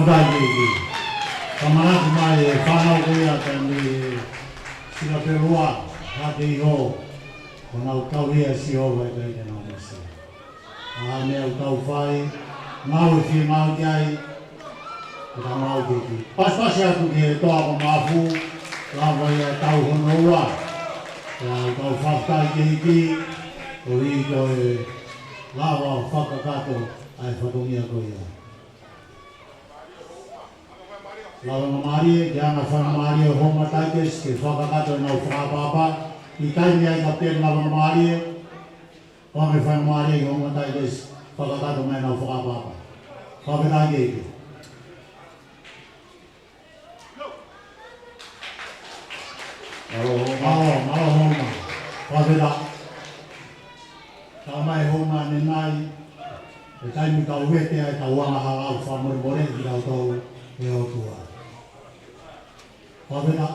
Whakaiki. Kamaraki mai e whanau kuia tani sina perua hake iho. Kona ukauhia si ova e kai tena omasi. Ahane ukau whai, mau e whia mau kiai, ka mau kiki. Paspasi atu ki e toa ko mafu, lawa ia tau hono ua. Ka ukau whaftai ki hiki, o hiko e lawa whakakato ai whatongia ko ia. Lawa ngamarie, ki anga whanamarie o homa taikes, ke whakakato e nau whakapapa. I taimi ai ka pēr lawa ngamarie, Pame whanamarie ki homa taikes, whakakato mai nau whakapapa. Whapetai ki eke. Malo homa. Whapeta. Ka mai homa ne nai, e taimi ka uwete ai ka uanga harau whamoremore ki rau tau e o tua. Whapeta.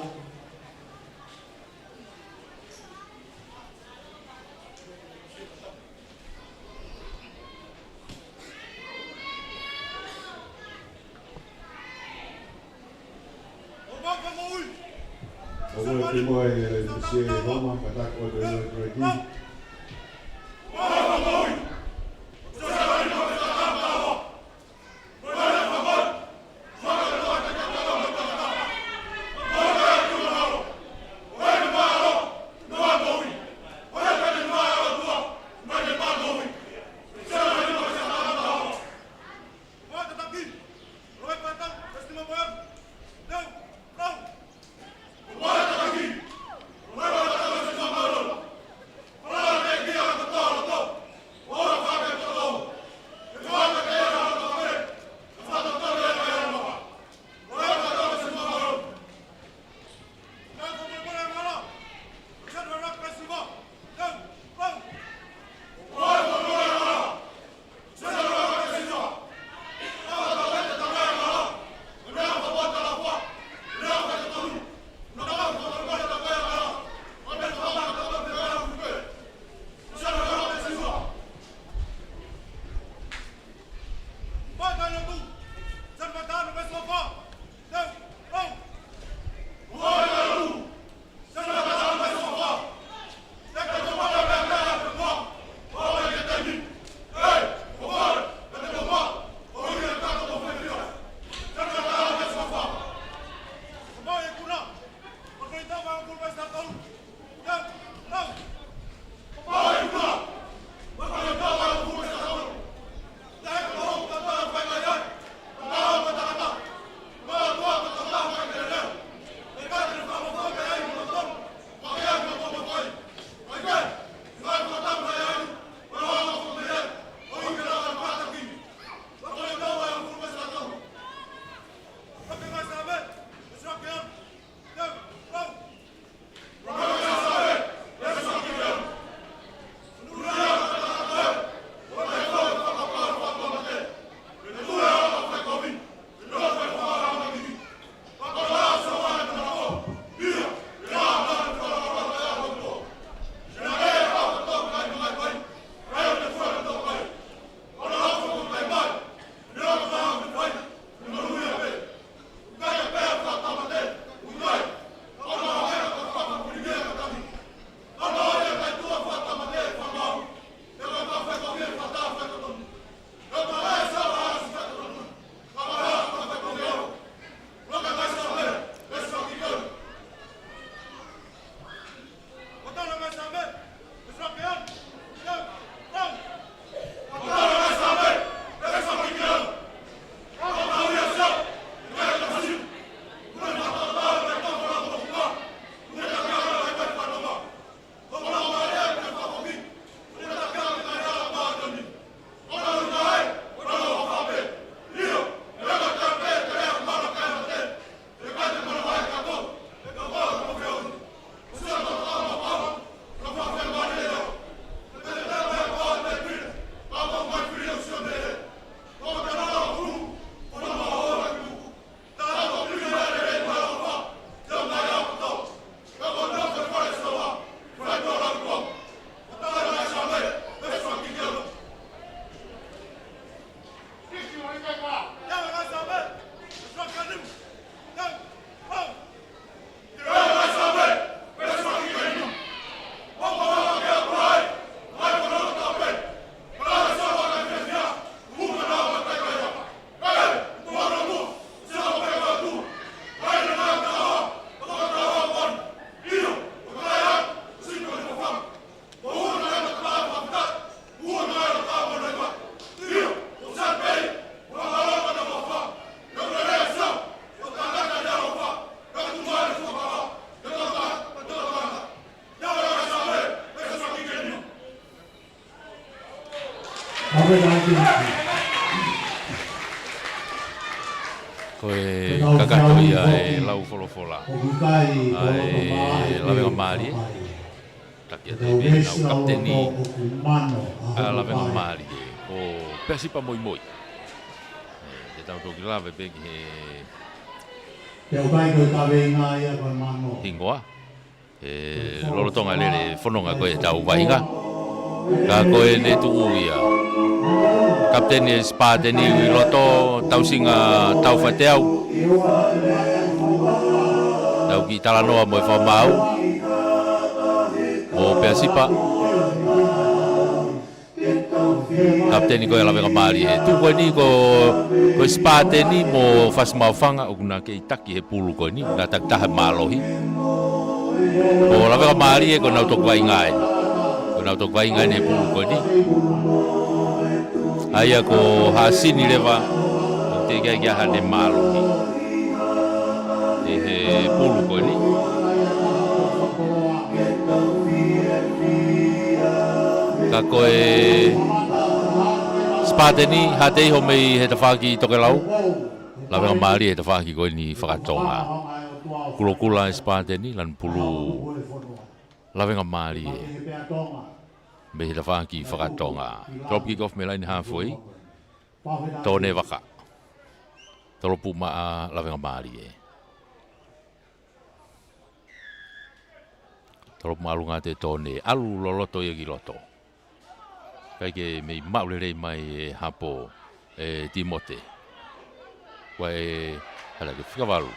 Ogo te moe se homa katako te reki. Koe kakato ia e lau folofola. Ai lawenga mali. Takia te be nau kapteni. A lawenga mali. O pesipa moi moi. Te tau toki lawe peki he hingoa. Lolotonga lele whanonga koe tau wainga. Ka koe ne tuu ia. Kapteni e spateni i loto tau singa tau whateau. Tau ki talanoa mo e whamau. O peasipa. Kapteni koe lawenga mari e. Tu koe ni ko spateni mo whasmauwhanga o kuna ke itaki he pulu koe ni. Nga taktaha malohi. O lawenga mari e ko nau toku waingai. Ko nau toku waingai ne pulu koe ni. Aia ko hasini lewa o te kia hane malohi. E he pulu koe ni. Ka koe spateni hatei ho mei he tawhaki toke lau. Lawenga mari he tawhaki koe ni whakatonga. Kula spateni lan pulu lawenga mari e. Me he tawhaki whakatonga. Drop kick off me line halfway. Tone waka. Toropu maa lawenga mari e. Toropu maalunga te tone. Alu loloto ia ki loto. Kai ke mei maulere mai e hapo e Timote. Wai hala ke whikavalu.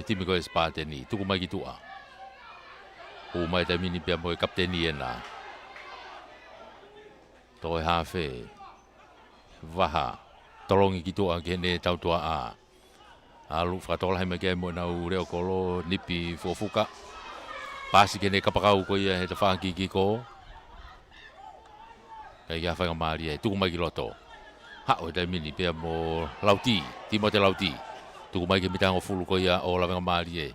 Timi koe spateni. Tuku mai ki tua. O mai tai mini pia mo e kapteni e nā. Toi hawhe. Waha. Tolongi ki tua ke ne tautua a. Alu whakatola hei mai ke mo nau reo kolo nipi fuafuka. Pasi ke ne kapakau ko ia he ta whaki ki ko. Kai ia whainga maari e. Tuku mai ki loto. Hao e tai mini pia mo lauti. Timote lauti. Tuku mai ke mitango fulu ko ia o lawenga maari e.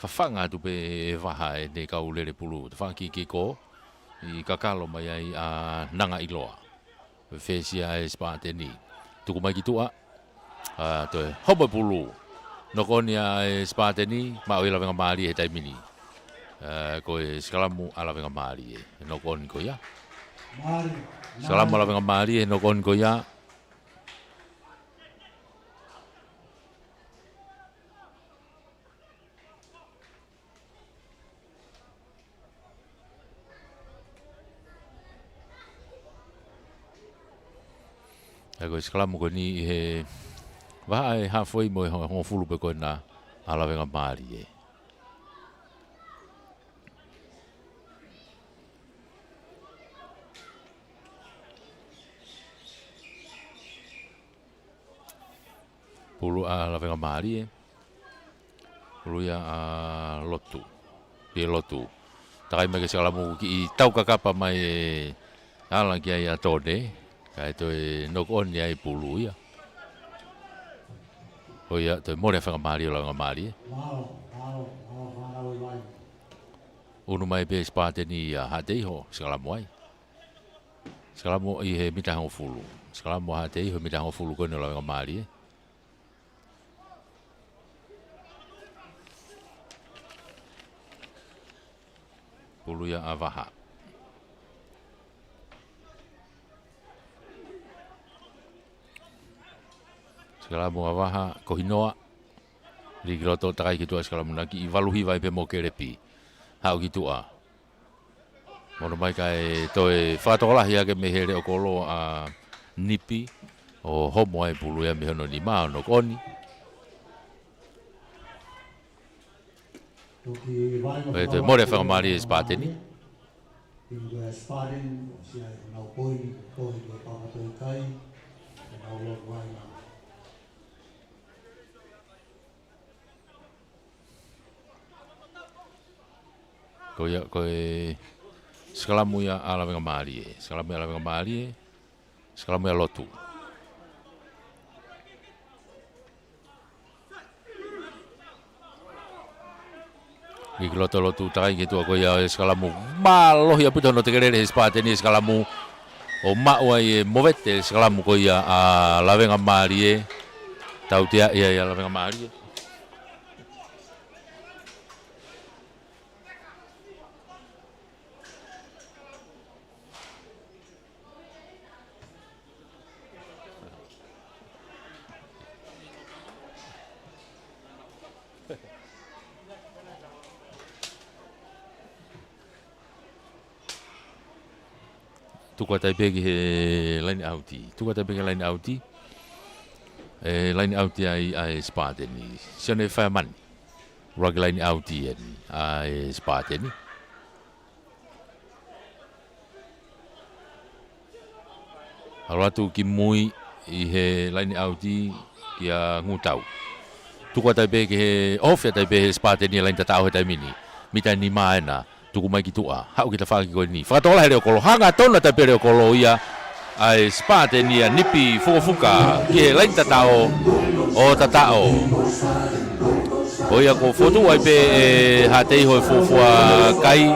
Whawhanga tu pe waha e ne kau lere pulu. Te whaki ki ko. I kakalo mai ai a nanga iloa. Whesia e spateni. Tuku mai ki tua. Toi homo pulu. Nokoni a e spateni. Mao i lawenga maari e taimini. Koe skalamu a lawenga maari e. Nokoni ko ia. Skalamu a lawenga maari e nokoni ko ia. Ko skalamu ko ni he wa e halfway mo ho fulu pe ko na ala venga mari e. Pulu ala venga mari e. Pulu ya lotu. Pe lotu. Tai me ke skalamu ki tau kakapa mai ala ki ai atone. Kai toi nokon ia i pulu ia. O ia toi more whanga maari o langa maari. Unu mai pe spateni ia hatei ho skalamu ai. Skalamu i he mita hango fulu. Skalamu hatei ho mita hango fulu koe no langa maari. Pulu ia avaha. Skalamu avaha kohinoa. Rigiloto takai ki tua skalamu naki. I valuhi vai pe mo kerepi. Hau ki tua. Mono mai kai toi whatokolahi ake me here o kolo a nipi. O homo ai pulu ia mihono ni maa no koni. Toi more whanga maari e spateni. Koe skalamu ia ala venga maari e. Skalamu ia ala venga maari e. Skalamu ia lotu. Ki loto takai ki tua koe ia skalamu. Malo ia puto no te kerere he spateni skalamu. o mau ai movete skalamu ko ia a lavenga marie tau tia ia lavenga marie tu ko tai begi he line outi tu ko tai begi line outi line outi ai spateni sone faman rag line outi ai spateni alatu ki mui i he line outi kia ngutau tu ko tai begi he off tai begi spateni line tatau he tai mini mita ni maena tuku mai ki tua hau kita whaki koe ni whakatola here o kolo hanga tona ta pere o kolo ia ai spate ni a nipi fuka ki he lain tatao o tatao o ia ko fotu ai pe hatei hoi fufua kai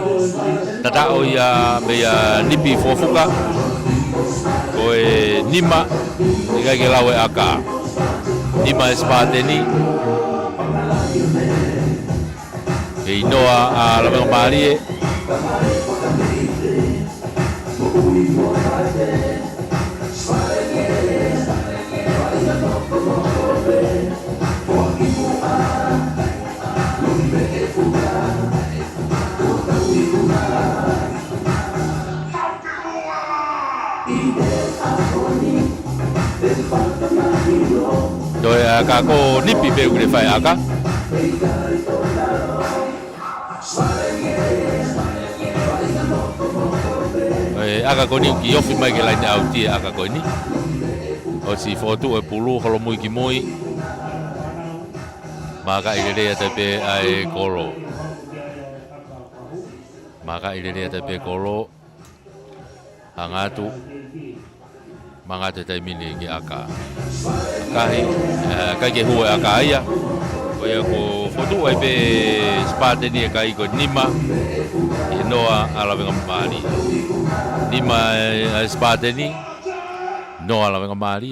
tatao ia me ia nipi fuka ko e nima i kai ke lau e aka nima spate ni e inoa a lavenga marie Doi aka ko nipi pe ure fai aka aka ko ni ki ofi mai ke line out ti aka ko ni o si foto e pulu holo mui ki mui maka ile te pe ai kolo maka ile te pe kolo hangatu manga te tai mini ki aka kai ke hu aka ia o ia ko foto ai pe spate ni kai ko nima e noa ala venga mali nima spate ni no ala venga mali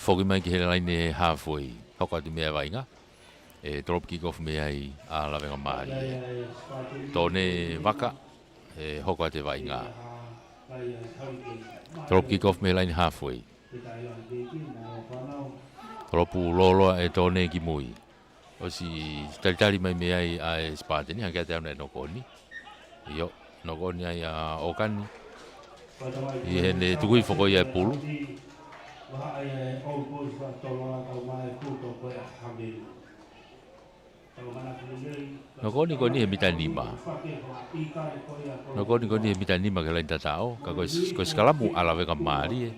fogi mai ki hele line halfway hoka di mea vainga e drop kick off me ai ala venga mali tone vaka e hoka te vainga drop kick off me line halfway Tropu lolo e tone ki mui o si talitali mai me ai a spate ni hanga te ana no koni yo no koni ai a okani i hene tukui foko ia pulu no koni he mita lima no koni he mita lima ke lain tatao ka ko skalamu ala vega mari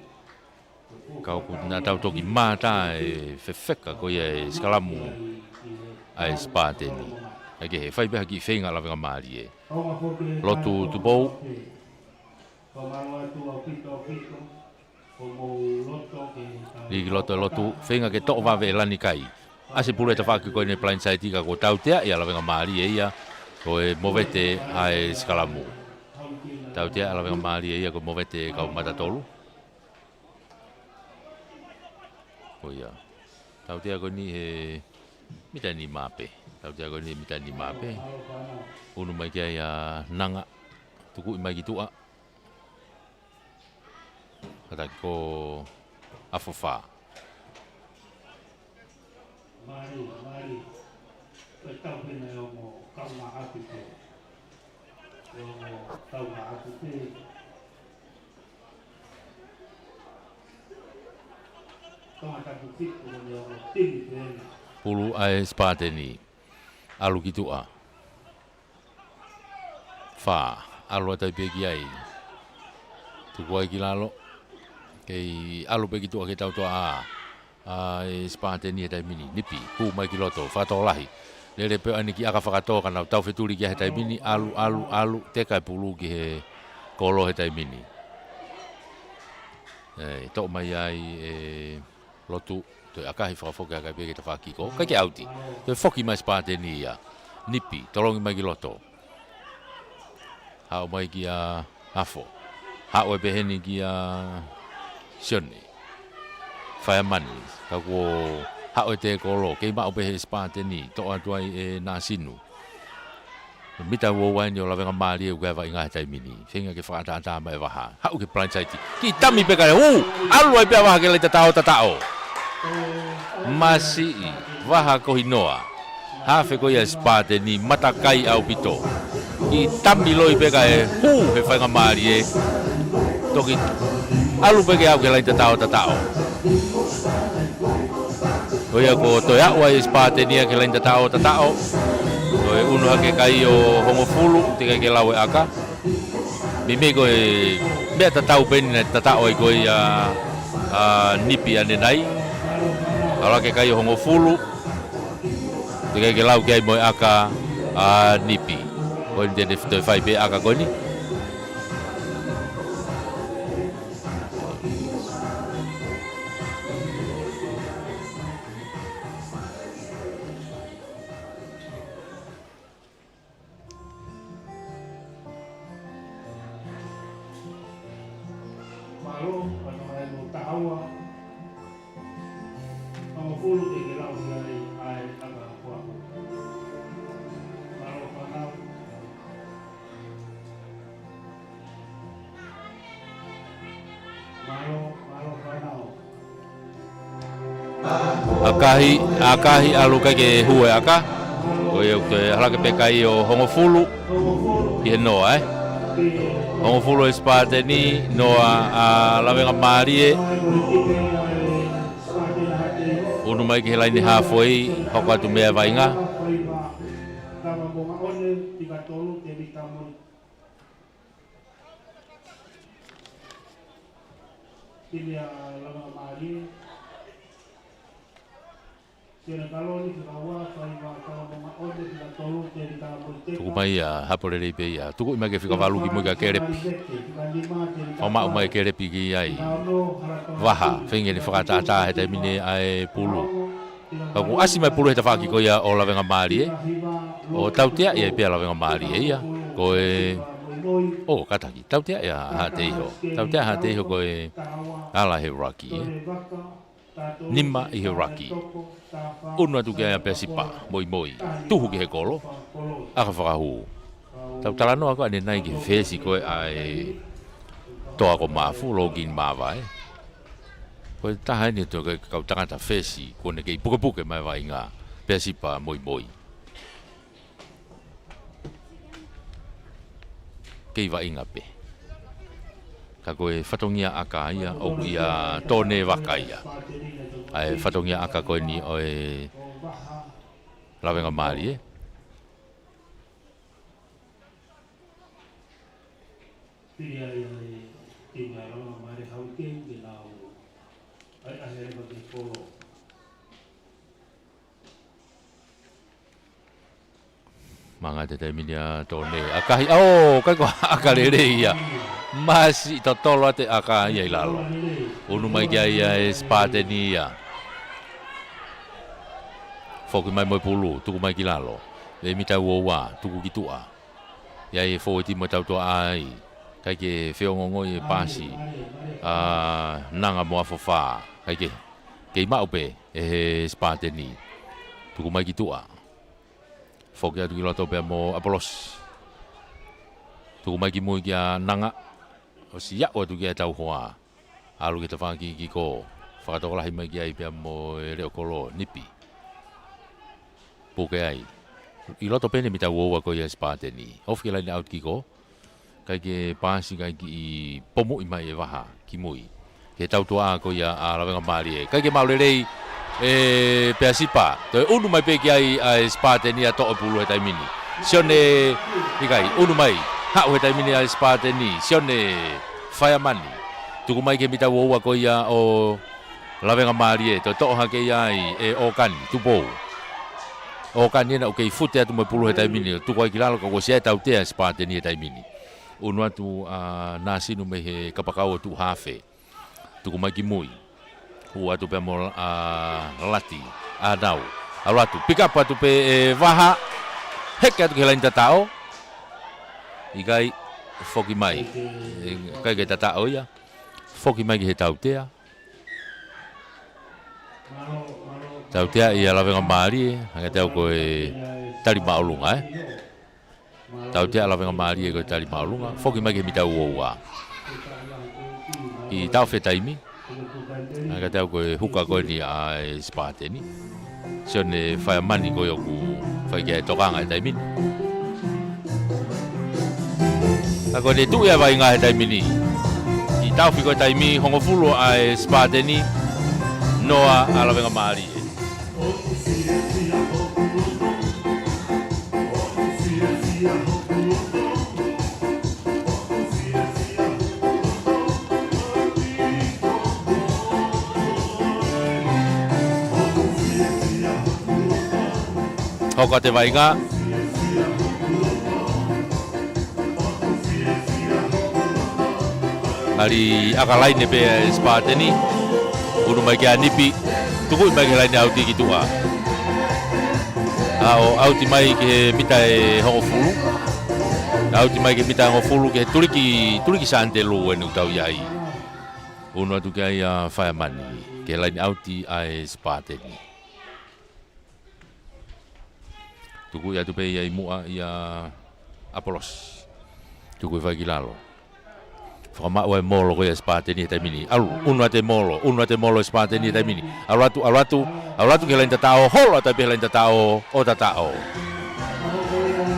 kau ku na tau toki mata e fefeka ko ia skalamu ai spate ni age fai be ki fenga la venga mari lotu tu bou li lotu fenga ke to va ve lani kai ase pule ta fa ko ne plan site ka ko tau tea ia la venga mari ia ko e movete ai skalamu tau tea la venga mari ia ko movete ka mata tolu ko ia tau tea ko ni he mita ni mape tau tea ko ni mita ni mape unu mai kia ia nanga tuku mai ki tua kata ko afofa mari tau pena mo kauna apite kauna apite pulu ai spate ni alu ki tua fa alu tai pegi ai tu koi ki lalo kei alu pegi tua ke tau tua ai spate ni tai mini nipi pu mai ki loto fa to lahi le pe ani ki aka fakato kana tau fetuli ki tai mini alu te kai pulu ki he kolo he tai mini to mai ai lotu to akahi whakafoka ka peke te whakiko kai ke auti to foki mai spate ni ia nipi tolongi mai ki loto hao mai ki a afo Hawe beheni kia sione. Fireman kako hawe te kolo ke ma obe spate ni to atuai e nasinu. Mita wo wan yo lavenga mali u gava inga tai mini. Finga ke fata ata mai vaha. Hau ke plan site. Ki tami pe kare alu ai pe vaha ke le tatao. Masi vaha ko hinoa. Hafe ko ya spate ni matakai au pito. Ki tami loi pe kare he fanga mali e. Toki alu pe ke au ke le tatao. Oia ko toya wa spate ni ke le tatao. Koe unu hake kai o hongo fulu tika ke lawe aka. Mime koe mea tatau peni na tatao i koe nipi ane nai. Ala ke kai o hongo fulu tika ke lau ke ai moe aka nipi. Koe ni tene fitoi fai pe aka koe ni. Akahi aluka ke hue aka. Oia te halake pe kai o hongo fulu i he noa Hongo fulu e spate ni noa lawenga marie. Unu mai ke helai ni hafoi hoko atu mea vainga. Tuku mai hapore rei pe ia. Tuku mai ke fika valu ki muika kerepi. Oma mai kerepi ki ai. Vaha, fenge ni whakatata he te mine ai pulu. Kaku asi mai pulu he te whaki ko ia o lawenga maari O tautea ia pia lawenga maari ia. Koe... O kataki, tautea ia hate iho. Tautea hate iho koe ala he raki Nima i he raki. Unua tu kia pia sipa, moi. Tuhu ki he kolo. Aka whakahu. Tau talanoa ko ane nai ki whesi koe ai toa ko maafu, login maawai. Koe taha ni tu kau tangata whesi, kone kei puke mai vai ngā pia sipa moi. Kei vai ngā pe. Ka koe whatongia aka ia, o ia tōne waka ia. Ai whatongia aka koe ni o e lawenga maari Manga te minia tōne akahi, kai ko aka rere ia. Masi totolo ate aka ia i lalo. Unu mai kia ia e spate ni ia. Foki mai moi pulu, tuku mai ki lalo. Le mita uowa, tuku ki tua. Ia e fo ti mo tau toa ai. Kai ke whiongongo i pasi. Nanga moa fofa. Kai ke. Kei maupe e spate ni. Tuku mai ki tua. Foki atu ki loto pia mo Apolos. Tuku mai ki mui kia nanga. O si ya o tu kia tau hoa. Alu kita whaki ki ko. Whakatokolahi mai kia i pia mo reo kolo nipi. Puke ai. I loto pene mita uowa ko ia spate ni. Hofi ki laini out ki ko. Kai ke pasi kai ki i pomu i mai e waha ki mui. Ke tau tua ko ia a lawenga maari Kai ke maurerei pia sipa. Toi unu mai pe ki ai a spate ni a to'o pulu he taimini. Sione ikai unu mai. Hau he taimini a spate ni. Sione fireman ni. Tuku mai ke mita uowa ko ia o lawenga maari Toi to'o hake ia e okani tupou. O kanina o kei fute atu mai pulu he taimini. Tuku ai kilalo kako sia tau tea spate ni he taimini. Unu atu nasinu me he kapakau tu hafe. Tuku mai ki mui. Hu atu pe mo lati. Nau. Alu atu. Pick up atu pe waha. Heke atu ke lain tatao. Ikai foki mai kai ke tata oia foki mai ke tautea ia lawenga mari anga tau ko tali maulunga tautea lawenga mari ko tali maulunga foki mai ke mitau oa I tau fetaimi anga tau ko huka ko ni ai spateni sone fai mani ko yoku fai ke tokanga taimi ako le tu ya vai nga taimi ni I tau fiko taimi hongo fulu ai spateni noa ala venga mari Hoko te vainga Ari akalai ne pe spateni Unu mai kia nipi Tuku mai kia lain auti ki tua Auti mai ke mita e hongo fulu Auti mai ke mita hongo fulu ke tuliki sante lu enu tau iai Unu atu kia ia whaiamani Ke lain auti ai spateni Tuku ia tupe ia imua ia Apolos Tuku ia whakilalo Whakamaua e molo ko ia spateni e taimini Alu, unu ate molo e spateni e taimini Alu atu ke lain tatao holo tapi lain tatao o tatao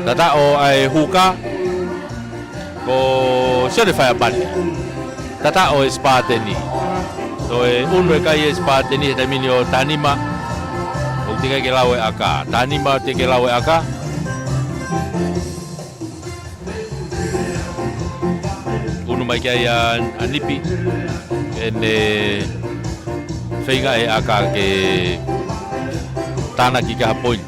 Tatao ai huka Ko sione whaiapani Tatao e spateni So e unu e kai e spateni e taimini o tanima O tika ke lau e aka, tanima te ke lau e aka Unu mai kia ia anipi Ene whainga e aka ke Tana ki ka hapoin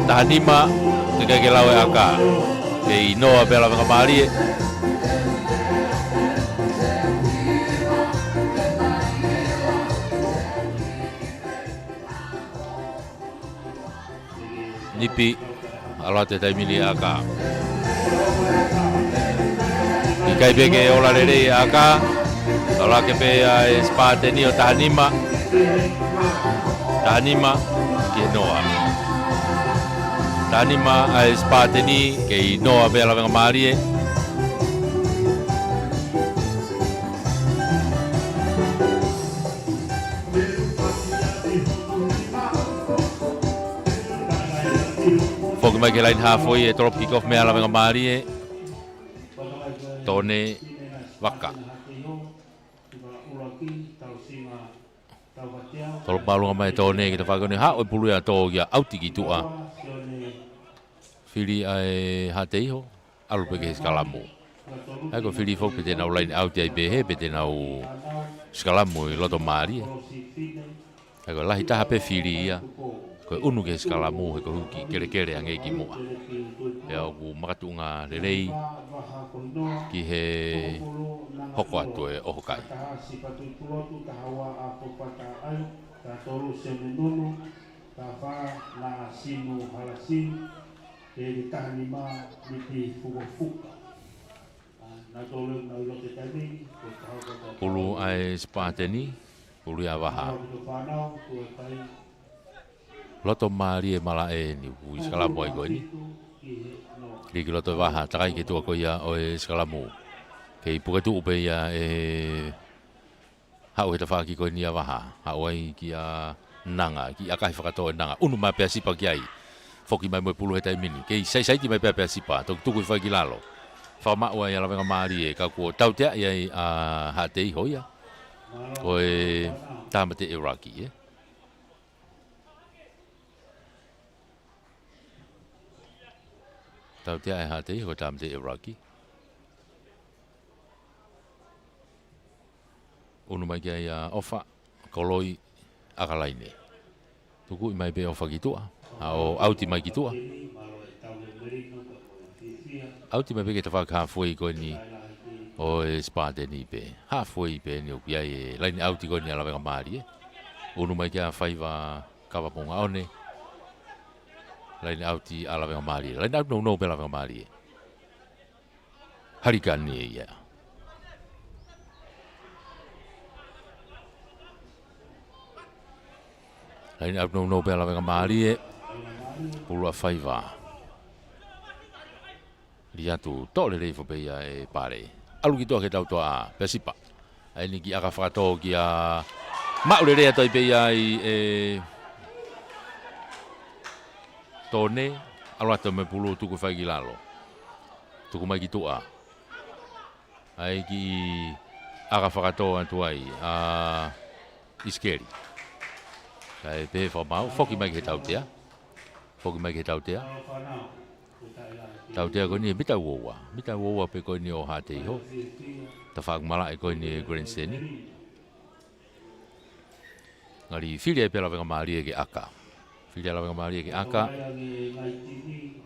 Tahanima tika ke lau e aka Ke inoa pela venga maari Nipi ala te taimili aka Ikai peke ola rere aka Ola ke pe a spateni o tahanima Tahanima ke noa Tanima a spateni ke noa pe ala venga maari Foki mai ke lain hafoi e drop kick off me ala venga maari Tone waka Tolo palunga mai tone kita whakone ha oi pulu ya tō kia auti ki tua Whiri ai hateiho alu peke skalamu Ako whiri fok pe tenau lain auti ai behe pe tenau skalamu I loto maari Ako lahi taha pe whiri ia Ko unu ke skalamu he ko huki kere ange ki mua Pea oku makatunga rerei Ki he hoko atu e oho kai Ulu ai spateni Ulu ya waha Loto maari e mala e ni ui skalamu ai koe ni Riki loto waha takai ke tua koe ia o e skalamu Kei puketu upe ia e Hau he tawhaki koe ni a waha Hau ai ki a nanga Ki a kai whakatoa nanga Unu mai pia sipa ki ai Foki mai moe pulu he taimini Kei sai ti mai pia sipa Tok tuku I whaki lalo Whamakua ia lawenga maari e Ka kua tautea ia a hatei hoia Koe tamate Iraki Tautea e hatei koe tamate Iraki Unu mai kia ia ofa koloi akalaine Tuku I mai pe ofa ki tua Ao auti mai ki tua Auti mai pe ke te whakahafui koe ni o e spate ni pe halfway pe ni o kia e laini auti ko ni ala venga mali unu mai kia faiva kava ponga one laini auti ala venga mali laini auti no pe ala venga mali harikani e ia laini auti no pe ala venga mali pulua faiva dia tu to le fo pe ia e pare alu ki to ke tau to a pesipa ai ni ki aga fato ki a ma ule re to pe ia e tone alu ato me pulu tu ko fai ki lalo tu ko mai ki to a ai ki aga fato antu ai a iskeri ai pe fo mau foki mai ke tau tia foki mai ke tau tia tau te ko ni mita wowa pe ko ni o hate ho ta fak mala ko ni grandstand ngari filia pe la venga mali ke aka filia la venga mali ke aka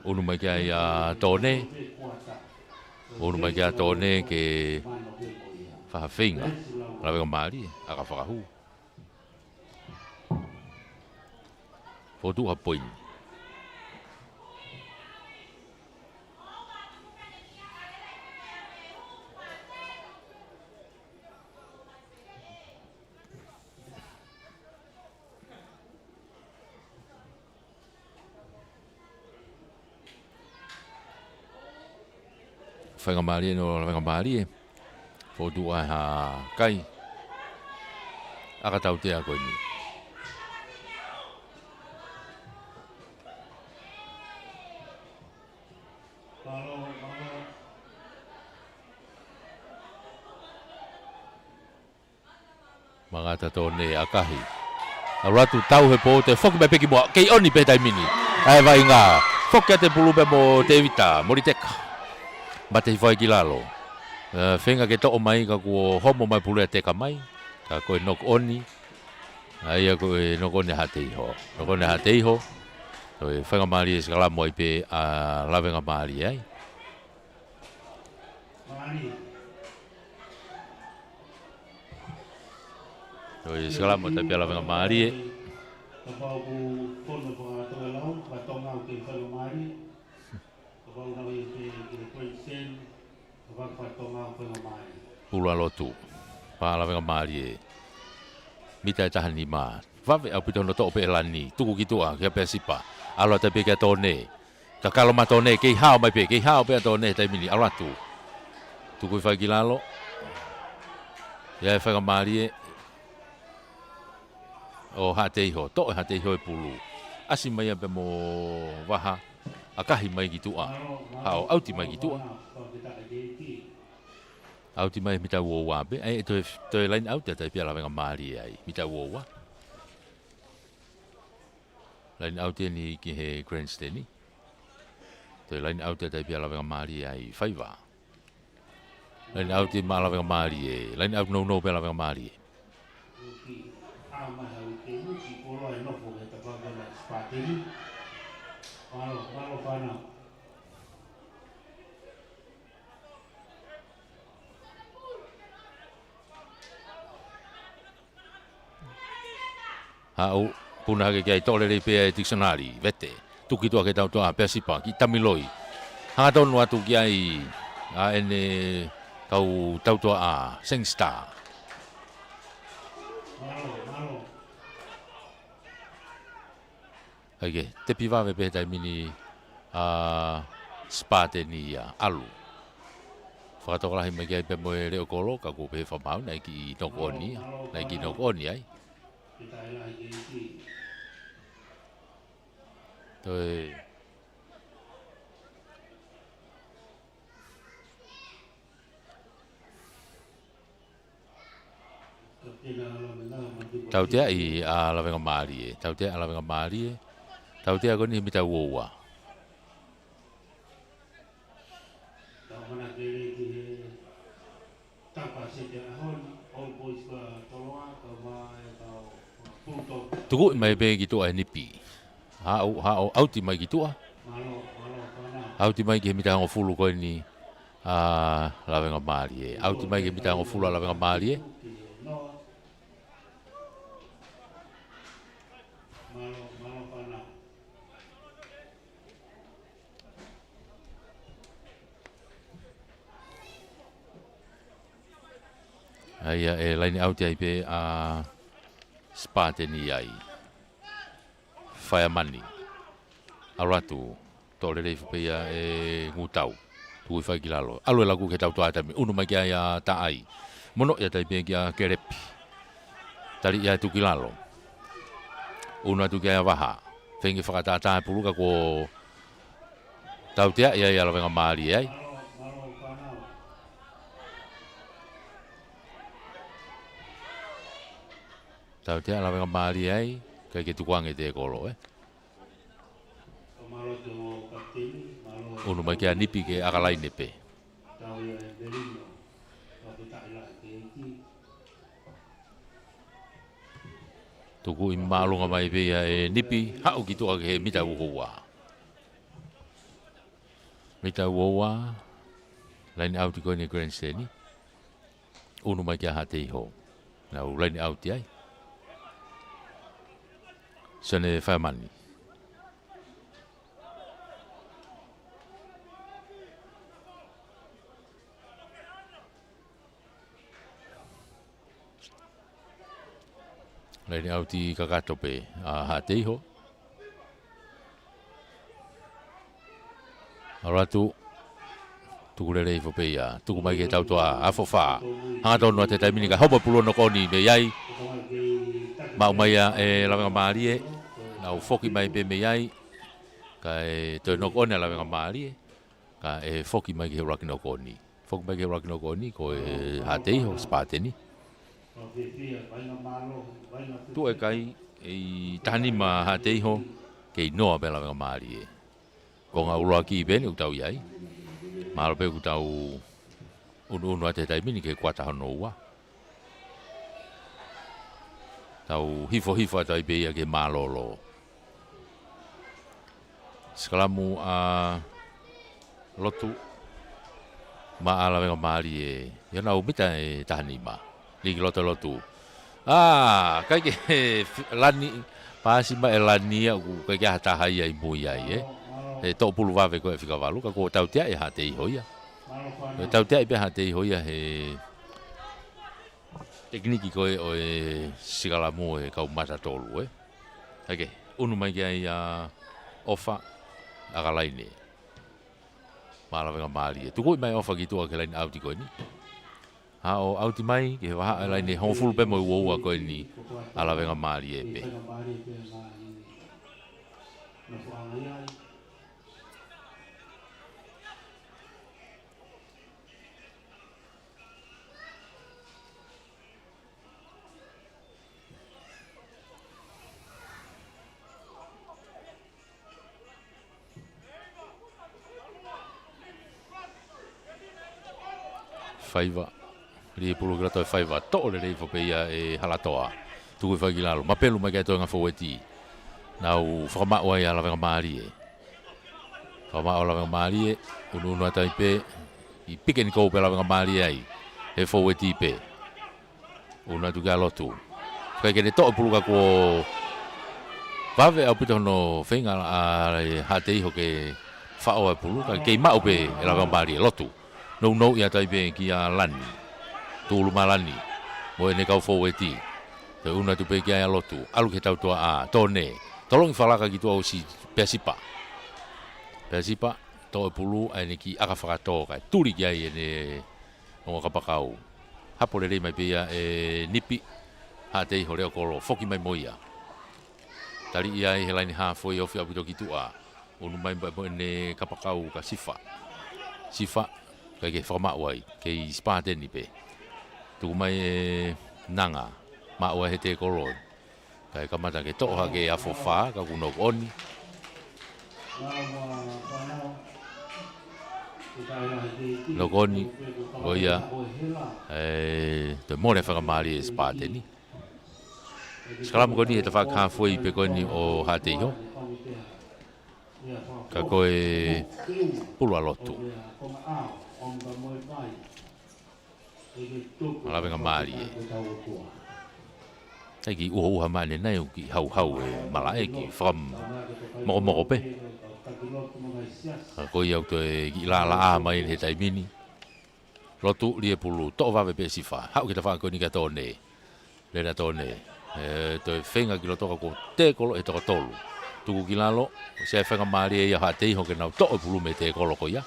unu mai ka ya tone unu mai ka tone ke fa finga la venga mali aka fa hu fotu ha point whainga maari no whainga maari e. Fōtu ai ha kai. Aka tau te a koe ni. Mangata tōne akahi. Aratu tau he po te whoki mai peki moa. Kei oni pe tai mini. Ai vai ngā. Whoki a te pulupe mo te evita. Moriteka. Ma te hifai ki lalo. Whenga ke tō mai ka kua homo mai pulea teka mai. Ka koe nok oni. Ai a koe nok oni ha te iho. Nok oni ha te iho. Koe whenga maari e skala moi pe a lawenga maari ai. Koe skala moi te pe a lawenga maari e. Kapau ku kono pa to lau pa tonga ke whalu maari. Kapau na we ke koe sen pa tonga whalu maari. Pulua lotu. Pa lawenga maari e. Mita e tahani maa. Wawe au pito no to pe lani. Tuku ki tua kia pe sipa. Alo te pe kia tōne. Ka kalo ma tōne kei hao mai pe. Kei hao pe a tōne tai mini. Alo atu. Tuku i whai ki lalo. Ia e whainga maari e. O ha te iho, to ha te iho e pulu. Asi mai a pe mo waha, a kahi mai ki tua. Hao, auti mai ki tua. Auti mai mita ua wape, ai to e lain auti a tai pia lawenga maari ai, mita ua wa. Lain auti ni ki he grandstand ni. To e lain auti a tai pia lawenga maari ai, whaiwa. Lain auti ma lawenga maari e, lain auti no pia lawenga maari e. Hau puna ke kai tole le pe dictionary vete tuki to ke tau to a pesipa ki tamiloi ha don wa tu ki ai a ene kau tau to a singstar Oke, te piva ve pe tai mini spate ni alu. Whakatoka lahi mai kia pe moe reo kolo, ka ko pe whamau, nai ki nokoni, nai ki nokoni ai. Toi... Tau tea i a lawenga maari e, tau tea a lawenga maari e, tau tea koni mita uoua. Tuku mai pe ki tua e nipi. Hao, auti mai ki tua. Auti mai ki he mita hango fulu koe ni lawenga mali e. Au te mai ke mita ngo fula lawenga mali e. Aia e laini au te ai pe spateni ai. Whaia mani. Aratu, tō rei whapea e ngūtau. Tui whai ki lalo. Alue lagu ke tau toa tami. Unu mai kia ia ta ai. Mono ia tai pia kia kerepi. Tari ia tu ki lalo. Unu atu kia ia waha. Whengi whakatata puruka ko tau tea ia ia lawenga maari ai. Tau tea lawenga maari ai. Kai ke tukuange te kolo Unu mai kia nipi ke akalai nepe. Tuku i maalunga mai pia e nipi, hau ki tua ke mita uhoua. Mita uhoua, laini auti koe ni grandstand. Unu mai kia hate iho. Nau laini auti ai. Sane whaimani. Laini auti kakatope hate iho. Aratu tukulere ifo pe ia. Tuku mai ke tau toa afofa. Hanga tonu a te taimini ka hopa pulo no koni me iai. Mau mai e lawenga maari e. Nau foki mai pe me iai. Ka e toi no koni a lawenga maari e. Ka e foki mai ke raki no koni. Foki mai ke raki no koni ko e hate iho spateni. Tu e kai e tani ma hate iho ke inoa pe lawenga maari e. Ko ngā uroa ki i pene utau iai. Mahalo pe utau unu ate taimini ke kuata hono ua. Tau hifo atau i peia ke malolo. Sekalamu lotu ma alawenga maari e. Ia mita e tahani ma. Liki lotu. Kai ke lani paasi ma e lani au kai ke hatahai ai mui ai e. E tō pulu wawe koe whikawalu, ka ko tau tea e hate iho ia. Tau tea i pe hate iho ia he tekniki koe o e sigalamu e kau mata tolu e. Hake, unu mai kia i ofa akalaine. Malawenga maari e. Tuku i mai ofa ki tua ke laini auti koe ni. Ha o auti mai, ke waha e laini hongfulu pe mo i uoua koe ni alawenga maari e pe. Whaiva, ri pulu grato e whaiva, to'o le rei whapeia e halatoa, tuku i whakilalo, mapelu mai kai toa ngā whaweti, nau whakamau ai a lawenga maari e. Whakamau a lawenga maari e, unu atai pe, i pike ni kou pe lawenga maari ai, e whaweti pe, unu atu kia lotu. Kai kene to'o pulu kako, wawe au pita hono whenga a hate iho ke whao e pulu, kai kei mau pe e lawenga maari e lotu. No ia tai pe ki a lani. Tulu malani. Mo e ne kau foweti. Te una tu pe ki a lotu. Alu ke tau toa a tone. Tolong falaka ki tua si pesipa. Pesipa to e pulu ai ne ki aka whakato kai. Turi ki ai ne o kapakau. Hapo le mai pe ia e nipi. Ha te iho reo kolo. Foki mai moia. Tari ia i helaini hafo i ofi apito ki tua. Unu mai mo ne kapakau ka sifa. Sifa. Kai ke whakamau ai, kei spateni pe. Tuku mai e nanga, mau he te koroi. Kai kamata ke toha ke afofa, ka kunok oni. Nok oni, oia, te more whakamari e spateni. Skalamu koni he te whakawhoi pe koni o hate iho. Ka koe pulua lotu. Alawe ngā māri e. Ai ki ua mane nei o ki hau e malae ki wham moko pe. Ko iau to e ki la mai he taimini. Lotu lia pulu to wawe pe sifa. Hau ki ta whako ni ka tōne. Lena tōne. To e whenga ki lo toka ko te kolo e toka tolu. Tuku ki lalo, se e whenga maari e ia hatei ho ke nau to e pulu me te kolo ko ia.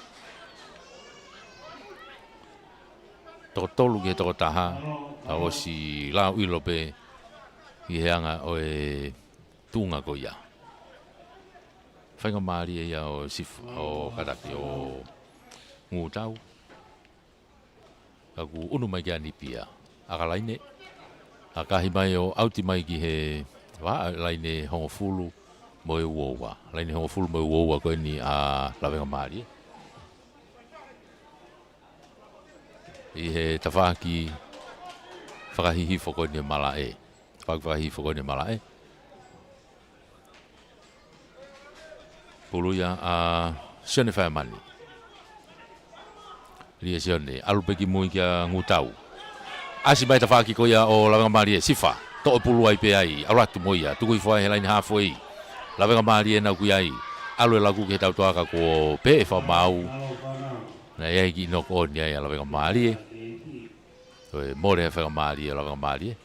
Toka tolu ki he toka taha. A o si lau ilo pe i heanga o e tunga ko ia. Whenga maari e ia o sifa o karaki o ngu tau. Aku unu mai kia nipia. Aka laine. Akahi mai o auti mai ki he wa laine hongo fulu mo e uowa. Laine hongo fulu mo e uowa koe ni a lawenga maari. I he tawhaki whakahihifo koe ni malae. Whakahihifo koe ni malae. Puluia a sione whae mani. Ria sione, alupeki mui kia ngutau. Asi mai ta whaki ko ia o lawenga maari e sifa. To e pulu ai pe ai, aratu mo ia. Tuku i whae he laini hafo i. Lawenga maari e nau kui ai. Alu e lagu ke tau toaka ko pe e wha mau. Na iai ki noko o ni ai a lawenga maari e. To e more he whenga maari e lawenga maari e.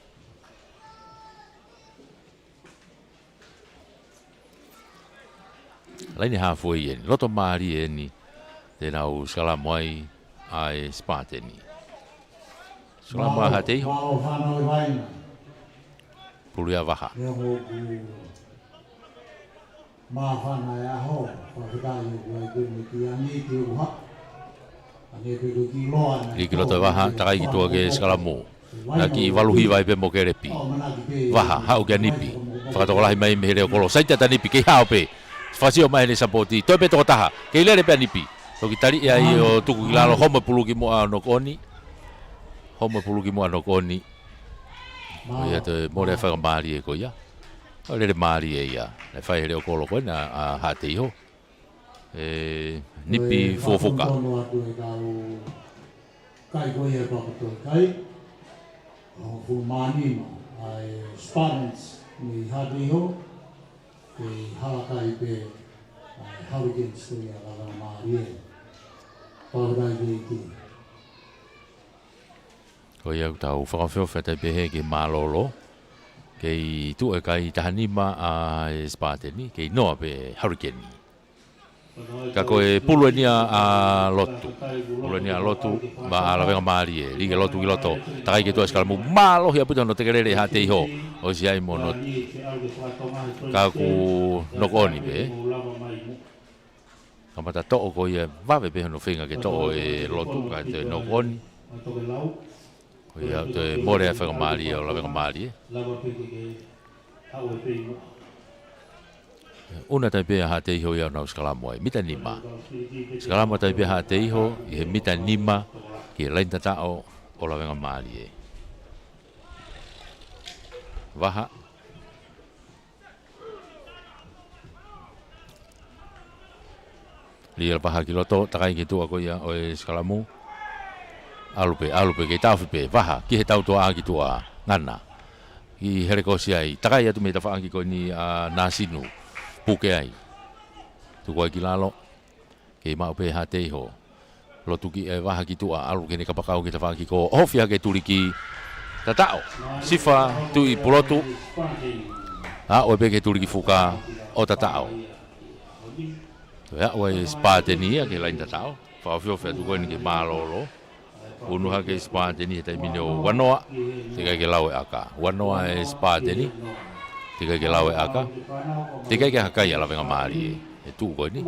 Laini hafo i e ni. Loto maari e ni. Te nau skala moai ai spate ni. Selama hati puluia waha. Li kilo to waha takai ki tua ke skalamu. Naki waluhi vai pe mo kerepi. Waha hau ke nipi. Whakatokolahi mai me here o kolo. Saita ta nipi ke hao pe. Fasio mai ni sapoti. Toi pe toko taha. Ke ilere pe nipi. Toki tari ia i o tuku ki lalo homa pulu ki mo a nokoni. Homa pulu ki mo ano koni. O ia te more whaka maari e ko ia. O lere maari e ia. Le whai here o kolo koe na a hate iho. Nipi fofoka. Kai koe e whakatoi kai. O fulmanino. Ai Spartans ni hate iho. Ke halakai pe Hurricanes ko ia kaka maari e. Pārai ke iki. Ko iau tau whakawhio whetai pehe ke malolo. Kei tu e kai tahanima a Spartani. Kei noa pe Hurricane. Ka koe pulu e nia a lotu. Pulu e nia a lotu. Ma a lawenga maari e. Rike lotu ki loto. Takai ke tua skalamu. Malo hia puta no te kerere ha te iho. O si ai mo no. Ka ku nokoni pe. Kamata to'o ko ia wawe pehe no whinga ke to'o e lotu. Ka te nokoni. Ko ia te more a whaka maari e o lawenga maari e. Una tai pea ha te iho ia nau skalamu ai. Mita nima. Skalamu tai pea ha te iho i he mita nima ki lain tatao o lawenga maari e. Waha. Lia paha ki loto, takai ki tua ko ia o e skalamu. Alupe ke tauwhi pe, waha, ki he tau toa ki tua ngana. Ki here kosi ai, takai atu me ta whaangi ko ni a nasinu, puke ai. Tuku ai ki lalo, ke mau pe ha te iho. Lotu ki e waha ki tua, alu ke ne kapakau ki ta whaangi ko, hofia ke turi ki tatao. Sifa tu i pulotu, ha oe pe ke turi ki fuka o tatao. Ya, oe Spartani ke lain tatao. Whawhio whea tu koe ni ke malolo. Unuha ke Spartani he taimine o wanoa. Tika ke lawe aka. Wanoa e Spartani. Tika ke lawe aka. Tika ke hakai ala wenga maari e tu koe ni.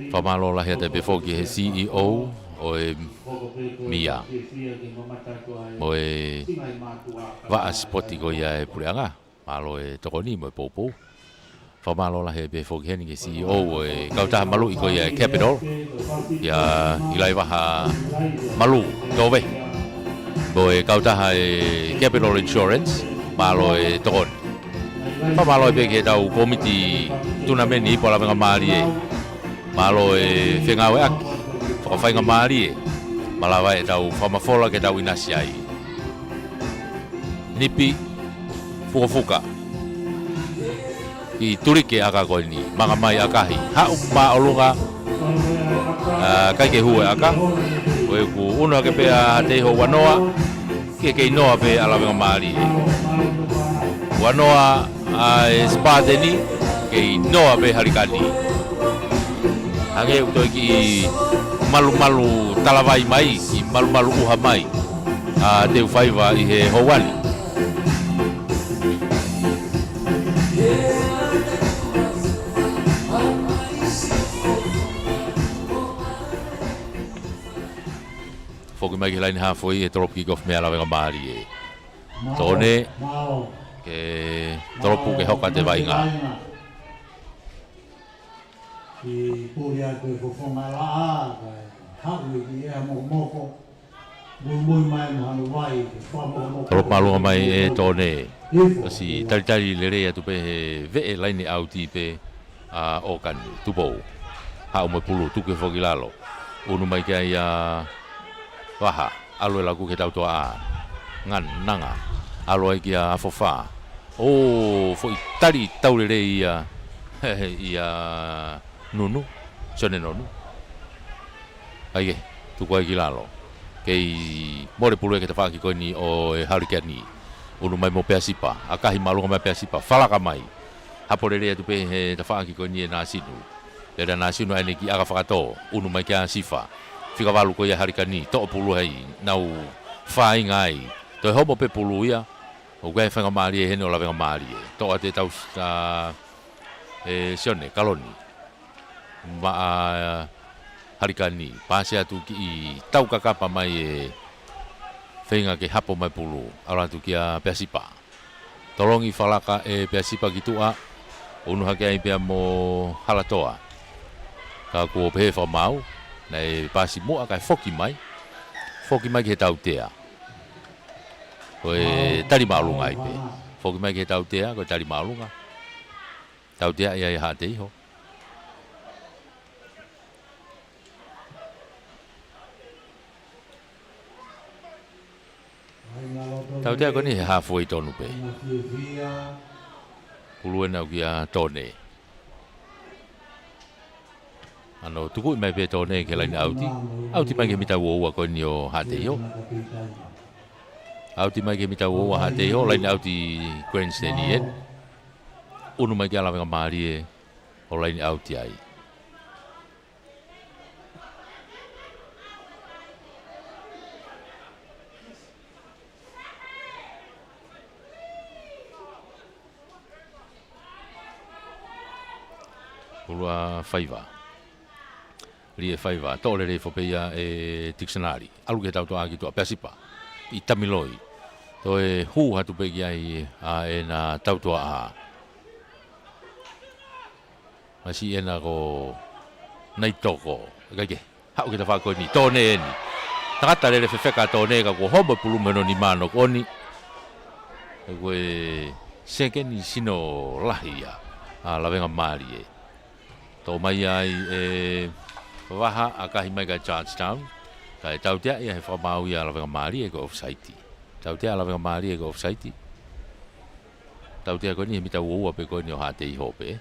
Whamalo lahi ate befo ki he CEO o e Mia. Mo e waa spoti ko ia e pureanga. Malo e toko ni mo e popo. Whamalo la he be foki heni ke CEO o e kautaha malu i ko ia e Capital. Ia ilai waha malu towe. Mo e kautaha e Capital Insurance. Malo e toko ni. Whamalo e be ke tau komiti tuna meni po la venga mali e malo e fenga we aki fo fa nga mali e malawa e tau famafola ke tau inasi ai nipi fuka i turike aka ko ni manga mai akahi ha ma olunga kai ke hue aka we ku uno ke pe a te ho wanoa ke noa pe ala venga mali e wanoa a spadeni ke noa pe harikani age uto ki malu talawai mai ki malu uha mai a te faiva i he howali foki mai ke laini ha foi e trop ki gof me ala venga mali e tone ke tropu ke hoka te vainga i puria ko fofonga la hapu i e moko mui mai mo hanu vai trop malunga mai e tone si tari lere atu pe ve e laini auti pe a okan tupo ha o mo pulu tu ke foki lalo unu mai ke ia waha alo lagu ke tau toa ngan nanga alo ai kia afofa o foi tari taulere ia nunu sone nonu ai tu ko ai lalo kei more pulu ke tafa ki ko ni o harikani unu mai mo peasipa akahi malunga mai peasipa fala ka mai haporere tu pe tafa ki ko ni na sinu le na sinu ai ki aga fakato unu mai kia sifa fika walu ko ia harikani to pulu hai nau fai ngai to homo pe pulu ia o gai fanga mali e no la venga mali to ate tau sione kaloni ma harikani pase atu ki tau kakapa mai e fenga ke hapo mai pulu ala tu kia peasipa tolongi falaka e peasipa gitu a unu hake ai pe mo halatoa ka ko pe fa mau nei pasi mo akai foki mai ke tau tea koe tari malunga ipe foki mai ke tau tea ko tari malunga tau tea ia ha te ho tau tea ko ni ha foi tonu pe puluen au kia tone ano tuku mai pe tone ke lain auti mai ke mita wo ko ni o ha te ho auti mai ke mita wo ha te ho lain auti grandstand ien unu mai ke ala venga mari e o lain auti ai ulua faiva rie faiva tole re fopeia e dictionary alu ke tau to aki to peasipa i tamiloi to e hu hatu pe ai a e na tau to a masi ena go nai toko gage ha ke ta fa ko ni tone ni tata le fefeka tone ka go hobo pulu meno ni mano koni ko e seke ni sino lahia a la venga mari e to mai ai e waha akahi mai ka Georgetown kai tau tea ia he whamau ia la venga mari e ko offsite tau tea la venga mari e ko offsite tau tea ko ni he mita uua pe ko ni o hate i hope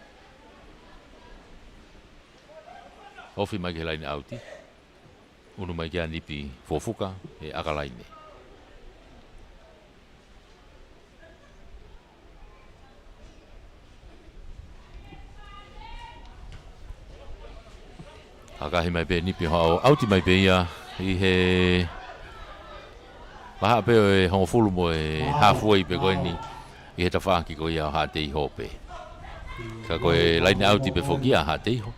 ofi mai ke laini auti unu mai ke anipi fofuka e akalaine akahi mai pe nipi ho auti mai pe ia i he paha pe e hongo fulu mo e halfway pe ko ni i he tafa ki ko ia ha te i hope ka ko e line auti pe fokia ha te i ho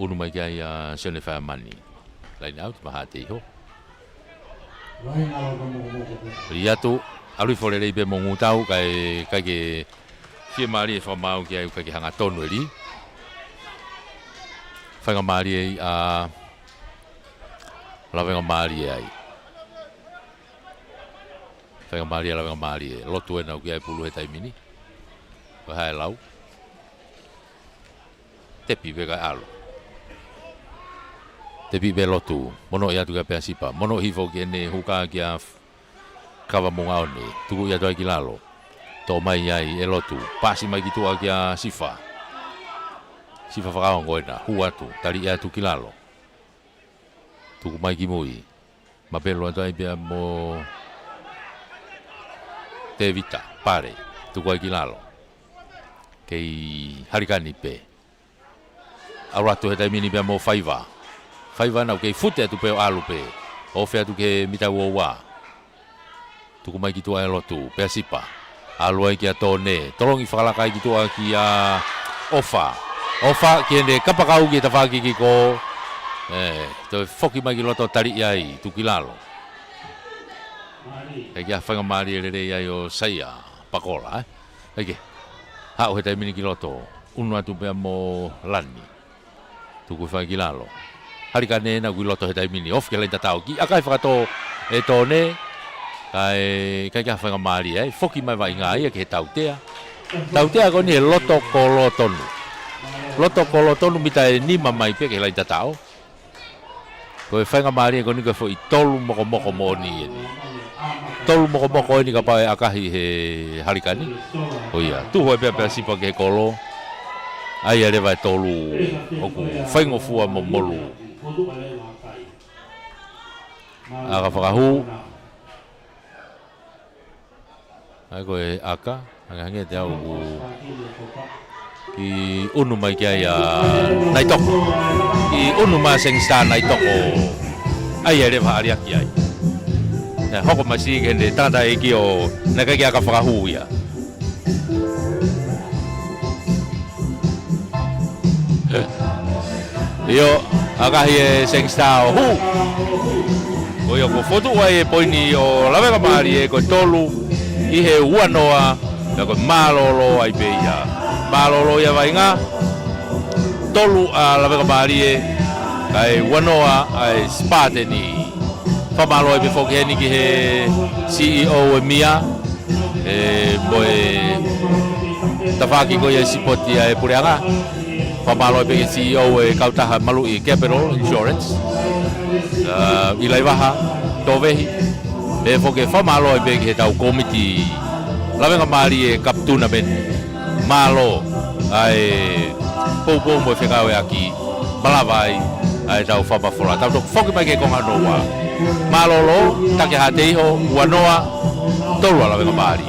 unu mai kia ia sene fa mani line auti ma ha te i ho ria tu alui fore rei pe mo ngutau kai ke fie mari e fa mau kia ka ke hanga tonu ri whanga mari ai a la whanga mari ai whanga mari ai la whanga mari ai lotu e nau ki ai pulu he taimini wa hae lau tepi be ka alo. Tepi be lotu, mono ia tuka pe sipa, mono hifo ki ene huka kia kawa monga one, tuku ia toa ki lalo. Tō mai ai e lotu, pasi mai ki tua kia sifa. Sifa whakaongo ena, hu atu, tari ia tu ki lalo. Tuku mai ki mui, ma pelo atu ai pia mo te vita, pare, tuku ai ki lalo. Kei harikani pe. Auratu he taimini pia mo faiva. Faiva nau kei fute atu pe o alu pe. Ofe atu ke mita uowa. Tuku mai ki tua e lotu, pea sipa. Alu ai ki a tōne. Tolongi whakalakai ki tua ki a ofa. Ofa ki ene kapakau ki e tawhaki ki ko. Toi foki mai ki loto tari iai, tuki lalo. Eke a whanga maari e rere iai o saia, pakola, Eke, hao he taimini ki loto. Unu atu pea mo lani. Tuku whanga ki lalo. Harika nena kui loto he taimini. Of ke lenta tau ki. Akai whakato e tōne. Kai kia whanga maari foki mai vai ngai ke tautea. Tautea ko ni he loto kolo tonu. Loto kolo tonu mita e nima mai pe ke lai tatao. Ko e whanga maari ko ni ka fo i tolu moko mo ni eni. Tolu moko ni ka pae akahi he harikani. O ia, tu hoi pea sipa ke kolo. Ai are vai tolu oku whaingo fua mo molu. Aka whakahu. Ai koe aka, hange te au ki unu mai kia ia nai toko. Ki unu mai sengsta nai toko. Ai ere whaari aki ai. Hoko mai si kende tata e ki o naka ki aka whakahu ia. Io, akahi e sengsta o hu. Ko ia ko fotu ai e poini o laweka maari e ko tolu. I he ua noa, ko malolo ai pe ia. Malolo ia vai ngā. Tolu a laweka maari e, kai ua noa ai spate ni. Whamalo ai pe whoke ni ki he CEO e mia. Moe tawhaki ko ia sipoti ai pureanga. Whamalo ai pe ke CEO e kautaha malu i Capital Insurance. I lai waha, tovehi. E foke whamalo ai pe ke he tau komiti. Lawenga maari e kaptuna ben. Malo ai pou mo whekau e aki. Malawai ai tau whamawhora. Tau tok foke mai ke konga noa. Malolo, take ha te iho, ua noa, tolu a lawenga maari.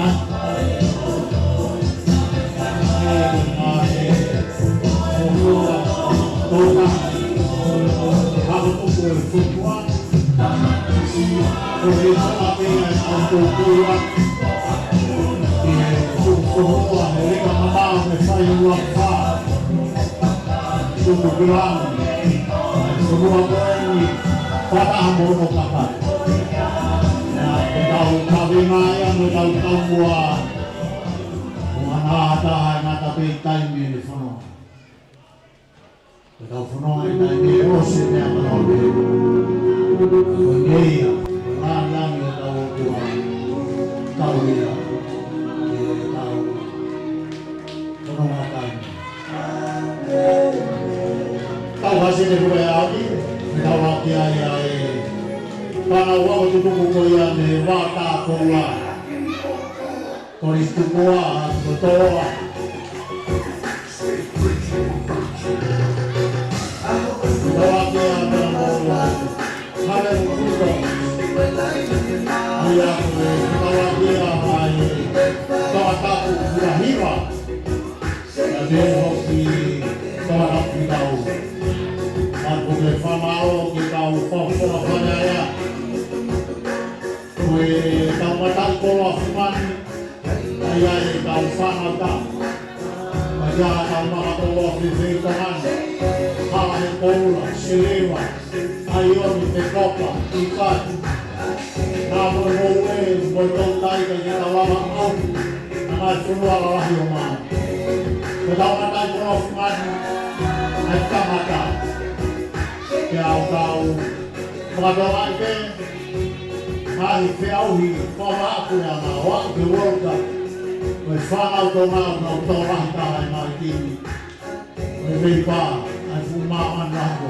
Lepa, ai fumaman lako.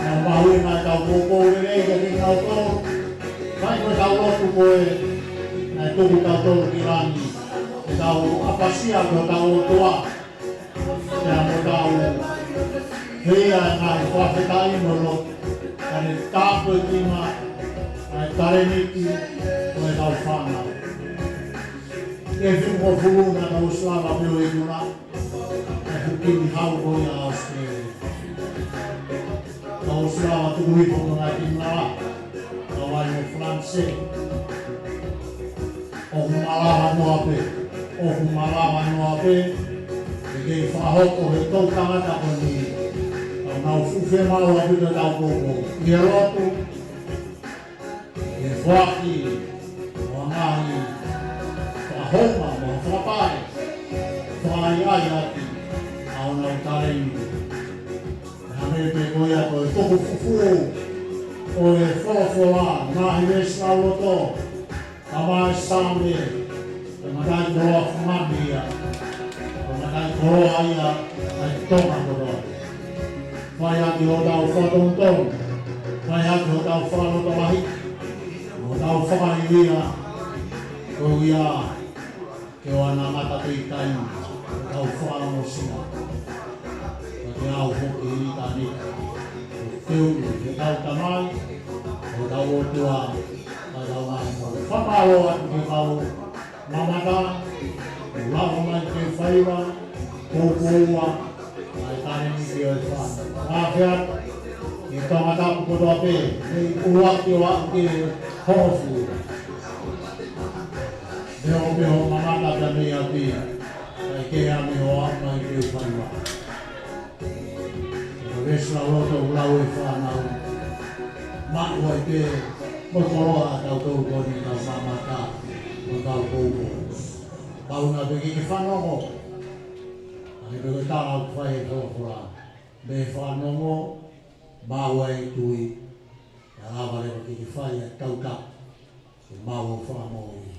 Nang bawi na tau koko ere ka ki tau to. Kai ko tau loku koe. Na tuku tau to ki rani. E tau apasia ko tau toa. Kea mo tau. Hea ngā whawhetai molo. Kare tāpu e tima. Ai tareniki. Koe tau whānau. E whimho furuna na uslava pio e kuna. Kini hau ko ya Australia. Kau selawa tu hui ko na kinala. Kau ai mo France. O malawa no ape. O malawa no ape. Ke faho ko he tau tangata ko ni. Kau nau fufe mau ape da tau koko. Ia roto. E fuaki. O ngahi. Fahoma mo fapai. Fai ai ati. Ona tarein. Hame pe koia ko toku fufu. O e fofoa na himes na loto. Ama sambe. Matai doa famia. Matai doa ia ai toma doa. Vai a dio da o fotonton. Vai a dio da o falo do lahi. O da o fai ia. Ko ia. Ke ona mata tei au whāra mo sina. Ke au hoki i tani. O teu ke tau tamai. O tau o tua. Ka tau mai mo. Whaparo atu ke kau. Mamata. O lawa mai ke whaiwa. Kōkōua. Ai tani ni ki oi whāna. Whāwhiat. Ke tangata pukoto ape. Kei uaki o aku ke hofu. Beho mamata ka mei api. Ke a me o apa i te whaiwa. O resla roto ulau e whanau. Matua i te mokoroa tau tau koni tau mamata. O tau kouko. Pauna peki ki whanongo. Ani peki tāna u whai e whakora. Me whanongo. Maua e tui. Ia aware peki ki whai e tau tau. Se maua whanau i.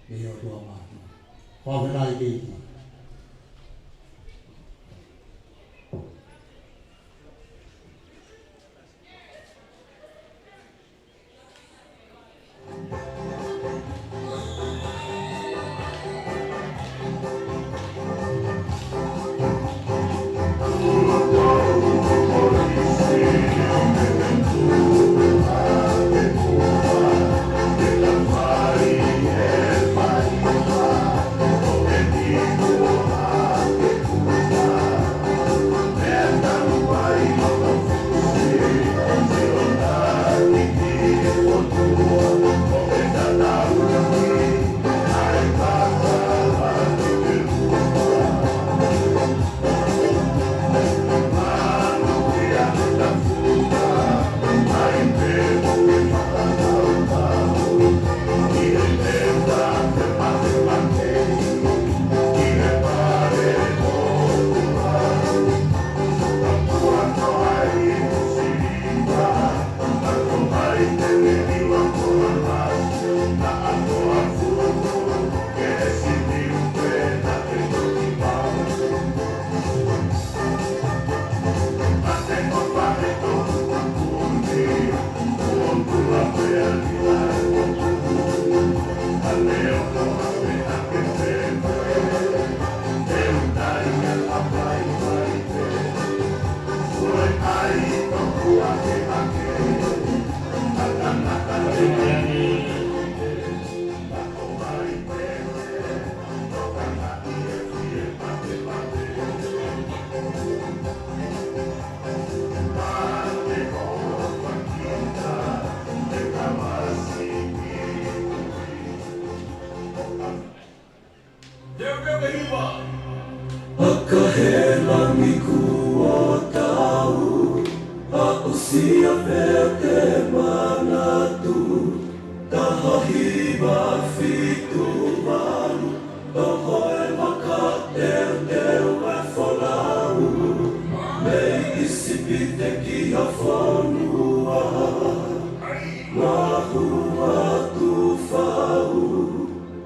Me o tua matu. Whawhenai keiti.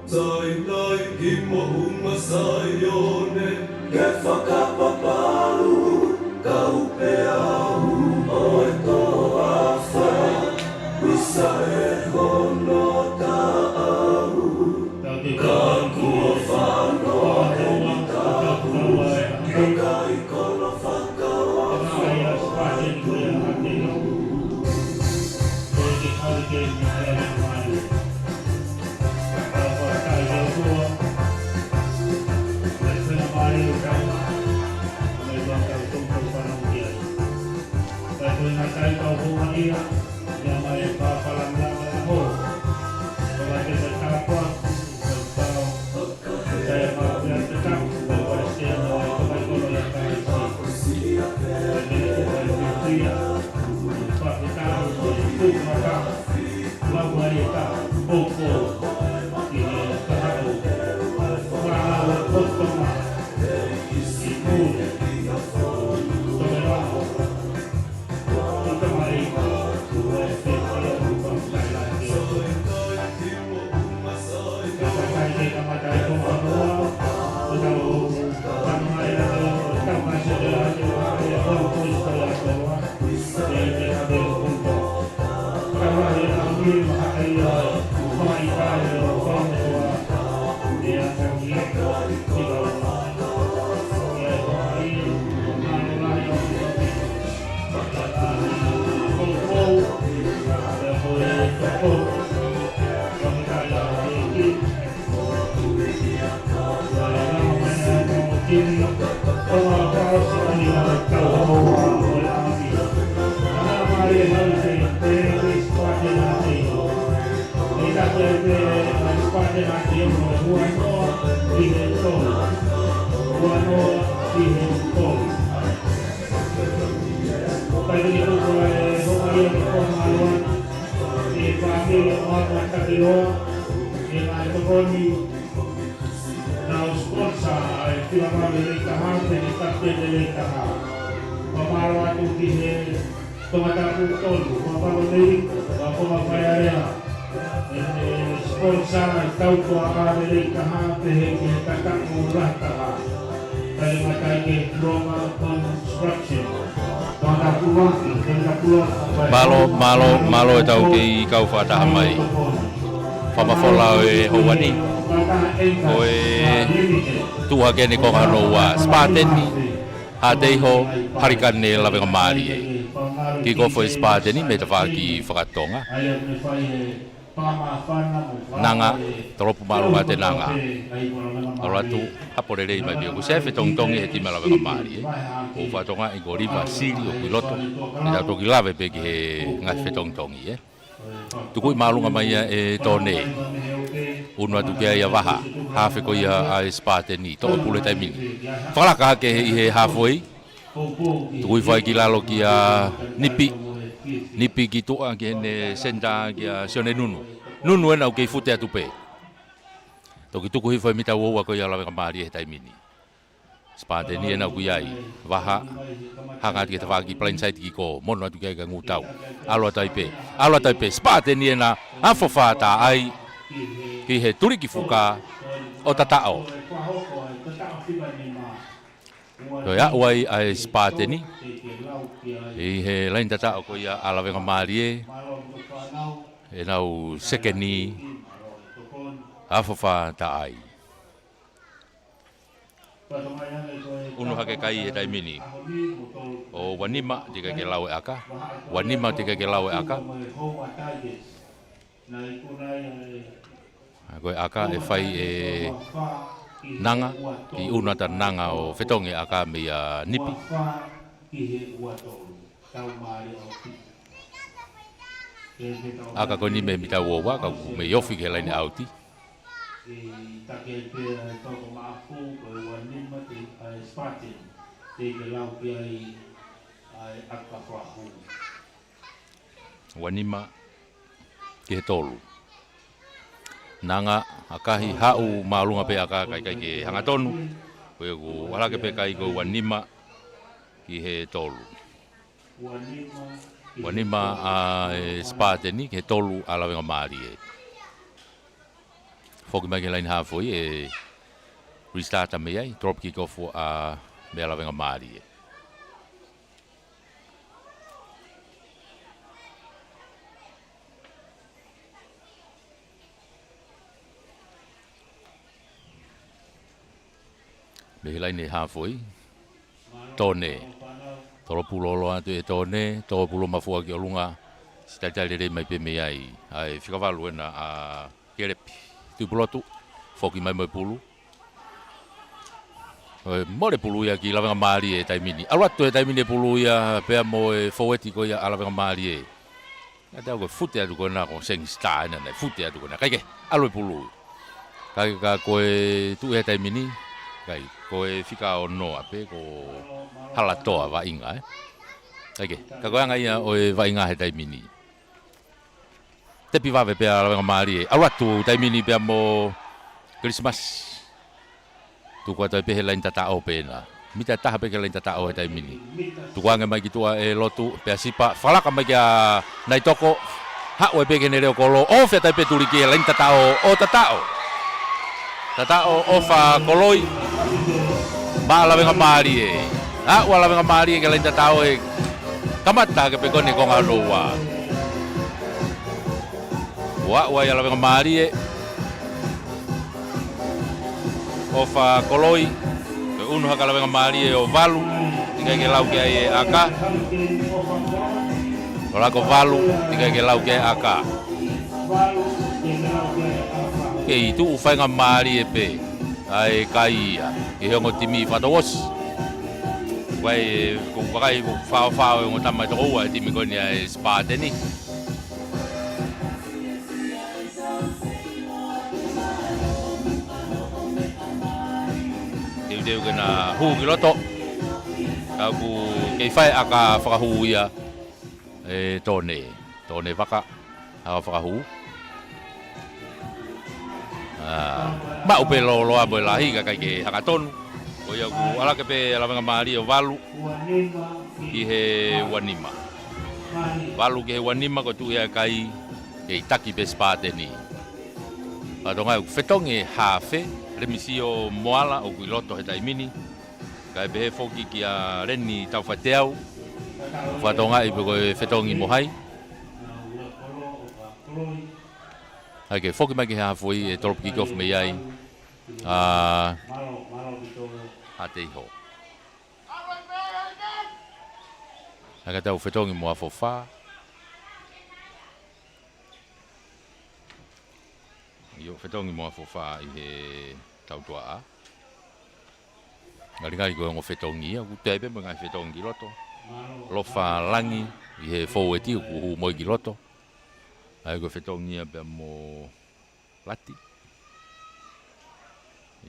Sai nai ki mo uma sai one ke whakapapa Malo e tau ki kau whataha mai. Whamafola e houani. Ko e tuha kene ko hano wa Spateni. Ha teiho harikane lawenga maari e. Ki kofo e Spateni me te whaki whakatonga. Nanga, toropu marunga te nanga. Aratu, haporerei mai bia. Kusefe tongtongi he tima lawenga maari e. O whatonga i go riva siri o piloto. E tau toki lawe peki he ngai tongtongi e. Tukui marunga mai e tone. Unua tukia ia waha. Hafe ko ia a Spateni. Toko pule taimini. Whalaka hake he hafoi. Tukui whai ki lalo ki a nipi ki toa ki hene senta ki a sione nunu. Nunu ena o kei fute atu pe. Toki tuku hifai mita uoua ko ia lawenga maari e taimini. Spateni ena ku iai. Waha. Hanga ki te whaki plain sight ki ko. Mono atu kia ka ngutau. Aloa taipe. Spateni ena afo whata ai. Ki he turi ki fuka o tatao. Toi a uai ai Spateni. I he lain tatao ko ia alawenga maari e. E nau sekeni afofa ta ai. Unu hake kai e taimini. O wanima tika ke lawe aka. Koe aka e whai e nanga. I unata nanga o whetonge aka me a nipi. Aka ko ni me mita wowa ka me yofi ke laini auti. Wanima ke tolu. Nanga akahi hau malunga pe aka kai kai ke hanga tonu. Koe ku wala ke pe kai ko wanima ki he tolu. Wanima a Spateni ke tolu alawenga maari e. Foki mai ke lain hafoi e restarta me ai, drop kick off a me alawenga maari e. Me lain e hafoi, tone. Toro pulolo atu e tone, toro pulo mafua ki olunga, sitatale mai pe me ai, ai whikawhalu ena a kerepi. Tu pulotu, foki mai mai pulu. More pulu ia ki lawenga maari e taimini. Aluatu e taimini e pulu ia, pea mo e foweti ko ia alawenga maari e. Nga tau koe fute atu koe na ko sengi star ena nei, fute atu koe na. Kaike, alu e pulu. Kaike ka koe tu e taimini, kai koe whika o noa pe ko halatoa wa inga e. Kaike, ka koe anga ia o e wa inga he taimini. Tepi wawe pea alawenga maari e. Aluatu taimini pea mo Christmas. Tukua tai pehe lain tatao pena. Mita taha peke lain tatao he taimini. Tukua nge mai ki tua e lotu pea sipa. Falaka mai kia nai toko. Hao e peke ne reo kolo. O fea tai pe turi ki he lain tatao o tatao. Tatao ofa koloi. Ba la venga mari e. Wala venga mari ke lain tatao e. Kamata ke pekone ko ngaloa. Wa ya la venga mari e. Ofa koloi. Ke unu haka la venga mari e o valu. Tika ke lau ke ai aka. Ola ko valu tika ke lau ke aka. Ke itu ufainga mari e pe. Ai kaia e hongo timi fatawos vai ko kai ko fa ngo tamai to wa timi ko ni ai spa teni deu kena hu ki loto ka ku ke fai aka fa hu ia e tone vaka ha fa hu ba upe lo abo lahi ka kai hakaton o ia ku ala ke pe ala mari o valu ki he wanima valu ki he wanima ko tu ia kai ke taki pe spate ni pa donga fetonge hafe remisio moala o piloto he taimini kai be foki ki a reni tau fateu fa donga i ko fetongi mohai Oke, foki mai ke ha foi e trop kick off me ai. Ateiho. Aga tau fetongi mo afofa. Yo fetongi mo afofa i he tau tua a. Ngali ko ngo fetongi a ku tebe mo ngai fetongi loto. Lofa langi i he foueti ku mo giloto. Ai go fetongi be mo lati.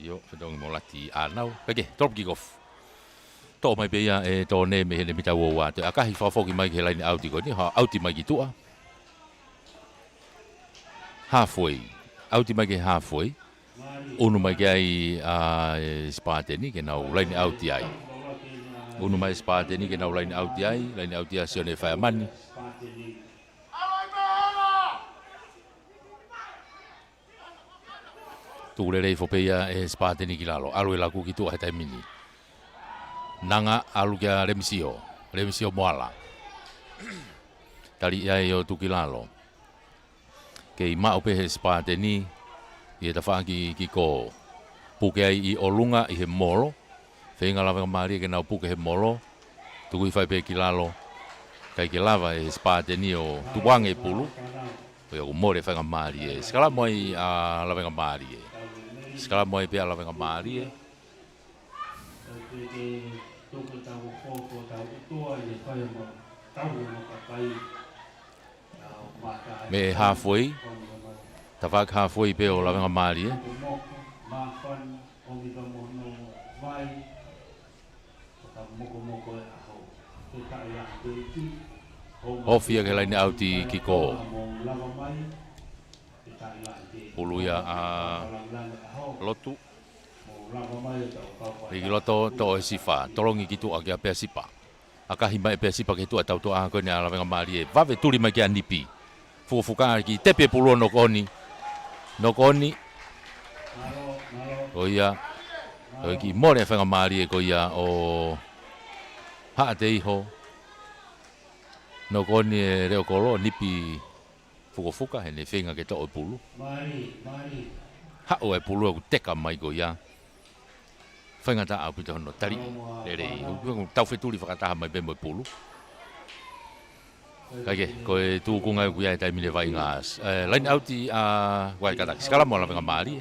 Yo fetongi mo lati anau. Oke, top kick off. To mai be ya e to ne me hele mita wo wa. Te akahi fa foki mai ke lain auti ko ni ha auti mai gitu a. Halfway. Auti mai ke halfway. Unu mai ke ai spate ni ke nau lain auti ai. Unu mai spate ni ke nau lain auti ai, lain auti a sione fa mani. Tūrere i whopeia e spate ni ki lalo. Alu e laku ki tua he taimini. Nanga alu kia remisio moala. Tari ia e o tuki lalo. Kei mao pe he spate ni, i e tawha ki ko puke ai i olunga i he moro. Whenga lawa mari ke nau puke he moro. Tuku i whai pe ki lalo. Kai ki lava e spate ni o tuwange pulu. Pea ku more whenga mari e. Skala moi a lawa mari e. Skala moi pe ala venga mari e. Me halfway. Tawak halfway pe o la venga mari e. Hofia ke lain auti kiko. Puluya a lotu. Lagi loto to sifa, tolongi gitu agak pe sipa. Aka hima pe sipa ke tu atau to a ko ni ala venga mari e. Va ve tuli mai ke anipi. Fuka ki tepe pulo no koni. No koni. O ia. O ki more venga mari e ko ia o ha te iho. No koni e reo kolo nipi fuka he ne whenga ke to o pulu. Ha o e pulu aku teka mai ko ia. Whenga ta au pita hono tari. Rere, tau wheturi whakataha mai be mo pulu. Kake, ko e tūkunga ku ia e taimine vai ngās. Lain auti a wai katak. Skala mo la whenga maari.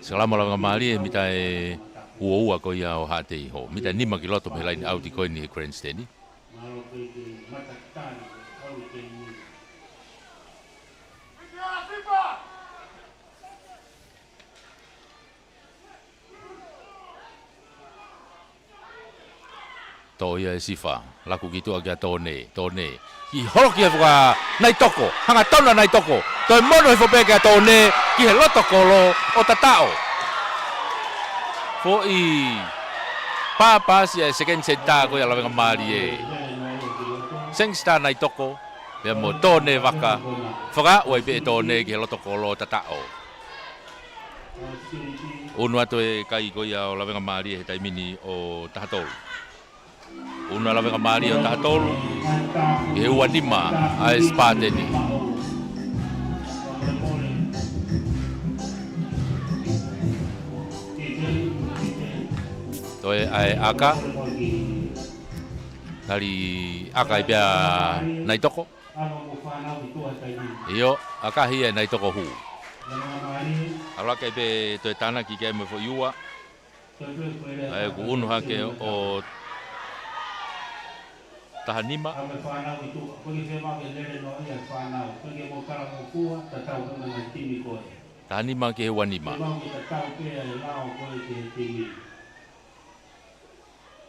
Skala mo la whenga maari e mita e ua ko ia o hate iho. Mita nima ki loto me lain auti ko ni e grandstandi. To ia e sifa, laku gitu agia tone. Ki horoki e waka nai toko, hanga tona nai toko. Toi mono he whope kia tone, ki he loto kolo o tatao. Fo i papa si e second senta ko ia lawenga mari e. Sengsta nai toko, pia mo tone waka. Whaka oi pe tone ki he loto kolo o tatao. Unu atu e kai ko ia o lawenga mari he taimini o tahatolu. Una lawenga mari o tahatolu e ua lima a Spateni. Toi ai aka Kali aka i bea naitoko. Iyo, aka hi e naitoko hu. Ala kai be toi tana ki ke me fo iua. Ai ku unu hake o tahanima. Tahanima ke he wanima.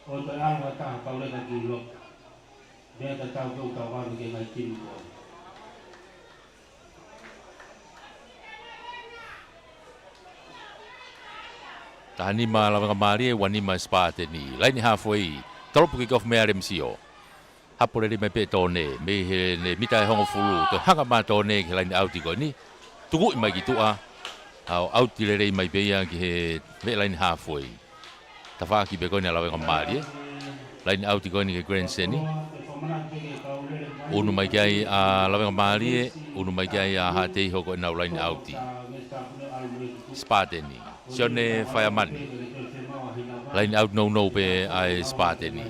O te anga tā kaureka ki lo. Mea te tau kau ka wāru ke ngai tini koe. Tahanima lawenga mari e wanima Spateni. Laini hafoi. Tolopu ki kof mea remsio. Hapore ri me pe tone. Me he ne mita e hongo fulu. Te hanga mā tone ki laini auti koe ni. Tuku i mai ki tua. Au auti le rei mai beia ki he me laini hafoi. Tawhaki pe koe ni alawenga mari e. Laini auti koe ni ke Grand Seni. Unu mai kai a lawenga mari e. Unu mai kai a hatei hoko e nau laini auti. Spateni. Sione whaiamani. Laini auti no pe ai Spateni.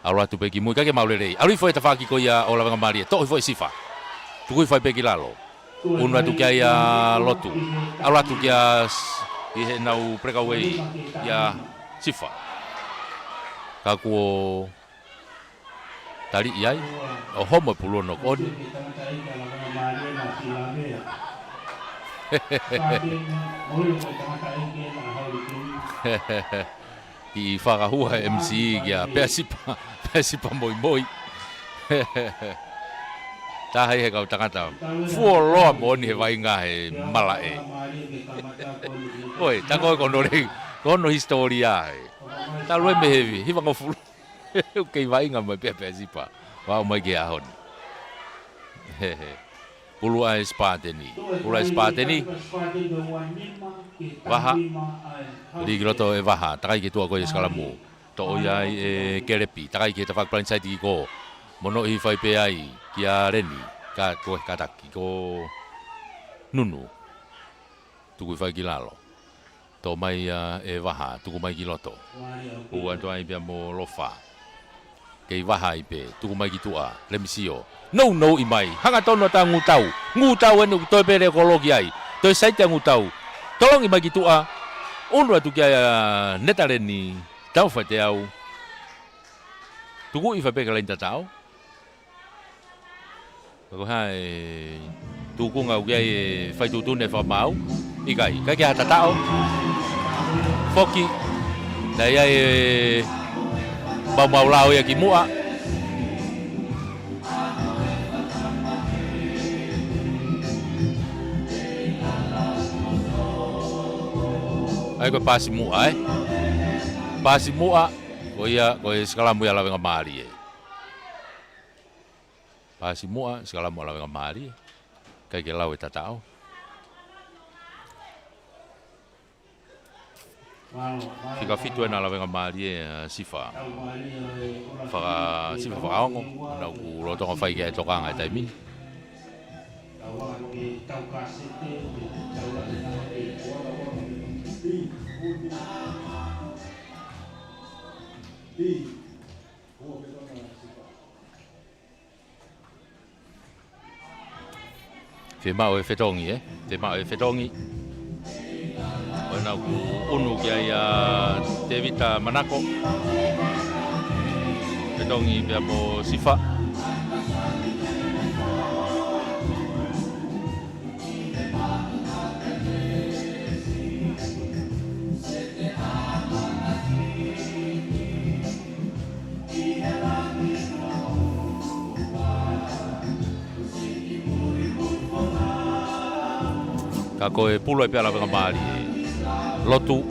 Auratu pe ki mui kake maule rei. Auri foi tawhaki koe ia o lawenga mari e. Tohi foi sifa. Tukui foi pe ki lalo. Unu atu kia ia lotu. Auratu kia i he nau prekawei ia sifa. Kakuo tari iai o homo pulono koni. I whakahua MC kia pēsipa moi moi. Tahai he kau tangata. Fua loa moni he wainga he mala e. Oi, tako kono historia he. Ta lue me hevi, hiwa ngofulu. Kei wainga mai pēsipa. Wao mai ke ahoni. Pulu ai Spateni. Pulu ai Spateni. Waha. Ligi loto e waha. Takai ke tua koe skalamu. To oiai e kerepi. Takai ke tawhak plain side ko. Mono i whai pe ai. Kia reni. Ka koe kataki. Ko nunu. Tuku whai ki lalo. To mai e waha. Tuku mai ki loto. Ua toa i pia mo lofa. Kei waha i pe. Tuku mai ki tua. Lemisio. No i mai. Hanga tono ta ngutau. Ngutau enu toi pere ekologi ai. Toi saita ngutau. Tolong i mai ki tua. Unu atu kia netareni. Tau whai te au. Tuku i whai peka lain tatau. Kako hai. Tuku ngau kia i whai tutune wha mau. Ikai. Kai kia hatatao. Foki. Dai ai mau lao ia ki mua. Ai ko pasi mua eh. Pasi mua ko skala mu ia lawenga mari e. Pasi mua skala mu lawenga mari. Kai ke lau e tatao. Fika fitu e na lawenga mari e sifa. Sifa whakaongo. Na ku lotonga whai kia e tokanga e taimi. Whemau e whetongi e. Whemau e whetongi. Oina ku unu kia ia Tevita Manako. Whetongi pia mo sifa. Ka koe pulo e pia lawenga mari e. Lotu.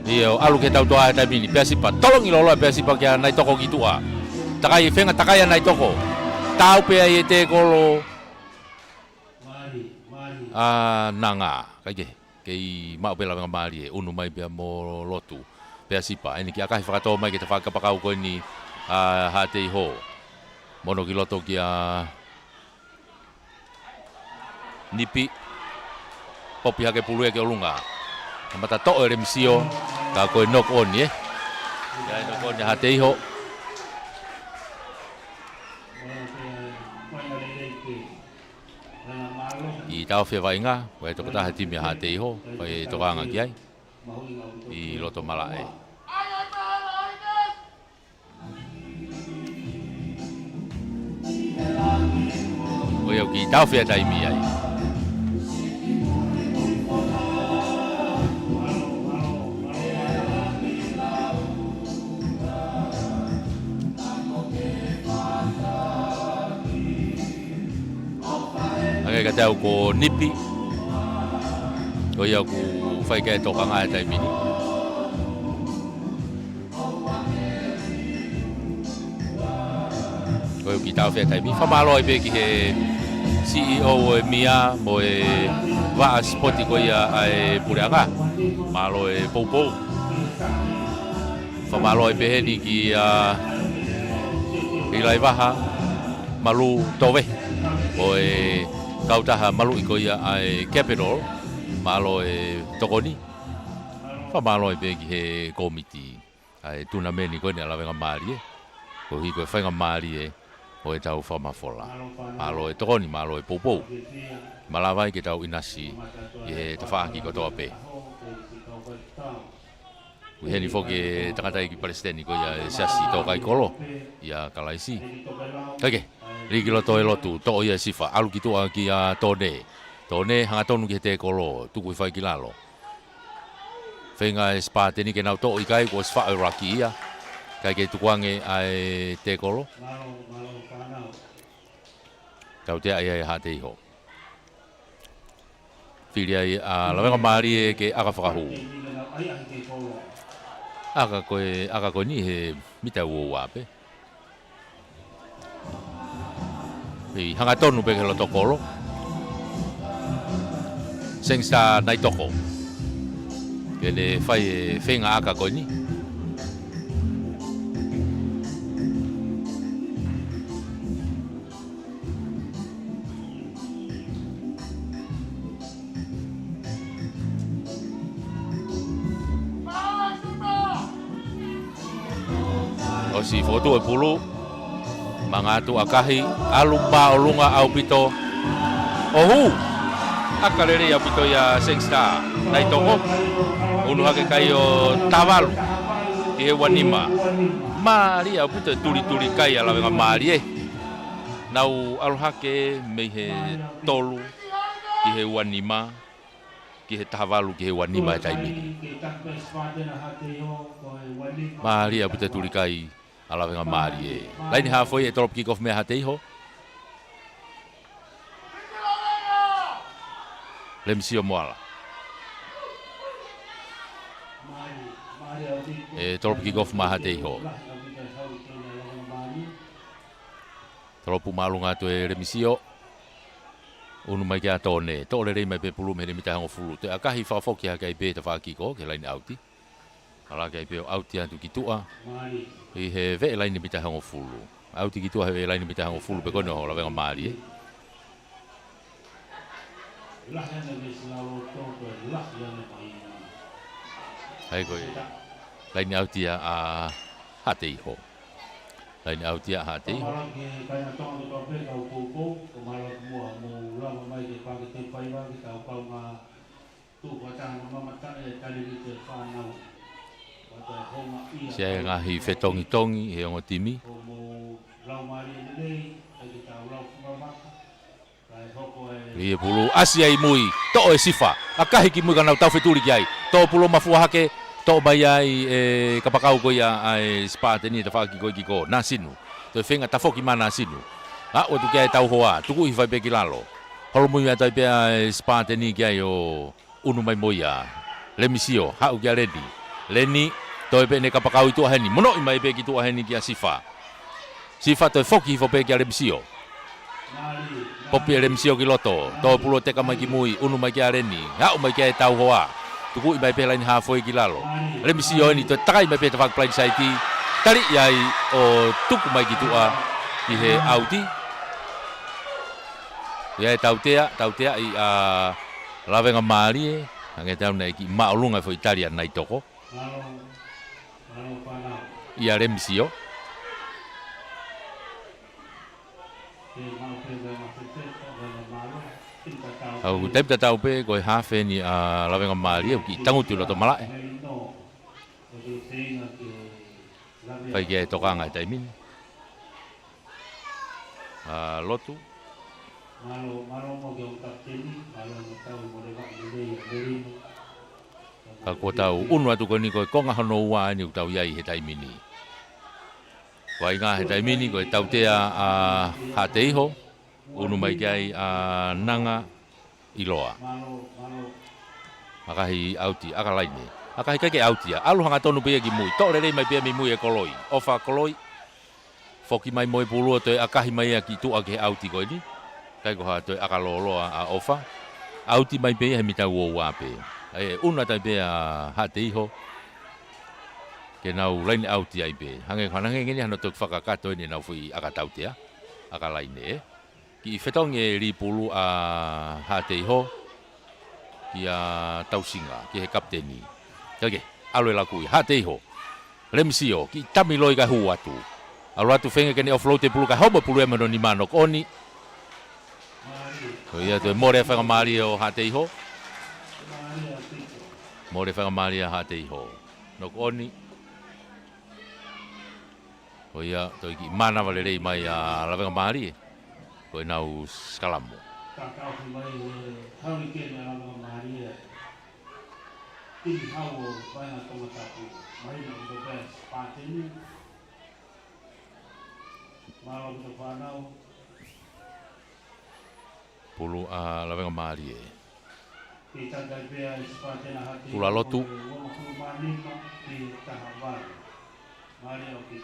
Iyo, alu ke tau toa e taimini, pia sipa. Tolong i lolo e pia sipa kia nai toko ki tua. Takai whenga takai a nai toko. tau pe ai te kolo Mari. nanga ke mau pe la mali unu mai pe mo lotu pe sipa ini ki akai whakatoa mai ke te whakapakau koe ni ha te iho mono ki loto ki nipi popi hake pulu ke olunga mata to ere misio ka koe knock on ye ya knock on ha te iho I tau whea wainga, koe toko taha timi ha te iho, koe toko anga ki ai, I loto mala e. Koe au ki tau whea taimi ai. Ange ka tau ko nipi, koe au ku whai kai toka ngai taimi ni. Koe ki tau whea taimi, whamalo ai pe ki he CEO e Mia mo e waa spoti koe ia ai Pureanga, malo e Poupou. Whamalo ai pe he ni ki i Laiwaha, malu towe, mo e kautaha malu i koe ia ai Capital, malo e Tokoni. Whamalo ai pe ki he komiti ai tunameni koe ni alawenga maari e. Ko hi koe whainga maari e. O e tau whamafola. Malo e Tokoni, malo e Poupou. Malawai ke tau inasi i he tawhaki ko toa pe. Ui heni whoki e tangatai ki Palestini ko ia e siasi tō kai kolo. Ia kalaisi. Kake, riki loto e lotu, tō ia sifa. Alu ki tua ki a tōne. Tōne hanga tonu ki he te kolo, tuku i whai ki lalo. Whenga e spāteni ke nau tō i kai ko sfa e raki ia. Kai ke tukuange ai te kolo. Tau te ai ai ha te iho. Whiri ai a lawenga maari e ke aka whakahu. Aka koe ni he mita ua wape. Hei hanga tonu pe ke loto kolo. Sengsta nai toko. Kene whai e whenga aka koe ni. Si foto e pulu mangatu akahi alumba olunga au pito ohu akalere ya pito ya sengsta nai toko unu hake kai o Tavalu i he wanima mari au pito turi kai ala wenga mari e nau aluhake me he tolu ki he wanima ki he Tavalu ki he wanima taimini mari au pito turi kai ala venga mari e. Laini ha foi e trop kick-off me ha te iho. Lemsio moala. E trop kick-off ma ha te iho. Tropu malunga tu e Lemsio. Unu mai kia tone. Tole rei mai pe pulu me remita hango fulu. Te akahi whafoki ha kai pe te whakiko ke laini auti. Ala kai pe auti antu ki tua. I he ve laini bita hango fulu. Auti ki tua he laini bita hango fulu pe kono ho la venga mari e. Hai koe. Laini auti a hate iho. Laini auti a hate iho. Sia ngahi fetongi he ongo timi. Rie pulu asia i mui to e sifa. Akahi ki mui kanau tau feturi ki ai. To pulu mafua hake to mai ai e kapakau ko ia ai spateni te faki ko ki ko nasinu. To fenga tafoki mana nasinu. Ha o tu ki ai tau hoa. Tuku i vai pe ki lalo. Holo mui ia tai pe ai spateni ki ai o unu mai moia. Lemisio ha u ki ready. Leni toi pe ne kapakau itu heni mono i mai pe ki tu heni ki sifa. Sifa toi foki fo pe ki Lemsio. Popi ele msio ki loto. To pulo te ka mai ki mui, unu mai ki areni. Ha mai ki tau hoa. Tuku i mai pe lain hafoi ki lalo. Le msio ni to takai mai pe te fak plain saiti. Tali yai o tuku mai ki tua ki he auti. Ia tautea i a lavenga mali ange tau nei ki maulunga fo Italia nai toko. Ia le msio. Au tep tau pe ko hafe ni a lavenga mali ki tangu tu loto mala. Pai ke tokanga tai min. Lotu. Ko tau unu atu ko ni ko konga hono ua ni tau iai he tai mini. Wai ngā he tai mini ko tau tea a Hateiho, unu mai kai a nanga iloa. Akahi auti, akalaine. Akahi kake autia. Alu hanga tonu pia ki mui. Tō rere mai pia mi mui e koloi. Ofa koloi. Foki mai moe pulua toi akahi mai ki tua ke auti ko ni. Kai ko ha toi akaloloa a ofa. Auti mai pia he mitau o wape. Ai una tai pia Hateiho. Ke nau lain auti ai pe. Hange hange ngeni hano tok whakakato ni nau fui akatautea. Akalaine. Ki whetonge ri pulu a Hateiho. Ki a tausinga, ki he kapteni. Kage, aloe la kui, Hateiho. Lemsio, ki tamiloi ka huatu. Alo atu whenge kene offload pulu ka hoba pulu e mano ni manok oni. Ko ia te more whanga maari o Hateiho. More whanga maari o Hateiho. Nok oni. Ko ia, toi ki mana wale rei mai a la whanga maari. Ko e nau skalamo. Kakao ki mai hurricane ala mga Maria. Tini hawo baina tomatapu. Marina the best. Patini. Malo to panau. Pulu a la whanga maari. Kita gaya sepatena hati. Pulu a lotu. Pulu manima ki tahabar. Maria oki.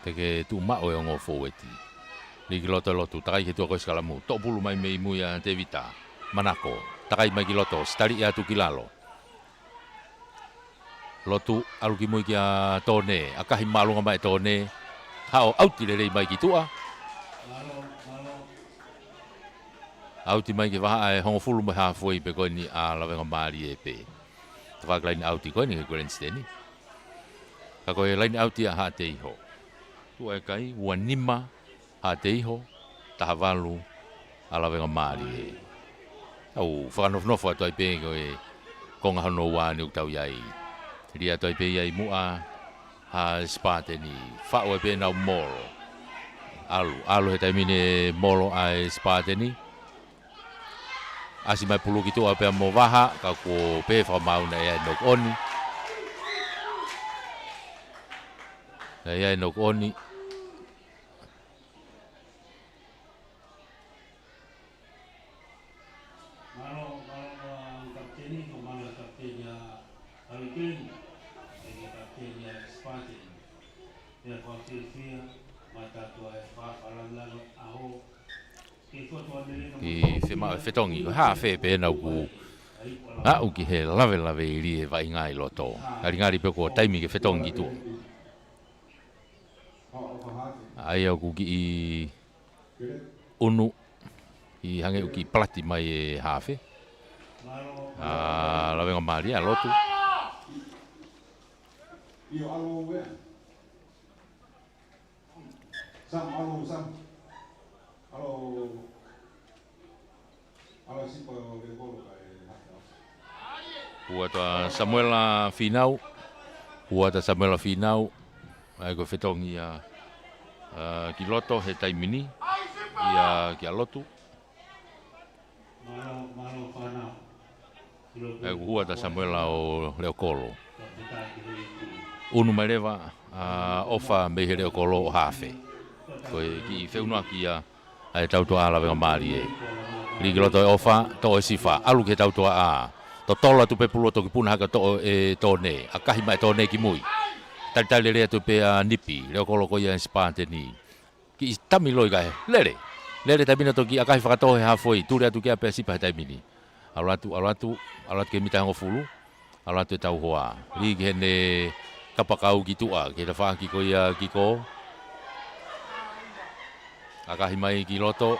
Teke tu mao e ongo foweti. Ligi loto takai ke tua ko skalamu. Tok pulu mai mei muia te vita. Manako. Takai mai ki loto. Stari ia tu kilalo. Lotu alu ki mui ki a tone. Akahi malunga mai tone. Hao auti le rei mai ki tua. Auti mai ki waha e hongo fulu mai hafoi pe koe ni a lawenga maari e pe. Tawak laini auti koe ni ke Grandsteni. Ka koe laini auti a Hateiho. Tua e kai wanima. Hateiho, tahavalu, ala wenga maari. Au, whakanofnofo atu ai pe koe konga hano wā ni uktau iai. Ria atu ai pe iai mua ha spateni. Whao ai pe nau moro. Alu he taimine moro ai spateni. Asi mai pulu ki tua pe mo waha, ka ko pe whamauna e nok oni. E nok oni. Ki whetongi, ha whe pe nau ku au ki he lawe iri e vai ngai loto. Kari ngari pe ko taimi ke whetongi tu. Ai au ku ki i unu i hange u ki plati mai e hafe. Lawe ngā maari a lotu. Io alo wea. Sam. Alo sipo de bolo kai. Puata Samuela Finau. Ai ko whetongi a ki loto he taimini. Ia ki a lotu. Malo panau. Ai ko huata Samuela o Leokolo. Unu mai rewa ofa me he Leokolo o hafe. Koe ki wheunua ki a tautoa ala wenga maari e. Ligi loto e ofa, to e sifa, alu ke tautoa a. To tola tu pe pulo to ki puna haka to e tone, a kahi mai tone ki mui. Tali rea tu pe a nipi, leo kolo ko ia spante ni. Ki tamiloi kai, lere. Lele taimina toki akahi whakatohe hafoi, tūre atu kia pēsipa he taimini. Alatu ke mita hango fulu, alatu e tau hoa. Ligi hene kapakau ki tua, ke ta whaki ko ia ki ko. Akahi mai ki loto,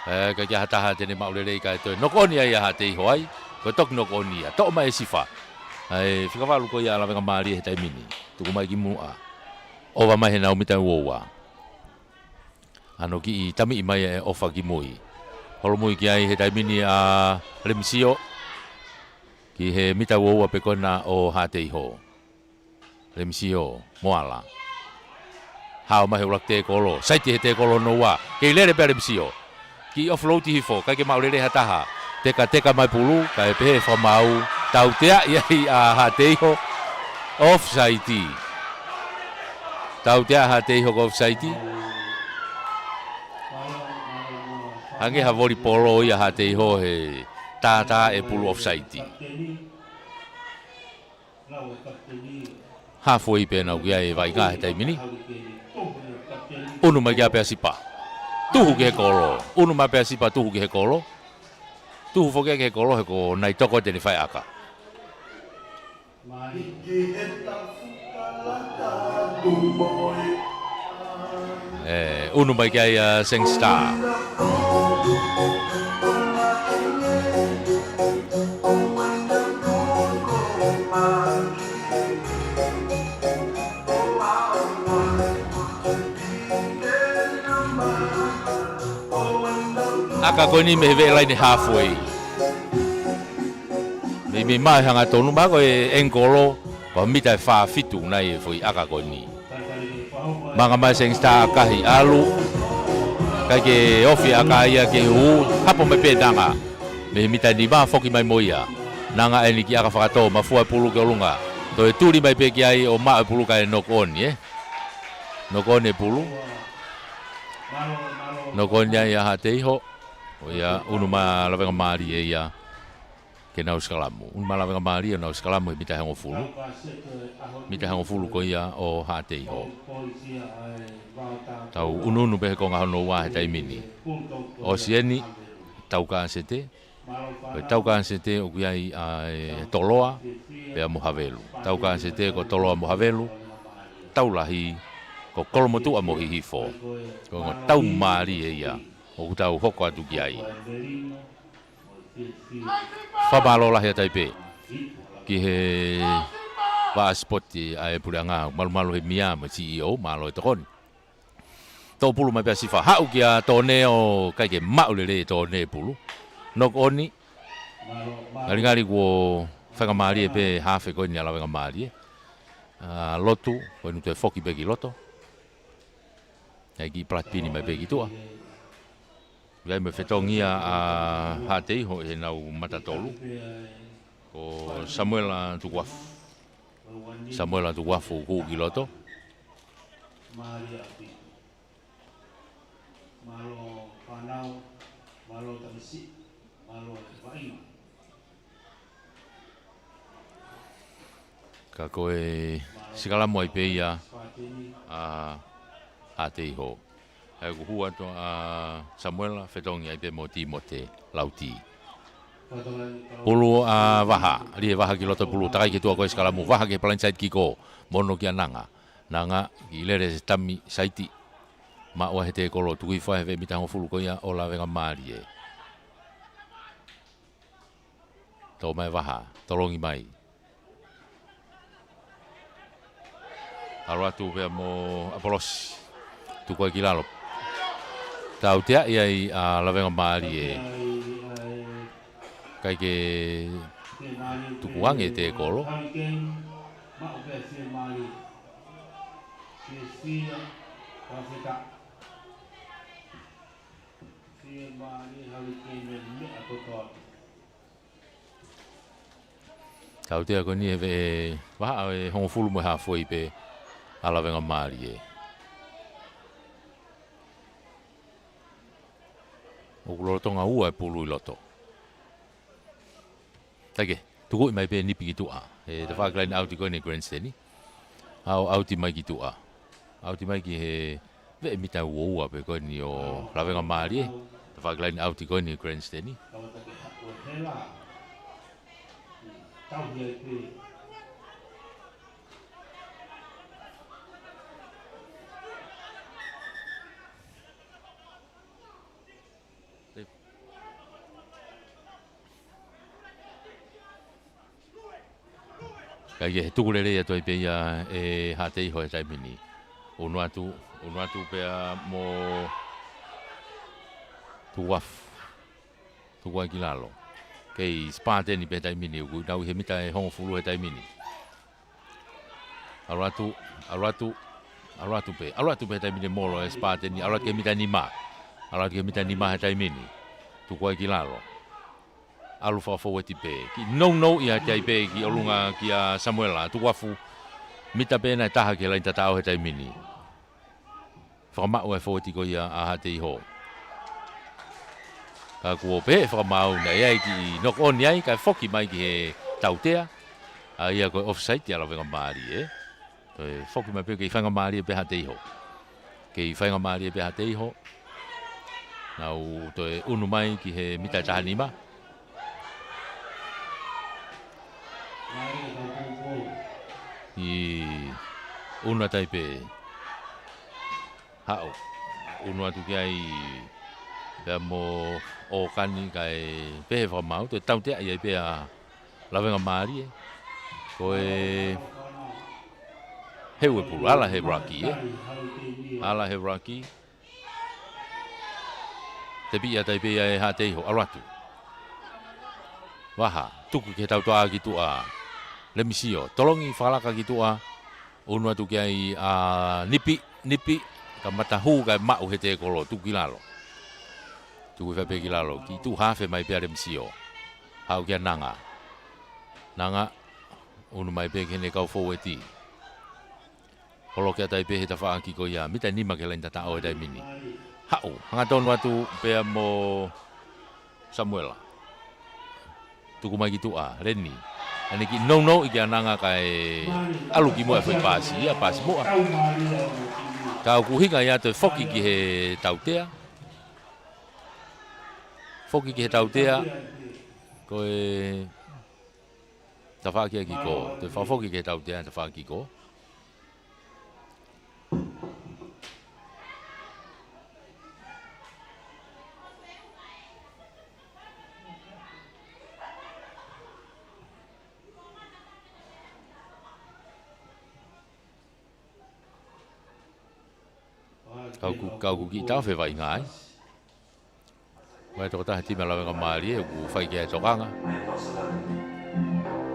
ka kia hataha tene maulele ka e toi. Nokoni ai aha te iho ai, ko tok nokoni ia, tok mai e sifa. Ai, whikawalu ko ia alawenga maari he taimini, tuku mai ki mua. Owa mai he nau mita uoua. Ano ki I tami I mai e ofa ki mui. Holo mui ki ai he taimini a Lemisio. Ki he mita uoua pekona o hate iho. Lemisio, moala. Hao mai he ulak te kolo. Saiti he te kolo no wa. Kei lere pe Lemisio. Ki offloati hifo. Kai ke maulele hataha. Teka mai pulu. Kai pehe whamau. Tau tea iai a hate iho. Off-saiti. Tau tea hate iho ko off-saiti. Hange havori polo ia hate iho he tata e pulu off-saiti. Halfway pe na ukia e vai ka he taimini. Unu mai kia pea sipa. Tuhu ke he kolo. Unu mai pea sipa tuhu ke he kolo. Tuhu foke ke he kolo he ko nai toko tene whai aka. Unu mai kia Sing Star. Aka koni me ve lai ni halfway. Me mai hanga tonu ma ko engolo ko mita fa fitu nai foi aka koni. Manga mai Sing Star kahi alu. Kage ofi aka ia ke hu hapo me pedanga. Me mita ni ba foki mai moia. Nanga eni ki aka whakato mafua pulu ke olunga. To e turi mai pe ki ai o ma pulu ka nokoni Nokoni pulu. Nokoni ia hate iho. O ia unu ma lawenga maari e ia ke nau skalamu. Unu ma lawenga maari e nau skalamu e mita hango fulu. Mita hango fulu ko ia o hate iho. Tau unu pehe ko ngahono wa he taimini. O sieni tau ka ansete. Tau ka ansete o kuiai toloa pea mohavelu. Tau ka ansete ko toloa mohavelu. Tau lahi ko kolomotu a mohi hifo. Ko tau maari e ia. O kutau hoko atu ki ai. Whamalo lahi a taipe. Ki he waa spoti a e pureanga malu he mia ma CEO malo e tokoni. Tau pulu mai pia sifa. Hau ki a tone o kai ke maulele tone pulu. Nok oni. Ngari ko whakamari e pe hafe koe ni ala whakamari e. Lotu, koe nutu e foki peki loto. Eki platpini mai peki tua. Gai me whetongia a hate iho e nau matatolu. Ko Samuela Tukuafu. Samuela Tukuafu ku ki loto. Ka koe sikalamu ai pe ia a hate iho. Ai ko hua to a Samuela Fetongi ai pe mo Timote Lauti. Pulu a waha, rie waha ki loto pulu takai ki tua koe skalamu waha ke planside ki ko mono ki nanga. Nanga ki lere tami saiti. Ma o hete kolo tukui fa he mita fulu ko ia ola venga mari e. To mai waha, tolongi mai. Alo atu pe mo Apolos. Tu koe ki lalo. Tau tea iai a lawenga maari e kai ke tukuange te kolo. Tau tea ko ni e waha e hongo fulu mo hafoi pe a lawenga maari e. O kulo tonga ua e pulu I loto. Take, tuku I mai pe nipi ki tua. E te whakalaini auti koe ne grandstand ni. Au auti mai ki tua. Auti mai ki he ve mi ta wo pe ko ni o la venga mali ta fa glen out ko ni grandstand ni kaya tu le le to pe ya e ha te ho tai mini unu atu pe mo tu waf tu wa kilalo ke spate ni pe tai mini ku dau he mita hong fulu he tai mini aratu pe tai mini mo lo spate ni aratu ke mita ni ma he tai mini tu wa kilalo alu fa fo ti pe ki no ia tai pe ki olunga ki a Samuela tu wafu mita pe na taha ke la tata o tai mini fa ma o fo ti ko ia a te ho ka ku pe fa ma o na ia ki no on ia ka foki mai ki he tautea a ia ko offside ia la venga mari to foki mai pe ki fanga mari pe ha te ho ke fanga mari pe ha te ho na u to unu mai ki he mita tahanima i una taipe hao una tu kai da mo o kani kai pe fa mau to tau te ai pe a la venga mari ko he we pu ala he rocky te bi a taipe ai ha te ho aratu waha tuku ke tau toa ki tu a le misio tolongi falaka gitu unu tu kiai nipi ka matahu ka mau hete kolo tu kilalo tu fa pe kilalo ki tu ha fe mai pe le misio hau kia nanga unu mai pe kene ka fo weti kolo kia tai pe heta fa ki ko ya mita ni ma ke lenta ta o dai mini hau hanga ton watu pe mo Samuela tu kuma gitu Reni ani ki no i nanga kai alu ki mo fa pasi mo ka ku hinga ya to foki ki he tautea ko ta fa ki ko to fa foki ki tautea ta fa ki ko kau ku kita fe vai ngai mai to ta ti mala nga mali ku fai ke to kanga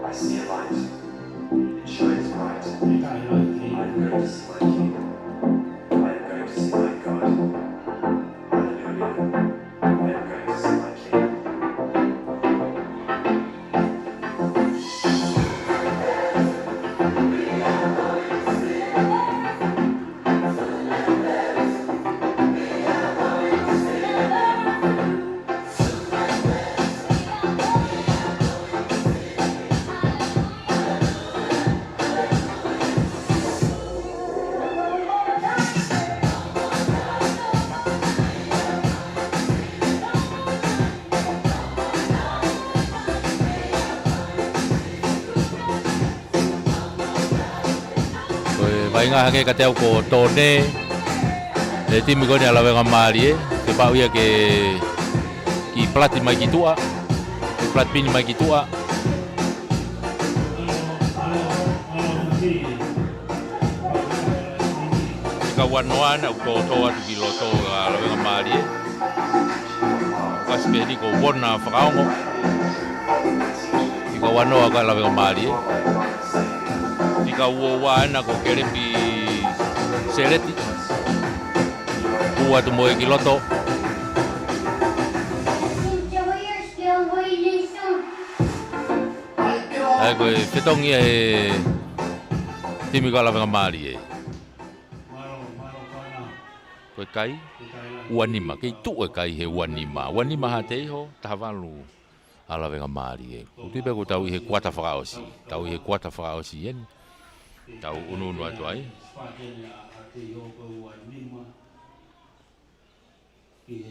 I see a light. It shines bright. I'm going to see my King. I'm going to see my God. Hallelujah. I'm going to see my King. vai nga ke ka teo ko tone le timi ko ni ala venga mali ke pa uia ke ki plati mai ki tua plat pini mai ki tua ka wanoan au ko to atu ki loto ala venga mali pas pe ni ko wona fraongo ki ka wanoa ka ala venga mali ka wana ko kerepi seleti buat mo kiloto ai ko fetong ye timi ko la mali ko kai wanima ke tu kai he wanima ha te ho tavalu ala venga mali ko tipe ko tau he kwata faraosi yen tau unu atu ai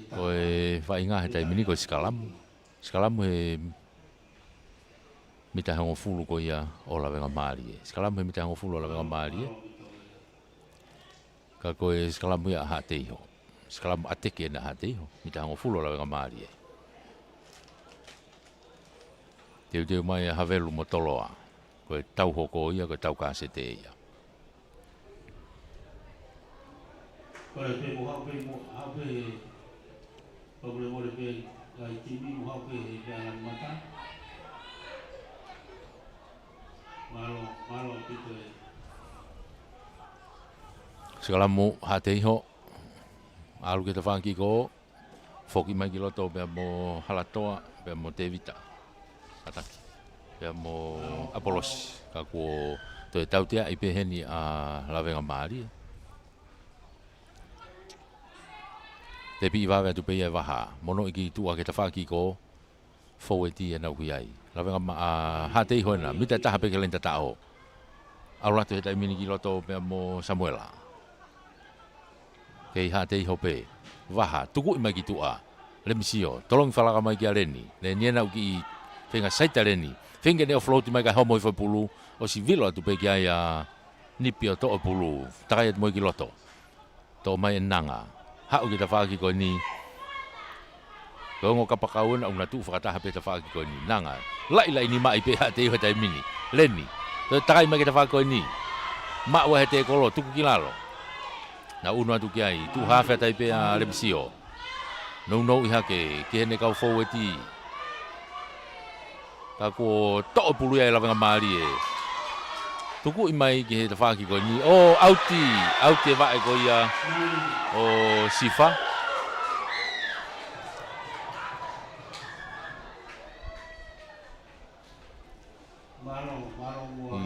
Koe whainga he taimini koe skalamu. Skalamu he mita hango fulu ko ia o la venga mali. Skalamu he mita hango fulu o la venga mali. Ka koe skalamu ia ha te iho. Skalamu ateke na ha te iho. Mita hango fulu o la venga mali. Teu mai havelu mo toloa. Koe tau hoko ia, koe tau kase te ia. Koe pe mo hape Pabule mole pe lai timi mo hape pe alan mata. Malo pito e. Skalamu ha te iho. Alu ke te whanki ko. Foki mai ki loto pe mo halatoa, pe mo te vita. Ataki. Pe mo Apolos. Ka kuo to e tautea i pe heni a lawenga maari. Te pi wawe tu pe ia waha. Mono iki tua ke te whaki ko. Fou e ti e nau ki ai. Lawenga ha te iho ena. Mita taha pe ke lenta tao. Alu atu he taimini ki loto pe mo Samuela. Kei ha te iho pe. Waha. Tuku i mai ki tua. Lemisio. Tolong whalaka mai ki a reni. Le niena u ki whenga saita reni. Whenga ne o floti mai ka homo i whapulu. O si vilo atu pe ki ai a nipi o to o pulu. Takai atu moi ki loto. To mai e nanga. Hau ki ta whaaki koe ni. Ko ngo kapakaun au natu whakataha pe ta whaaki koe ni. Nanga. Lai ni mai pe ha te iho tai mini. Leni. To takai mai ki ta whaaki koe ni. Ma ua he te kolo. Tuku ki lalo. Na unu atu ki ai. Tu hawhea tai pe a Lemisio. No i hake. Ki hene kau fou e ti. Ka ko to pulu ia lawenga maari e. Tuku i mai ki he te whaaki koe ni. O, auti e wae koe ia o Sifa.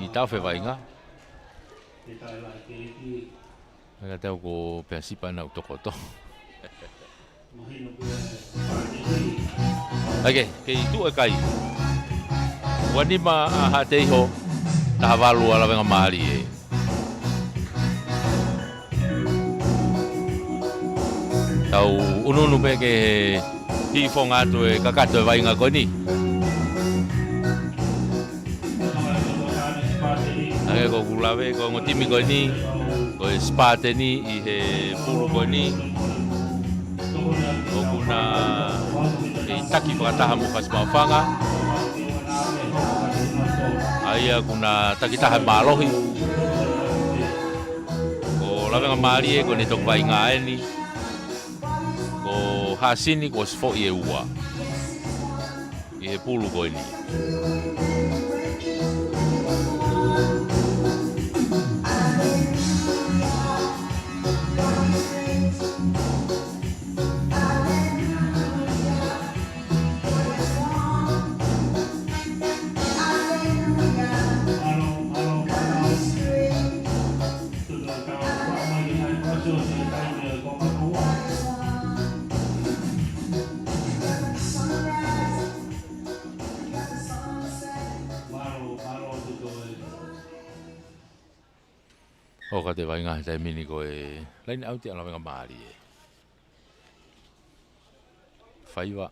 I tau whe wainga. Aka tau ko pea sipa na utokoto. Ake, ke i tu e kai. Wanima a ha te iho. Taha walu ala wenga mahari e. Tau ununu pe ke hi fonga atu e kakato e wainga koe ni. Ake ko kulawe ko ngotimi koe ni. Ko e spate ni i he pulu koe ni. Ko kuna e taki whakataha mo kasi mawhanga. Aia kuna takitaha malohi. Ko lawenga maari e ko ne tok wainga e ni. Ko hasini ko sfo i e ua. I he pulu koe ni. O ka te wainga he taimini ko e laini auti ala wenga maari e. Whaiwa.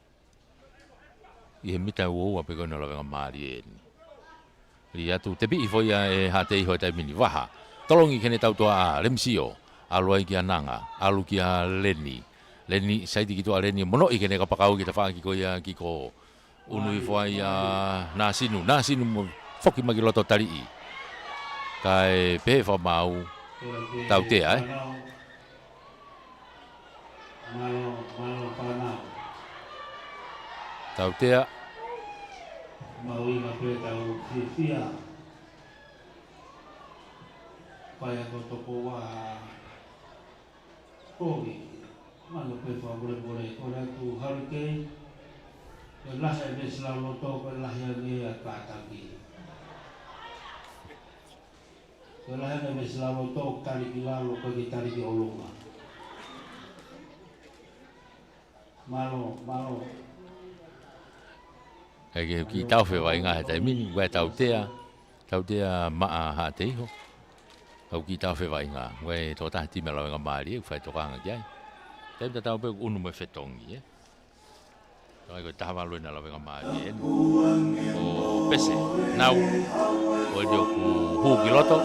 I he mita uoua pe koina ala wenga maari e ni. Ri atu te pi i foia e ha te iho e taimini. Waha. Tolongi kene tau toa a Lemisio. Alu ai ki a nanga. Alu ki a Leni. Leni saiti ki toa Leni. Mono i kene kapakau ki ta whaaki ko ia ki ko unu i foia Nasinu. Nasinu mo foki magi loto tari i. Kai pehe whamau tau te ai. Tau tea. Maui ma pe tau fia. Pai ko toko wa kogi. Mano pe fa bole ora tu hurricane. Lah e besla loto ko lah ya ni ka taki. Kalau ada masalah untuk tali gila, lupa kita tali di olunga. Malo. Ake ki tau whe wainga he taimini, wai tau tea maa ha te iho. Kau ki tau whe wainga, wai tō taha tima lawenga maari, whai tōkanga ki ai. Tem ta tau pe unu me fetongi ai ko tawa lo na la venga mai o pese nau o dio ku hu kiloto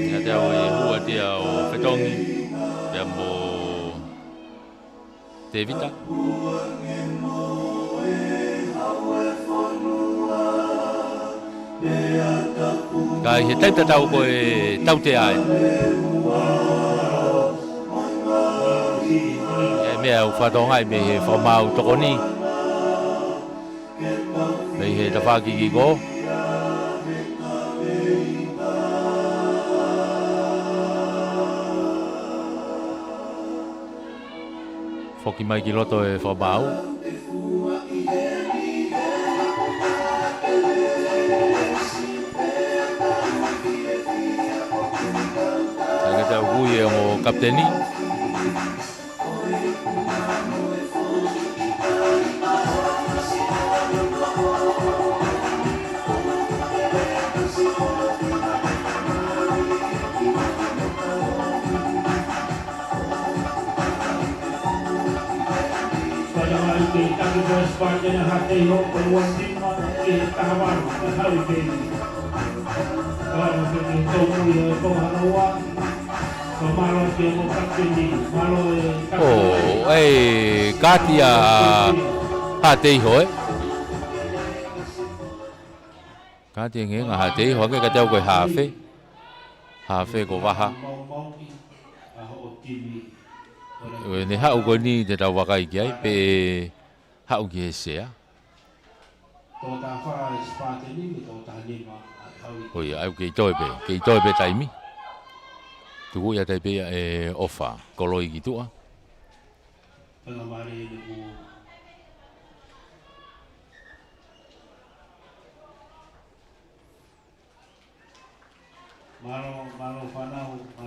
nga te au e hua tia o fetongi pia mo te vita kai he taita tau ko e tau te ai e mea u whatonga i me he whamau tokoni me he ta whaki ki ko Foki mai ki loto e whamau Tau gui e o kapteni. Oh, Katia hati hoi. Katia nghe nga hati hoi cái tao coi hà phê của vaha. Ni hau ko ni te tau wakai kiai pe hau ki sea. Oi, au ki toi pe taimi. Tu ya tai pe e ofa koloi gitu ah.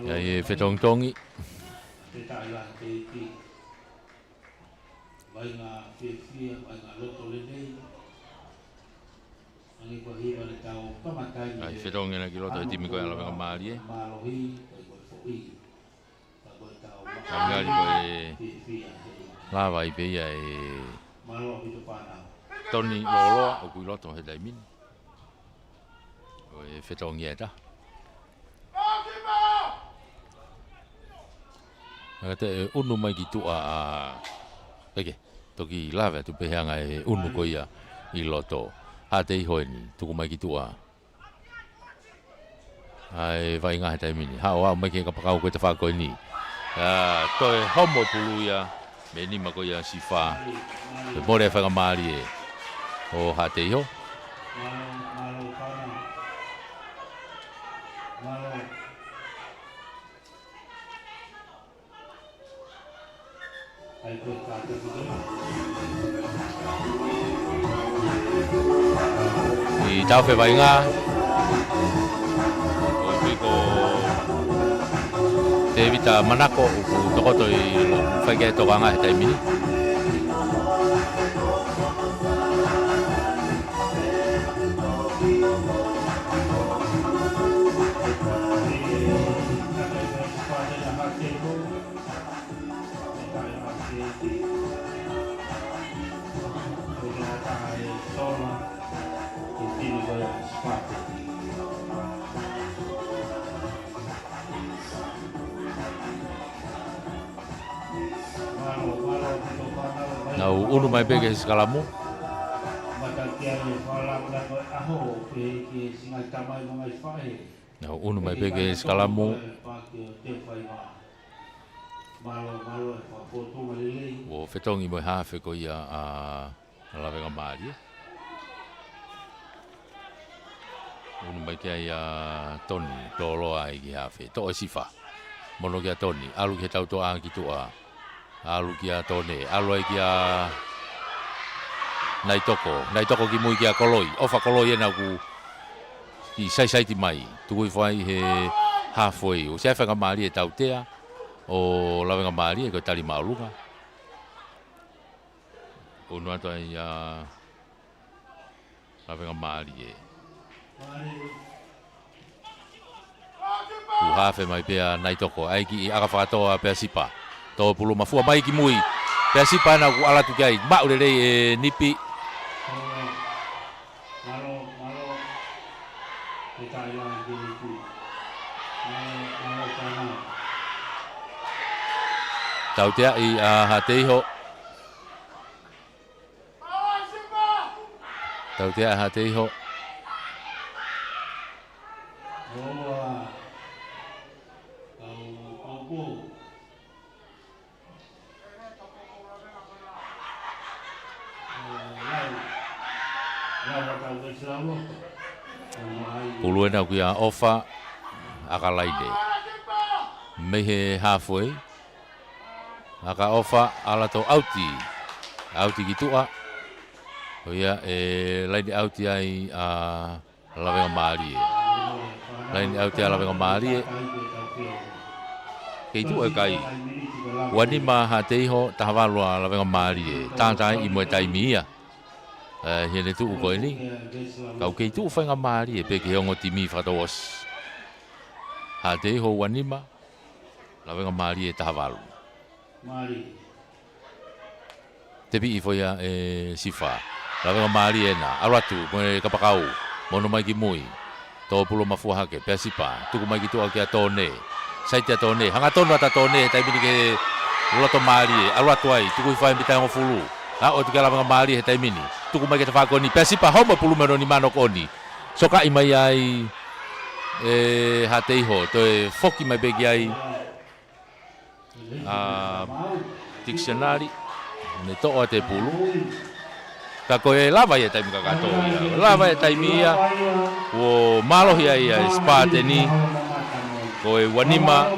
Ya e fetong tongi. Ai fetong ena kilo to timi ko ala venga mali. Ngali ko e lava i pe e Tony lolo o ku loto he dai min. O e fetong yeta. Kata unu mai gitu Oke, toki lava tu pehanga e unu ko ia i loto. Hate i hoi ni, tuku mai gitu Ai vai ngā tai mini. Hao mai ke ka pakau ko te whako ni. Toi homo pulu ia me ni mako ia sifa. Te more whanga maari e o hate i ho. I tau whe vai ngā. O piko te vita manako uku tokoto i whaike toka ngā he taimini. Nau unu mai peke skalamu. Nau unu mai peke skalamu. O fetongi mo hafe ko ia la venga mari. Unu mai ke ia Tony lolo ai ki hafe. To sifa. Mono ke Tony, alu ke tau to a ki to a. Alu kia tone, alu ai kia nai toko ki mui kia koloi, ofa koloi ena ku ki sai ti mai, tukui whai he halfway, o sea whanga maari e tau tea, o la whanga maari e ko tali maulunga, Unu atu ai lawenga maali e. Tu hafe mai pea nai toko ai ki aga whakatoa pea sipa. Tō pulu mafua mai ki mui. Pea sipa na ku ala tu kai. Ma ure rei e nipi. Tau tea i Hateiho. Tau tea Hateiho. Pulu na ku ia ofa akalaide. Mehe halfway. Aka ofa ala to auti. Auti kitua. O ia laini auti ai lawenga maali. Laini auti ala lawenga maali. Keitu kai. Wani ma Hateiho tahawalua lawenga maali. Tantai i mo taimia. Hene tu ko ni. Kau keitu whainga maali pe ke hongo timi whatawas. Hateiho wani ma lawenga maali tahawalu. Tepi i foia sifa. Lawenga maali ena. Aratu mo kapakau. Mono mai ki mui. Tō pulo mafua hake. Pea sipa. Tuku mai ki tua kia tōne. Saitia tōne. Hanga tōnu ata tōne. Taimini ke loto maali. Aratu ai. Tuku i whain bitai ngofulu. O tika lawenga maali he taimini. Tuku mai ke te whakoni. Pea sipa homa pulu meno ni manok oni. Soka i mai ai Hateiho. Toe foki mai begi ai dictionary. Ne toa te pulu. Ka koe lava ia taimi kakatoa. Lava ia taimi ia. O malohi ai spateni. Koe wanima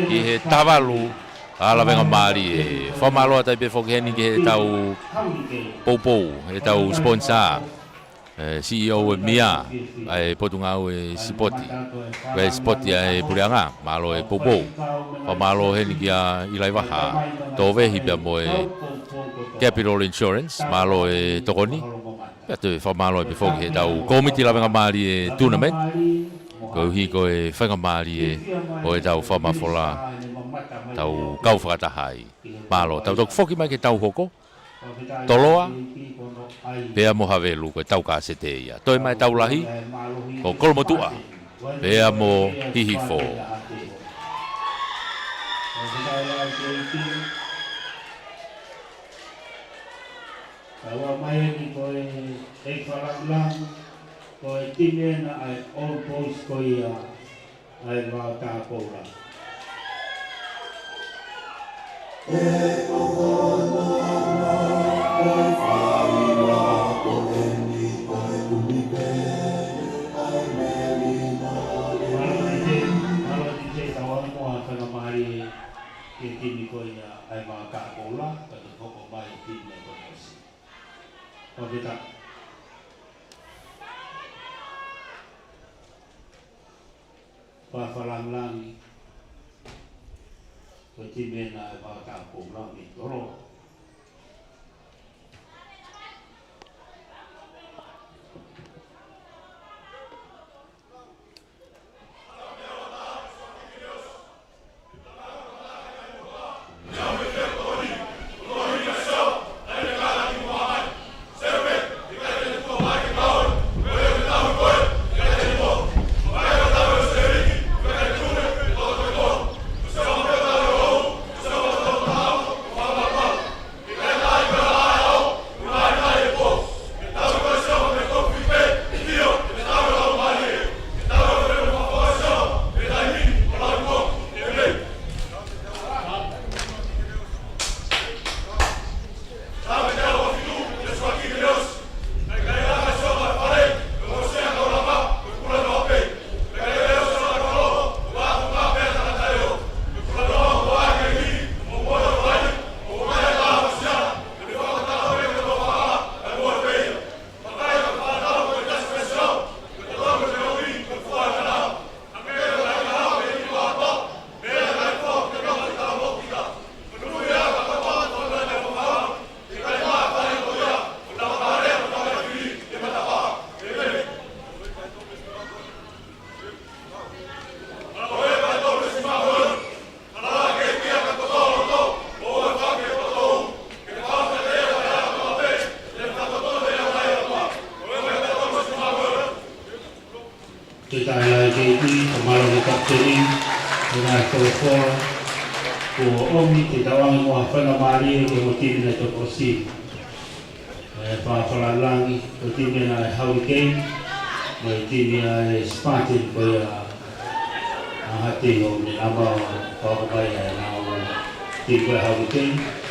ki he tawalu. Ala venga maali e. Whamaloa tai pe whokiheni ki he tau poupou. He tau sponsor. CEO e Mia. Ai potungau e Sipoti. Koe Sipoti ai Purianga. Malo e poupou. Whamalo heni ki a Ilaiwaha. Tō vehi pia mo e Capital Insurance. Malo e Tokoni. Pia te whamalo e pe whoki he tau komiti la venga maali e tournament. Ko hi ko e whainga maali e o e tau whamafola. Tau kau whakatahai. Malo, tau tau whoki mai ke tau hoko. Toloa. Pea mo havelu koe tau kāsete ia. Toi mai tau lahi. Ko kolomotua. Pea mo hihi fō. Kawa mai ni koe e wharakulang. Koe tine na ai Old Boys koe ai wā tāpōra. Pafalang-lang Kecimena Bakapung Langit Toro Kita lagi di kemarin kita ini dengan telepon ku omi kita orang mau apa namanya ke motif na to posi pa langi motif na hurricane motif na Spartan ko ya hati ho ni ama pa pa ya na tiga hurricane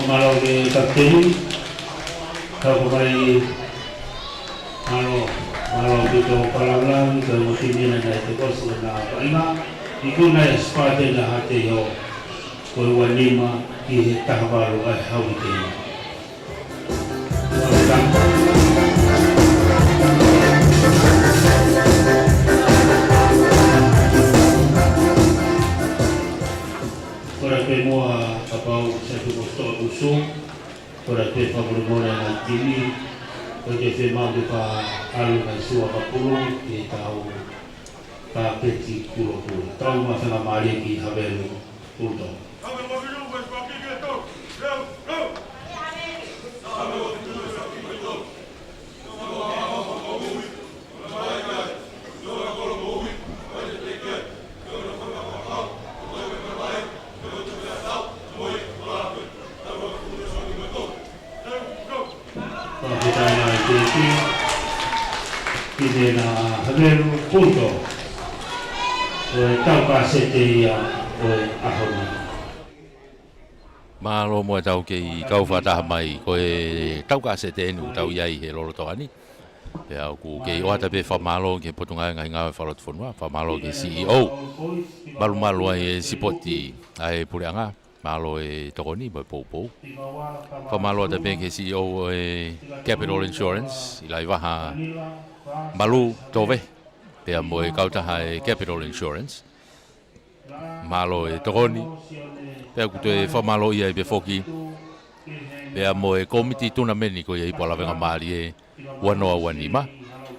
Malo di kapten, kalau kembali malo dito palang ke musim ini ada itu kos na paling ikut na Spartan na hati yo kulwan lima di tahbaru hawiti. Para semua kapau satu boston usung para tempat bermula dengan ini kerja firma kita alu dan suara kapulung kita tahu kapeti pulau tahu masa nama lagi habelu tuh. Ini na habelu punto tau ka sete ya ahona Malo mo tau ke kau fata mai ko tau ka se te nu tau yai he lolo to ani pe au ku ke o ta pe fa malo ke potunga nga fa lot fonwa fa malo ke CEO malu ai sipoti ai puleanga malo e tokoni bo po fa malo ta pe ke CEO Capital Insurance ilai va ha malu tove pe mo e kauta ha Capital Insurance malo e tokoni pe ku te fa malo ia be foki pe mo e komiti tuna meni ko ia pola venga mali e wano wanima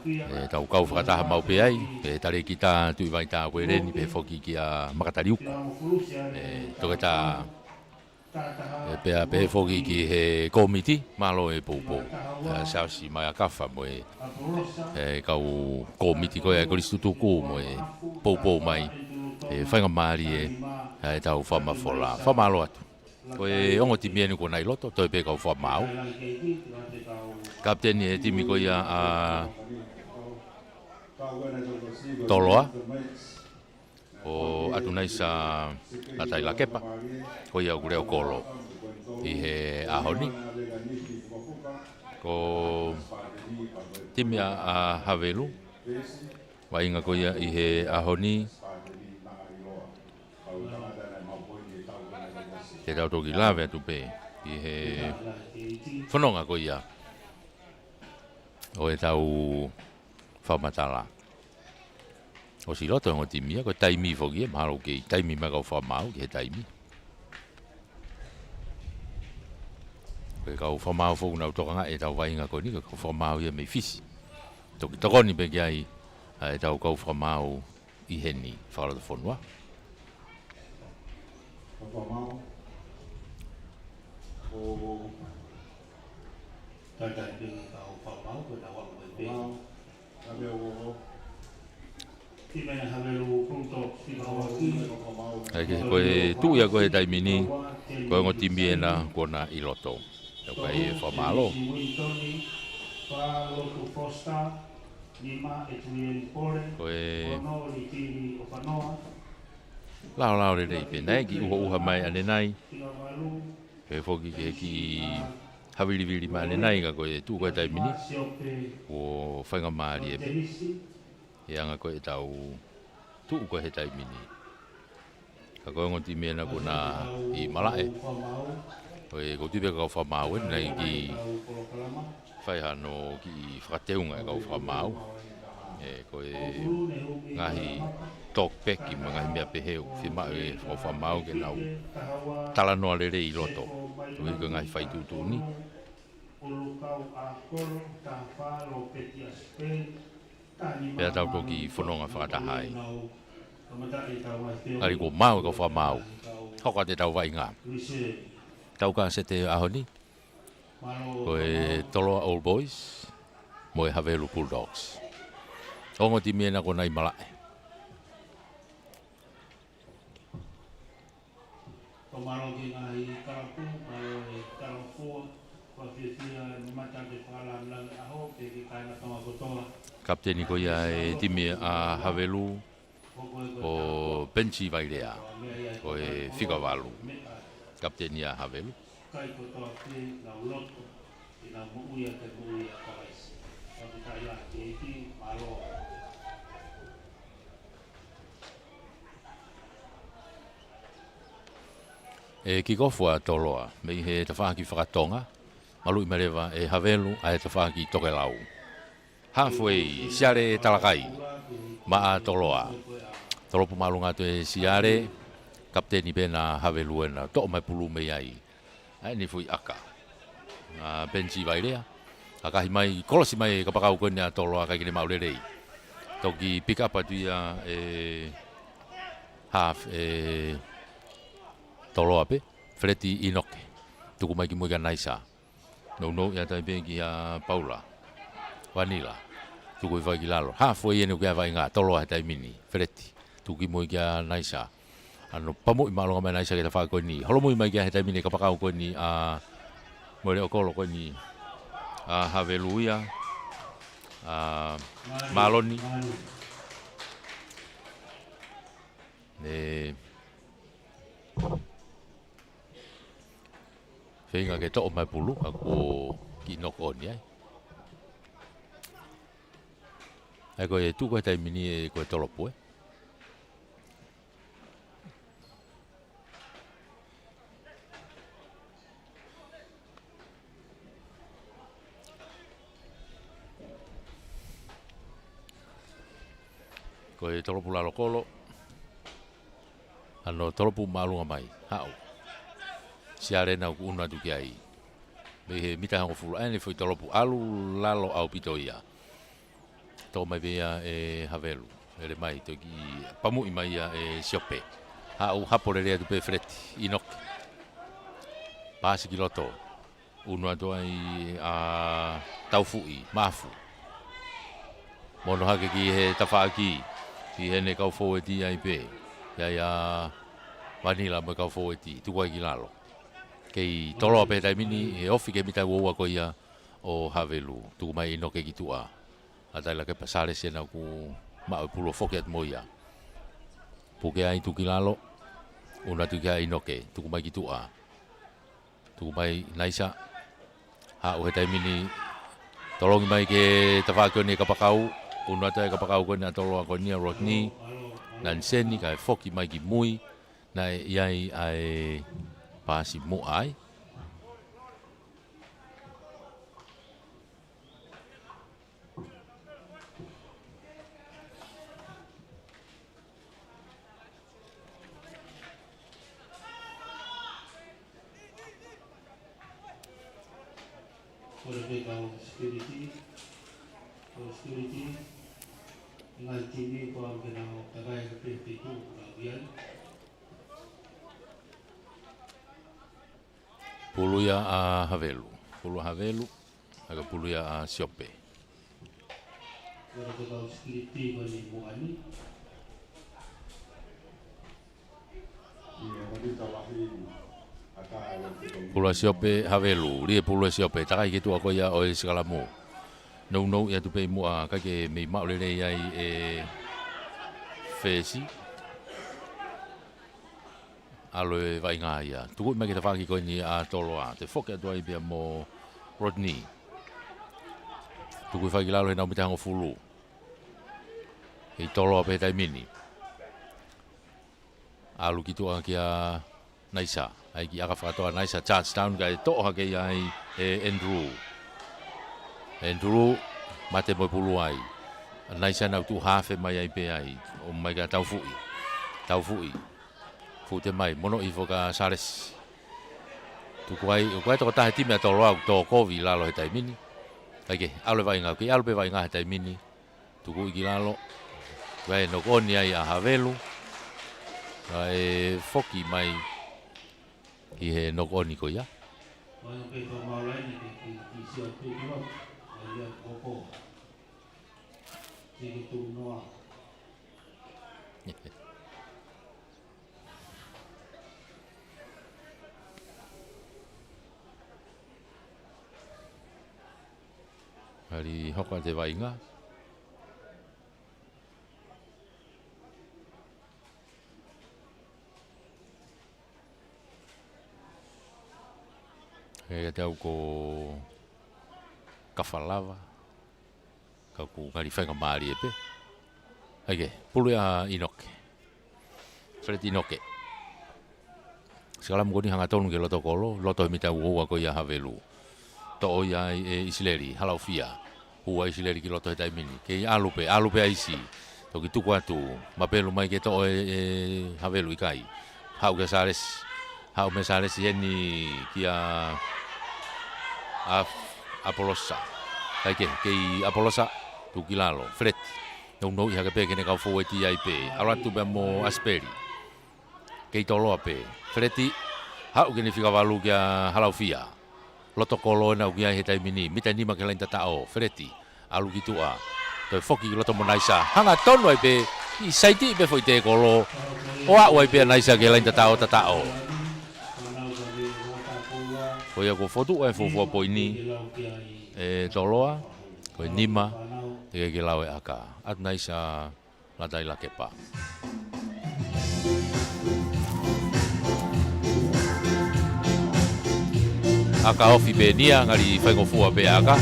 e tau kau fata mau pe ai pe tare kita tu vai ta we reni pe foki ki a makatariu e to kata pe foki ki he komiti malo e popo sa si mai kafa mo e kau komiti ko e ko listutu ku mo e popo mai e whainga maari e tau whama whola. Whamalo atu. Ko e ongo timi enu ko nei loto, toi pe kau whamao. Kapteni e timi ko ia a Toloa. O atu nei sa atai la kepa. Ko ia ureo kolo. I he ahoni. Ko timi a Havelu. Wainga ko ia i he ahoni. Te tau toki lawe atu pe i he whanonga ko ia o e tau whamatala o si loto ngo timia ko taimi foki e mahalo ke taimi maka o whamau ke he taimi ko e kau whamau foku nau tokanga e tau wainga ko ni ko whamau ia mei fisi toki tokoni pe ki ai e tau kau whamau i heni whalo te whanua o tata de au pau ko da wa pe habeu ti me habeu punto ti ko ai ke ko e tu ia ko e dai mini ko ngo timbi na ko na iloto to ko e fa malo ko e lao re dei pe nei ki uha mai ane nai pe foki ke ki hawili mane nai ka koe tu koe tai mini Siope, o whainga maari e tenisi, e anga koe tau tu koe he tai mini. Ka koe ngoti mena ko na i malae Whamau, koe ko tipe ka whamau e nei ki Tau Kolokalama, whai hano ki whakateunga e ka whamau e koe Uru ne humi ngahi tok peki ma ngahi mea peheu whima e whamau ke nau Tahawa, tala noa lere i roto tui ko ngahi whai tūtūni Ulukau Akoro, Tawhalo, Peti Aspen, Tani pea tau toki whanonga whakatahai Kamatai Tau Aiteo, ari ko mau e ka whamau hoka te tau vai ngā Rise, tau ka se te ahoni Malo, ko e Toloa Old Boys mo e Havelu Bulldogs ongo ti miena ko nai malae Tomaro ki ngahi karapu, malo e karafua, Whawhiawhia, Nimata te whakalam lang aho, pe ki kaina tonga kotoa, kapteni ko ia e timi a Havelu o Benchi Vairea ko e Whikawalu kapteni a Havelu kai kotoa te na uloto, i na muuia te muuia kawaisi. Whakitai la te iti, malo. e kikofua Toloa me he te whaki whakatonga malu i merewa e Havelu a e te whaki tokelau halfway siare talakai ma a Toloa Tolopu malunga to e siare kapteni pena Havelu ena to mai pulu me ai ai ni fui aka a Benchi Vairea akahi mai kolosi mai ka pakau ko ni a Toloa ka kini maulelei toki pick up atu ia e half e Toloa pe Freti Inoke tuku mai ki muika naisa no ia tai pe ki a Paula Vanilla tuku i vai ki lalo halfway ene kia vai ngā Toloa tai mini Freti tuki moi kia naisa ano pamu i malonga mai naisa ki ta whaka koe ni holo moi mai kia he tai mini ka pakau koe ni a mo reo kolo koe ni a Haveluia a Maloni Manu, ne whenga ke to mai pulu ako ki noko ni ai ai koe tu koe tai mini e koe tolopu e koe tolopu lalo kolo ano tolopu malunga mai hao siare na ku una duki ai me he mita hango fulu ane foi tolopu alu lalo au pitoia to mai bea e Havelu ele mai to ki pamu i mai e siope hao hapore rea tu pe freti inok pasi kiloto una to ai a taufui mafu mono hake ki he tafaki ki he ne kau foweti ai pe ya Vanilla mo kau foweti tu kai ki lalo kei Toloa pe tai mini e ofi ke mita ua ko ia o Havelu tu mai no ke kitua atai la ke pasare se na ku ma pulo foket moia puke ai tu kilalo una tu kai no ke tu mai kitua tu mai naisa ha o tai mini tolong mai ke tafako ni kapakau una tai kapakau ko na Toloa ko ni Rodney nan seni kai foki mai ki mui na iai ai pasi mo ai Ora pe kau security, ngai tini ko ang kenao tagai ke pintu kawian. puluia a Havelu pulu Havelu aga puluia a Siope Ora pe kau security ko ni muani. Ia wani tawahi ata ala te pulu Siope Havelu rie pulu Siope takai ke tu ako ia o Sikalamu no ia tu pe mo a ka ke me maulele ai e fesi alo e vai ngā ia. Tuku mai ki te whaki koe ni a Toloa. Te whoke atua i pia mo Rodney. Tuku whai ki lalo he nau me te hango fulu. Hei tolo pe tai mini. Alu ki tua ki a Naisa. Ai ki aka whakatoa Naisa Charlestown ka e toha ke ai Andrew. Andrew mate mo pulu ai. Naisa nau tu hafe mai ai pe ai. O mai ka tau fui. Tau fui. Fute mai mono i foka Sales. Tuku ai o kai to tahe time to loa to kovi lalo he tai mini. Ai aule vai ngau ki aule vai ngau he tai mini. Tuku i ki lalo. Vai no koni ai a Havelu. Ai foki mai i he no koni ko ia. Mai pe to maulai ni ki si o tu no. Ai ko. Ti tu no. Hari hoko te vainga. He te au ko kawhalawa. Ka ku ngari whainga maari e pe. Hake, pulu a Inoke. Fred Inoke. Sekala mkoni hanga tonu ke loto kolo, loto he mita uhoa ko ia Havelu. To o ia Isileri, Halaufia. Hua Isileri ki loto he taimini. Ke alupe a isi. Toki tuku atu, mapelu mai ke to o Havelu ikai. Hau ke Sales, hau me Sales heni ki a Apolosa. Hake, ke Apolosa, tuki lalo, Fred. Nau no iha ke pe kene kau fo ti ai pe. Alatu be mo Asperi. Ke tolo pe. Freti hau kene fika walu kia Halaufia. Loto kolo na ugia he taimini. Mita ni makelain tatao. Freti alu kitua. Toi foki loto mo Naisa. Hanga tono ai pe. I saiti be foi te kolo. Oa wai pe Naisa ke lain tatao. Foi ako fotu ai fo poini. Toloa. Ko nima. Ke lawe aka. At Naisa la dai la kepa. Aka ofi be nia ngari whaingo fua be aka.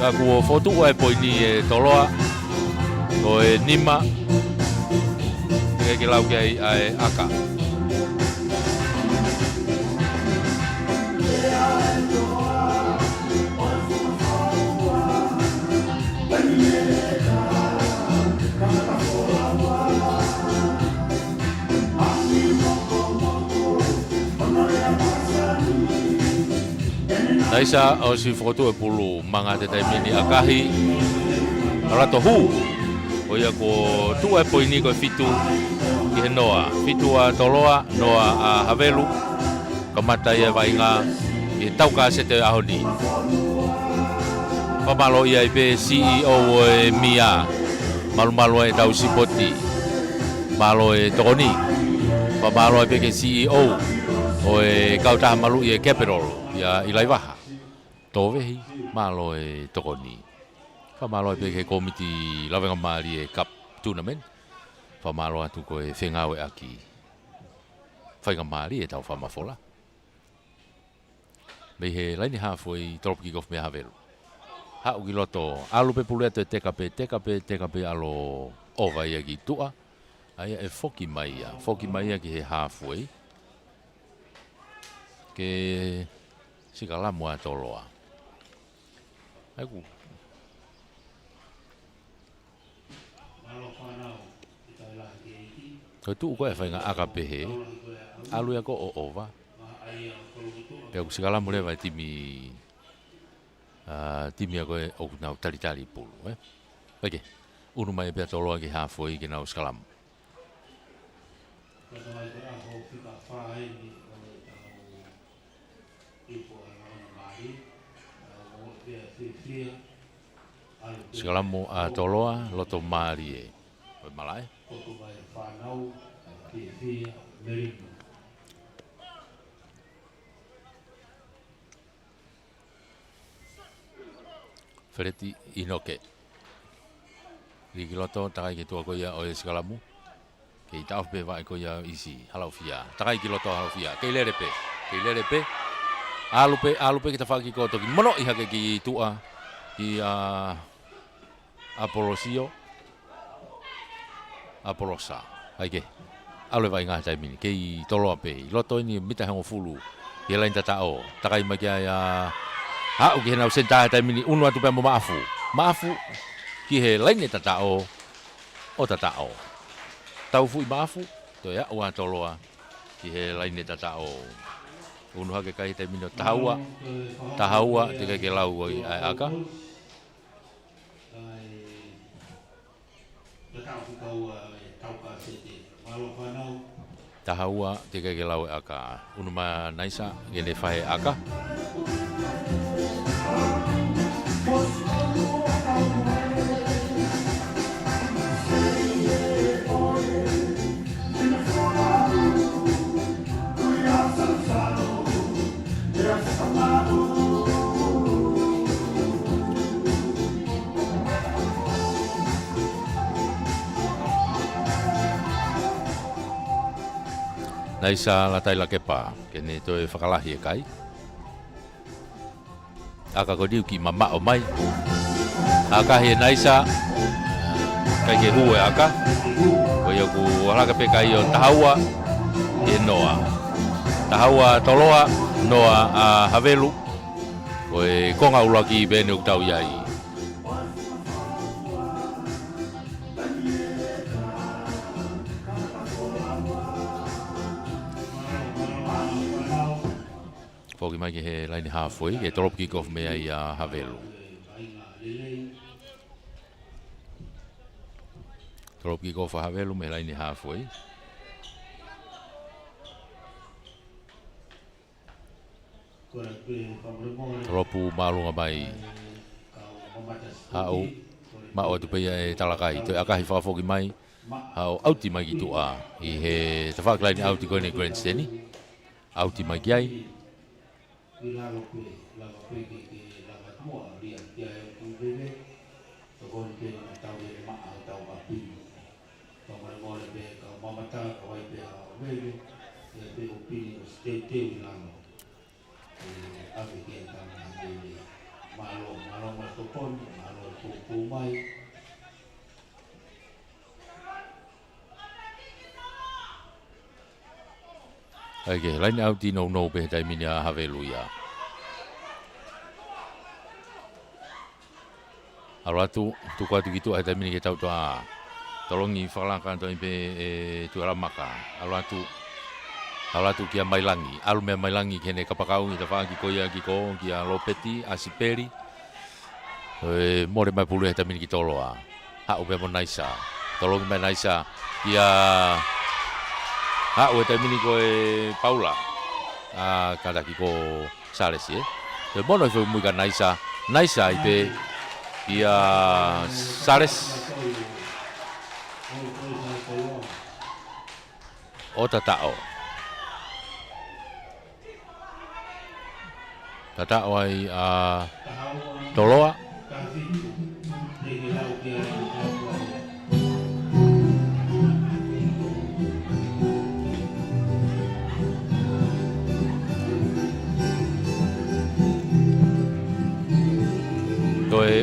Ka kuo fotu e poini e toloa. Ko e nima. Ke lau ki ai aka. Naisa o si foto e pulu manga te taimini akahi rato hu o ia ko tu e poini ko fitu ki he noa fitu a toloa noa a Havelu kamata ia vainga i tauka se te ahoni pamalo ia i be CEO e Mia malu e tau sipoti malo e tokoni pamalo e be ke CEO o e kauta malu i e Capital ia ilaiwaha tovehi malo e tokoni. Fa malo e peke komiti lawenga mari e cup tournament. Fa malo atu ko e whengawe aki. Whainga mari e tau whamafola. Mei he laini hafoi tropiki gof me Havelu. Hau ki loto alu pe puleto e tekape alo ova ia ki tua. Aia e foki maia ki he hafoi. Ke sikalamu a toloa. Aku. Ko tu ko e whainga akapehe. Alu ya ko o ova. Pe aku sikalamu le vai timi timi ako e o nau talitali pulu. Pake. Unu mai pe toloa ki hafoi ki nau sikalamu. Sikalamu a toloa loto marie. Oi malai. Freti Inoke. Riki loto takai ki tua koia o sikalamu. Kei tau pe vai koia isi Halaufia. Takai ki loto Halaufia. Kei lerepe. alupe kita faki ko to ki mono I hake ki tua ki Apolosa aike ale vai ngā tai mini kei tolo ape loto ni mita hango fulu ki lain tatao takai makia ya ha ki hena senta tai mini unu atu pe mo maafu ki he lain ni tatao o tatao tau fui maafu to ya wa toloa ki he lain ni tatao unu hake kai tai mini tahaua te ke lau ai aka tahaua te ke lau aka unu ma naisa gene fahe aka naisa la tai la kepa kene to e whakalahi e kai aka ko diu ki mama o mai aka he naisa kai ke hue aka ko yo ku ala ka pe kai o tahaua e noa tahaua toloa noa a havelu ko e konga ula ki bene u tau yai Foki mai ke he laini halfway, ke drop kick off mea I Havelu. Drop kick off a Havelu me laini halfway. Dropu malunga mai. Hau, ma o tu peia e talakai. Toi akahi whakafoki mai. Hau, auti mai ki tua. I he tawhak laini auti koine grandstandi. Auti mai ki ai. Lago pe ke laga tua ria kia e kubele to kon pe tau de ma tau api to mo le be ka mamata o ai pe a vele e pe o pini o stete lano e ave ke ta na de malo ma to kon malo ko mai Okay, lain auti no pe tai minia Havelu ia. Alatu tu kwa tu gitu ai tai minia ke tau toa. Tolongi whakalaka to pe tu alamaka. Alatu kia mailangi. Alu mea mailangi kene kapakau i ta wha ki koia ki ko ki a lopeti asiperi. More mai pulu tai minia ki toloa. Ha upe mo naisa. Tolongi mai naisa kia ha o te mini ko e Paula kada ki ko Sales e te mono foi muy naisa i pe ia Sales o tatao ai toloa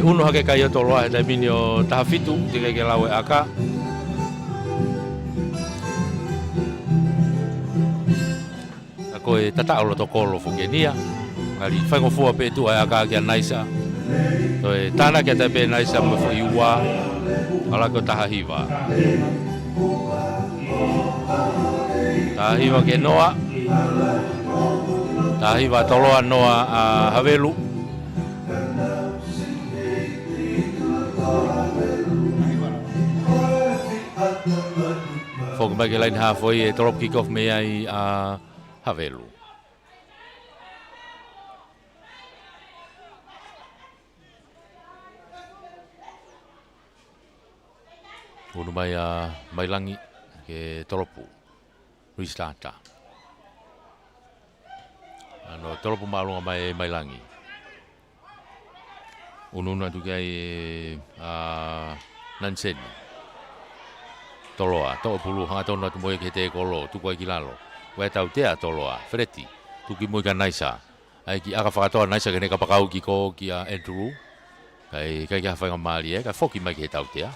uno hake kai to loa e minio tahafitu te ke lawe aka ako e tata o to kolo fogenia ali fango fo pe tu aka ke naisa to e tana ke te pe naisa mo fo iwa ala ko tahiva ke noa tahiva to loa noa a Havelu Fogo mai ke lain halfway e drop kick off me ai a Havelu. Unu mai a Mailangi ke toropu. Restarta. Ano toropu malunga mai Mailangi. Unu na tu kai a Nanseni. Toloa, to pulu hanga tona tu moe ke te kolo, tu koe ki lalo. Wai tau tea toloa, freti, tu ki moe ka naisa. ai ki aka whakatoa naisa kene ka pakau ki ko ki a Andrew. Kai kia whainga maari kai whoki mai ki he tautea.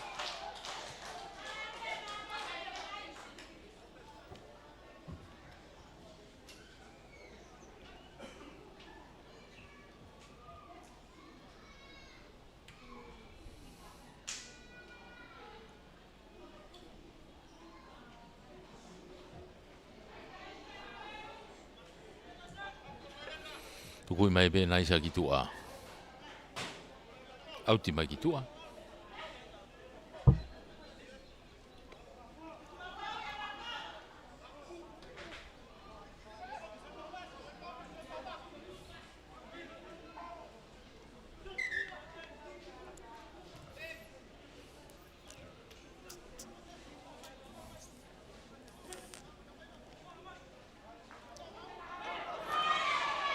Tukui mai be naisa ki tua. Auti mai ki tua.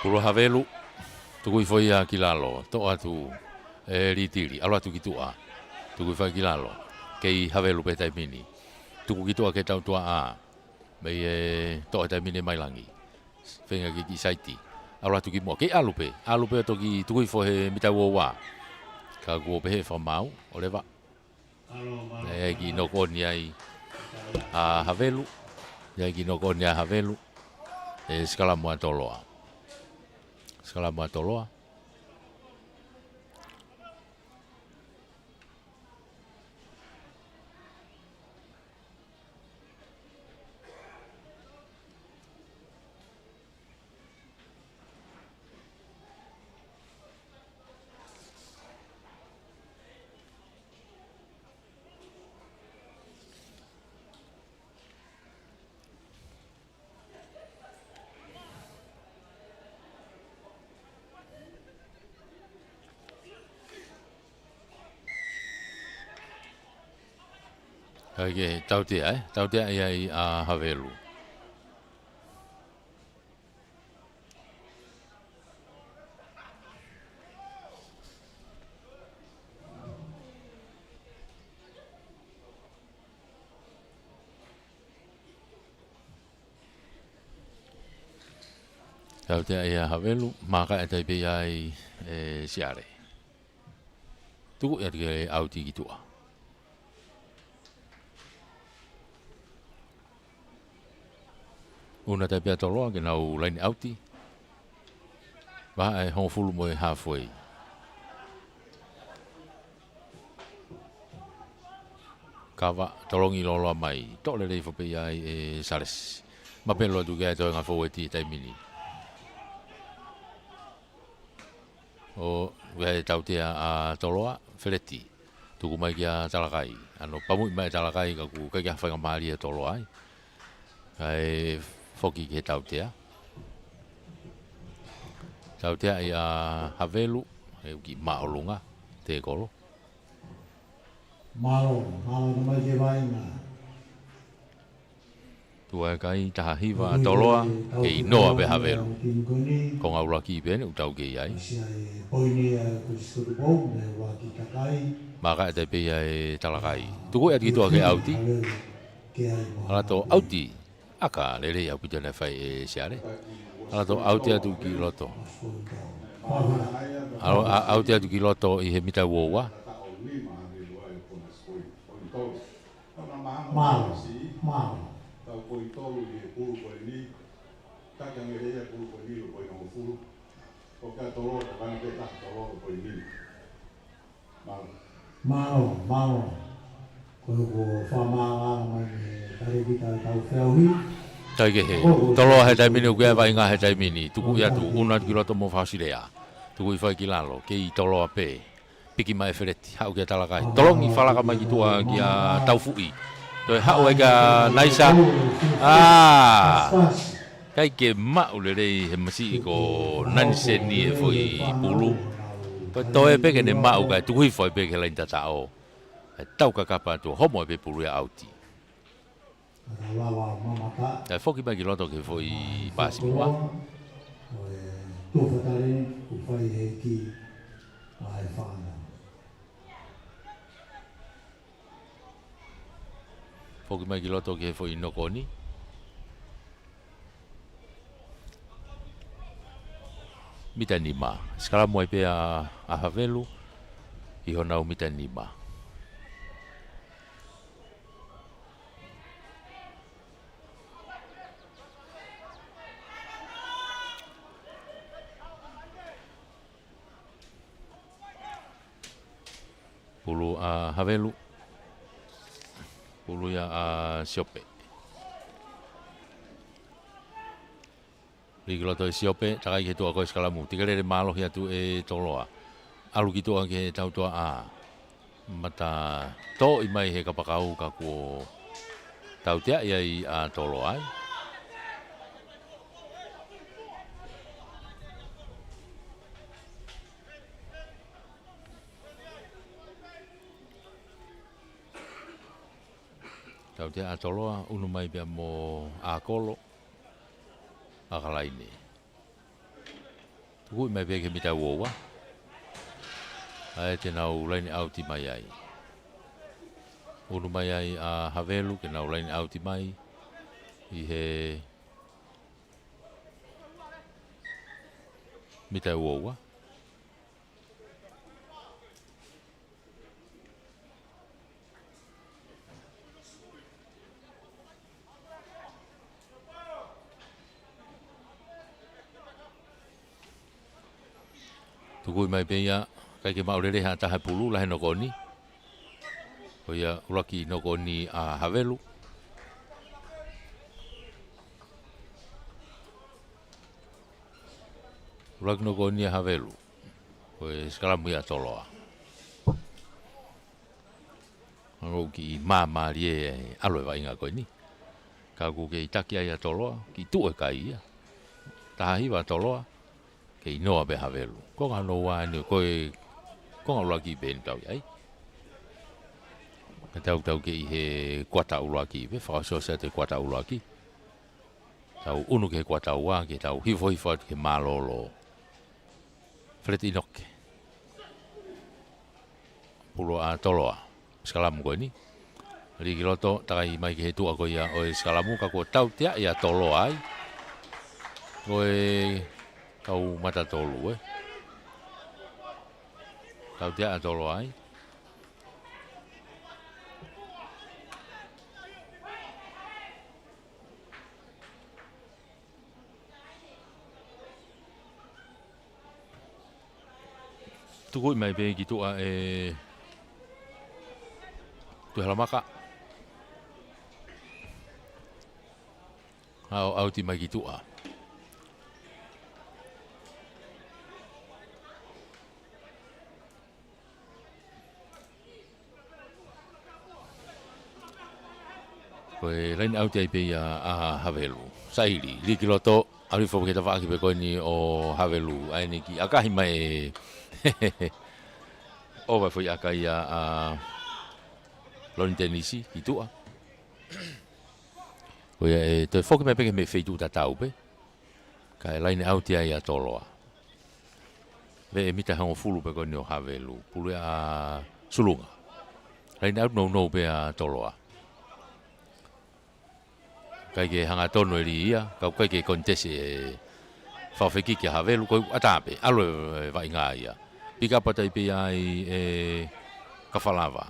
Puro Havelu, tukui foi a kilalo, to atu ritiri, alo atu kitua, tukui foi kilalo, kei Havelu pe taimini, tuku kitua ke tau tua a, mei to taimini mai langi, whenga ki saiti, alo atu ki mo, kei alupe toki tukui foi he mitau wa, ka guo pe he whamau, o lewa, nei ki nokoni ai a Havelu, nei ki nokoni a Havelu, skala mua toloa. Skala mua toloa. Okay, tautea ai a Havelu. Tautea ai a Havelu, maka e taipe ai siare. Tuku e ke auti ki tua. Una tai pia toloa ke nau line outi. Ba e hon fulu mo halfway. Kawa tolongi lolo mai. Tok le fo pe ai sales. Ma pelo tu ga to nga fo weti tai mini. O ga tau te a toloa feleti. Tuku mai kia talakai. Ano pamu mai talakai ka ku ka kia whainga maari e toloa ai. Kai foki ke tautea. Tautea i a Havelu, e ki maolunga, te kolo. Malo na mai ke vai na. Tua kai taha hiwa toloa, ke inoa pe Havelu. Kong aula ki pene, utau ke iai. Poini a kuskuru bom, ne wa ki kakai. Maka e te pe e talakai. Tuku e atu ke auti. Ala to auti. Aka lele au pita na fai e siare. Ala to auti atu ki loto. Auti atu ki loto i he mita wowa. Malo. Tau koi tolu i he pulu koi ni. Kakang e rea pulu koi ni lo koi nongo fulu. Ko ka tolo ka vana pe tak tolo koi ni. Malo. Ko whamanga mai kare kita tau whiauhi. Tai ke he. Tolo he taimini u kia vai ngā he taimini. Tuku i atu una ki loto mo whausirea. Tuku i whai ki lalo. Ke i tolo a pe. Piki mai whereti. Hau kia talakai. Tolongi whalaka mai ki tua ki a tau fui. Toi hau e ka naisa. Kai ke mau le rei he masi i ko nanse ni e fwoi pulu. Toi e peke ne mau kai. Tuku i whai peke lain tatao. Tau ka kapa tu homo e pe pulu e auti. Tai foki mai ki loto ke foi pasi mua. Foki mai ki loto ke foi nokoni. mitanima. Skala mo pe a Havelu I hona o mitanima. Pulu a Havelu. Pulu ya a Siope. Riglo to Siope takai ke tu ako skala mu. Tigale de malo ya tu e toloa. Alu gitu ke tau tua a. Mata to I mai he kapakau ka ko tau tia ia a toloa. Tau tia a toloa unu mai bia mo a kolo a kalaini. Tuku mai bia ke mita wowa. Ai te nau laini au ti mai ai. Unu mai ai a Havelu ke nau laini au ti mai. I he mita wowa. Tuku mai bia kai ke maurere ha taha pulu lahe no koni. Ko ia ulaki no koni a Havelu. Ulaki no koni a Havelu. Ko e skalamu ia toloa. Ango ki mama rie aloe vai nga koni. Ka ku ke itaki ia toloa ki tu e kai ia. Taha hiwa toloa ke inoa be Havelu. Ko nga no wa ni ko nga ulaki ben tau ai. Tau ke I he kuata ulaki be whakasosa te kuata ulaki. Tau unu ke kuata ua ke tau hifo ke malolo. Flet inoke. Pulo a toloa. Skalamu koe ni. Riki loto takai mai ke he tua koe ia o skalamu ka ko tau tia ia toloa ai. Koe kau mata tolu Tau tia a toloa ai. Tuku mai be gitu a tu halamaka. Au ti mai gitu a. Koe lain au te pe a Havelu. Sairi, liki loto, ari fo ke tawaki pe koe ni o Havelu. Ai ni ki akahi mai o vai foi akai a loni tenisi itu a. Koe te foki mai pe me feitu ta tau pe. Kai lain au te ai a toloa. Ve mita hango fulu pe koe ni o Havelu. Pulu a sulunga. Lain au no pe a toloa. Kai ke hanga tono ri ia, kai ke kontesi whawheki ki Havelu, koi atape, aloe vai ngā ia. Pika patai pe ai kawhalawa,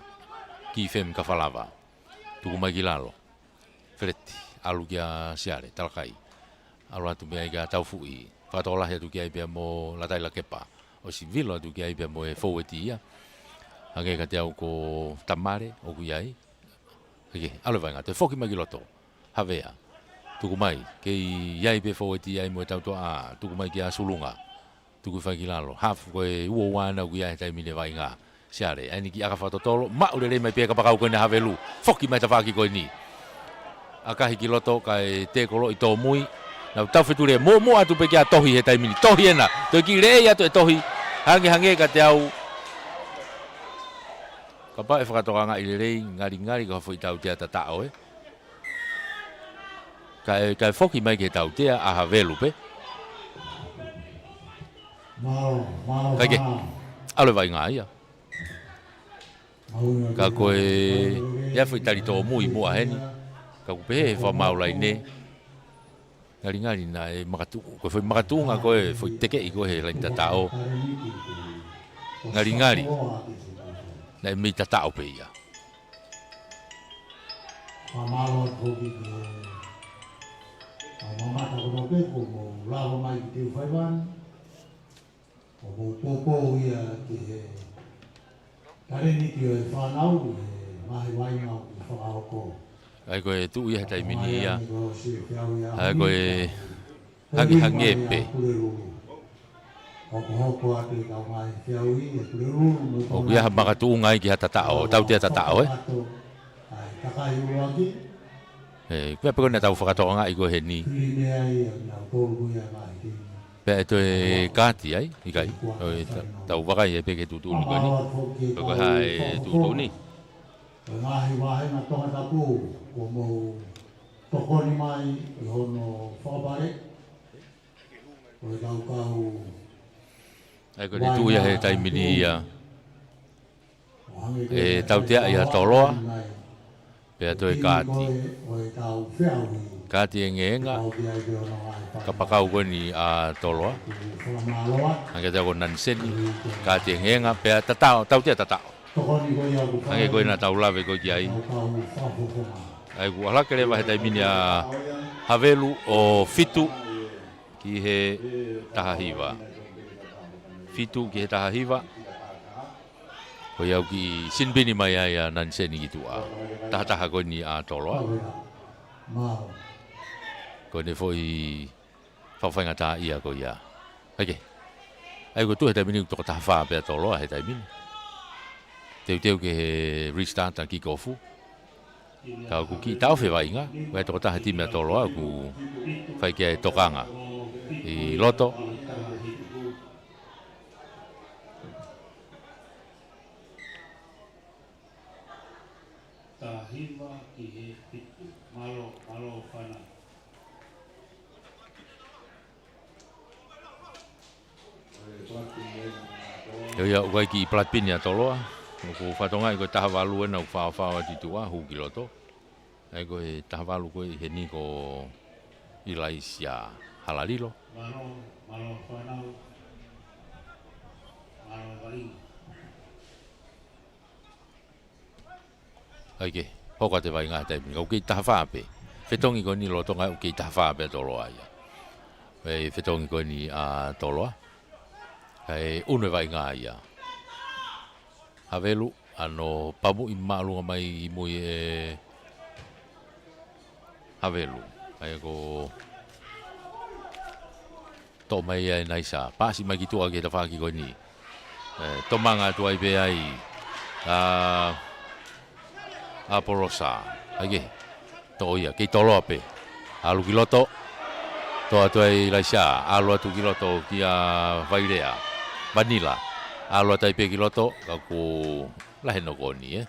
ki fem kawhalawa, tuku mai ki lalo, Freti, alu kia siare, talakai, alu atu mea kia taufui, whatola hea tu kia ipea mo latai la kepa, o si vilo atu kia ipea mo foweti ia, hange ka te au ko tamare, o ku iai, aloe vai ngā, te whoki mai ki loto. Havea, tuku mai, kei iai pe foweti iai mo e tautoa a, tuku mai ki a sulunga, tuku whai ki lalo, hafu koe ua wana ku iai taimine vai ngā, siare, aini ki aka whatotolo, maure rei mai pe ka pakau koe na Havelu, whoki mai ta whaki koe ni. Akahi ki loto, kai te kolo I tō mui, nau tauwhetu rea, mo atu pe ki a tohi he taimini, tohi ena, toi ki rei atu e tohi, hange ka te au, ka pa e whakatoka ngā ile rei, ngari ka hawhi tau tea ta tao Kai foki mai ke tau tea a Havelu pe. Kai ke, alo vai ngā ia. Ka koe, ia whi tari tō mui mua heni. Ka kupe he wha maulai ne. Ngari na e makatu ko foi makatunga ko e foi teke i ko he lai tatao ngari na e mi tatao pe ia Pamalo kopi ke mama ta ko pe ko mo lavo mai ki te faiwan o mo popo ia ki he tare ni ki e whanau e mahi wai ngau ki whakao ko ai ko e tu ia tai mini ia ai ko e hangi hangi e pe o kia makatunga i ki ha tatao tau te tatao Pea peko na tau whakatoanga i ko he ni. Pea e toi kāti ai, i kai. Tau wakai e peke tutu ni ko ni. Peko hae tutu ni. Ngahi wahe na tonga tapu, ko mo tokoni mai i hono whakapare. Ko e tau kau. Ai ko ni tu ia he taimini ia. E tau tea ia toloa. Pea toi kāti. Kāti e ngenga. Kapakau ko ni a toloa. Ange tau ko nanseni. Kāti e ngenga. Pea tatao, tau tea tatao. Ange ko ina tau lawe ko ki ai. Ai ku alake lewa he taimini a Havelu o Fitu ki he Tahahiwa. Fitu ki he Tahahiwa. Ko iau ki sinbini mai ai a nanseni ki tua. Taha ko ni a toloa. Ko ne foi whawhainga tā ia ko ia. Hake. Ai ko tu he taimini toko taha whaa pia toloa he taimini. Teu ke he restart a kick-offu. Kau ku ki tau whewai inga. Wai toko taha timea toloa ku whai kia e tokanga. I loto. Tahiwa ki he pitu. Malo whana. Ia wai ki platpin ya toloa. Ko whatonga i ko taha walu ena u whawhawa titua hu ki loto. Ai ko e taha walu ko i he ni ko ilai sia halalilo. Malo whanau. Malo wai. Ai ke, hoka te vai ngā taimini. Kau kei taha whaape. Whetongi ko ni loto ngai u kei taha whaape toloa ia. Wei whetongi ko ni a toloa. Kai une vai ngā ia. Havelu, ano pamu i maalunga mai i mui e Havelu. Kai ko tō mai e naisa. Pāsi mai ki tua ke ta whaaki ko ni. Tomanga tuai pe ai. Aporosa. Ake. Tō ia, kei tolo ape. Alu ki loto. Tō atu ai laisa. Alu atu ki loto ki a Vairea. Vanilla. Alu atai pe ki loto. Ka ku lahe no koni,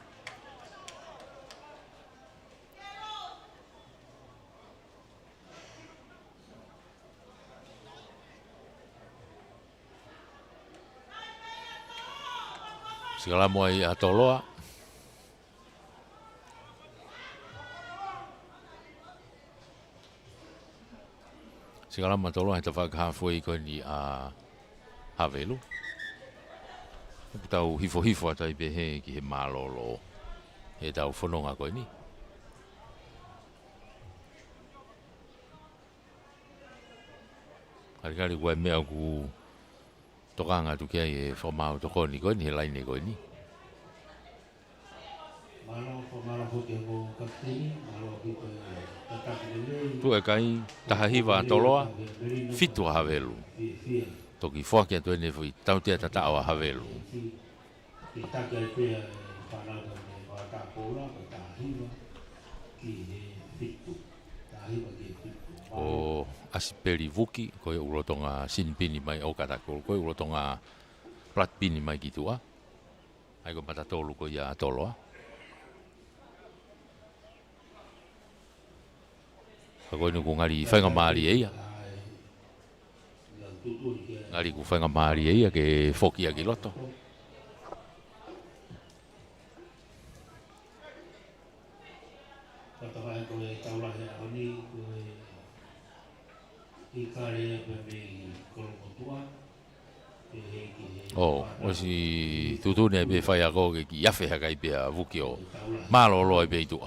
Segala mo ai a toloa. Segala matolo heta whakahawhoi ko ni a Havelu. Tau hifo atai pehe ki he malolo. He tau whanonga ko ni. Karikari koe mea ku tokanga tu kia e whamau toko ni ko ni he laine ko ni. Malo hoke mo kapteni. Malo hoke tataki. Tu e kai tahahiwa toloa, fitu a Havelu. Toki whaki atu ene fui tautea tatao a Havelu. Ki take ai pia whanau me wata pola, ko tahiwa ki he fitu. Tahiwa ki he fitu. O asiperi vuki, koe urotonga sinpini mai o katakol, koe urotonga platpini mai ki tua. Ai ko matatolu ko ia toloa. Ako inu ku ngari whainga maari eia. Ngari ku whainga maari eia ke whokia ki loto. Katawahe koe taulahe aoni, Oh, o si tutune be fai ako ke ki afe ha kai pe a vukio. Malo lo be itu.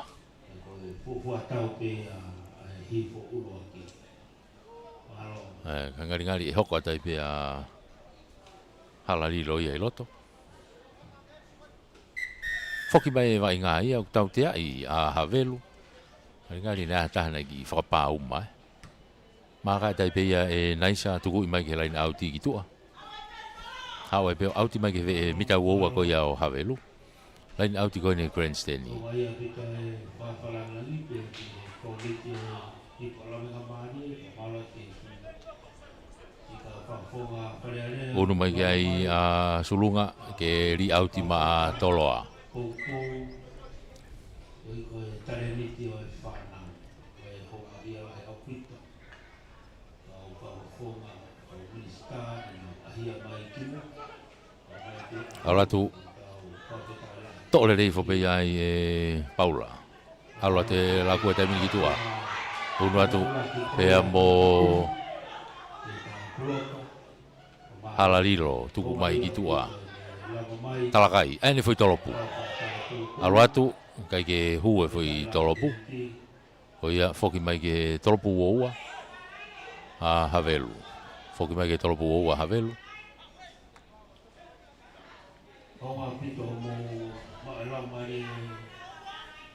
Ngari hoko tai pe a halali lo ia loto. Foki mai vai ngai au tau te ai a havelu. Ngari na tahana ki whakapa uma. Maka tai pe e naisa tuku i mai ke lain auti ki tua. Hau e peo auti mai ke ve mita uoua ko ia o havelu. Lain auti ko ne grandstand ni. Unu mai ke ai a sulunga ke ri auti ma toloa. Ala tu to le dei fo pe ai Paula. Ala te la ku te mi kitua. Unu atu pe mo halalilo tuku mai kitua. Talakai ene foi tolopu. Ala atu kai ke hu e foi tolopu. Ko ia foki mai ke tolopu oua. A havelu. Foki mai ke tolopu oua havelu. Onga pito mo maalam mai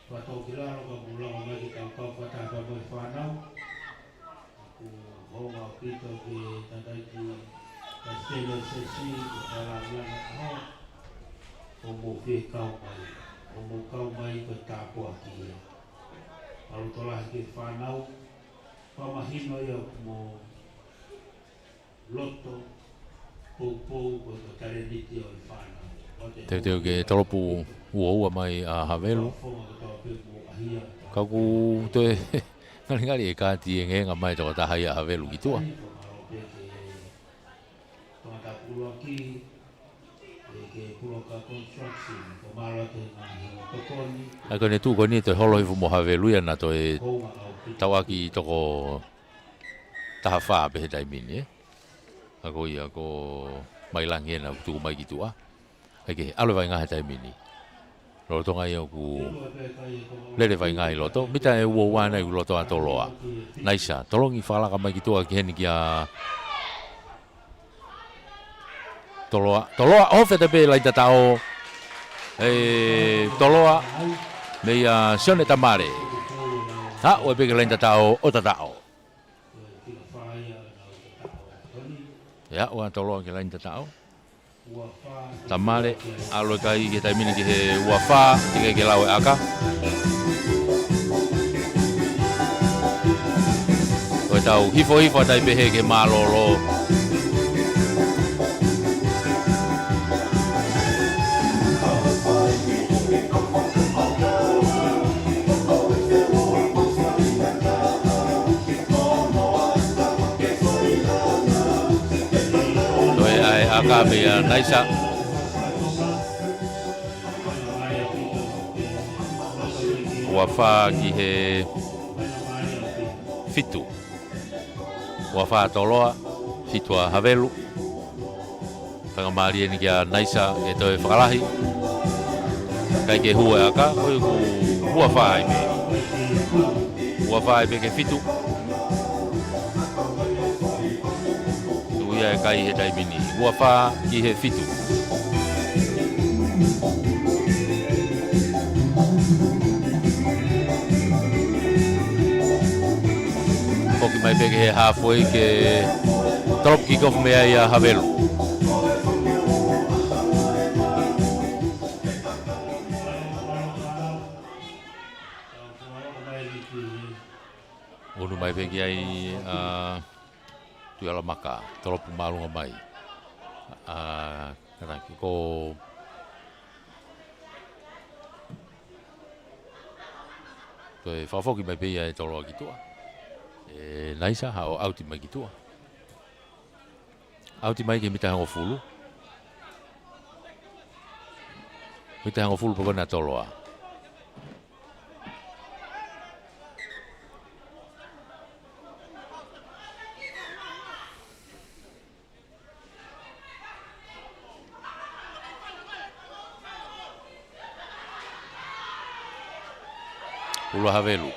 pato kilalo ka bulang mai kita ka pata ka mo fanau ku onga pito ke tadai ki kastelo sesi ala ala ho omo fe kau mai ka tapo aki alu tola ke fanau pamahino ya mo loto popo ko kare diti o fanau. Teo ke tolopu ua mai a havelu. Kau ku toe ngari e kāti e ngenga mai toko tahai a havelu kitua. Ako ne tu ko ni te holo hifu mo havelu ia na toe tawaki toko tahawha pe he taimini. Ako ia ko mai langi na tu mai kitua. Eke alo vai ngai tai mini. Lo tonga ia ku lele vai ngai loto. Mita e uo wana i loto atoloa. Naisa, tolongi whalaka mai ki toa ki heni ki a toloa. Toloa ofe te pe lai tatao. Toloa me ia sione tamare. Ha, oe pe ke lai tatao o tatao. Ya, oa toloa ke lai tatao. Tamare alo kai ke taimini ke he wafa ke lawe aka o tau hifo tai pe he ke malolo aka me naisa wafa ki he fitu wafa toloa fitu a havelu pangamari ni kia naisa e toe whakalahi kai ke hua aka hoi ku wafa me ke fitu tuia e kai he taimini wafa ki he fitu Foki mai peke he halfway ke drop kick off mea ia havelu. Unu mai peke ai tuiala maka drop malunga mai. Kanaki ko toi fafoki mai peke ai tolo kitua. Naisa hao auti mai kitua. Auti mai ke mita hango fulu. Mita hango fulu pokona toloa. Ulu Havelu.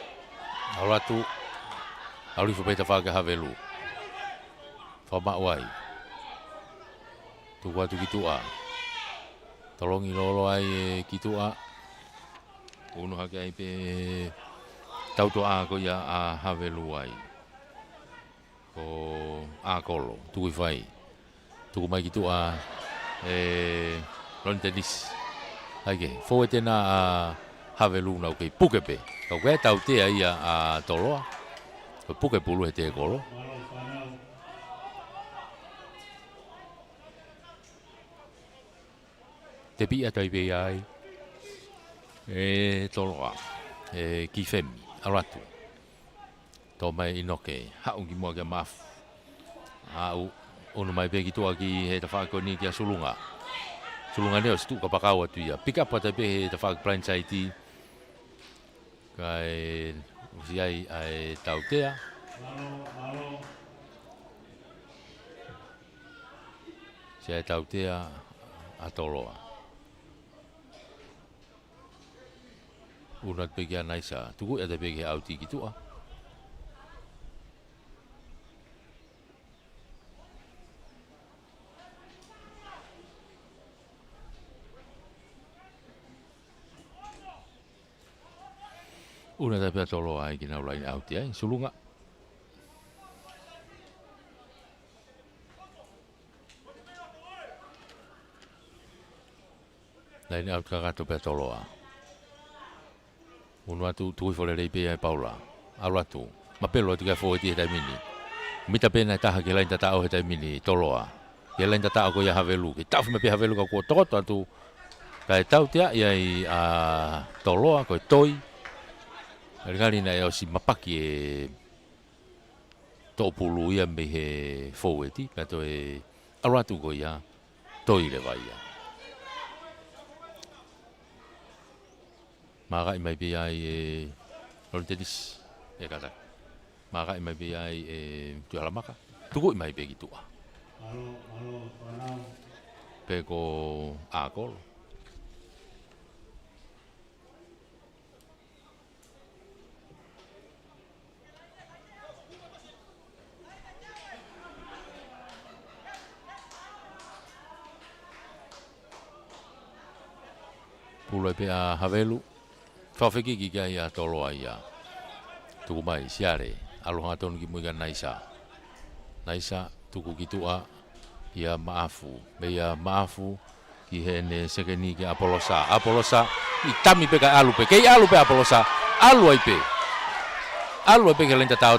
Aula tu auli fo peta fa Havelu. Fa mawai. Tu wa tu kitua. Tolong ilolo ai kitua. Unu hake ai pe tau to a ko ya a Havelu ai. Ko a kolo tu fai. Tu mai kitua lon tenis. Ai fo tena a Havelu na ke pukepe. Ko ke tau te ai a toloa. Ko puke pulu te kolo. Te pia tai pe ai. Toloa. Kifemi alatu. To mai inoke ha ungi mo ga maf. Au onu mai pe kitu aki he ta fa ko ni kia sulunga. Sulunga ne stu ka pakau atu ia. Pick up ta pe he ta fa blind side. Kai usi ai tautea. Sia tautea atoloa. Unat pe kia naisa. Tuku ada pe kia auti kitu ah. Una tapi tolo ai kina lain out ya sulunga lain out ka to pe tolo a uno tu fole le pe ai paula ala tu ma pelo tu ka fo ti dai mini mita pena ta ke lain ta o dai mini tolo a ke lain ta ko ya Havelu ke ta me pe Havelu ka ko to tu kai tau tia ia a tolo a ko toi Kali na yo si mapaki to pulu ia me he forward ka to aratu go ia toi le vai ia maga mai bi ai ordenis kata maga mai bi ai tu ala maka tu go mai be gitu pego agol Pulo pe a Havelu fa feki ki ga ia tolo ia tu mai siare aloha ton ki muiga naisa tuku kitua ia maafu be ia maafu ki hene sekeni ki apolosa itami pe ka alu pe apolosa alu ai pe ke lenta tao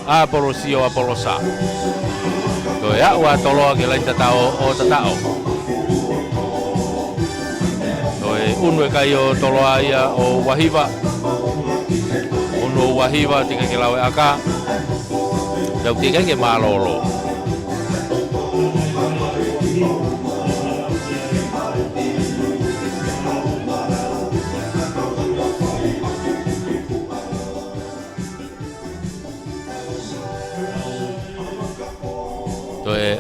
apolosa to ya wa tolo ke lain tatao to unu ka yo tolo ia o wahiva uno wahiva tika ke lawe aka dau tika ke malolo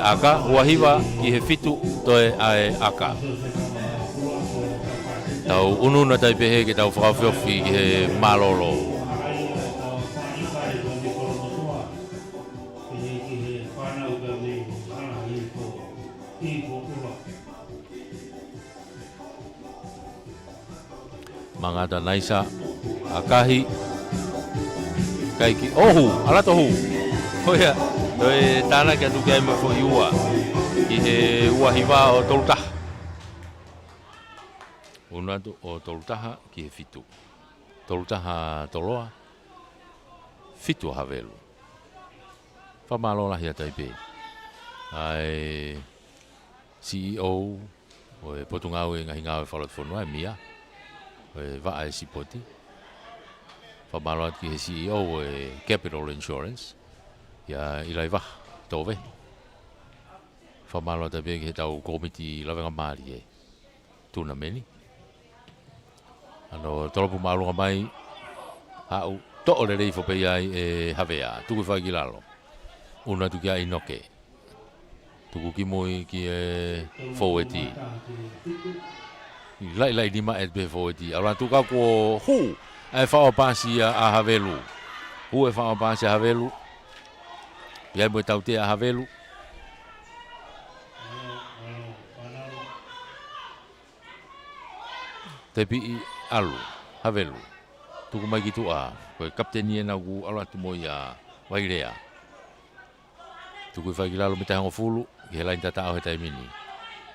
aka wahiva ki he fitu toe ai aka tau unu na tai pehe ke tau whakawhiowhi ki he malolo mangata naisa akahi kaiki ohu alatohu hoia Doi tana ke tu game for you ki he wahiva o tolta. Una tu o tolta ki he fitu. Tolta toloa. Fitu Havelu. Fa malo la hia taipe. Ai CEO o potungau e ngahinga e falot fono e mia. O va ai sipoti. Fa malo ki he CEO e Capital Insurance. Ya ilai wah tove fa malo ta be ke tau komiti lawenga mali tuna meni ano tolopu malo mai au to ole rei fo pe ai havea tu fa gilalo una tu kia inoke tu ki moi ki foweti Lai ni ma et be fo ti. Ala tu ka ko hu. Ai fa o pasi a Havelu. Hu e fa o pasi a Havelu. Ia mo tau te a Havelu. Te pi alu Havelu. Tuku mai ki tu a. Ko kapteni na gu ala tu mo ia Wairea. Tuku fa ki lalo me tango fulu. Ki lain tata o hetai mini.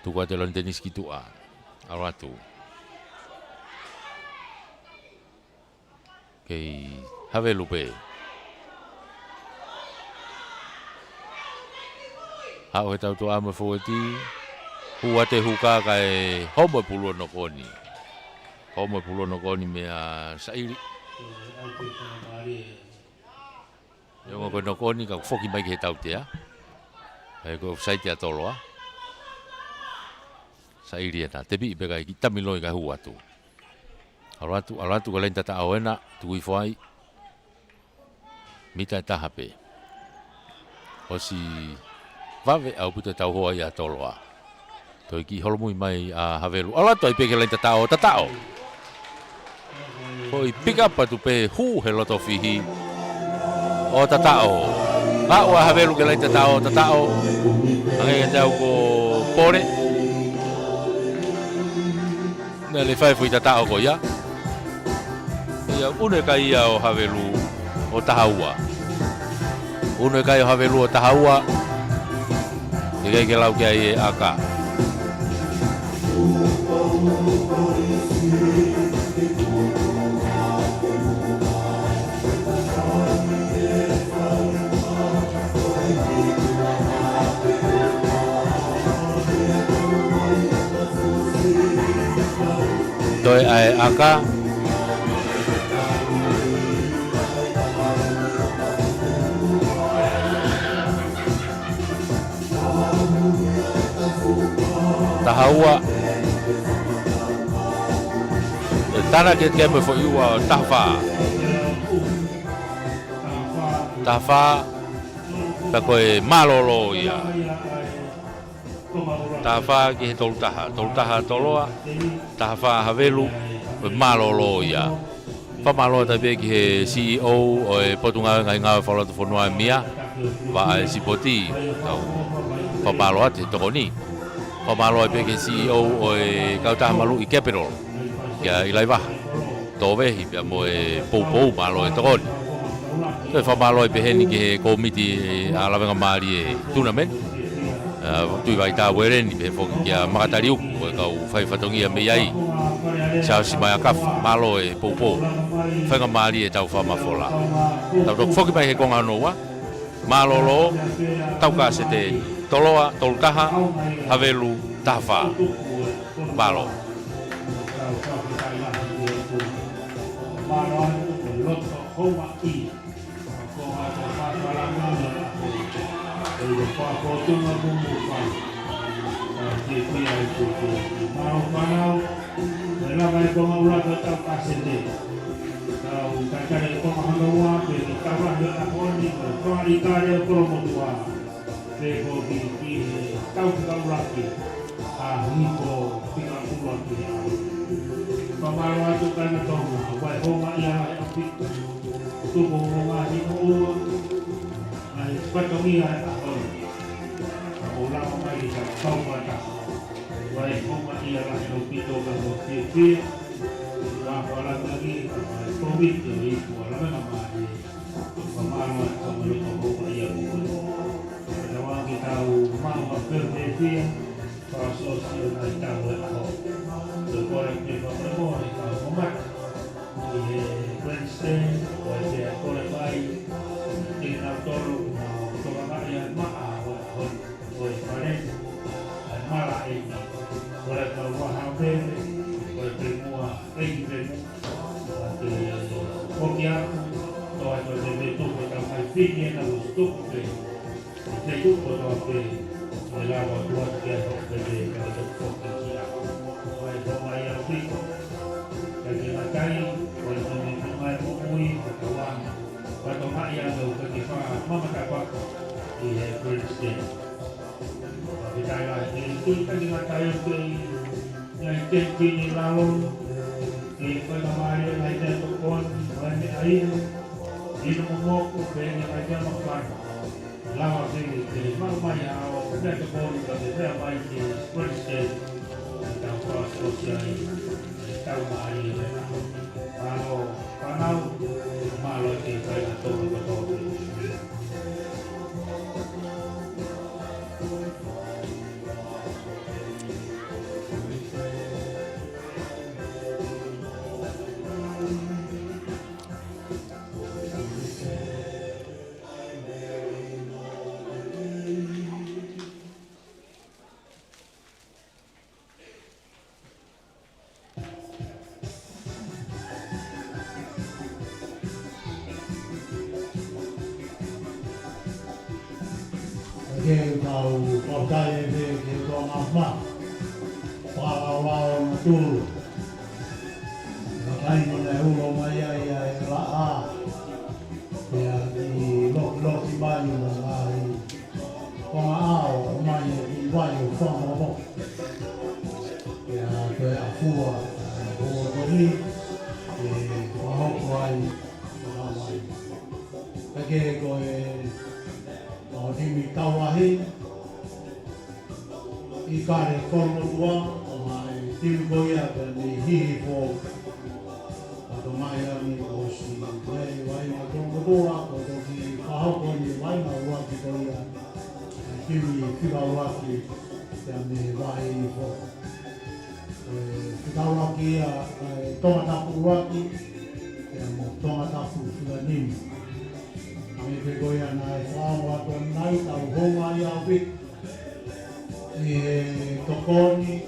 Tuku ate lon tenis ki tu a. Ala tu. Kei Havelu pe. Hau he tau tu ama fōti. Hua te huka kai homo pulua no koni. Homo pulua no koni mea sairi. Yongo koe no koni ka whoki mai ki he tau tea. Hei ko saiti atoloa. Sairi ena. Te pi ipe kai ki tamiloi kai hua tu. Alatu ka lein tata awena. Tukui whai. Mita e taha pe. Osi vave au puta tau hoa i atoloa. Toi ki holomui mai a Havelu. Alatu ai peke lein tatao. Hoi pick up atu pe hu he loto fihi. O tatao. Au a Havelu ke lein tatao. Ange tau ko pore. Nā le whai fui tatao ko ia. Ia une kai ia o Havelu o tahaua. Une kai o Havelu o tahaua. Ia ke lau kia i e aka. Toi ai aka. Tahaua. Tana ke me fo iwa tafa ta koe malolo ia tafa ki he tolutaha toloa tafa Havelu malolo ia pa malo ta be ki he CEO o e potunga ngai ngā whala tu whanua mia wa e sipoti pa malo ate tokoni pa malo e be ki CEO o e kautaha malu i Capital kia i laiwa towe hi pia mo e pou malo e tokoni Te whamalo e peheni ki he komiti a lawenga maari e tournament. Tui vai tā wereni pehe whoki ki a makatari uku e kau whai whatongia me iai. Sao si mai a kaf, malo e pou. Whainga maari e tau whamawhola. Tau tok whoki mai he konga noa. Malolo, tau ka se te toloa, tolutaha, Havelu, tahawha. Malo. ngai kini lalu di penamari ngai tekon ngai air di mengoku pengen aja makan lama sini jadi mamanya udah tekon dari saya main di Spurs dan proses yang tahu hari kalau malu kita itu betul. Ke kau dai ke kau apa para tu kai mana ulo maya ya la ya di lo di banyu ai kau ao maya di banyu fang mo ya ke afua o ni kau kuai ke kau o ni kawahi i kare kono tua o mai tiu koia ka ni hihi po a to mai a ni o si nei wai ma tongo toa o to ki whahoko ni wai ma ua ki koia tiu i whika ua ki te a me wai i po whika ua ki a tonga tapu ua ki te a mo tonga tapu whika nimi me pe koia nai whaua to nai tau honga i au pik ni e tokoni,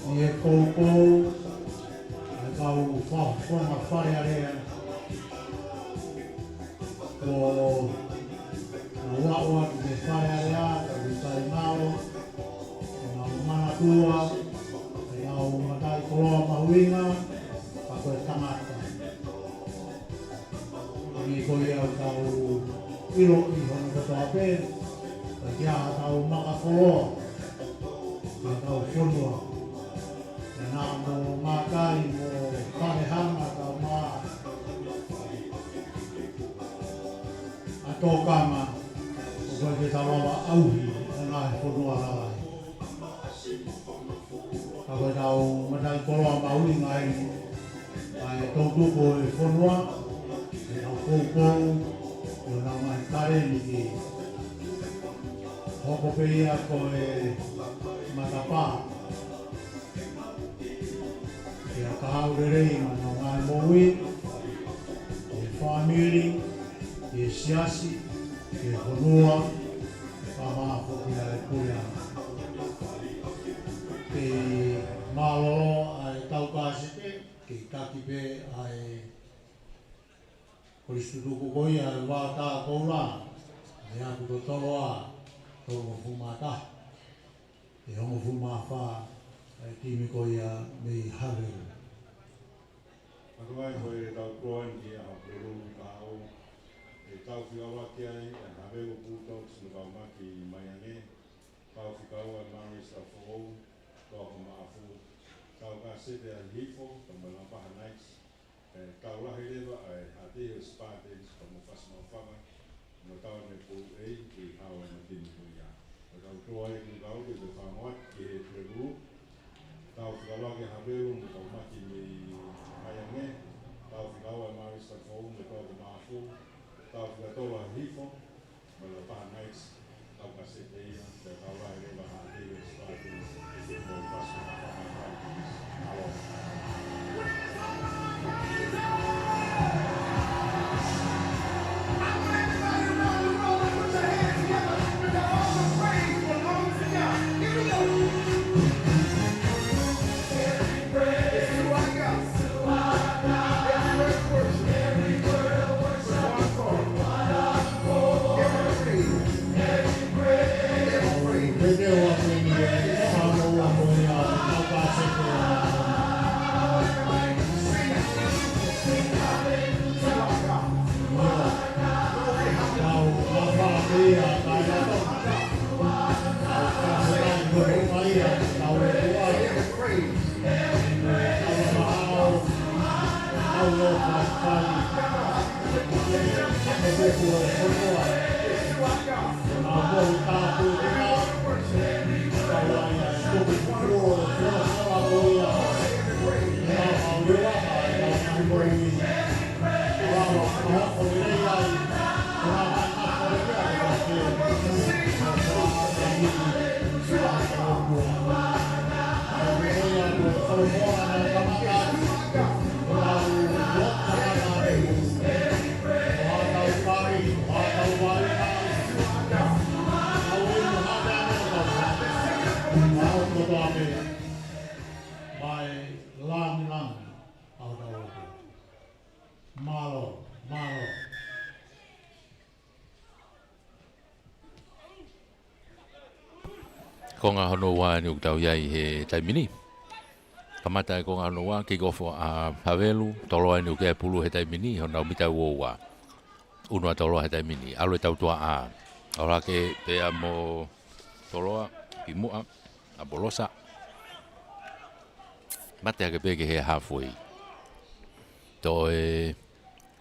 ni e koukou, ai kau whawhonga whare area ko na ua ki te whare area, ka witai ngao, ka ngā mana tua, ka ngau matai koloa mahuinga, ka koe tangata. Ni koe au tau ilo i hono katoa pē, ka kia tau maka koloa, kau whonua. E nā mō mākai mō wharehanga ka mā atokanga o koe te tawawa auhi e ngā he whonua rai. Ka koe tau matai koloa maui ngai ai tō tuko e whonua e tau koukou o nā mai kare ni ki hoko peia koe matapā. E a kahaurerei mana ngai moui, e whamiri, e siasi, e honua, ka māwhokia e kurea. Ke mālolo ai taukāsete, ke kakipe ai koristutuku koi ai wātā koura, e aku to toroa, toro fumata. E hongo fumawha, e kimi koia mei hareru. Maruai koe tau kroen ki a peru tāu, e tau whiawa ki ai, e hareru Bulldogs no kau maki mai ange, tau whikaua e Marista Fou, tau kumaafu, tau ka sete a hifo, tau Malapaha Knights, e tau lahi lewa ai Hateo Spartans, tau mo whasmawhanga, no tau me pū ei, ki hawa na tini kuia. Tau kroa e ki tau ki te whangoat ki he Peru, tau whikaua ki hareru no kau maki me Maiange, tau whikaua e Marista Fou, me tau kumaafu, tau whikatoa hifo, Malapaha Knights, tau ka sete ia, te tau lahi lewa Hateo Spartans, no whasmawhanga Vikings, aloha. Every word worship. konga hono wa ni utau iai he taimini. Kamata e konga hono wa ke gofo a Havelu, toloa ni uke pulu he taimini, hona umita uowa. Unua toloa he taimini, alo e tautua a. Ora ke pea mo toloa, ki mua, a bolosa. Mate ake peke he halfway. To e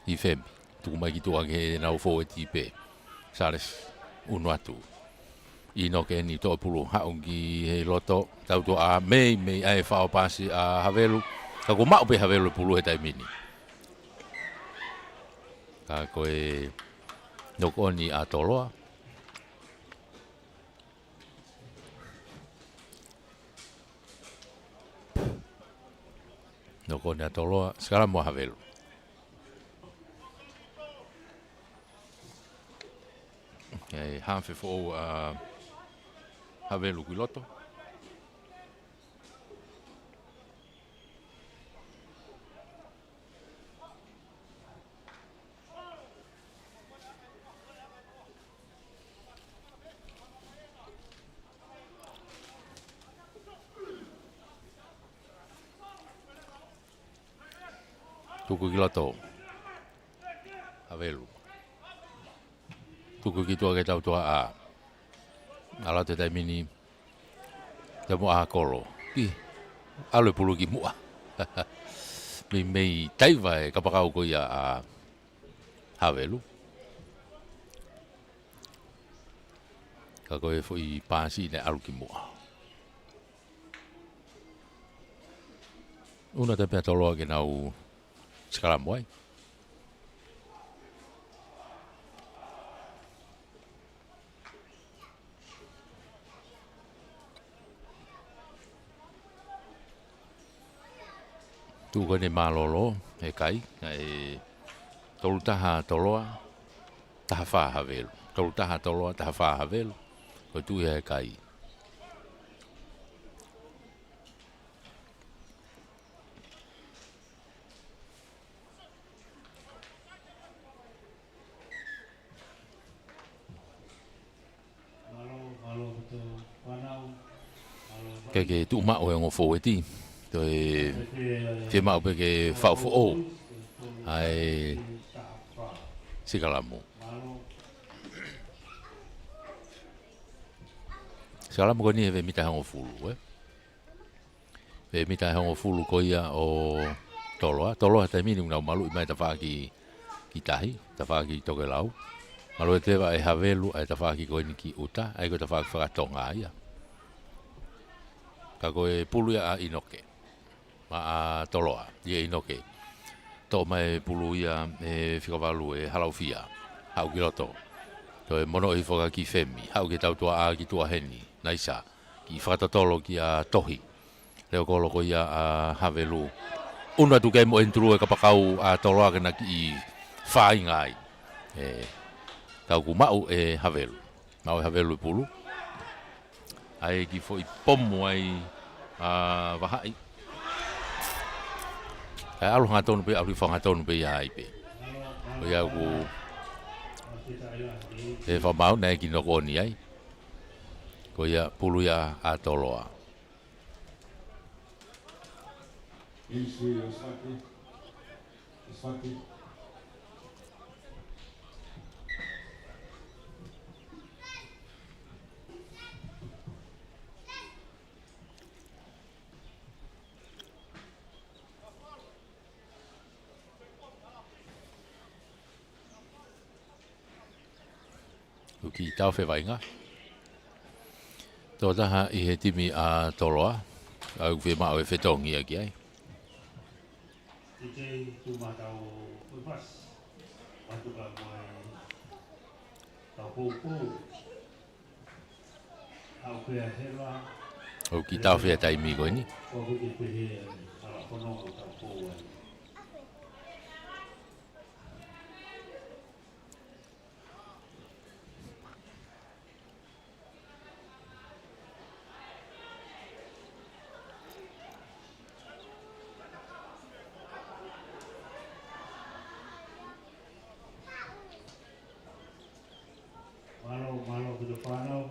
i femi. Tuku mai ki tua ke nau fo e tipe. Sales unu atu. Ino ke ni to pulu haungi he loto. Tautua a mei ai whao pasi a Havelu. Ka ko mau pe Havelu pulu he taimini. Ka koe nokoni a toloa. Nokoni a toloa. Sekarang mo Havelu. Okay, half fo Havelu ki loto. Tuku ki loto. Havelu. Tuku ki tua ke tau tua a. Ala te taimini. Te mua a kolo. Ki. Alo e pulu ki mua. Mei taiva e kapakau ko ia a Havelu. Ka koe foi pasi ne alu ki mua. Una te pea toloa ke nau skalamu ai. Tuko ne malolo e kai e tolutaha toloa taha wha Havelu. Tolutaha toloa taha wha Havelu. Ko tu e kai. Ke tu ma o ngo fo eti. To e te ma pe ke fa fo o. Ai Sikalamu. Sikalamu ko ni e mita hango fulu e mita hango fulu ko ia o toloa te mini una malu mai ta fa ki tahi ta fa ki toke lau. Malu te va e Havelu ai ta fa ki ko ni ki uta ai ko ta fa fa tonga ia. Ka ko e pulu ia a inoke. Ma a toloa ia inoke. To mai pulu ia e whikavalu e halaufia. Hau ki loto. To e mono i whaka ki femi. Hau ki tautua a ki tua heni. Naisa. Ki whakatatolo ki a tohi. Leo kolo ko ia a Havelu. Una tu kei mo entru e kapakau a toloa kena ki i whai ngai. Kau ku mau e Havelu. Mau e Havelu i pulu. Ai ki fo i pomo ai a wahai. Ai alu ngatonu pe alu whangatonu pe ia ai pe. O ia ku e whamau nei ki nokoni ai. Ko ia pulu ia a toloa. Isi Osaki. Osaki. Ki tau whewhainga. Tō taha i he timi a toloa. Au whi mao e whetongi a ki ai. Ike tu matau upas. Matu ka mai tau pōpō. Au pēa hewa. O ki tau whea taimi koe ni. Ko hiki pehe ala whanonga tau pō ai. Malo ke te whanau.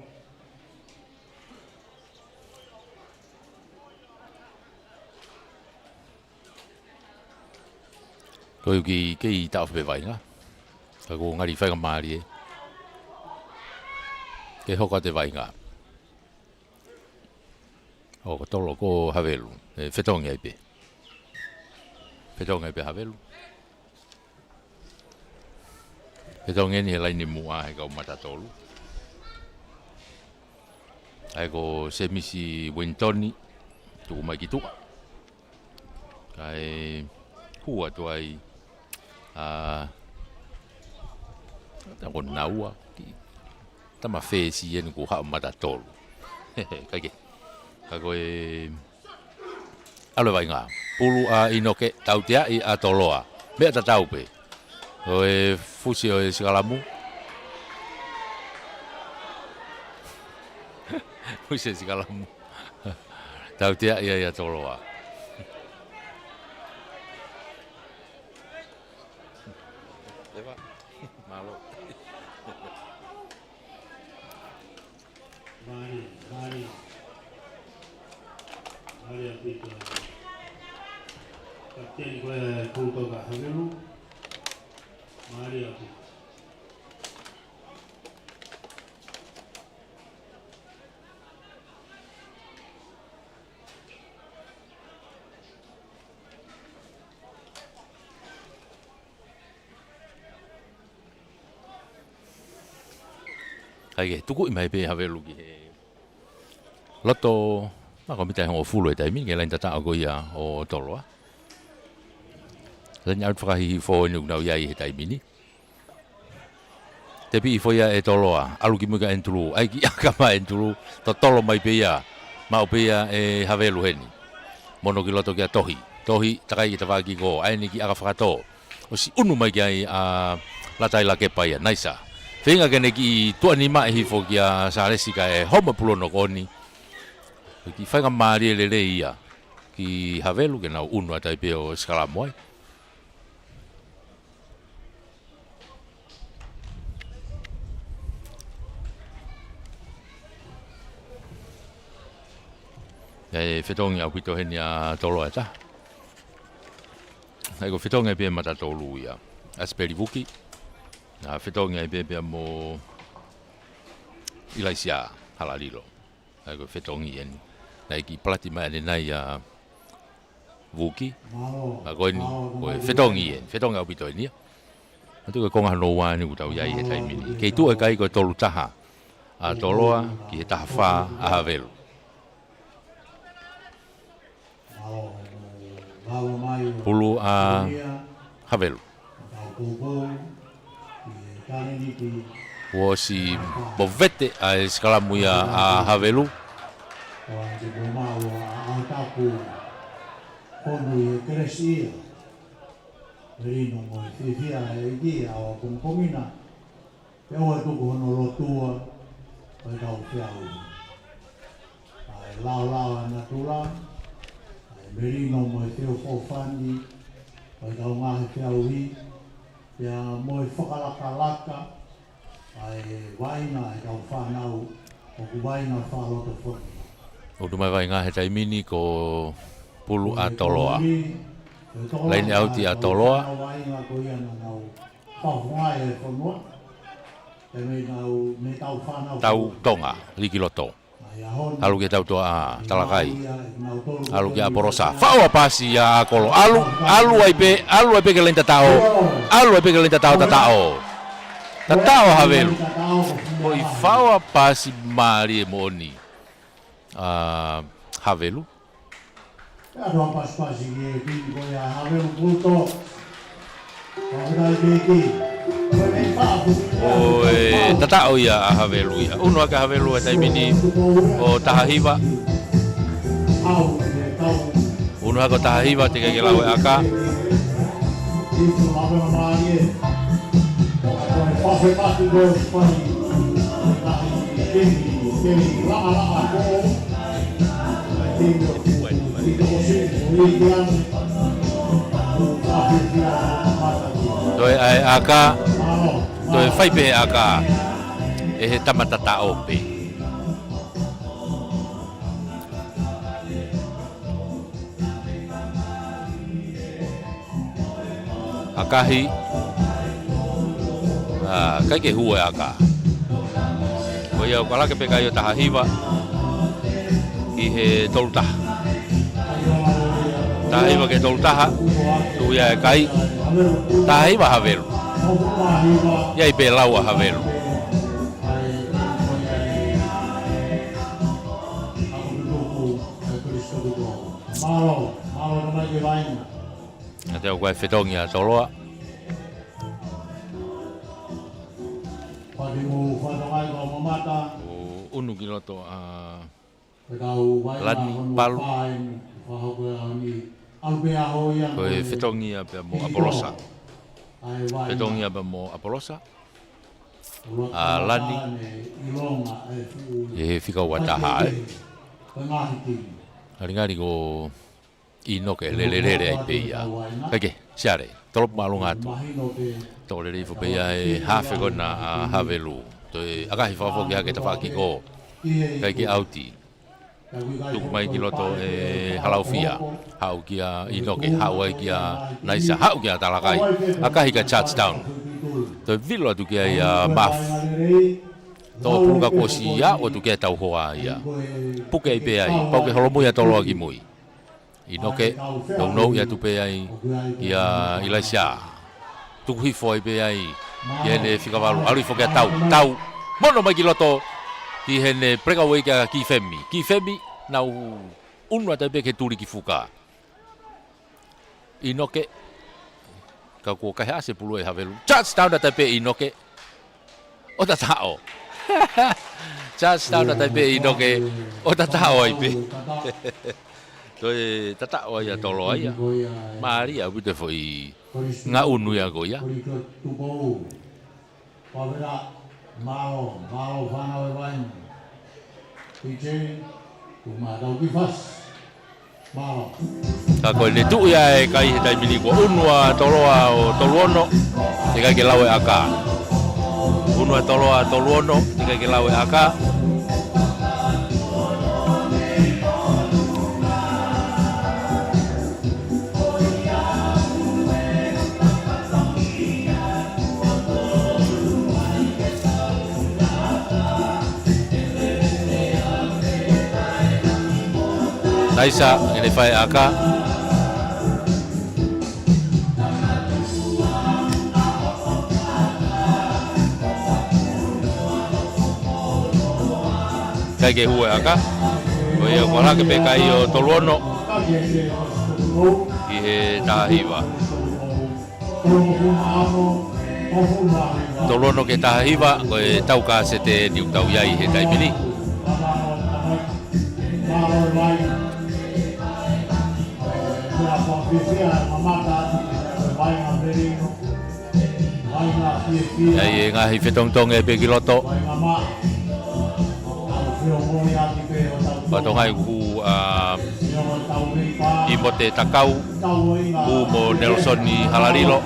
Ko ki ta fe vai nga. Ka ko ngari fa mari. Ke hoko te vai nga. O ko tolo ko havelu. Fetonga ipe. Fetonga ipe havelu. Fetonga ni lai ni mua ai ko mata tolu. Ai ko semisi Wintoni tu mai ki tu. Kai hua tu ai ta ko naua ki ta ma fe si en ko ha mata tolu. Kai ke. Ka ko alo vai nga. Pulu a inoke tau tia I a toloa. Me ta tau pe. O fusi o Sikalamu. Fusi Sikalamu. Tau tia I a toloa. Leva. Malo. Mari apito. Kapten ko kulto ka havelu. Mari apito. Ai tuku I mai pe havelu ki he. Loto ma ko mitai ho fulu e tai mi ngela tata ko ia o toloa. Lan out frahi fo ni na ia I tai mini. Te pi fo ia e toloa, alu ki muka entulu, ai ki aka ma entulu, to tolo mai pe ia. Ma pe ia e havelu heni. Mono ki loto ki tohi. Tohi takai ki tawaki ko, ai ni ki aka frato. O si unu mai ki ai a latai la ke pai naisa. Whenga kene ki tuani mai hifo ki a Saresika e homa pulono koni. Ki whainga maari e lele ia. Ki havelu ke nau unu atai peo Sikalamu ai. E whetongi au pito heni a tolo e ta. Ai ko whetongi e pia mata tolu ia. Asperi vuki. Na whetonga e bebe mo ilaisia halalilo. Ai ko whetongi en. Na ki plati mai ane nai a vuki. A koe ni, koe whetongi en. Whetonga au pito enia. Atu ka konga hano wani utau iai he taimini. Kei tu e kai koe tolu taha. A toloa ki he taha wha a havelu. Pulu a havelu. O si bovete a Sikalamu ia a havelu. Merino mo te o fani ai tau ngahi te au hi ia mo e whakalaka ai waina ai tau whanau o ku waina whaloto whani. O tu mai vai ngā he taimini ko pulu a toloa. Laini au ti a toloa. Waina ko ia na nau whawhai e whanua e me nau me tau whanau. Tau tonga, liki loto. Alu ke tau toa talakai. Alu ke aporosa. Fau pasi ya kolo. Alu ai pe ke lenta tao. Alu ai pe ke lenta tao tatao. Tatao havelu. Oi fau pasi mari moni. Havelu. Alu pasi ke ko ya havelu puto. Havelu ke Oi, tatao ia a havelu ia. Uno ka havelu e taimini o tahahiva. Uno ka tahahiva te ke lau e aka. Doi ai aka. Doi fai pe aka. E he tamata tao pe. kahi kai ke hua aka ko ia kala ke peka yo tahiwa I he tolta tahiwa ke tolta tu ia kai tahiwa havelu ia I pe laua havelu Ate o koe whetongi a toloa. O unu ki loto a lani palu. Koe whetongi a pe mo Apolosa. Whetongi a pe mo Apolosa. A lani. E whika wataha e. Haringari ko ino ke lelelere ai peia. Kake, siare, tolop malunga atu. Tole rifo peia e hafe kona a havelu. Toi akahi whawho ki hake tawhaki ko. Kake auti. Tuku mai ki loto e halaufia. Hau ki a ino ke, hau ai ki a naisa, hau ki a talakai. Akahi ka touchdown. Toi vilo atu ki ai a maf. Tō pulunga ko si ia o tu ke tau hoa ia. Puke ai pe ai, pau ke holomu ia tolo aki mui. Inoke, no ia tu pe ai ia ilaisia. Tuku hifo ai pe ai ia ne whikawalu. Aru ifo ke tau, mono mai ki loto ki hene preka wei kia ki femi. Ki femi, nau unua tai pe ke turi ki fuka. Inoke, ka kua kahe ase pulu e havelu. Touchdown da tai pe inoke. O ta tao. Touchdown na pe ino ke o tatao ai pe. Toi tatao ai tolo ai. Maria bute foi nga unu ya go ya. Ka ko le tu ya e kai dai mili ko unua toloa o toluono e kai ke lawe aka. Unua toloa toluono e kai ke lawe aka. Naisa ngene fai aka. Kai ke hua aka. Ko ia kola ke pekai o toluono. I he tahiwa. Toluono ke tahiwa ko e tauka se te niu tau iai he taimini. Ai ngahi fetong-tong e pe kiloto. Patongai ku Imote Takau ku mo Nelson ni Halalilo.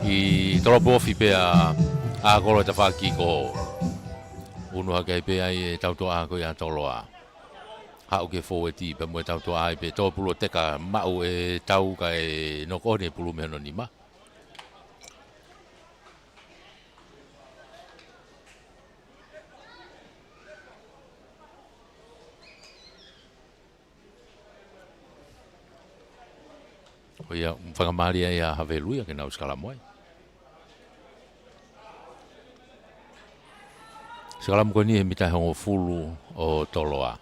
I tolopo fi pe a kolo te whaki ko unu hake pe ai e tautoa ko ia toloa. Hau ke fo e ti pe mo tautoa ai pe tō pulo teka mau e tau ka e noko ne pulu me no ni ma. O ia whakamari ai a Haveluia ke nau skala moai. Sakalam ko ni he mita hongo fulu o toloa.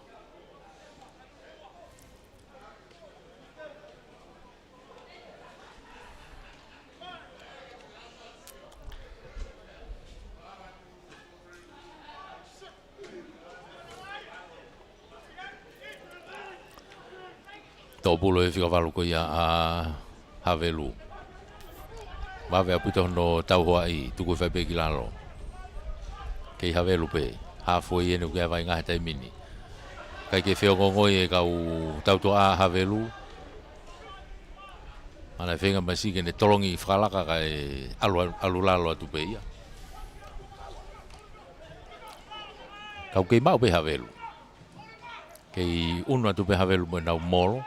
Tō pulo e whikawalu ko ia a Havelu. Wawe a puto no tau hoa i tuku whai pe ki lalo. Kei Havelu pe, hafoi enu kia vai ngahe tai mini. Kai ke whiongongoi e kau tauto a Havelu. Ana whenga masike ne tolongi whakalaka ka e alulalo atu pe ia. Kau kei mau pe hawelu. Kei unu atu pe hawelu mo nau molo.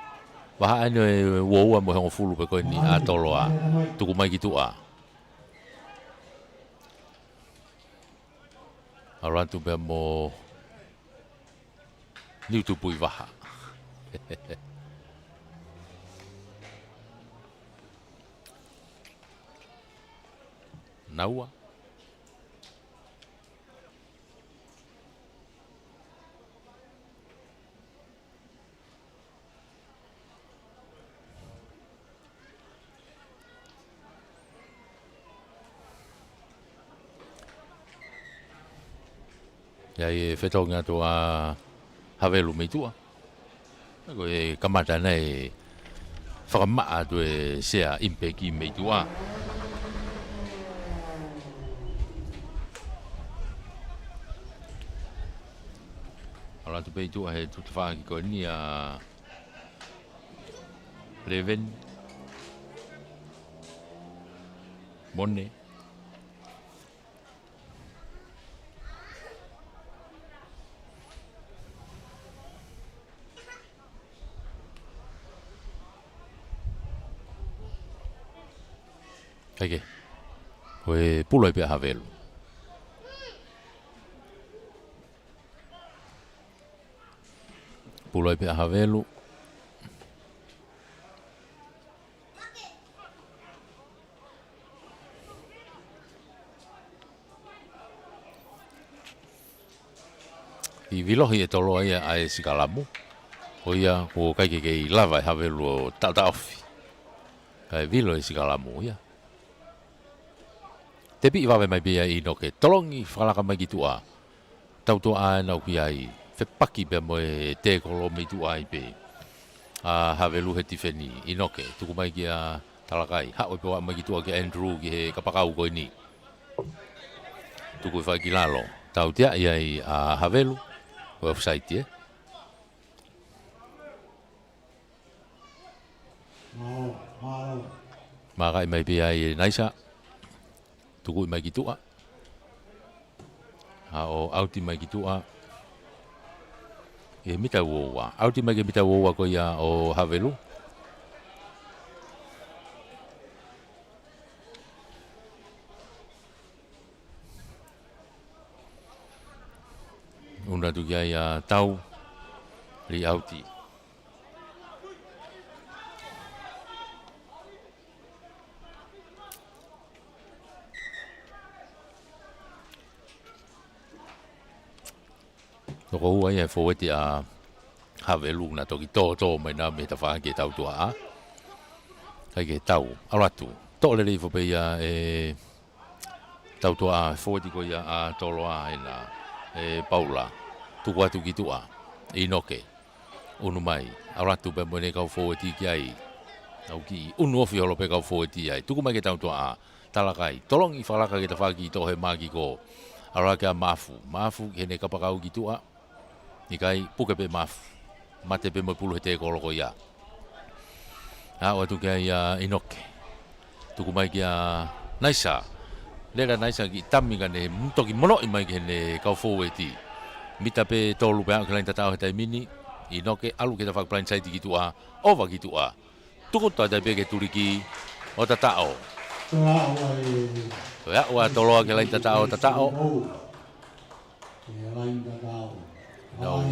Waha ane e woua mo hongo fulu pe koe ni a tolo a tuku mai ki tua. Arantu pe mo niu tupui waha. Naua. Ya e whetonga to a hawelu mei tua. Ko e kamata nei whakamaa to e sea impeki mei tua. Ala tu mei tua he tu te whaaki ko ni a Leven Mone Kake, koe puloi pia hawelu. Puloi pia hawelu. I vilohi e tolo ia ai sikalamu. O ia ko kaike kei lava e hawelu o tataofi. Kai vilo e sikalamu ia. Te pi wawe mai bia I no ke tolongi whakalaka mai ki tua. Tau tua nau ki ai. Whepaki bea mo e te kolo mai tua ai pe. A hawelu he tifeni I no ke. Tuku mai ki a talakai. Hao e pewa mai ki tua ki Andrew ki he kapakau koi ni. Tuku whai ki lalo. Tau tia I a hawelu. Website e. Makai mai bia I naisa. Tuku mai ki tua. O auti mai ki tua. E mita woa. Auti mai ke mita woa ko ia o hawelu. Una tu kia ia tau li auti. Toko ua ia foweti a hawelu na toki tō mai nā me ta whaake tau tua a. Kai ke tau, aratu. Tō le rei fope ia e tau tua a foweti ko ia a tolo a e na e Paula. Tuku atu ki tua. Inoke. Unu mai. Aratu pe mwene kau foweti ki ai. Au ki unu ofi holo pe kau foweti ai. Tuku mai ke tau tua a. Talakai. Tolongi whalaka ke ta whaaki tō he maki ko. Araka mafu. Mafu ke ne kapakau ki tua. Ni kai puke pe mafu. Mate pe mo pulu he te koloko ia. Hau atu kia ia Inoke. Tuku mai kia naisa. Lera naisa ki tami ka ne mtoki mono I mai ke ne kau foweti. Mita pe tolu pe au ke lain tatao he tai mini. Inoke alu ke ta whak blind side ki tua. Ova ki tua. Tuku toa tai pe ke turiki o tatao. Toa ua toloa ke lain tatao. No,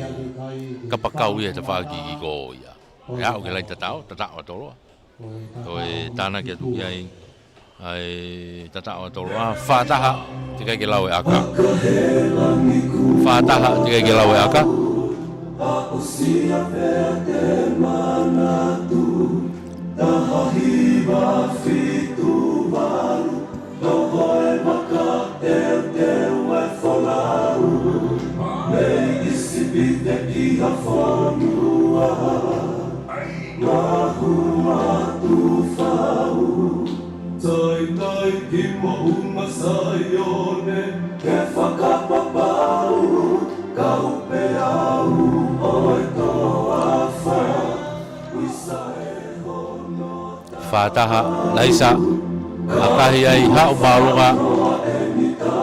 kapakau ia te whaaki I ko ia. Ia o ke lai tatao toloa. Toi tāna kia tuki ai tatao toloa. Whātaha te kai ke lau e aka. Whātaha te kai ke lau e aka. Whātaha, laisa, akahi ai hao maolunga,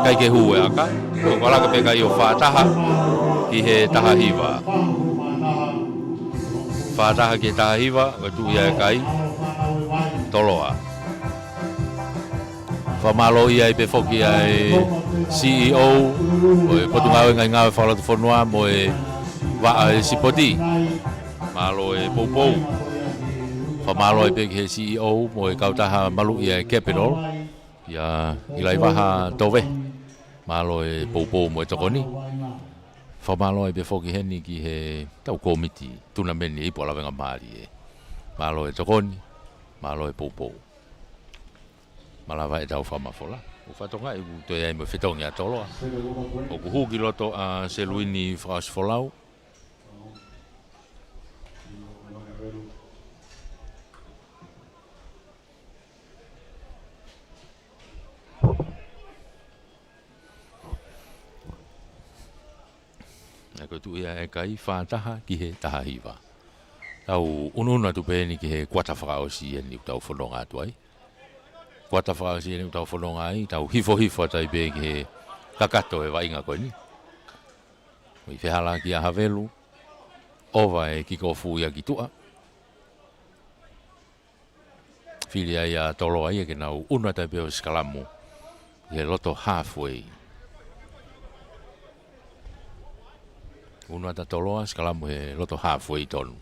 kai ke hue aka, o kalaka peka i o whātaha, ki he taha hiwa. Whātaha ki he taha hiwa, o tu ia e kai, toloa. Whamalo ia i pe whoki ai CEO, o e potu ngāwe ngai ngāwe whalatu whanua, mo e waa e sipoti, malo e poupou. Whamalo i pe ki he CEO, mo e kautaha malu ia e Capital, ia ilai waha towe, malo e poupou mo e tokoni. Whamalo i pe whoki heni ki he tau komiti, tuna meni i po lawenga maari e. Malo e tokoni, malo e poupou. Malawa e tau whamafola. O whatonga i to ia i mo whetongi a toloa. O kuhuki loto a Seluini Whakasfolau. Ko tu ia e kai whātaha ki he taha hiwa. Tau ununa tu pēni ki he kuata whakaosi e ni tau whanonga atu ai. Kuata whakaosi e ni tau whanonga ai, tau hifo tai pē ki he kakato e wainga koe ni. Oi whihala ki a Havelu, ova e kiko fu ia ki tua. Whiri ai a tolo ai e ke nau una tai pē o skalamu, ki he loto halfway. Una ta toloa skalamu he loto halfway tonu.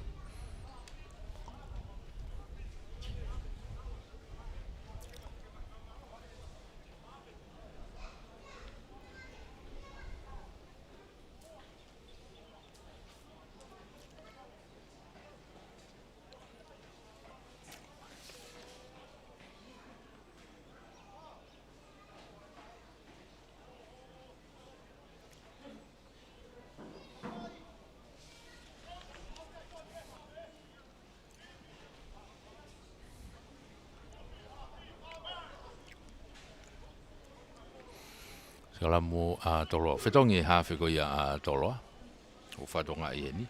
Skalamu a toloa. Whetongi hawhi ko ia a toloa. O whatonga i eni.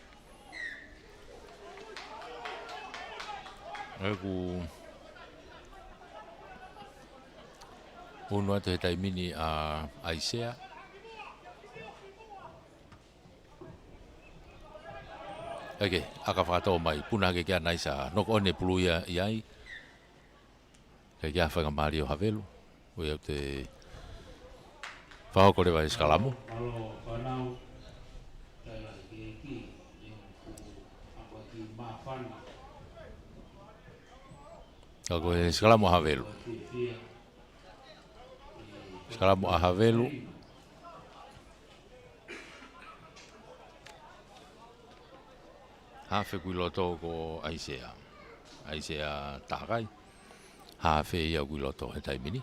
Eku unua te taimini a Aisea. Eke, aka whakatoa mai. Puna ke kia naisa. Noko one pulu ia iai. Ke kia whanga Mario Havelu. O iau te whahoko rewa i skalamu. Alo whanau, tai lai ki ki, e ku apa ki mawhana, Kako e skalamu a Havelu. ki fia, Skalamu a Havelu. Hawhi kui loto ko Aisea. Aisea tākai. Hawhi ia kui loto he taimini.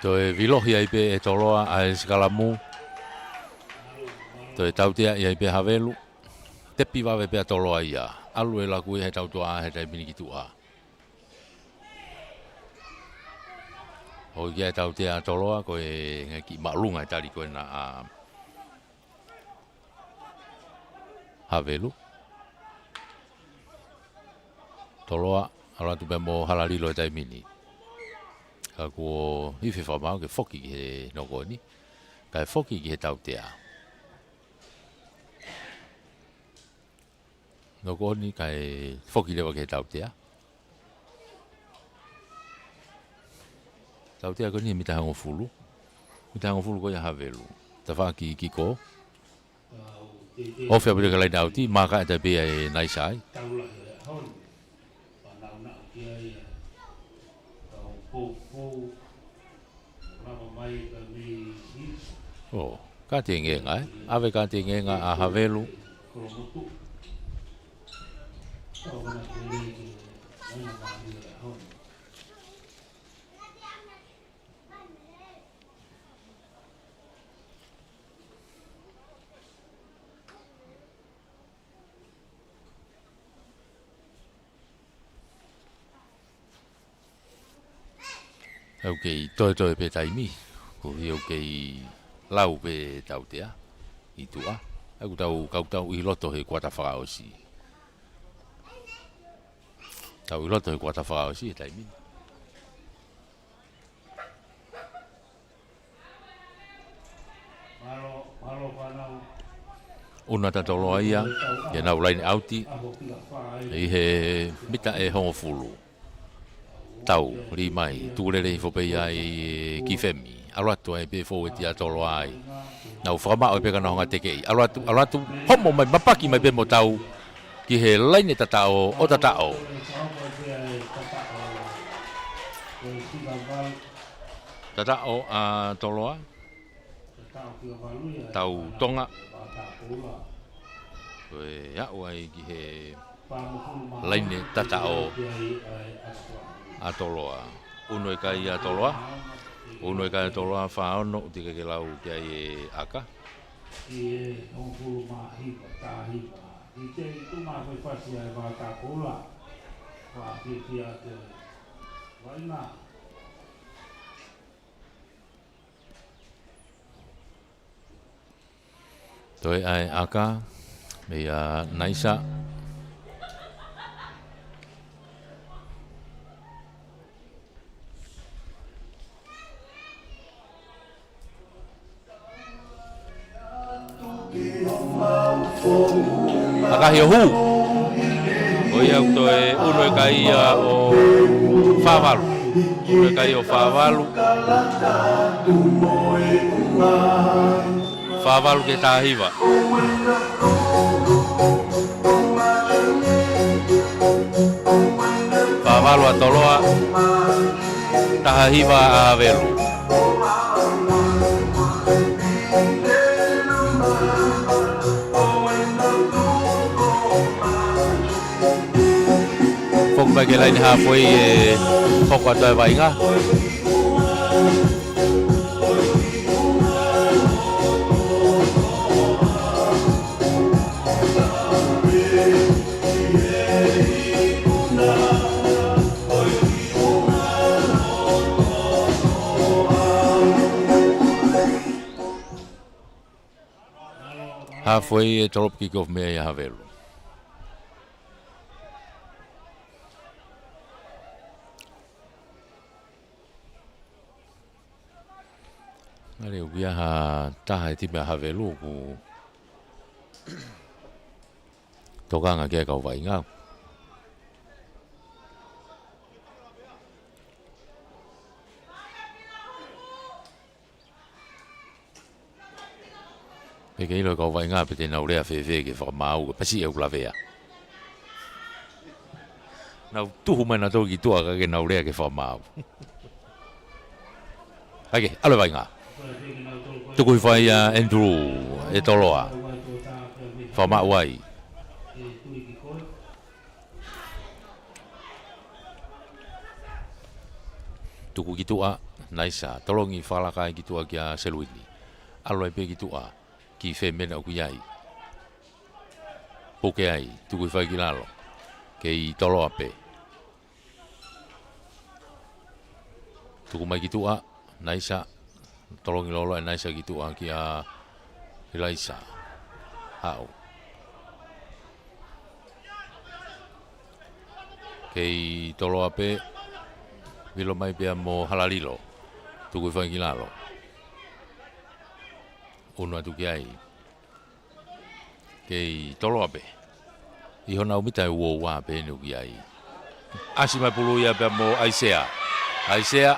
To e vilohi ai pe e toloa a e skalamu. To e tautea i ai pe Havelu. Tepi wawe pe a toloa ia. Alu e laku e he tautua a he taimini ki tua. O ia e tautea a toloa ko e ngaki maalunga e tari koe na a Havelu. Toloa ala tu pe mo halalilo e taimini. Ka ko hifi whamau ke whoki ki he noko ni. Ka he whoki ki he tautea. Noko ni ka he whoki lewa ki he tautea. Tautea ko ni he mitahango fulu. Mitahango fulu ko ia Havelu. Ta whaki ki ko. Ofi apure ka lai nauti, maka e te bea e naisai. taula he hon, whanau na kia ia, tau pou, rama mai ka mi hi, Oh, ka te ngenga, ave ka te ngenga a Havelu. koromotu, tau wana kere ki, nana mahi he hon. Okay, toi pe taimi. Ko hi okay lau pe tau tea. I tua. Aku tau i loto he kuata whakaosi. Tau i loto he kuata whakaosi e taimi. Malo whanau. Una tatolo aia, ia nau laini auti, i he mita e hongo fulu. Tau, ri mai, tūrere i whopei ai ki whemi. Aluatu ai pe fō e tia tolo ai. Nau whakamao e peka na honga teke i. Aluatu, homo mai, mapaki mai pe mo tau, ki he laini tatao, o tatao. Tatao a toloa, tau tonga, koe au ai ki he laini tatao a toloa. Uno e kai a toloa, uno e kai a toloa whaono tika ke lau ki ai e aka. I e hongpulu mahipa, tahipa. I te i tu mai whasi ai wā tāpula. Wā piti a te waina. Toi ai aka, me a naisa. Akahi o hu. O ia toi uno e kai o whāwalu. Uno e kai o whāwalu. Whāwalu ke tāhiwa. Whāwalu a toloa. Tāhiwa a velu. Mai ke laini halfway e hoko atoe wainga. Halfway e torop kick-off mea ia havelu. Ngare uia ha taha e tipe a havelu ku tokanga kia kau vai ngau. Peke ilo kau vai ngau pete nau rea whewhe ke whakamau ka pasi e uklawea. Nau tuhu mai na toki tua ka ke nau rea ke whakamau. Hake, alo vai ngau. Tuku i whai Andrew e toloa. Whama wai. Tuku ki tua, naisa. Tolongi whalakai ki tua ki a Seluini. Alo e pe ki tua, ki whemena o ki ai. Poke ai, tuku i whai ki lalo. Ke i toloa pe. Tuku mai ki tua, naisa. Tolongi lolo e naisa gitu ki a Ilaisa. Hau. Kei tolo ape vilo mai pia mo halalilo. Tuku i whaingilalo. Uno atu ki ai. Kei tolo ape. Iho nau mita e uo wā pe ni ki ai. Asi mai pulu ia pia mo Aisea. Aisea.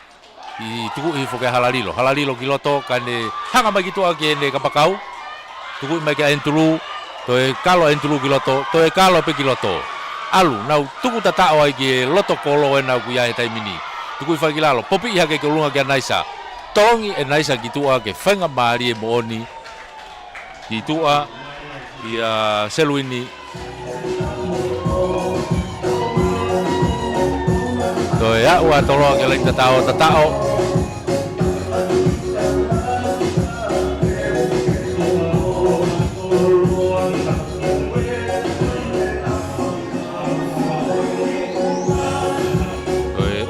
I tuku i foke halalilo ki loto kane hanga mai gitu aki ene kapakau tuku mai ka entulu to e kalo entulu ki loto to e kalo pe ki loto alu nau tuku tatao ai ki loto kolo e nau kuia e taimini tuku i whakilalo popi i hake ke ulunga ki a naisa tongi e naisa ki tua ke whenga maari e mooni ki tua i a Seluini to e au a toloa ke lai tatao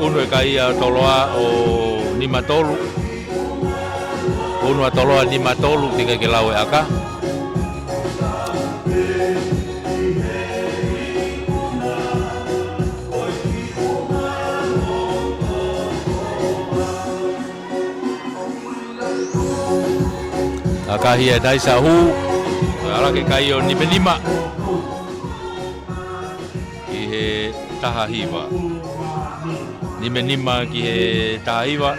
uno e kai a toloa o lima tolu. Unu atoloa lima tolu tiga ke lau aka. Akahia dai sahu. Ala ke kaio lima. Ki he taha hiwa. Lima ki he taha hiwa.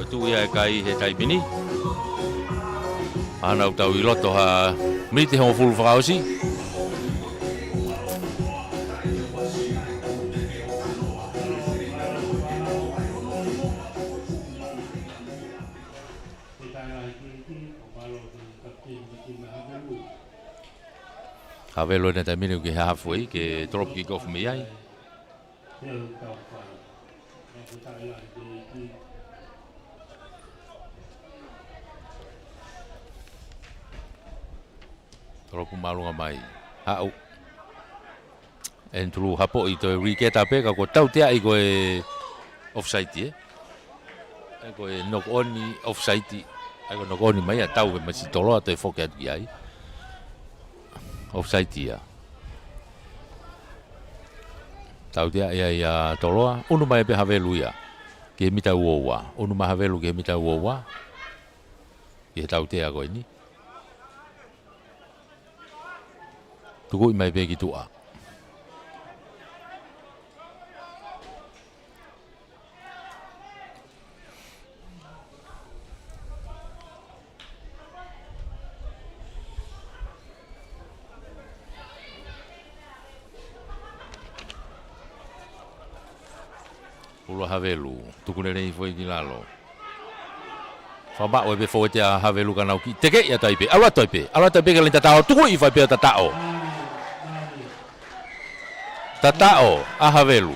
Tu ia kai he taipini. Ana utau I loto ha miti hon fulu whakausi. Havelo na taimini ke halfway ke drop kick off me ai. Tropu malunga mai. Hau. En tulu hapo I to riketa pe ka ko tau tea I ko offside Ai ko knock on offside. Ai ko knock on mai a tau ke masi tolo to foke atu ai. Offside ia. Tau tea ia toloa unu mai pe havelu ia. Ke mita uowa. Unu mai havelu ke mita uowa. Ke tau tea ko ini. Tuku I mai pe ki tua. Ulo havelu, tuku nei foi ki lalo. Faba o be foi te havelu kana ki. Teke ia taipe. Ala taipe ke lenta tao tuku I fai pe tatao. Tatao a havelu.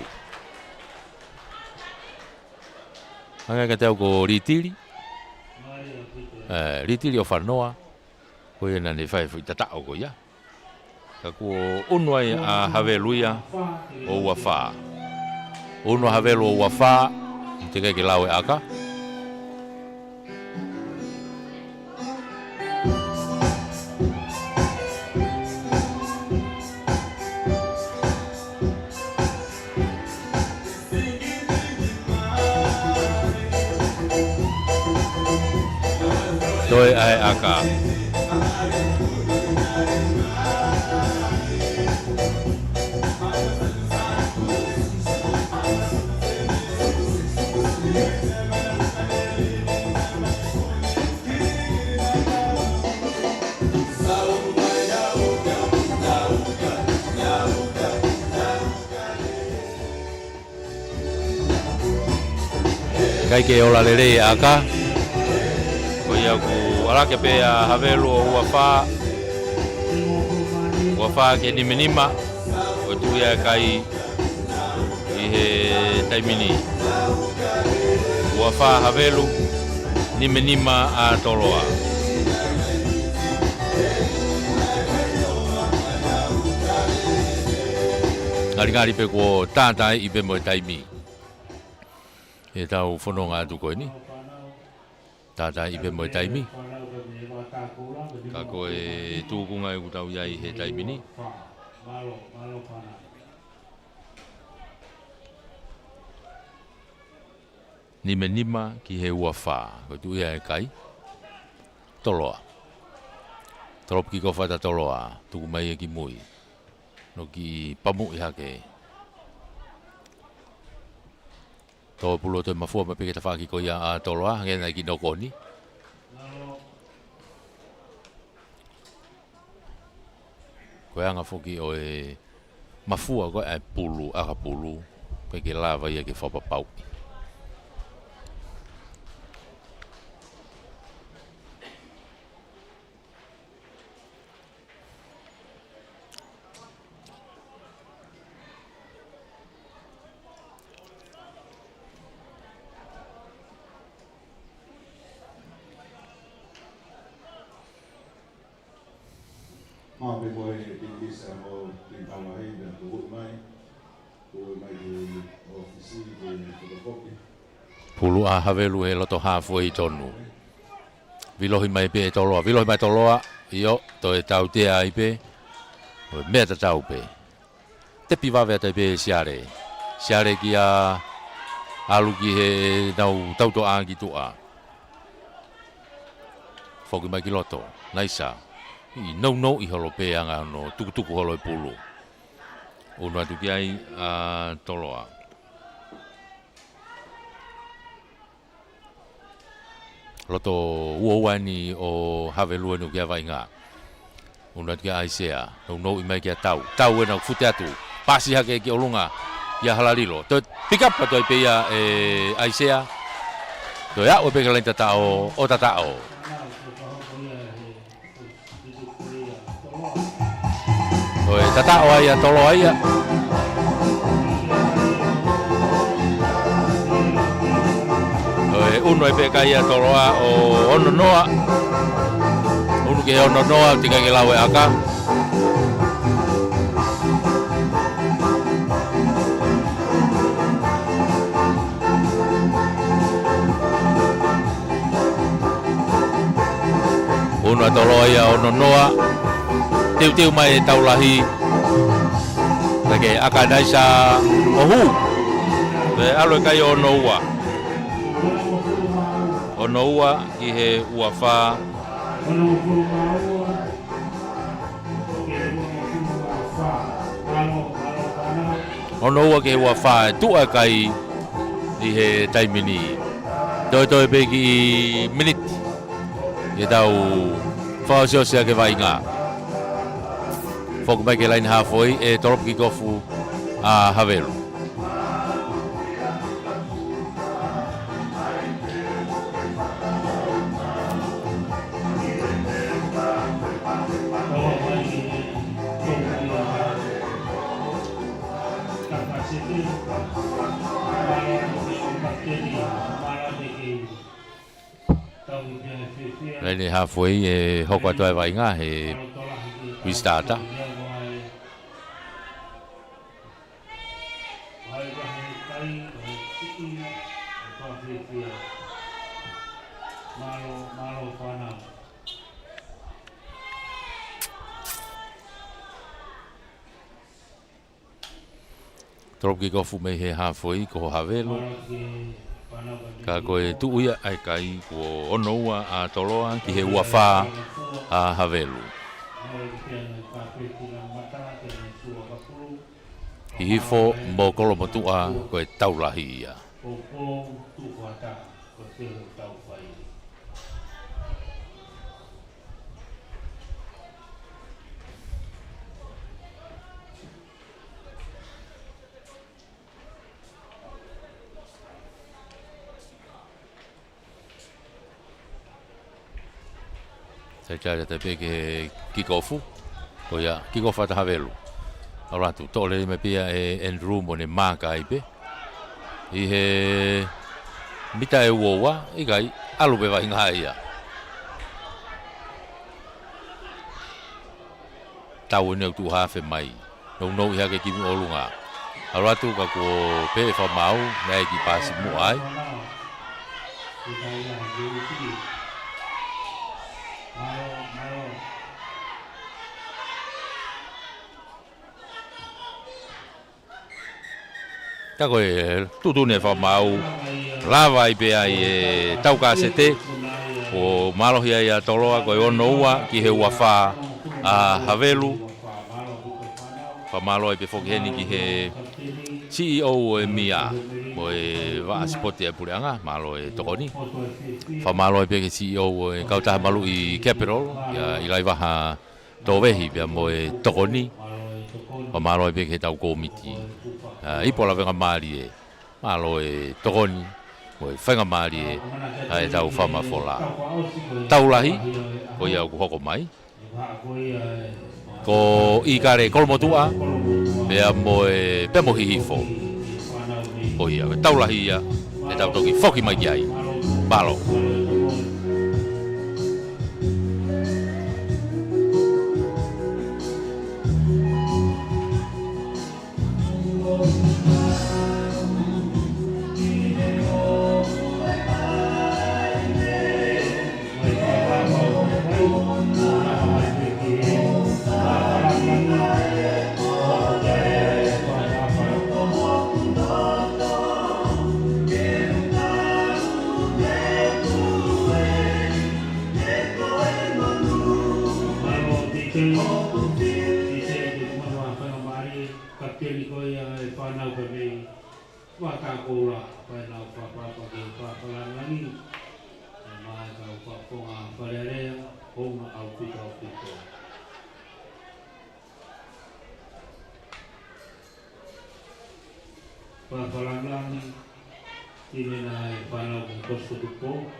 Anga ka tau ko ritiri. Ritiri o whanoa. Ko ia nane fai tatao ko ia. Ka ko unwai a havelu ia o wafa. Uno havelu o wafa. Teka ke lau aka. Toi ai aka. Kai ke ola lere aka. Ko ia ku ala ke pe havelu o wafa ke ni minima. Ko tu ia kai I he taimini. Wafa havelu ni minima a toloa. Ngari pe ko tātai I pe mo taimi. E tau whanonga atu koe ni. Tātai I pe mo taimi. Ka koe tūkunga I kutau iai he taimi ni. Nime nima ki he ua whā. Ko tu ia e kai. Toloa. Trop ki ko whata toloa. Tuku mai e ki mui. No ki pamu I hake. Tō pulo toi mafua ma peke ta whaki ko ia a toloa. Ngena ki no koni. Koe anga whoki o e mafua koe e pulu, aka pulu. Peke lava ia ke whapapau. Maape koe Ingisa mo Tintawahi dan Tuhut Mai. Tuhut Mai di ofisi di Fotokopi. Pulu a havelu he loto hafu i tonu. Vilohi mai pe e toloa. Vilohi mai toloa. Io, to e tau te ai pe. O mea ta tau pe. Te piwawe te pe siare. Siare ki a alu ki he nau tauto a ki tua. Foki mai ki loto. Naisa. I no i holo pe anga no tuku holo e pulu. Uno atu ki ai a toloa. Loto uoani o havelu enu kia vai ngā. Una kia aisea, no i mai kia tau. Tau e nau fute atu. Pasi hake ki olunga ia halalilo. To pick up to pe ia aisea. To ia o pe ka lenta tao o tatao. To e tatao ai tolo ai. Uno e peka ia toloa o ono noa. Uno ke ono noa tika ke lawe aka. Uno a toloa ia ono noa. Tiu mai taulahi. Take aka naisa ohu. Ve alo kai ono ua. Ono ua ki he ua wha. Ono ua ki he ua wha e tua kai i he taimini. Toi pe ki miniti. Ke tau whaosiosia ke vai ngā. Whoku mai ke lain hawhoi e toropu ki kofu a Havelu. Lain hawhoi e hoko atoa vai ngā he Wistata. Toropu ki kofu me he hawhoi ko Havelu. Ka koe tuuia ai kai ko ono ua a toloa ki he ua wha a Havelu. Ki hifo mo kolo motua koe taulahi ia. Saya te pe ke kikofu ko ya kikofu ta Havelu. Ora tu tole me pia e Andrew mo ne maka ipe. I he mita e woa i kai alu be vai nga ia. Tau ne tu ha fe mai. No ia ke ki olunga. Ora tu ka ko pe fa mau na ki pasi mu ai. Ta koe tutu ne fa mau lava i pe ai e tau ka sete o malohia ia toloa koe ono ua ki he ua wha a Havelu fa malo i pe foki heni ki he CEO o e mia mo e wa spoti e pureanga malo e tokoni fa malo i pe ke CEO o e kautaha malu i Capital i lai waha towehi pia mo e tokoni fa malo i pe ke tau komiti ipola venga mali e malo e tokoni o e whenga mali e ai tau whama fola taulahi o iau ku hoko mai ko i kare kolmotua mea mo e pemohi hifo o iau taulahi ia e tau toki foki mai ki ai malo ua pai na papa ke papa langi mai ka papa palarea o au pito papa langi ini na panau kosto tupo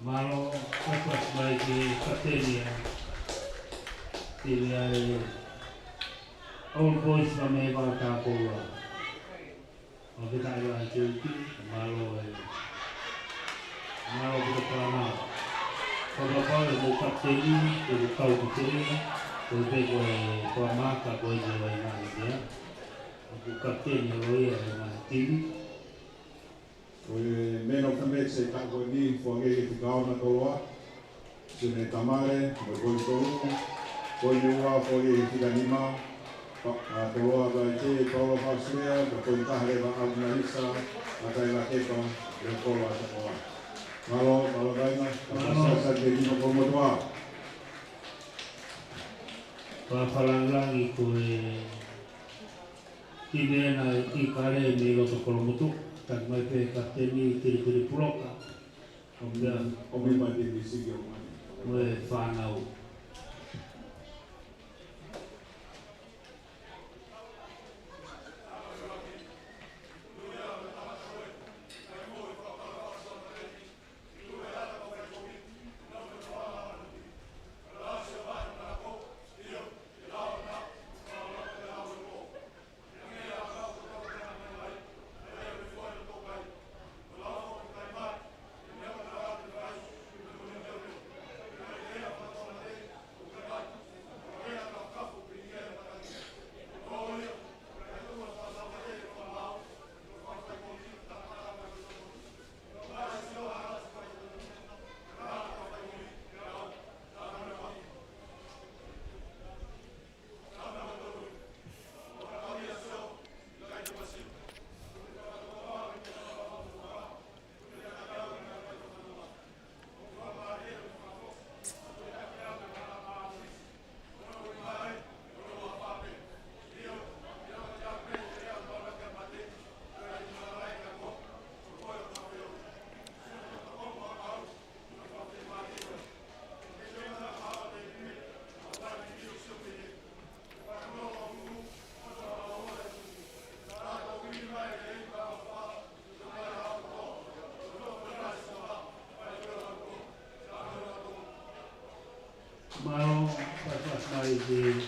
malo apa sebagai kapten dia old boys kami baca pola kita ada cuci malo kita pernah kalau mau kapten itu kau kecil untuk pemaka kau jawa ini ya aku kapten yang tim meno kame se tako ni fonge ki kaona toloa sune tamare mo tolu ko nyua fonge ki kanima toloa ba te tolo pasrea ko tahre ba alnarisa atai la kepa de tolo ata malo gaina sa de ni ko mo toa pa falangi ko na ikare ni lo to kolomutu tak mai pe kapteni tiri puloka kemudian omi mati di sigi omani mulai fanau mau pas mai di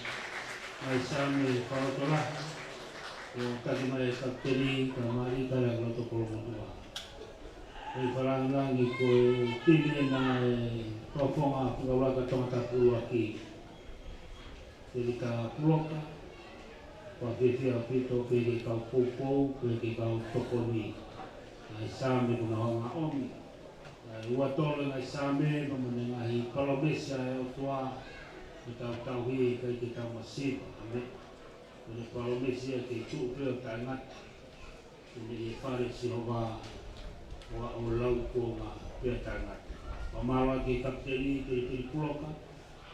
mai sami parotola tadi mai kapteni kamari kala loto kolomotua ai falangangi ko tini na profonga pegawai kacamata pulu aki jadi ka puloka waktu apito ke kau popo ke kau tokoni ai sami kuna omi ua tole ngai same memenengahi kalau bisa tua kita tahu kita masih ame kalau bisa itu beliau tangat ini Faris Yehova wa ulau koma dia tangat pemalas di kapteni di puloka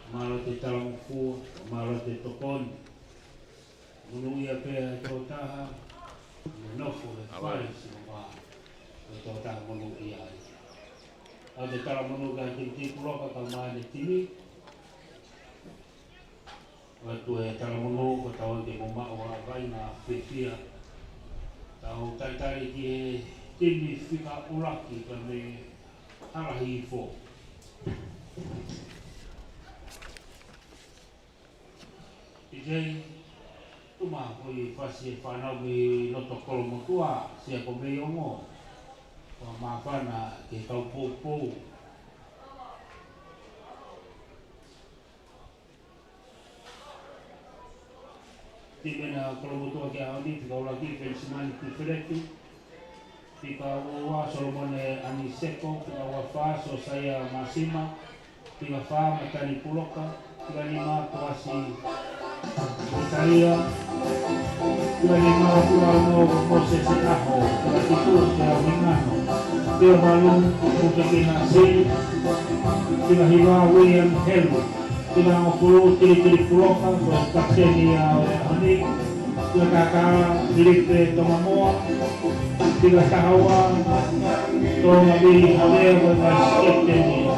pemalas di talangfu pemalas di tokon menunggu apa totaha menofo Faris Yehova totaha menunggu ia ada kalau menunggu di pulau kata di sini waktu kalau menunggu tahu di rumah orang lain Asia tahu tadi di sini fika ulaki kami arah info jadi cuma koi pasti panau di protokol mutua siapa beyongo maafan ke kau popo Tibena Kolomotua ke Aoni, tika ulaki Felisimani Kuferetu, tika ua Solomone Aniseko, tika ua Fa so saya Masima, tika Fa Matani Puloka, tika lima Kuasi Italia, tika lima Kuano Moses Aho, tika titu tika Hingano, tika Malung Kukekina Sini, tika Hiwa William Helmut, tika Ngopulu Tiri Puloka, kapteni ya Aoni, tika Kaka Filipe Tomamoa, tika Tahawa, Toma Bili Haver, kapteni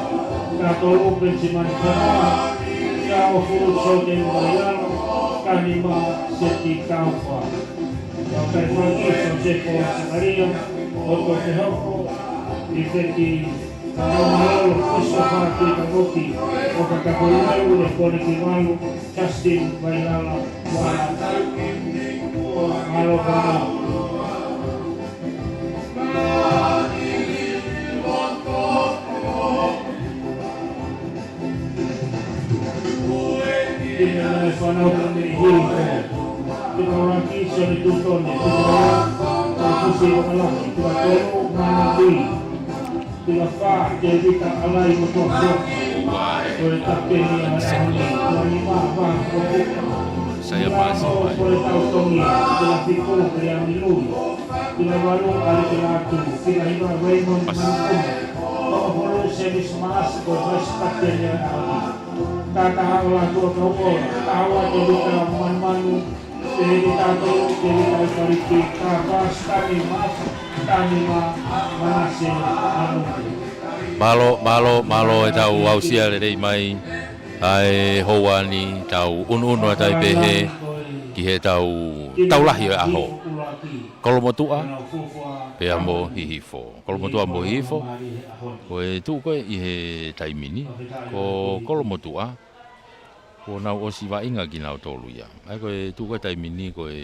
Katolu Pensiman Kara, tika Ngopulu Soten Mariano, Kanima Seti Kaufa, Kaukai Maki Sonsepo Sakaria, Otto Fehoko, Ifeti Kaumalo, Kosofa Tika Boki, Oka Kapolayu, Lekone Kimalu, Justin Bailala, Wala Malo Kama. Dengan fanau kami hidup, kita orang kisah itu tone, kita orang kursi mengalah, kita tolong menanti, kita fah jadi kita alai musuh, boleh tapi ni yang ada ni, lima bang, Saya masih boleh tahu tongi, kita fikir yang dilu, kita baru ada kelatu, kita hidup Raymond Manukum, kalau perlu saya semangat, boleh seperti yang ada ni. Tatahawa tua kau, tahawa jadi taman manu, jadi tato, jadi tahu pariki, kapas tani mas, tani manase anu. Malo tau ausia le mai ai hoani tau un tai pehe ki he tau lahi aho. Kalau motua pe amo hihifo. Kalau motua mo hihifo koe tu koe i he taimini ko kalau motua ko nau o siwa inga ki nau tolu ya. Ai koe tu koe taimini koe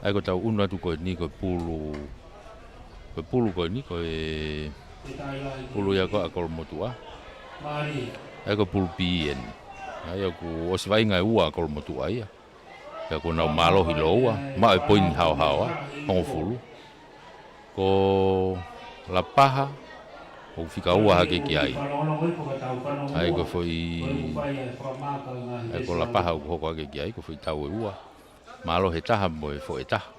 ai ko tau una tu koe ni koe pulu koe ni koe pulu ya ko kalau motua. Ai ko pulu pien. Ai ko o siwa inga ua kalau motua ya. Ya ko nau malo hiloa, ma e poin hao fulu. Ko la paha o fika ua hake ki ai. Ai ko foi ai ko la paha o hoko hake ki ai ko foi tau e ua. Malo he taha mo e fo e taha.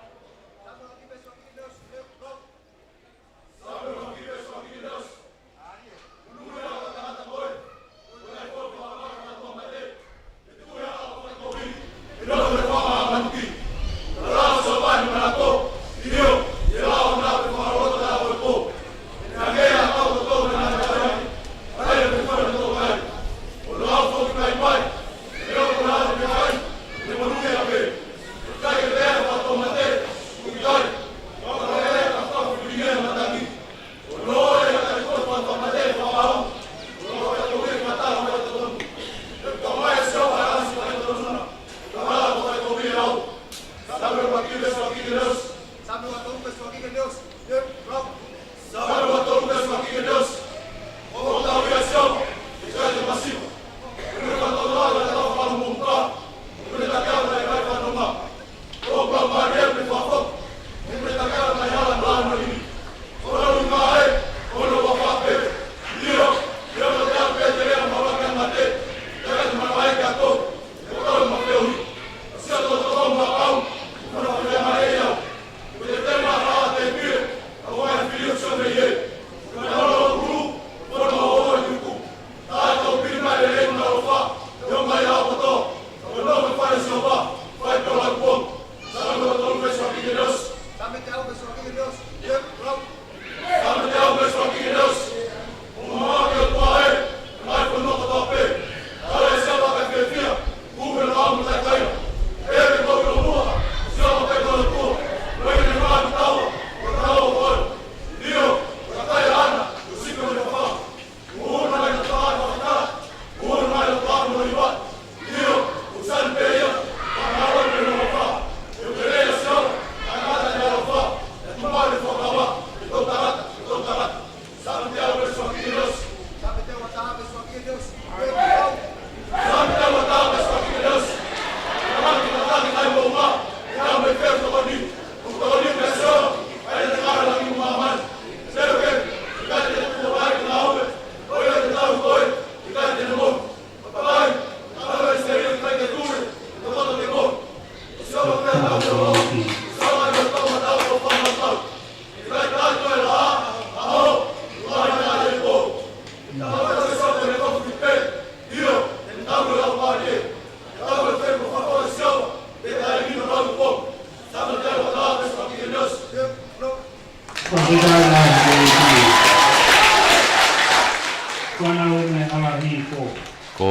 Tomate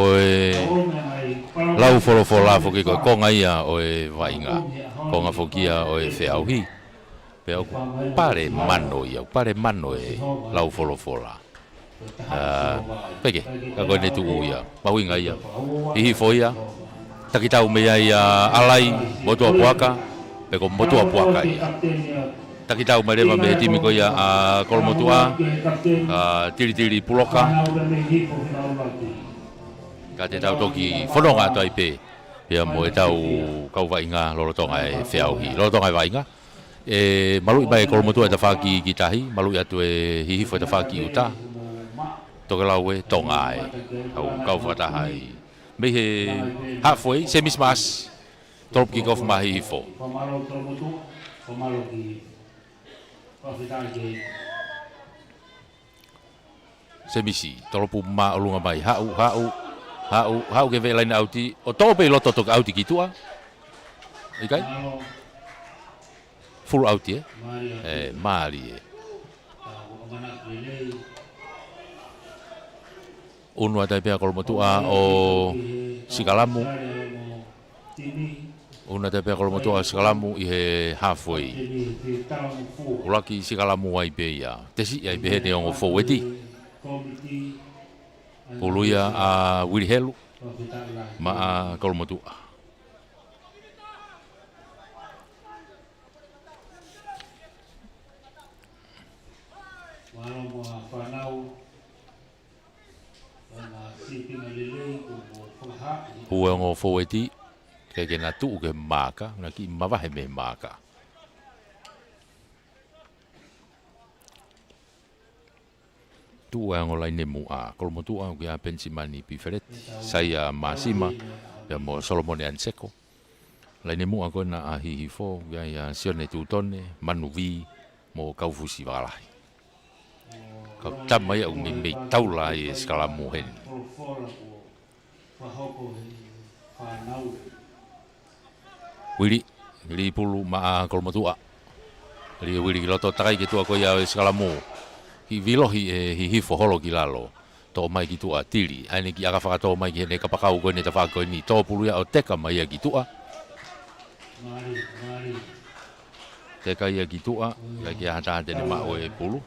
oe lau folofola foki ko konga ia oe vainga konga fokia oe feauhi pe au pare mano ia pare mano e lau folofola peke ka ko ne tu ia pauinga ia hihi foia takitau me ia alai motu apuaka pe ko motu apuaka ia takitau me leva me timi ko ia kolmotua tiri puloka ka te tau toki whanonga toi pe pia mo e tau kau vainga lorotonga e whiauhi lorotonga e vainga e malui mai e kolmotua e ta whaki ki tahi malui atu e hihifo e ta whaki uta toke lau e tonga e kau whataha e me he halfway semismas torop ki kof ma hihifo semisi toropu ma olunga mai hau ke velain auti o tope loto tok auti kitua ikai full auti mari unu ada pia kolmotua o Sikalamu una ada pia kolmotua Sikalamu i he halfway ulaki Sikalamu ai pe ia tesi ai pe ne o foweti puluia Wilhelu ma kolmotua hua ngo foweti ke na tu ke maka na ki mava he me maka tu ngo lai ne mu kolmotua ke pensimani piferet saya masima ya mo Solomon Anseko lai ne mu ko na hi fo ya sione tutone manuvi mo kaufusi valai ka tamai au me taula e Sikalamu hen Wili pulu ma kolmotua wili loto takai ki tua ko ia Sikalamu hi vilohi hi hifo holo ki lalo to mai ki tua tili ane ki aka whakato mai ki ne kapakau ko ne ta whako ni to pulu ia o teka mai ki tua teka ia ki tua ia ki hata hate ne ma o e pulu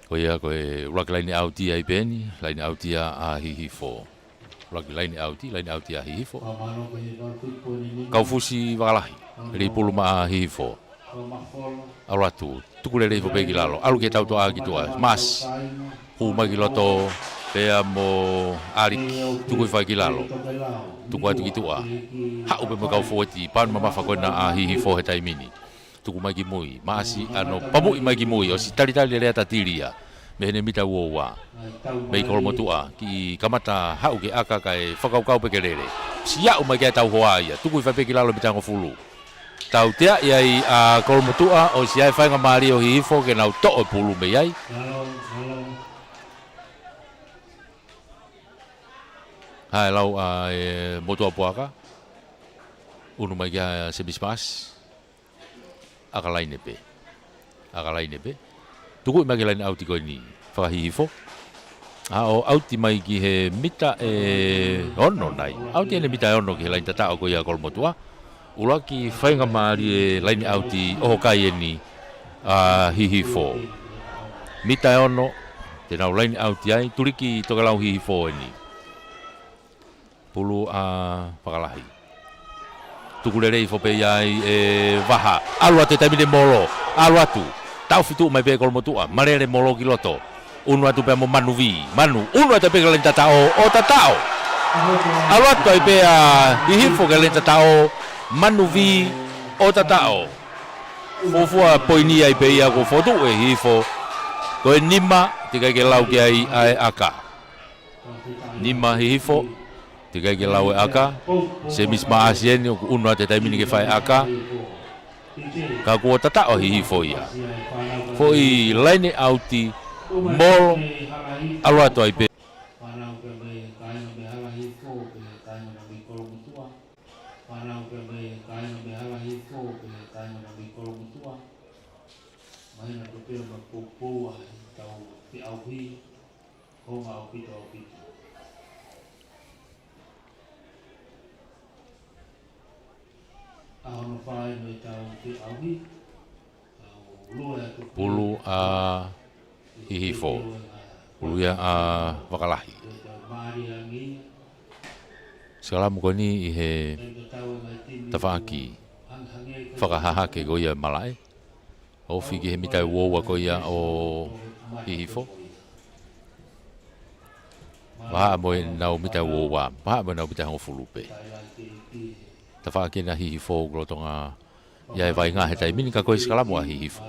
ko ia ko e ulaki laini auti ai peni laini auti a hihifo ulaki laini auti a hihifo kaufusi wakalahi ri pulu ma hihifo auratu tukulele hifo pegi lalo alu ke tau toa ki tua mas hu magi loto pea mo arik tukui fai ki lalo tuku atu ki tua hau pe mo kaufuati pan mama fakona a hihifo he taimini tuku mai ki mui maasi ano pamu mai ki mui o si tali le ata tiria me ne mita wowa me kolmotua ki kamata hau ke aka kai whakaukau pe kelele si au mai ke tau hoa ia tuku fa pe ki lalo bitango fulu tau tea iai kolmotua o si ai whainga maari o hihifo ke nau to o pulu me iai hai lau motua puaka unu mai ke sebismas akalaine pe tuku mai lain auti ko ni whakahihifo o auti mai ki he mita ono nai auti ene mita ono ki he lain tata o ko ia kolmotua ulaki whainga maari lain auti o kai ni hihifo mita ono te nau lain auti ai turiki toka lau hihifo ni pulu pakalahi tukulere fo pe ai vaha alu atu tamine molo alu atu tau fitu mai pe kolmotua marere molo kiloto unu atu pe mo manuvi unu atu pe kalen tatao o tatao alu atu ai pe hihifo kalen tatao manuvi o tatao fofua poini ai pe ia ko fotu e hihifo ko nima tika ke lau ke ai aka nima hihifo tika ke lau aka semis maasien unu ate taimini ke fai aka ka ko tata o hihifo ia foi laine auti mol alu atu ai pe na mai kolomotua. Mai na tupeo ma popoa tau te auhi. Ko ma aupito aupito. Ahono whae no tau te auhi. Pulu a hihifo. Pulu ia a wakalahi. Sekalamu ko ni ihe tawaki whakahaha ke ko ia malai. O whiki he mitai wowa ko ia o hihifo. Paha moe nau mitai wowa. Paha moe nau mitai hongo fulupe. Tawaki na hihifo glotonga ia e vai ngā he tai mini ka koe sekalamu a hihifo.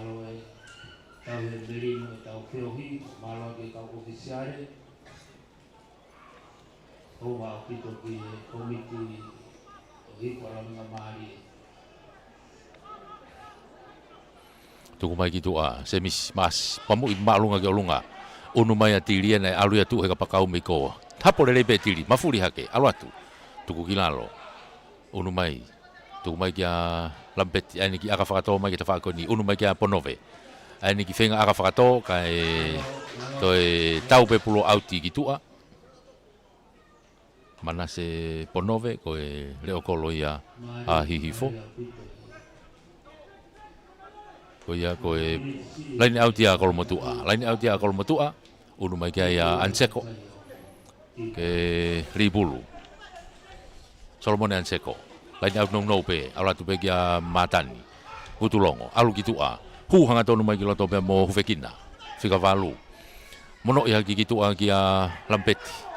Tuku mai ki tua, se mas pamu i maalunga ki olunga. Unu mai a tiria nei alu atu he ka pakau me koa. Tapo le pe tiri, mafuri hake, alu atu. Tuku ki lalo. Unu mai. Tuku mai ki a lampeti, aini ki aka whakatoa mai ki ta whakoni. Unu mai ki a ponove. Aini ki whenga aka whakatoa kai toi tau pe pulo auti ki tua. Mana se ponove koe leo kolo ia a hihifo. Koia koe laini auti a kolomotua. Laini auti a kolomotua. Unu mai kia ia anseko. Ke ribulu. Solomone anseko. Laini auti nong pe. Aulatu pe kia matani. Hutulongo. Alu kitua. Hu hanga tonu mai ki loto pe mo hufekina. Fika valu. Mono ia ki kitua kia lampeti.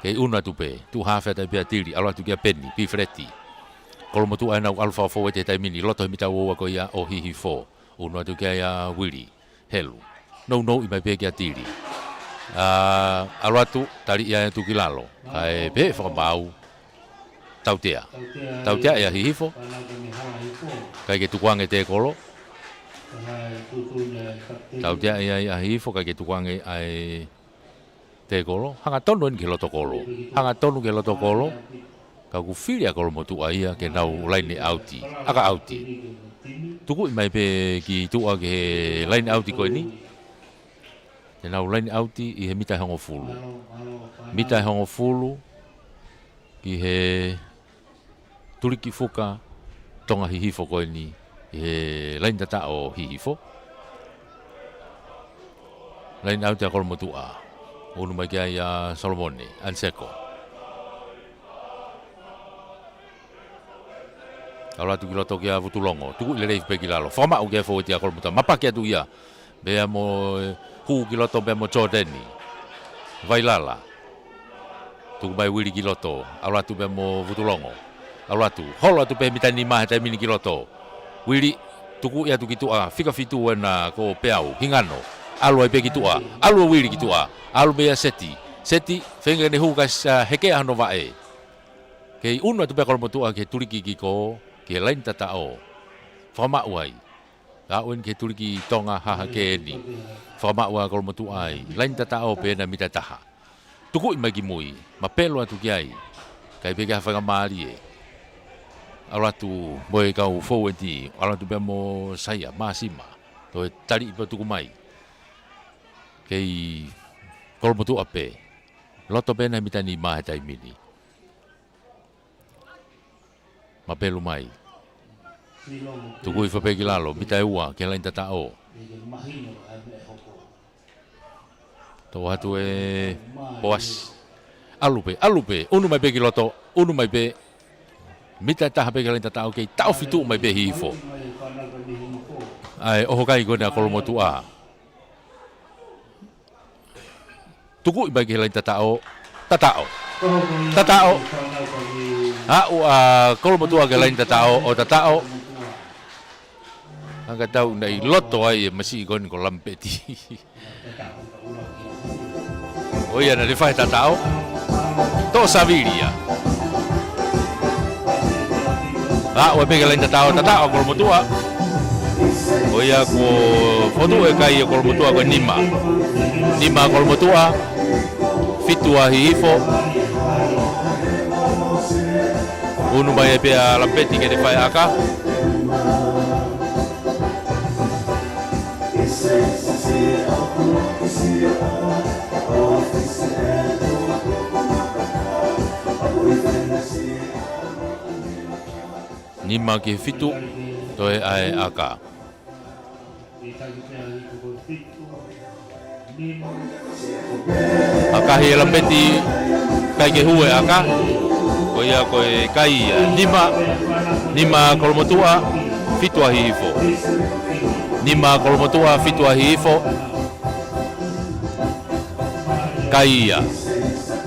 Kei una tupe, tu hafe tai pia tiri, aloa tu kia penni, pi freti. Kolomotua e nau alfa fo e te tai mini, loto himita uoa ko ia o hihi fo. Una tu kia ia wiri, helu. No i mai pia kia tiri. Aloa tu, tari ia tu kilalo. Kai pe whakambau, tautea. Tautea ia hihi fo. Kai ke tukuange te kolo. Tautea ia hihi fo, kai ke tukuange ai... te kolo, hanga tonu en ke loto kolo. Hanga tonu ke loto kolo, ka ku whiria kolo motua ia ke nau laini auti. Aka auti. Tuku i mai pe ki tua ke laini auti koe ni. Ke nau laini auti i he mitai hongo fulu. Mitai hongo fulu ki he turiki fuka tonga hihifo koe ni. I he laini tata o hihifo. Laini auti a kolo motua. Unu mai kia ia Solomone, anseko. Kalau tu kilo tokia vutulongo, tu ile reif pegi lalo. Fama u kia fo tia kol muta, mapa kia tu ia. Bea mo hu kilo to bea mo Jordani. Vailala. Tu mai wili kilo to, ala tu bea mo vutulongo. Ala tu, holo tu bea mitani mah tai mini kilo to. Wili tuku ia tu kitu a, fika fitu na ko peau hingano. Alu ai pe kitua, alu wili kitua, alu be seti fenga ne hukas heke ano vae. Ke uno tu pe kol motua ke tuliki ki ko ke lain tata o. Fama uai. Ka uen ke tuliki tonga ha ke ni. Fama ua kol motua ai, lain tata o pe na mita taha. Tuku i magi mui, ma pelo atu ki ai. Kai pe ka fanga mali e. Ala tu boy ka u forwardi, ala tu be mo saya masima. To tali pa tuku mai. Kei kol motu ape loto pena mitani ma tai mini mapelu mai tu kui fa pegi lalo mitai ua ke lain tata o to hatu e poas alupe unu mai pegi loto unu mai pe mitai taha pegi lain tata o kei tau fitu mai pe hifo ai oho kai gona kol motu a tuku i bagi lain tatao. Kalau betul agak lain tatao angkat tahu nai loto ai masih gon ko lampeti. Oh iya nari fai tatao. To savilia. Wa bagi lain tatao kalau betul. Oh iya ko foto e kai kalau betul ko nima kalau betul fitua hifo unu mai pe lampeti ke fai aka Nima ki fitu toe ai aka. Aka he lampeti kai ke hue aka. Ko ia ko kai nima kolomotua fitu ahi ifo. Nima kolomotua fitu ahi ifo. Kai ia.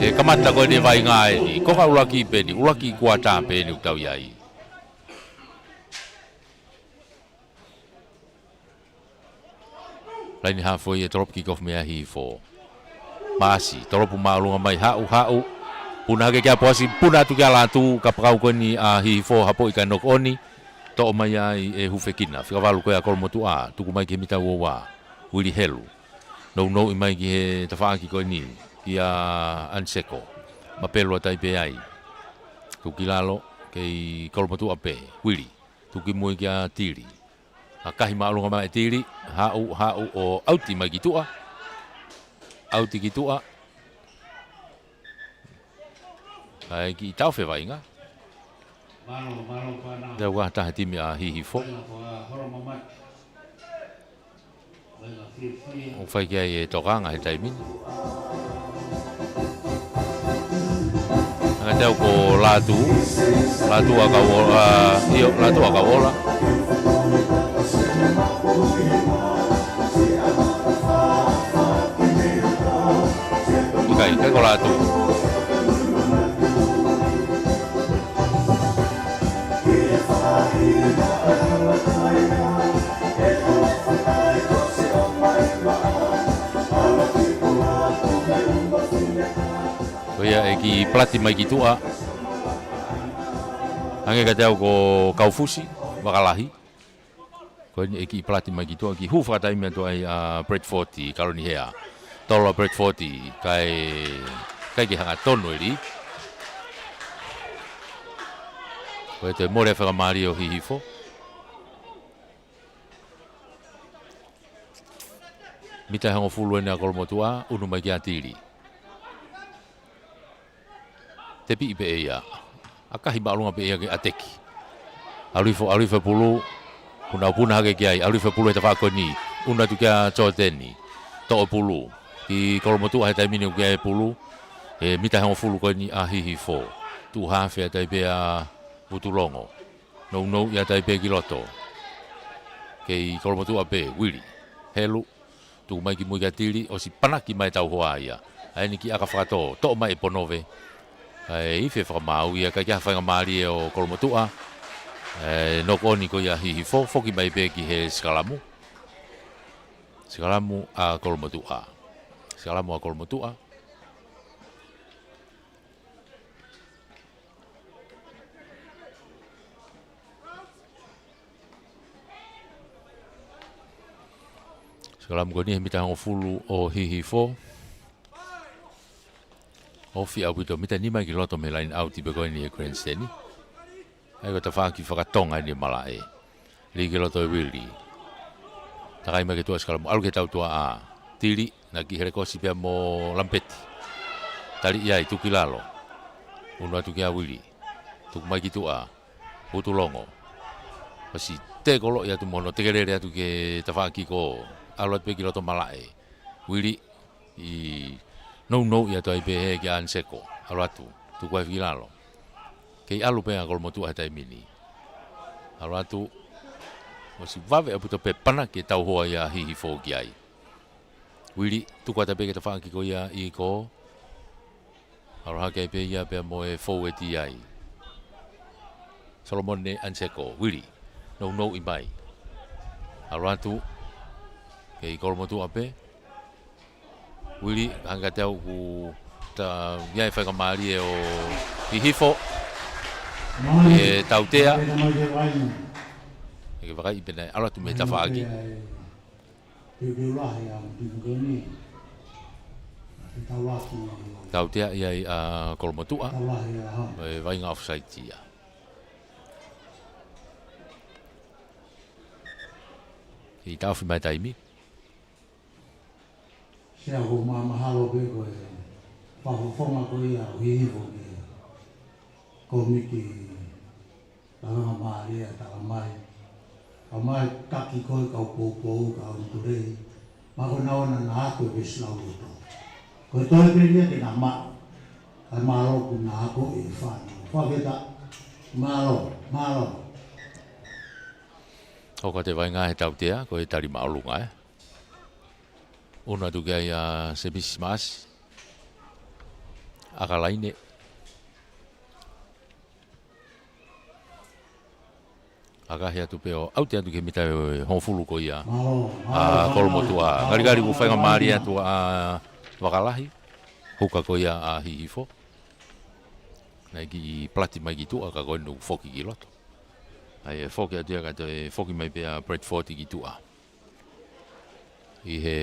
E kamata ko de vai ngai ni. Ko ka ulaki peni, ulaki kuata peni utau iai. Laini hafo ia trop kick off mea hi fo. Masi, toropu maalunga mai hau. Puna hake kia poasi, puna tu kia latu kapakau ko ni hi fo hapo ika nok oni. To mai ai e hufekina. Fika walu ko ya kolomotu a, tuku mai ki mita uwa, wili helu. No i mai ki he tawhaaki ko ni, kia anseko. Mapelo atai pe ai. Tuki lalo, kei kolomotu a pe, wili. Tuki mui kia tiri. Akahi maalunga mai tiri, hau o auti mai kitua. Auti kitua. Ai ki tau fe vai nga. Deu wa ta timi a hi fo. O fai ki ai tokanga he taimi. Nga deu ko latu aka ola, io latu aka ola. Kai ko latu. Koia eki plati mai ki tua. Hange ka tau ko kaufusi, wakalahi. Koia eki plati mai ki tua ki hufa taimi atu ai Bread 40 kaloni hea. Tolo Bread 40 kai ki hanga tonu eri. Koia te more whaka maari o hihifo. Mita hango fulu ene a kolomotua, unu mai ki a tiri. Te pi ipe eia. Akahi maalunga pe eia ke ateki. Alifo pulu, puna hake ki ai. Alifo pulu e te whako ni. Una tu kia tōteni. Tō pulu. Ki kolomotua he taimini u kia e pulu. E mita hango fulu koe ni a hihifo. Tu hawhi a taipe a utulongo. No ia taipe ki loto. Kei kolomotua pe, wili. Helu. Tu mai ki mui tiri o si panaki mai tau hoa ia. Aini ki aka whakato, to mai e ponove. Ai fe whakamau ia kai kia whainga maari e o kolomotua. Nok oni ko ia hihifo, foki mai pe ki he skalamu. Skalamu a kolomotua. Skalamu a kolomotua. Skalamu ko ni he mita hango fulu o hihifo. Ofi au pito mita nima ki loto me lain au tipe koe ni e grandstandi. Ai ko ta whaaki whakatonga ni malae. Li ki loto e wili. Takai mai ke tua skalamu. Alu ke tau tua a tiri na ki here kosi pia mo lampeti. Tali iai tuki lalo. Unu atu ki a wili. Tuku mai ki tua utulongo. Pasi te kolo ia tu mono te kerere atu ke ta whaaki ko alu atu pe ki loto malae. Wili i no ia toi pe he ki anseko alatu tu kwa filalo ke alu pe ngol motu hata mini alatu mosi vave aputo pe pana ke tau hoa ia hihi fo ki ai wili tu kwa tape ke ta ki ko ia I ko alha ke pe ia pe mo e fo e ti ai Solomon ne anseko wili no I mai alatu ke ngol motu ape Wili hanga tau ku ta ia whainga maari e o hihifo e tautea e ke wakai pena ala tu me ta whaaki tautea ia I kolomotua e wainga offside ia I tauwhi mai taimi Sia ho mahalo pe ko e pahofonga ko ia hihifo ke komiti Tanga Maria taka mai. Kamai taki koe kau pou kau ture. Mako naona na aku beslau itu. Koe toi pelia ke nama. Ai malo ku na aku e fan. Fa kita malo. O ka te vai ngā he tautea, ko he tari maolunga Una tu kai a se bismas. Akalaine. Akahia tu peo au te atu ke mita honfulu ko ia. Kolomotua. Gari ku whainga maari atu a wakalahi. Huka ko ia a hihifo. Nei ki plati mai ki tua ka koe nu foki ki loto. Ai foki atu ka te foki mai pea bread 40 ki tua. I he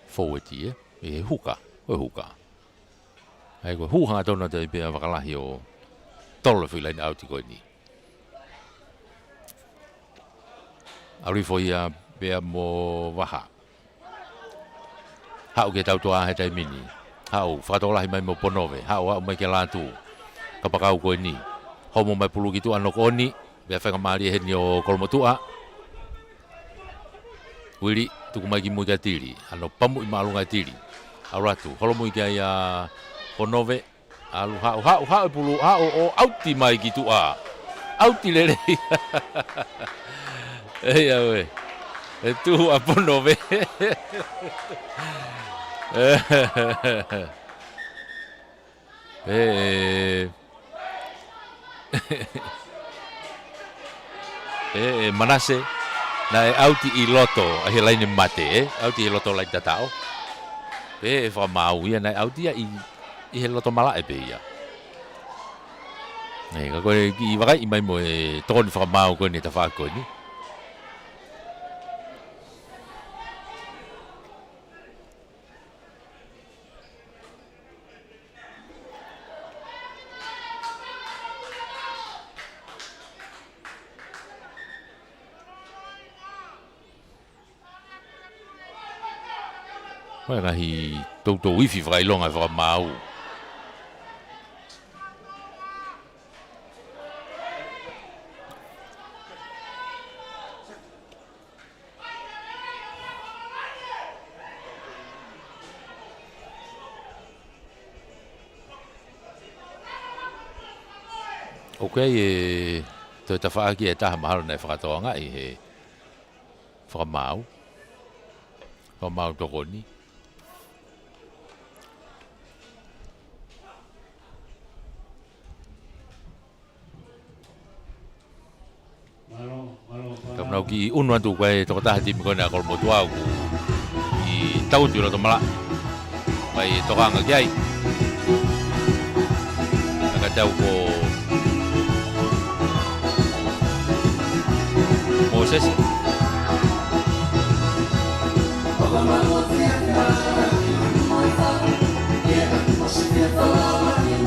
forwardi I he huka. Koe huka. Ai koe huhanga tona te pea wakalahi o tolo fui lain auti koe ni. Arifo ia bea mo waha. Hau ke tau toa he tai mini. Hau whakatolahi mai mo ponove. Hau mai ke lātu. Kapakau koe ni. Homo mai pulu ki tu anok oni. Bea whainga maari he ni o Kolomotua. Wiri tuku mai ki mui ka tiri. Ano pamu I maalunga tiri. Auratu. Holomu I kia ia ponove. Alu hau pulu hau o auti mai ki tu a. Auti lere. Ei awe. E tu a ponove. Manase na auti I loto a he laine mate auti I loto lai tatao. Fa mau ia na auti I he loto mala pe ia. Nei ka koe ki wakai I mai mo e toni fa mau ko ni ta fa ko ni. Mai ngahi tau wifi whakai longa whaka mau. Ok, toi ta whaaki taha mahalo nei whakatoanga I he whaka mau. Whaka mau toko ni. Kamnau ki unu atu koe toko taha timi koe na Kolomotua ku I tau tūra to mala mai tokanga ki ai naka tau ko Moses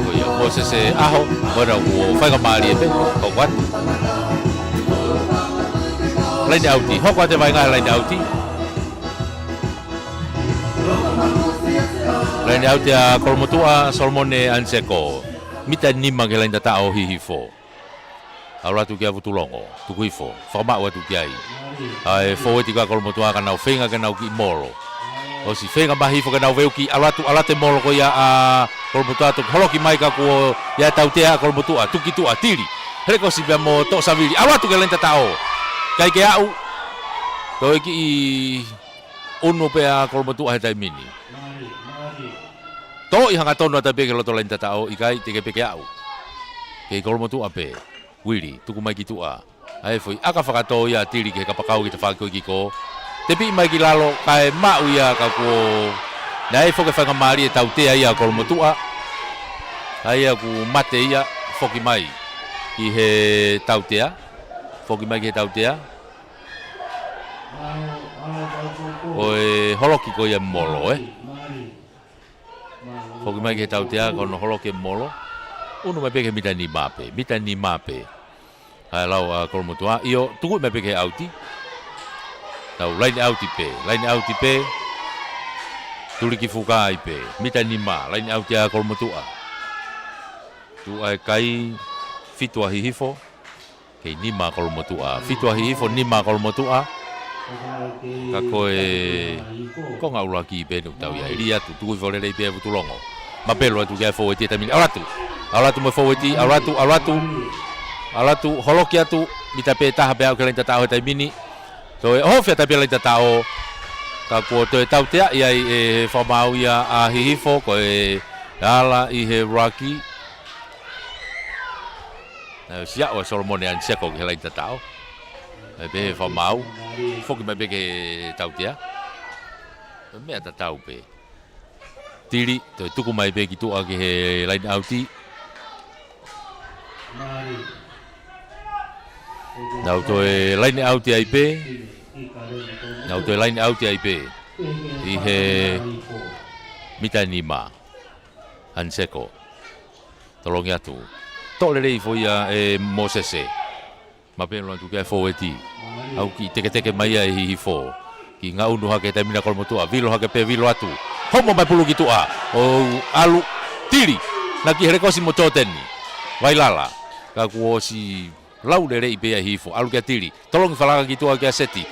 koe Moses e aho mora ko whainga maari e pe ko kwat lain auti, hoko te vai ngai lain auti. Lain auti a Kolomotua Solomone Anseko. Mita nima ke lain tata o hihifo. Aula tu kia vutulongo, tu kuifo. Whakama ua tu kiai. Ai foweti ka Kolomotua ka nau whenga ka nau ki molo. O si whenga mahifo ka nau veuki alate molo ko ia a Kolomotua tu holoki mai ka kuo ia tautea Kolomotua. Tuki tua tiri. Reko si bea mo to savili. Aula tu ke lain tata o. Kai ke au toi ki unu pea Kolomotua he tai mini to I hanga tonu ata pe ke loto lain tatao I kai te ke pe ke au ke Kolomotua pe wiri tuku mai ki tua ai foi aka whakato ia tiri ke kapakau ki te whakoi ki ko te pi mai ki lalo kai mau ia ka ko na e foke whanga maari e tautea ia Kolomotua ai aku mate ia foki mai I he tautea foki mai ki he tautea Oe holoki ko ia molo Foki mai ke tautea kono holoki molo Unu mai peke mita ni mape Hai lau a Kolomotua Io tuku mai peke auti Tau lain auti pe Tuli ki fukai pe Mita ni ma lain auti a Kolomotua Tu ai kai fitua hihifo ke nima kolomotua fitua hihifo nima kolomotua ka koe ko nga ulaki be no tau ya iria tu tu vole le be butulongo ma pelo tu ga fo eti tamini alatu mo fo eti alatu holokia tu mita pe ta be au kelenta tau tamini to e hofia ta pela tau ka ko to tau te ia e fa mau ia a hihifo ko e ala I he Rocky sia o Solomon an seko ke lai tau e be fa mau foki me be ke tau te me ta tau pe tiri to tuku mai be ki tu a ke he line outi nau to e line outi ai pe nau to e line outi ai pe I he mitanima Hanseko tolongi atu tole rei foia e Mosese ma peno tu ke foeti au ki teke mai ai hifo ki nga unu hake tamina kolmotua vilo hake pe vilo atu homo mai pulu gitu a o alu tiri na ki herekosi mototeni wailala ka kuosi lau rei pe ai hifo alu ke tiri tolongi falaga gitu a ke seti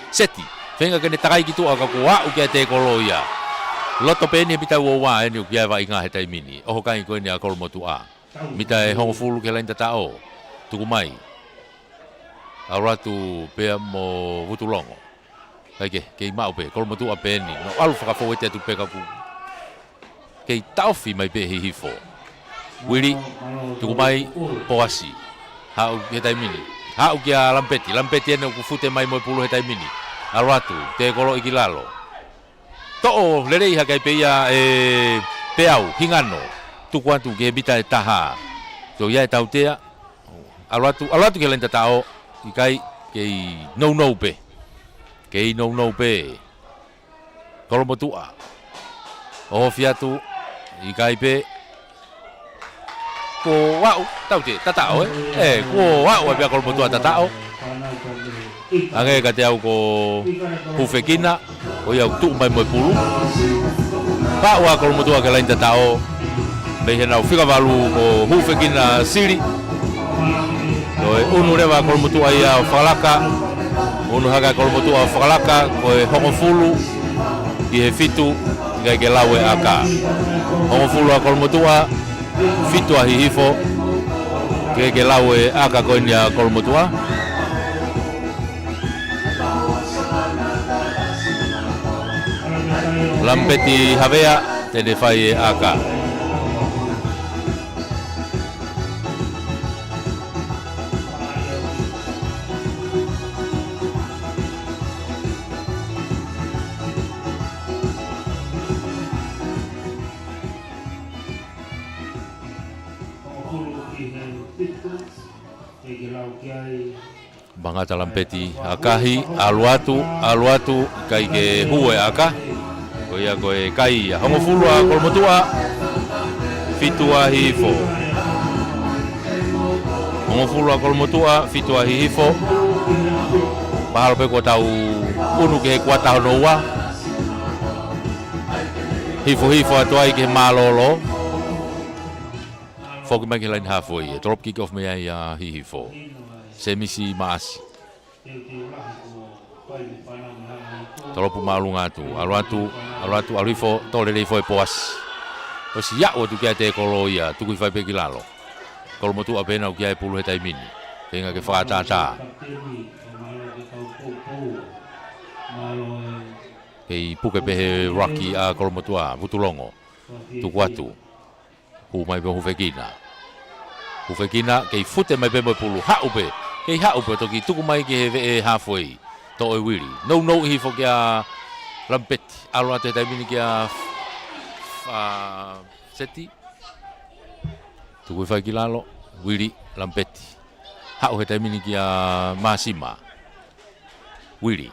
venga ke ne takai gitu a ka kuwa u ke te koloia loto pe ni bita wa ni u kia va inga he taimini o kai ko ni a kolmotua mita e hongo fulu ke lain tatao tuku mai auratu pe mo vutulongo ke mau pe kolmotua pe ni no alu faka fo te tu pe ka ku ke taufi mai pe hifo wili tuku mai poasi ha u ke taimini ha u kia lampeti ene ku fute mai mo pulu he taimini auratu te kolo ikilalo to lerei hakai pe ia e peau hingano tu quanto ke bita taha to ia tau tea alatu ke lenta tao ikai ke no pe kolomotua o fiatu ikai pe ko wau tau te tatao ko wau pe kolomotua tatao age ka te au ko hufekina o ia tu mai mo pulu pa wa kolomotua ke lenta tao be hena fika valu ko hufekina siri to unu rewa kolomotua ia falaka unu haga kolomotua falaka ko hongo fulu ki he fitu ga ke lawe aka hongo fulu a kolomotua fitu a hihifo ke lawe aka ko nia kolomotua lampeti havea te fai aka bangata lampeti akahi aluatu kai ke hue aka ko ia ko e kai hongo fulu a kolmotua fitua hifo hongo fulu a kolmotua fitua hifo bahal pe ko tau unu ke kuata noa hifo atuai ke malolo foki mai ke lain halfway drop kick off me ia hifo semisi maasi tolopu malunga tu aluatu alifo tole le foi poas o si ya o tu kia te koloia tu ku fai pe kilalo kolmotu apena o kia e pulu hetai mini penga ke fatata ke puke pe Rocky a kolmotu a butulongo tu kuatu hu mai be hufekina ke fute mai be mo pulu ha upe ke ha upe to ki tu mai ke he halfway to e wili no hi fo kia lampeti aluatu hetai mini kia seti tu ku fai kilalo wili lampeti ha o hetai mini kia masima wili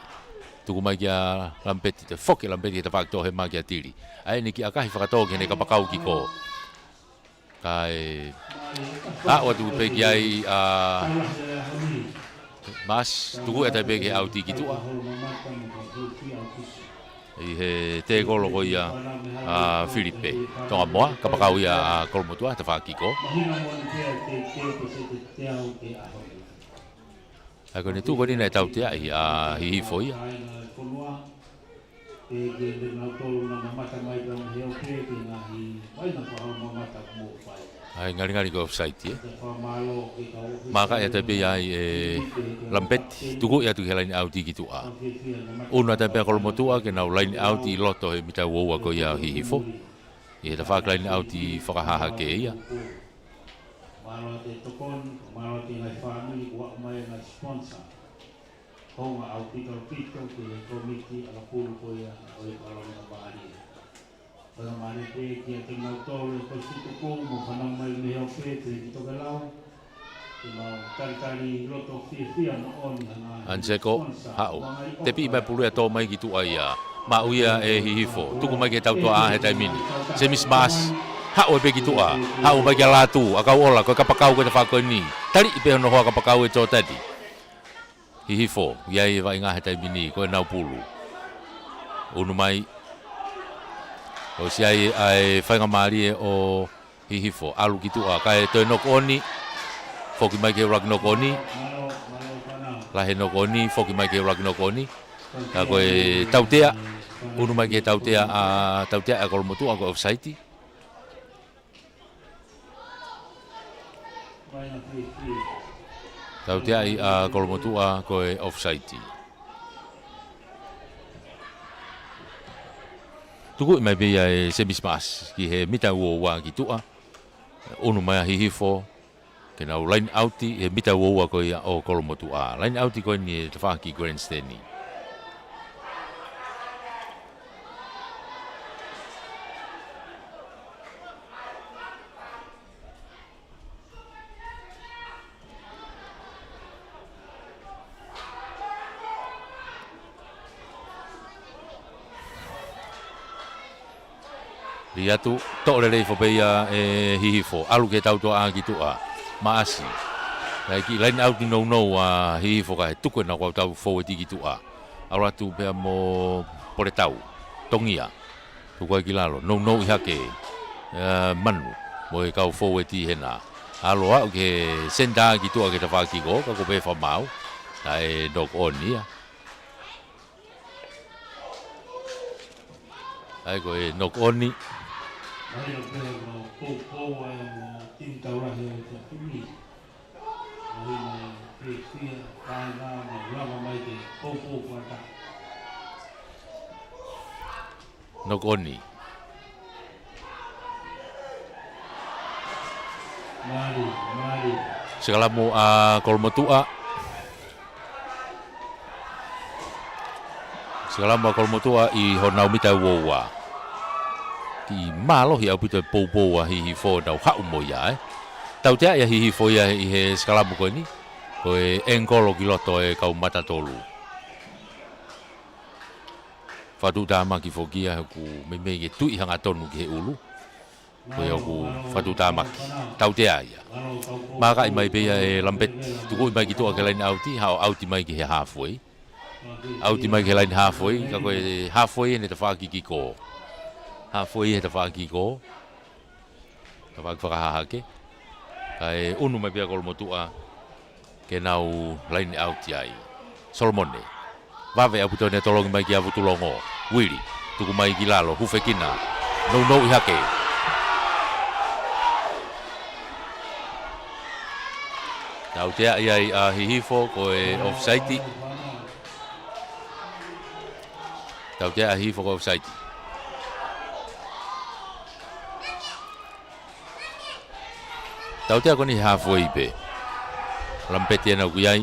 tu ku mai kia lampeti te foki lampeti te fakto he ma kia tiri ai ni kia kahi fakato ke ne kapakau ki ko kai o tu pe kia ai mas tu ku hetai pe ke auti ki tu I he te kolo ko ia a Filipe. Tonga moa, ka pakau ia a Kolomotua, te whakiko. Mahina mo ni te se te au te aho. Ai ko ne tu ko ni nei tau te ai a hihifo ia. Ke na tolu na mamata mai ka he o ke na hi mai na pa mamata mo pai. Ai ngari ko offside ia. Pa malo ke ka o. Maka ia te pe ai lampet tuku ia tu he line out ki tu a. Una te pe Kolomotua ke na line out i loto he mita wo ko ia hihifo. Ia te whak line out i whakahaha ke ia. Malo te tokon, malo te ngai family ko mai na sponsor. Honga au pito ke komiti ala pulu ko ia o i palo na bari. Pala mane te ki te ngau tole ko situ ko mo kana mai me o pe te ki to galau. Te mau kari loto fia no on na. Anseko hao. Te pi mai pulu to mai ki tu ai a. Ma uia e hihifo. Tuku mai ke tau to a he taimini. Se mismas. Hao pe ki tu a. Hao mai ke latu. Akau ola ko kapakau ko te whako ni. Tari pe no hoa kapakau e to tadi. Hihifo, iai vai ngā he taimini, koe nau pulu. Unu mai, o si ai whainga maari e o hihifo, alu ki tua, kai toi noko oni, foki mai ke urak noko oni, lahe noko oni, foki mai ke urak noko oni, ka koe tautea, unu mai ke tautea a Kolomotua, koe offside. Tau te ai a Kolomotua koe offside. Tuku mai bia e semismas ki he mita ua ki tua. Unu mai a hihifo. Ke nau line outi he mita ua koe o Kolomotua. Line outi koe ni te whaki grandstandi. Ia tu to le fo pe ia e hihifo alu ke tau to a ki tu a maasi lai ki line out no a hihifo ka tu ko na ko tau fo ti ki tu a ala tu pe mo pore tau tongia tu ko ki lalo no i hake manu mo e ka fo ti hena alo a ke senda ki tu a ke ta fa ki go ka ko pe fa mau ai dog on ia ai ko e nok oni Ai o pe no po ai no tin tau ra he te pumi. Ai na pe fia ai na na lava mai te po ta. nok oni Mari. segala mo a Kolomotua segala mo Kolomotua i honau mita woa ki malo hi apito popo a hihifo dau hau mo ia tau te ia hihifo ia i he segala mo ko ni ko e engkolo ki loto e kau mata tolu fatu tama ki fogia ku me ke tu i hanga tonu ki he ulu ko ia ku fatu tama tau te ia maka i mai pe e lampet tu ko mai ki to ke line outi how outi mai ki he halfway outi mai ki line halfway ka ko halfway ne te faki ki ko halfway te whaki ko. Te whakahaha ke. Kai unu mai pia Kolomotua ke nau line out ai. Solomone. Vave apu tone tolongi mai ki apu tulongo. Wili. Tuku mai ki lalo. Hufekina. No i hake. Tau tea iai a hihifo ko e offside. Tau tea a hihifo ko offside. Tau te ako ni halfway pe. Lampeti na kuyai.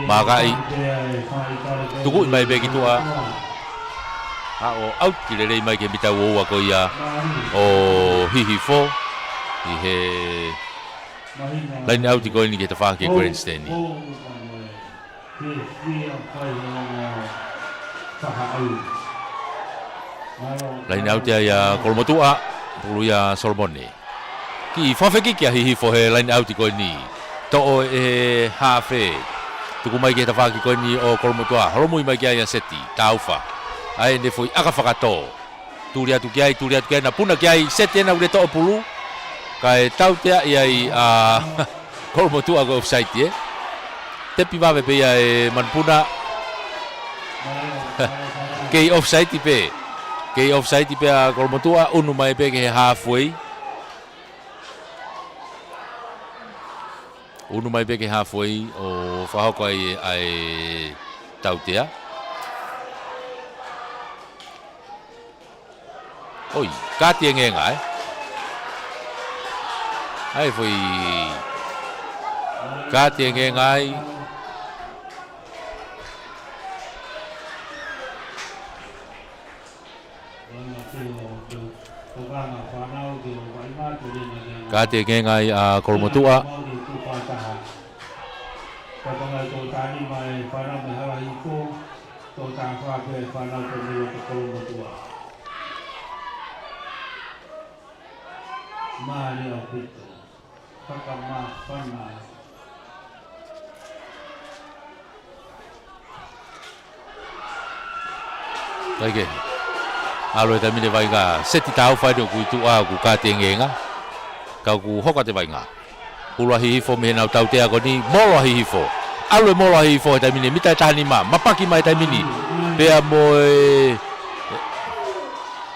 Makai. Tuku mai be gitu a. O out ki le mai ke bita wo ko ia. O hihifo. I he line out ko ni ke te fa ke grandstand ni. Line out ya Kolomotua. Pulu ya Solomone. Ki whawheki kia hihifo he line out ko ni. To e hafe. Tuku mai ke ta whaki ko ni o Kolomotua. Holomui mai kia ia seti. Tauwha. ai ne foi aka whakato. Turi atu ki ai na puna ki ai sete na ure to'o pulu. Kai tau tea i ai Kolomotua ko offside e. Tepi vawe pe ai manpuna. Kei offside pe. Kei offside pe a Kolomotua unu mai pe ke halfway. Unu mai pe ke halfway o whahoko ai tau tea. Oi, kati ngenga ai foi kati ngenga ai. Kati ngenga ai a Kolomotua. Mari apito, pakama pana. Lagi, alo eta mine vai ga seti tau fai do kuitu a ku kati ngenga, kau ku hoka te vai nga. Pula hihifo me na tau te ako ni molo hihifo, alo molo hihifo eta mine mita tahani ma, mapaki mai eta mine, pea mo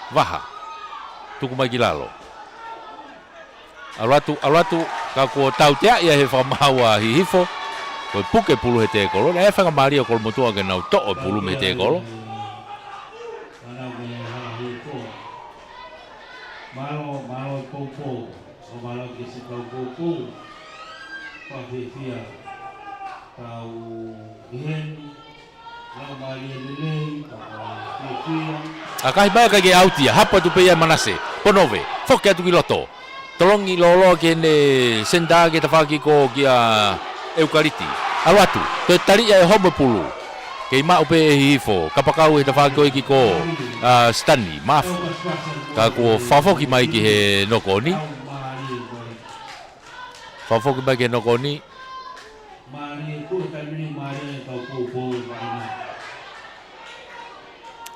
vaha, tuku mai kilalo. Alatu kako tau tea ia he whamaua hihifo ko puke pulu he te kolo e whanga mari o Kolomotua ke nau to'o pulu me te kolo malo popo o malo ke si popo pa fia tau hen lao mari lele pa fia akai ba ka ge autia hapa tu pe ia manase ponove foke atu ki loto tolongi lolo ke ne senda ke tafaki ko kia eukalipti alatu te tari e hobo pulu ke ma ope hifo kapakau he tafaki ko iki ko stani maf ka ko fafoki mai ki he nokoni fafoki mai ke nokoni mari ko tamini mari tau popo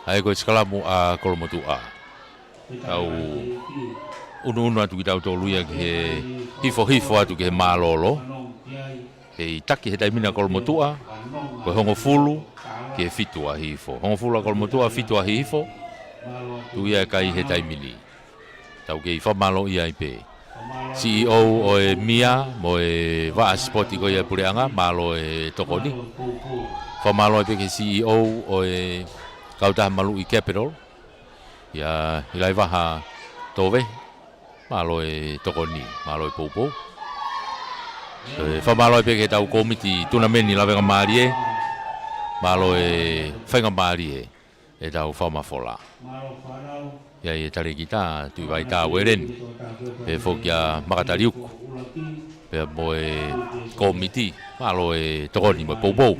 ai ko skalamu a Kolomotua au unu atu kita auto luia ke hifo atu ke malolo ke taki he taimina Kolomotua ko hongo fulu ke fitua hifo hongo fulu Kolomotua fitua hifo tu ia kai he taimini tau ke fa malo ia ipe CEO o Mia mo va spoti ko ia pureanga malo tokoni fa malo ipe ke CEO o kauta malu I capital ya ilai vaha tove malo tokoni malo popo fa malo pe ke tau komiti tunameni la venga marie malo fenga marie e tau fa mafola ya e tare kita tu vai ta weren pe fokia makatariuk pe mo komiti malo tokoni mo popo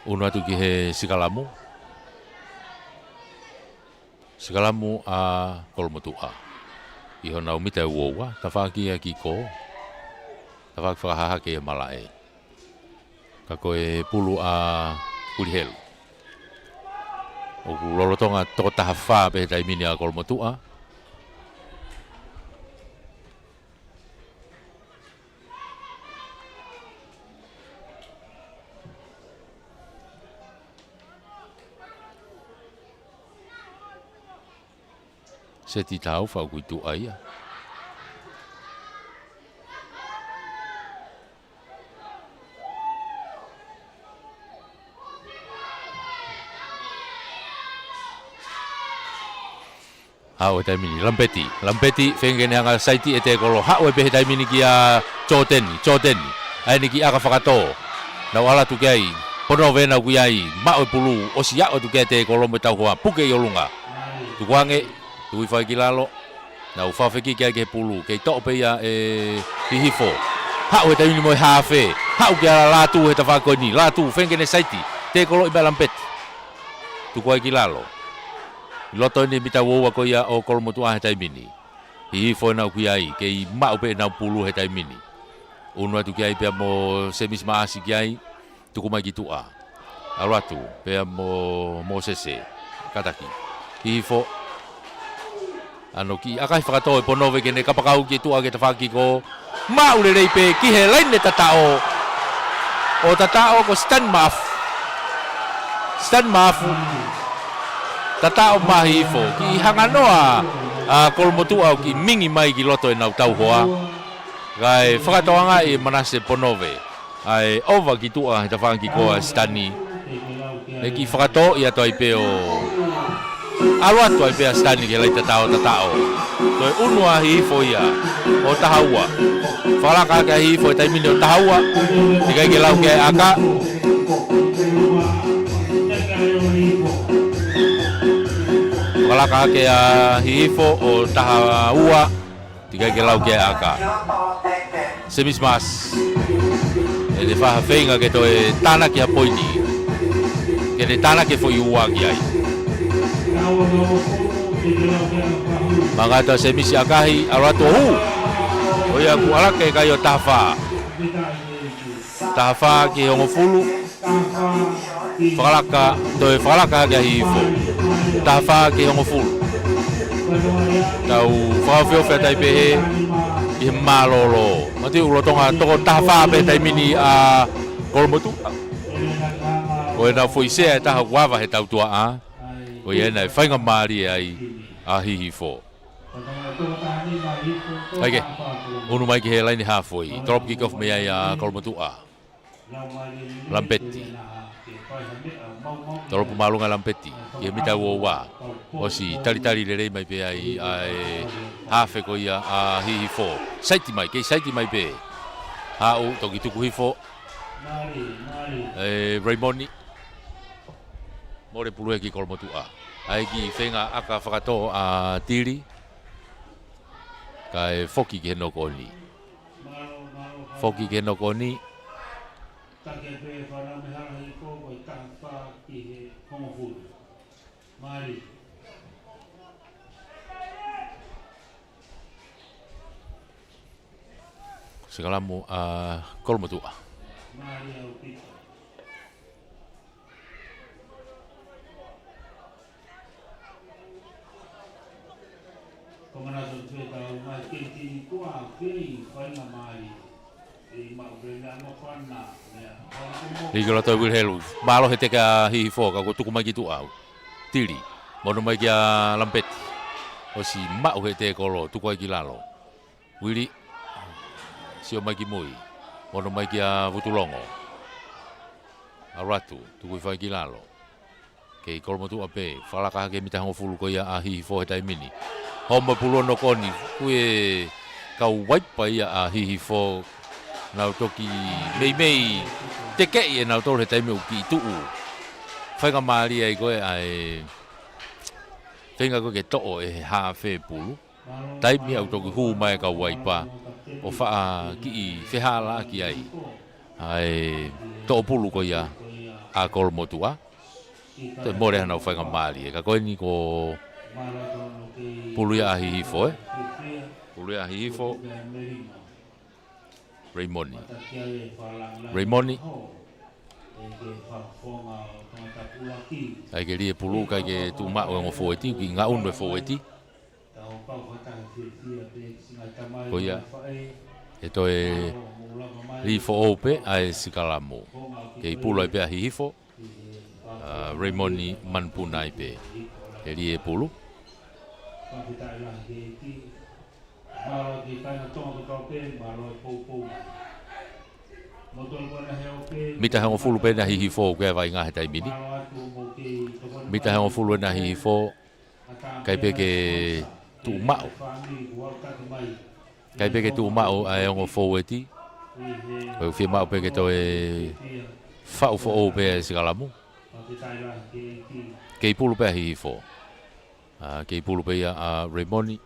uno atu ki he Sikalamu a Kolomotua iho nau mita uowa tawhaki a ki ko tawhaki whakahaha ke malae ka koe pulu a Kurihelu o ku lolotonga toko taha wha pe he taimini a Kolomotua seti tau fa kuitu aia hau e taimini lampeti fengene anga saiti e te kolo hau e pehe taimini ki a choteni aini ki aka whakato nau ala tu kiai pono vena kui ai mao e pulu osi ao tu kia te kolo me tau hoa puke i olunga tu kuange tui whai ki lalo, na uwhawheki kia ke pulu, kei tō peia hihifo. Hau he taimini mo hawhe, hau kia lātu he ta whakoni, lātu whengene saiti, te kolo i balampeti. Tu koe ki lalo. I loto ni mita woua ko ia o Kolomotua he taimini. Hihi fo na ki ai ke I mau pe na pulu he tai mini. Unua tu ki ai pe mo semis maasi ki ai tuku mai ki tua. Alwatu pe mo sese kataki. Hihi fo ano ki akai whakatoa e ponowe ke ne kapakau ki tua ke tawhaki ko maule rei pe ki he laine tatao o tatao ko Stan Mafu tatao mahi fo ki hanganoa kolmotua ki mingi mai ki loto e nau tau hoa kai whakatoa nga e manase ponowe ai ova ki tua he tawhaki ko Stani e ki whakatoa i ato ai pe o Aruatu ai pea Stani ke lai tatao. Toi unua hifo ia o tahaua. Whalaka ke hifo e taimini o tahaua. Tikai ke lau ke aka. Whalaka ke hifo o tahaua. Tikai ke lau ke aka. Semis mas. E te whaha whenga ke toi tana ki hapoini. Ke te tana ke foi ua ki ai. Mangata semisi akahi arato hu. Oia ku alake kai o tafa. Tafa ki hongo fulu. Whakalaka, toi whakalaka ki hifo. Tafa ki hongo fulu. Tau whawhio whea tai pehe I malolo. Mati urotonga toko tafa pe tai mini a kolmotu. Oia na foisea e taha guava he tau tua a. Oia na whainga maari ai a hihi fo. Aike, unu mai ki he laini hafoi. Drop kick off me ai a kolmotua. Lampetti. Toropu malunga Lampetti. Ki he mita uowa. Osi tali le rei mai pe ai hafe ko ia a hihi fo. Saiti mai, kei saiti mai pe. Hau, toki tuku hifo. Raimoni. More pulue ki kolmotua. Ai ki whenga aka whakato a tiri. Kai foki ki he nokoni. Foki ki he nokoni. Segalamu a kolmotua. Liga toi wil helu. Malo he teka hihi fo ka ko tuku mai ki tu au. Tiri. Mono mai ki a Lampetti. Osi mau he te kolo tuku ai ki lalo. Wili. Sio mai ki mui. Mono mai ki a Vutulongo. Aratu tuku fai ki lalo. Kei kolmotu ape. Whalaka ke mita hongo fulu ko ia a hihi fo he tai mini. Homa pulono koni. Kue kau waipa ia a hihi fo. Nau toki mei te kei e nau tolu he taime uki i tuu. Whainga maari ai koe ai whainga koe ke to'o e haa whe pulu. Taimi au toki huu mai ka waipa. O whaa ki i wheha la ki ai. Ai to'o pulu koe ia a kolmotua. Te more hanau whainga maari e ka koe ni ko pulu ia a hihifo e. Pulu ia a hihifo. Raimoni. Ai ke rie pulu kai ke tu ma o foeti ki nga un foeti. Koia. Eto e li fo ope ai sikalamu. Ke pulu ai pe hihifo. Raimoni manpunai pe. Ke rie pulu. Mita hango fulu pe na hihi fo ke vai nga he tai mini. Mita hango fulu na hihi fo kai pe ke tu mao. Kai pe ke tu mao ai ngo fo eti. Ko fi mao pe ke to e fa fo o pe sigalamu. Ke pulu pe hihi fo. Ke pulu pe a Raimoni.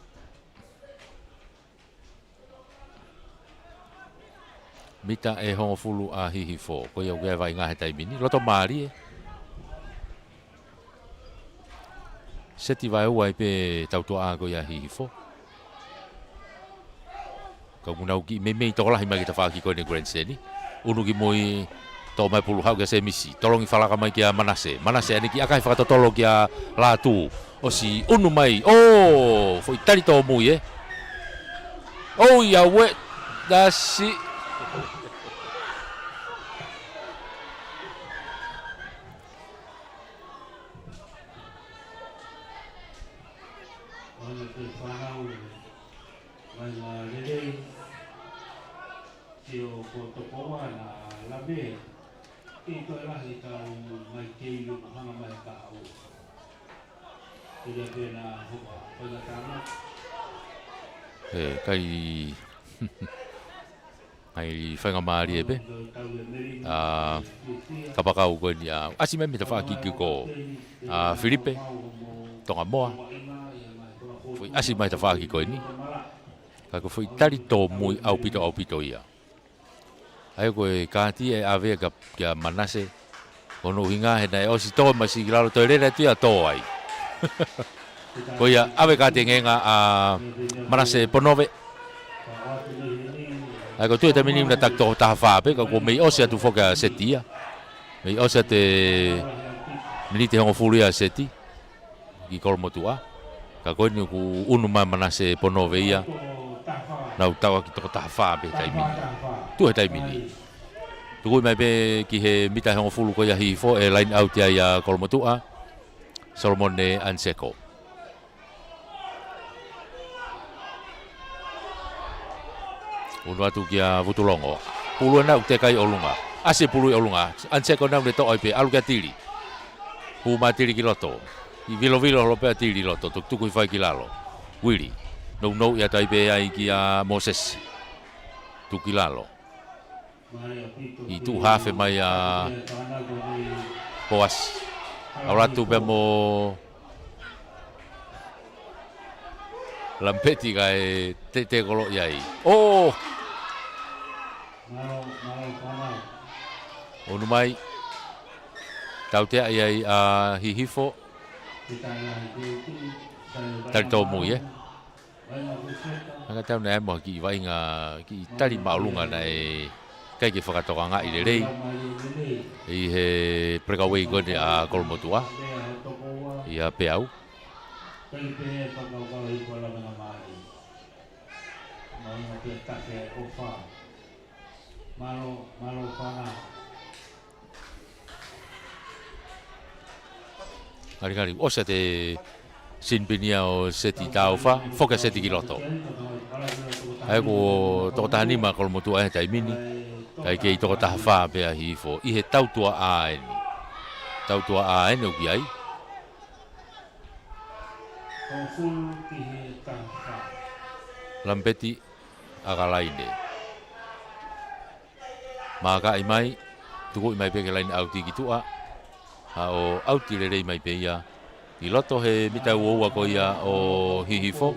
Mita e hongo fulu a hihi fo. Ko iau ke vai ngā he tai mini. Roto maari e. Seti vai uai pe tautua a ko ia hihi fo. Ka muna ki me to la mai ki ta fa ki ko ni Grand Seni. Unu ki moi to mai pulu hau ke se misi. Tolong i fala ka mai ki a Manase. Manase ani ki akai fa to tolo ki a la tu. O si unu mai. Oh, foi tari to mui e. Oh ya we dasi. Kai ai whainga maari e pe kapakau koe ni asi me me te whaki ki ko Filipe tonga moa foi asi mai te whaki koe ni ka ko foi tari tō mui au pito ia ai koe kāti e ave ka Manase kono hinga he nai osi tō masi kilalo tō rere tia tō ai ko ia ave kāti ngenga Manase Ponove ai ko tu te mini na tak to ta fa pe ko me o se tu foka setia me o se te mini te ho furia seti ki kol motua ka ko ni ku unu ma Manase Ponove ia na utawa ki to ta fa pe tai mini tu he tai mini tu ko mai pe ki he mita ho fulu ko ia hi fo e line out ia kol motua Solomone Anseko unu atu kia Vutulongo pulu na te kai olunga ase pulu olunga anse ko na to ipe alu ka tili pu matili kiloto I vilo lo pe tili loto tu ku fai kilalo wili no ya tai pe ai kia Moses tu kilalo I tu hafe mai poas ora tu pe mo lampeti kai te kolo yai oh onu mai tau te ai hihifo tari tō mui Naka tau na mo ki vai nga ki tari maulunga na kai ki whakatoka ngā I rei I he prekawei kone a Kolomotua I a Peau Ngari o se te sinpinia o seti taufa foka seti kiloto ai ko to tahani ma Kolomotua e tai mini kai ke to tafa pe a hifo I he tautua a en o ki ai Lampeti agalaine maka I mai tuko I mai pe ke lain auti kitua o auti le rei mai pe ia I loto he mita ua ko ia o hihifo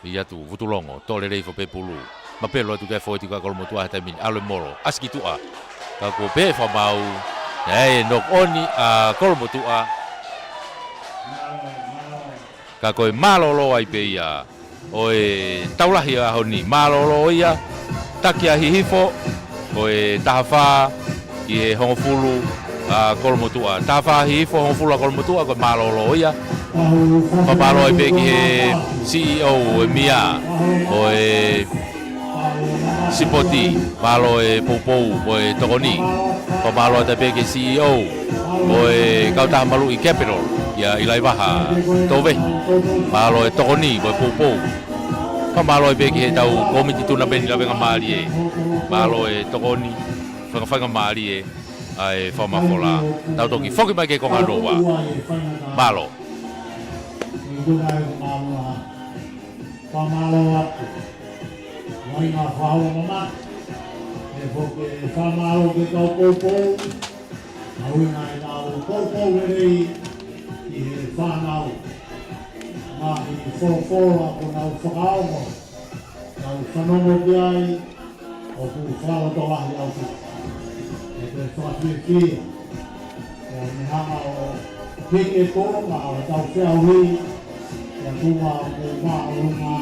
ia tu Vutulongo to le rei fo pe pulu ma pe lo tu ke fo ti ka Kolomotua ta min alo moro aski tua ka ko pe fa mau e no oni a Kolomotua ka ko malolo ai pe ia o taulahi a honi malolo ia takia hihifo o tafa I hongofulu a Kolomotua tafa hihifo hongofulu a Kolomotua ko malolo ia papalo ai pe ki CEO Mia o Sipoti malo Popou o Tokoni papalo ai pe ki CEO o Kauta Malu I Capital ia I Laivaha Tove malo Tokoni o Popou Pamalo be ki tau komiti tuna ben la venga mali malo Tokoni fanga mali ai fama fola tau toki foki mai ke ko nganoa malo pamalo mai ma fao mama e foke pamalo ke tau popo au nai tau popo rei I fanau ma I fofola ko na whakao mo na whanongo ki ai o ku whao to lahi au tu e te whakawhiwhia o me hanga o Hiki tōnga o tau whiahui, ia tūma o te mā o runga.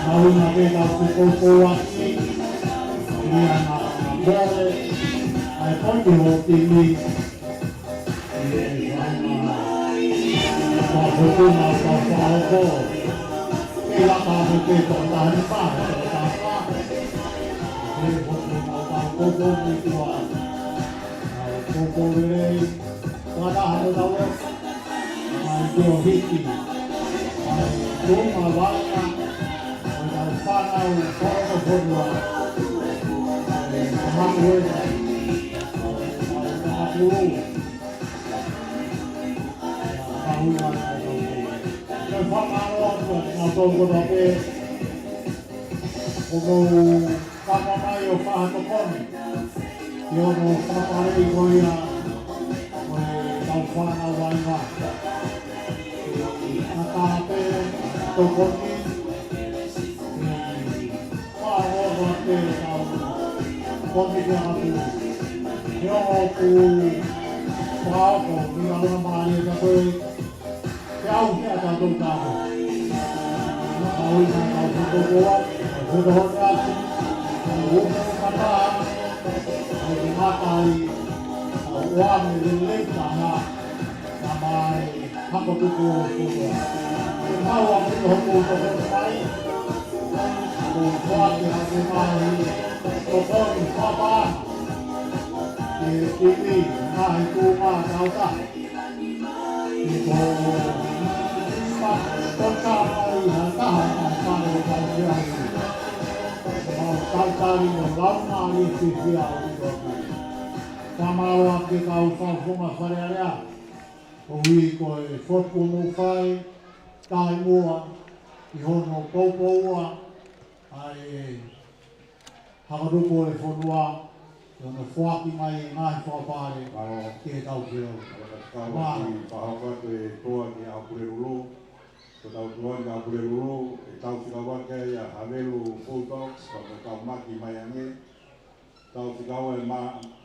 Naunga te tau te kōkō aki, ia ngā mōre, ai kondi ho te mi, i whainga, wha hotuna o tau whaoko, i laka ho te tōtahani pāhe, te tau pāhe, i hotuna o tau kōkō mi tua, kōkō rei, wadaha o tau e, ai teo hiki, ai tōma wanga, o tau whanau, whaoko whanua, ai mahamuera, ai mahapuru, mahua o tau kōkō. Kai whakaro atu ngā tōko tape, o whakamai o whahatokoni, i ono whakarei koia, tau whana wainga. Nā tāpe tokoni, whahoa te tau koni te atu. He o ku whaoko, ni auna maari e ka koe, te au hea tātou tāko. Nā kaui nā tau tukoa, hutohone atu, umu kataha, ai mātai, Wāme le leita nā, nā mai hako tuku o tuku. Te mau a kutu hoku o tuku mai, o whāke a te mai, o koni whapā, te tiki, nā he tūmā tauta. Te ko tōka mai, ha taha nā whāne o tau whiahi. Te mau tautari o launa i whiwhia o tuku. Tamara ke kau whawhunga wharearea, o hui koe whotpono whai, tai mua, i hono kōpōua, ai hakaruko e whonua, i hono whaki mai i ngai whapare, ke tau keo. Whahawhatu e toa ki Aokureruru, ko tau toa ki Aokureruru, e tau whikawake i a Havelu Bulldogs, ka tau maki mai ange, tau whikawa e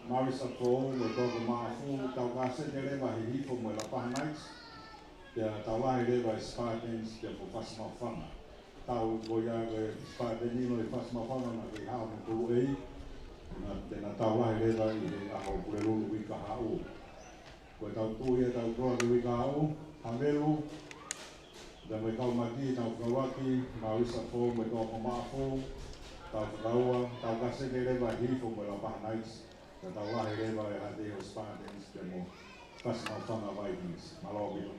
Marisa Fou, me tōku maafu, tau kāse te rewa he hifo mo la Paha Knights, te tau lahi rewa e Spartans te po Whasamau Whanga. Tau goia e Spartanino e Whasamau Whanga na ke hao me kuru ei, tēnā tau lahi rewa i he aho Kureruru wika hau. Koe tau tūia tau toa ki wika hau, Hamelu, te me kau maki, tau kawaki, Marisa Fou, me tōku maafu, tau whakaua, tau kāse te rewa he hifo mo la Paha Knights, ka tau lahi rewa e hate o Spartans te mo Whasamau Whanga Vikings. Malo bilo.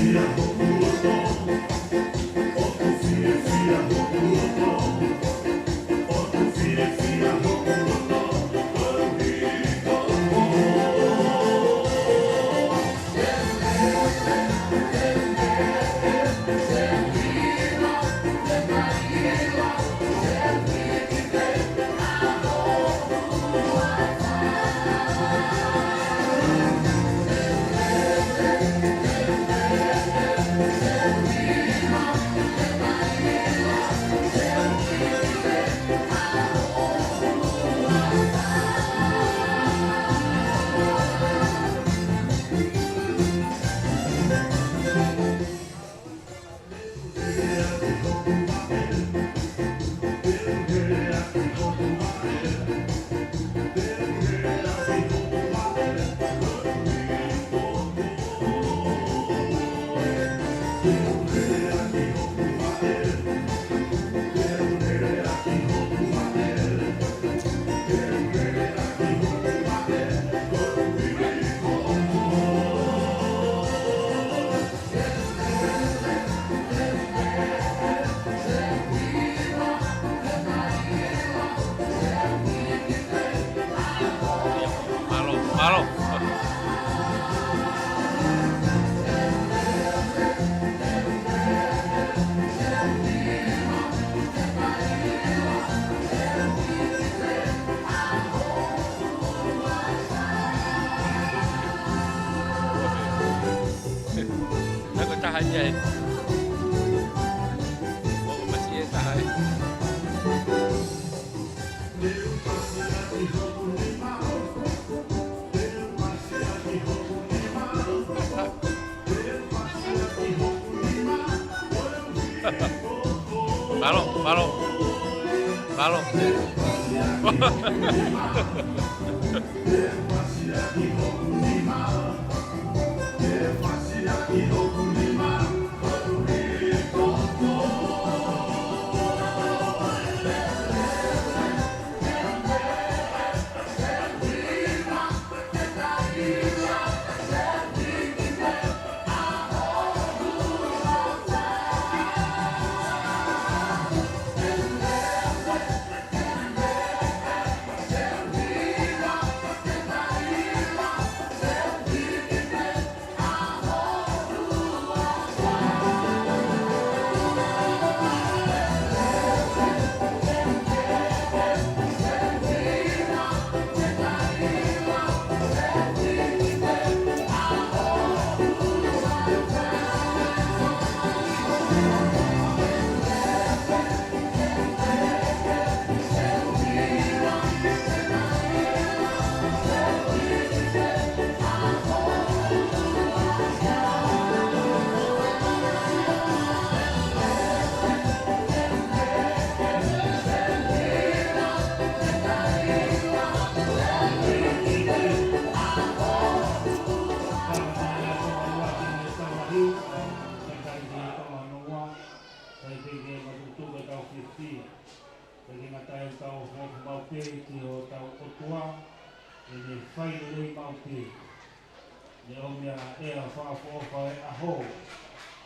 Yeah. Ya. Oh, masih tahu. Balok.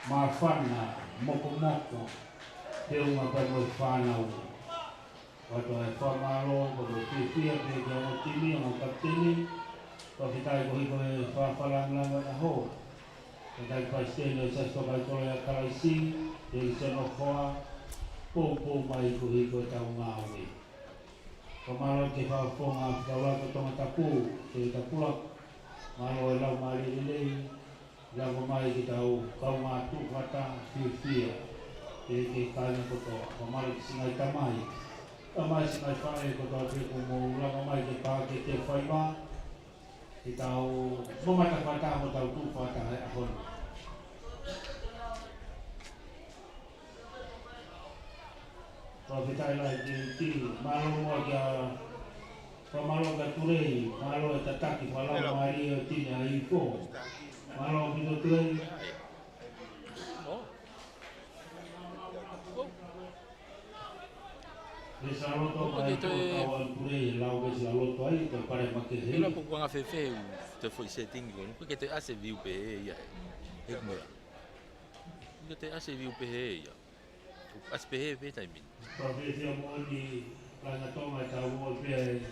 Mafana, moko, teu uma belo fana, wato e whamalo, wato pia pia o timi, o kapteni, o kitai ko hiko e whafalanglanga na ho. Kitai paistene sa sokai kore a karaisi, te isono hoa, po mai ko hiko e tau ngāwe. Kamalo te whafonga whikawaka tonga tapu, te tapulak, malo e lau mari lelei, lago mai ki tau kau ngātu whata whiwhia te kāina kotoa. Kamalo ki singai tamai. Tamai singai whae kotoa te kumu lago mai ki pāke te whaima. Ki tau momata whata mo tau tū whata hei ahona. Tau whitai lai ki malo mua ki a whamalo ka turei, malo e tataki whalau maari e tine a i kō. Malo pito turei. Esa loto kai kawan turei lau besi loto ai te pare makehe. Ila po kuanga fefe te foi setting ko, porque te ase viu pe ya. Ekmura. Porque te ase viu pe ya. As pe ve tai min. Profesia mo ni plana toma ta mo pe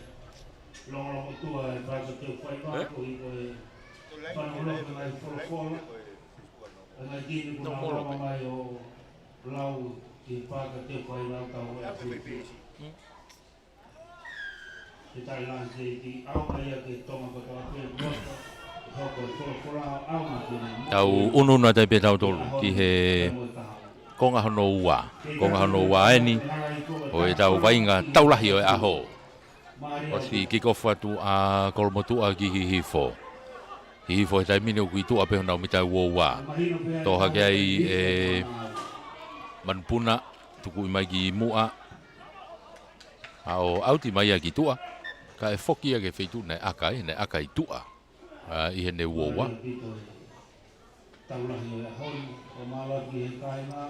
long tua e pa te foi ba ko i ko panulo ke mai folo. Ana kini ko na mai o lau ki pa te foi ba ta o kita lanse di awal ke toma ko ta pe Tau unu na te pe tau tolu ki he konga hono ua ni o e tau vainga taulahi o e aho o si kikofu atu a kolomotua ki hihifo hihifo e taimini o kui tua pe hona o mitai ua toha ke ai e manpuna tuku i mai ki mua a o auti mai a ki tua ka e foki a ke feitu ne aka i tua i he ne ua taulahi o e ahoni o malaki he kainga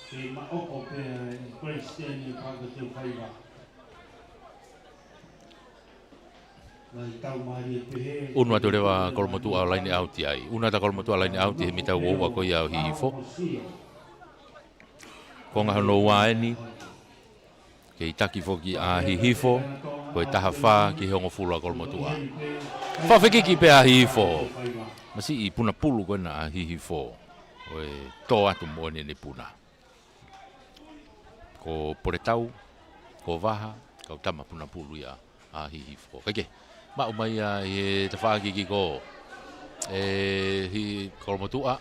ke maoko pe Christian i pāka te whaiwa. Unua te rewa kolomotua laini auti ai. Una ta kolomotua laini auti he mita ua ko ia o hihifo. Konga hono ua eni. Ke i taki foki a hihifo. Ko i taha wha ki hongo fula kolomotua. Whawhikiki pe a hihifo. Masi i puna pulu ko na a hihifo. O e tō atu mo ni puna. Ko poretau, ko vaha, ko tama puna pulu ia a hihifo. Kake. Ma umai a e te whaakiki ko hi kolomotua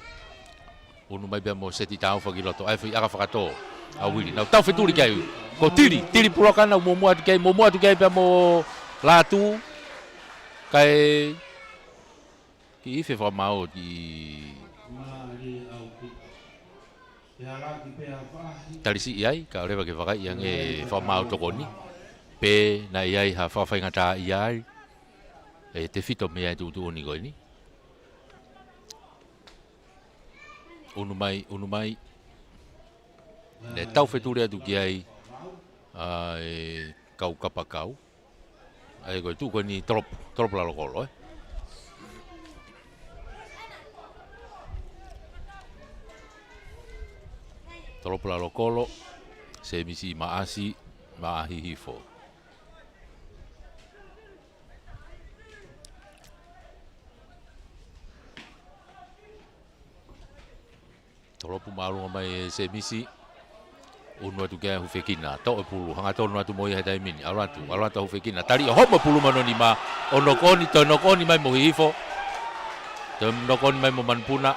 Unu mai bea mo seti tau whakiloto. Ai whi aka whakato. A wiri. Nau tau wheturi kei. Ko tiri. Tiri pulokana mo mua atu kei. Mo mua atu kei bea mo lātu. Kai... Ki iwhe whamao ki... Tarisi iai. Ka rewa ke whakai iang e whamao tokoni. Pe na iai ha whawhainga tā iai. E te whito mea tu ni koe ni. Unu mai. Ne tau wheturi atu ki ai e kau kapakau. Ai koe tu koe ni trop lalo kolo Trop lalo kolo. Se misi maasi maahihifo. Tolopu maalunga mai se misi unu atu kea hufekina to e pulu hanga tonu atu moi heta imini alatu hufekina tari homa pulu manoni ma onokoni to nokoni mai mo hifo to nokoni mai mo manpuna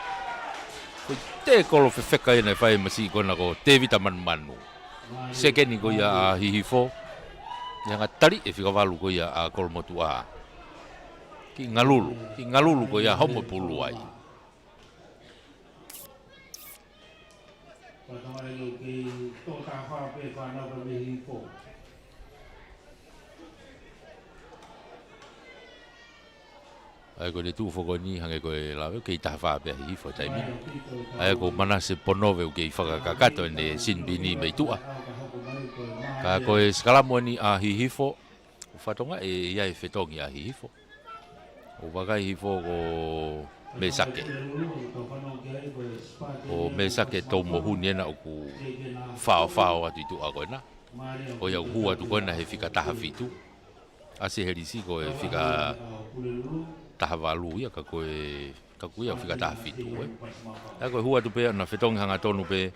te kolo fefeka ina fai masi kona ko te vita manu sekeni ko ya hifo yang tari e fika valu ko ya a kolmotua ki ngalulu ko ya homa pulu ai ai ko le tu fo ni hange ko la ke ta fa be hi fo tai mi ai ko mana se ponove ke fa ka kato ne sin bini me tua ka ko skala mo ni a hi fo fa tonga e ia e fetongi a hi fo o vaga hi fo ko mesake o mesake to mo huni na ku fa atu tu agona o ya hua tu kona he fika taha fitu ase herisi ko e fika taha valu ya ka ko ya fika taha fitu ko hua tu pe na fetong hanga tonu pe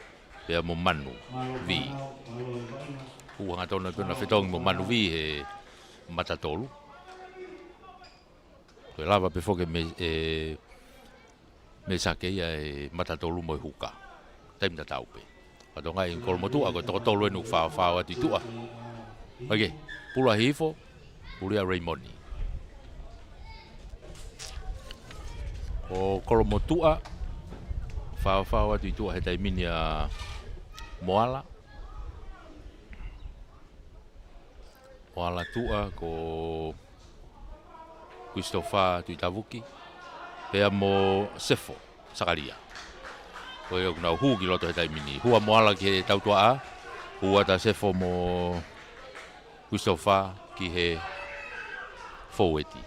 mo manu vi hua hanga tonu pe na fetong mo manu vi he matatolu ko lava pe foke me sake ia e matatolu mo huka taim da taupe patonga in kolmotu ako tokotolo enu fa atu tua okay pula hifo pulia Raymoni o kolmotua fa atu tua he taimini a moala tua ko Christopher Tuitavuki pea mo sefo sakaria ko yo na hu ki loto hetai mini hua moala ki tau tua a hua ta sefo mo Christopher ki he foweti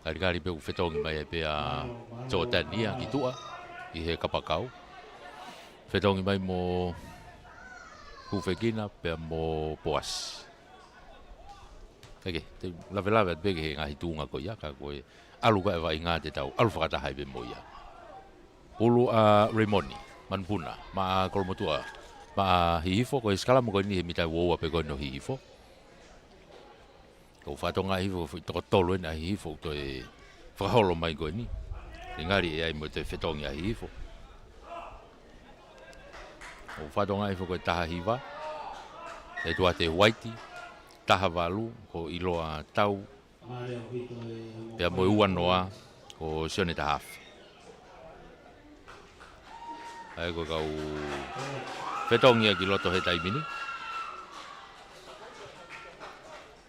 ari pe u fetongi mai pe a Jordania ki tua ki he kapakau fetongi mai mo hufekina pe mo poas okay, lave bege ngai tunga ko ya ka ko alu ka vai nga te tau alu fakata hai be moia ulu a Raymoni manpuna ma kolmotua ma hifo ko skala mo ko ni mita wo pe ko no hifo ko fatonga hifo to tolo na hifo to e fraholo mai ko ni ngari ai mo te fetongi a hifo o fatonga hifo ko ta hiva e tua te whitey taha valu ko iloa tau pea mo ua noa ko sione ta hafi ai ko kau fetongia ki loto he taimini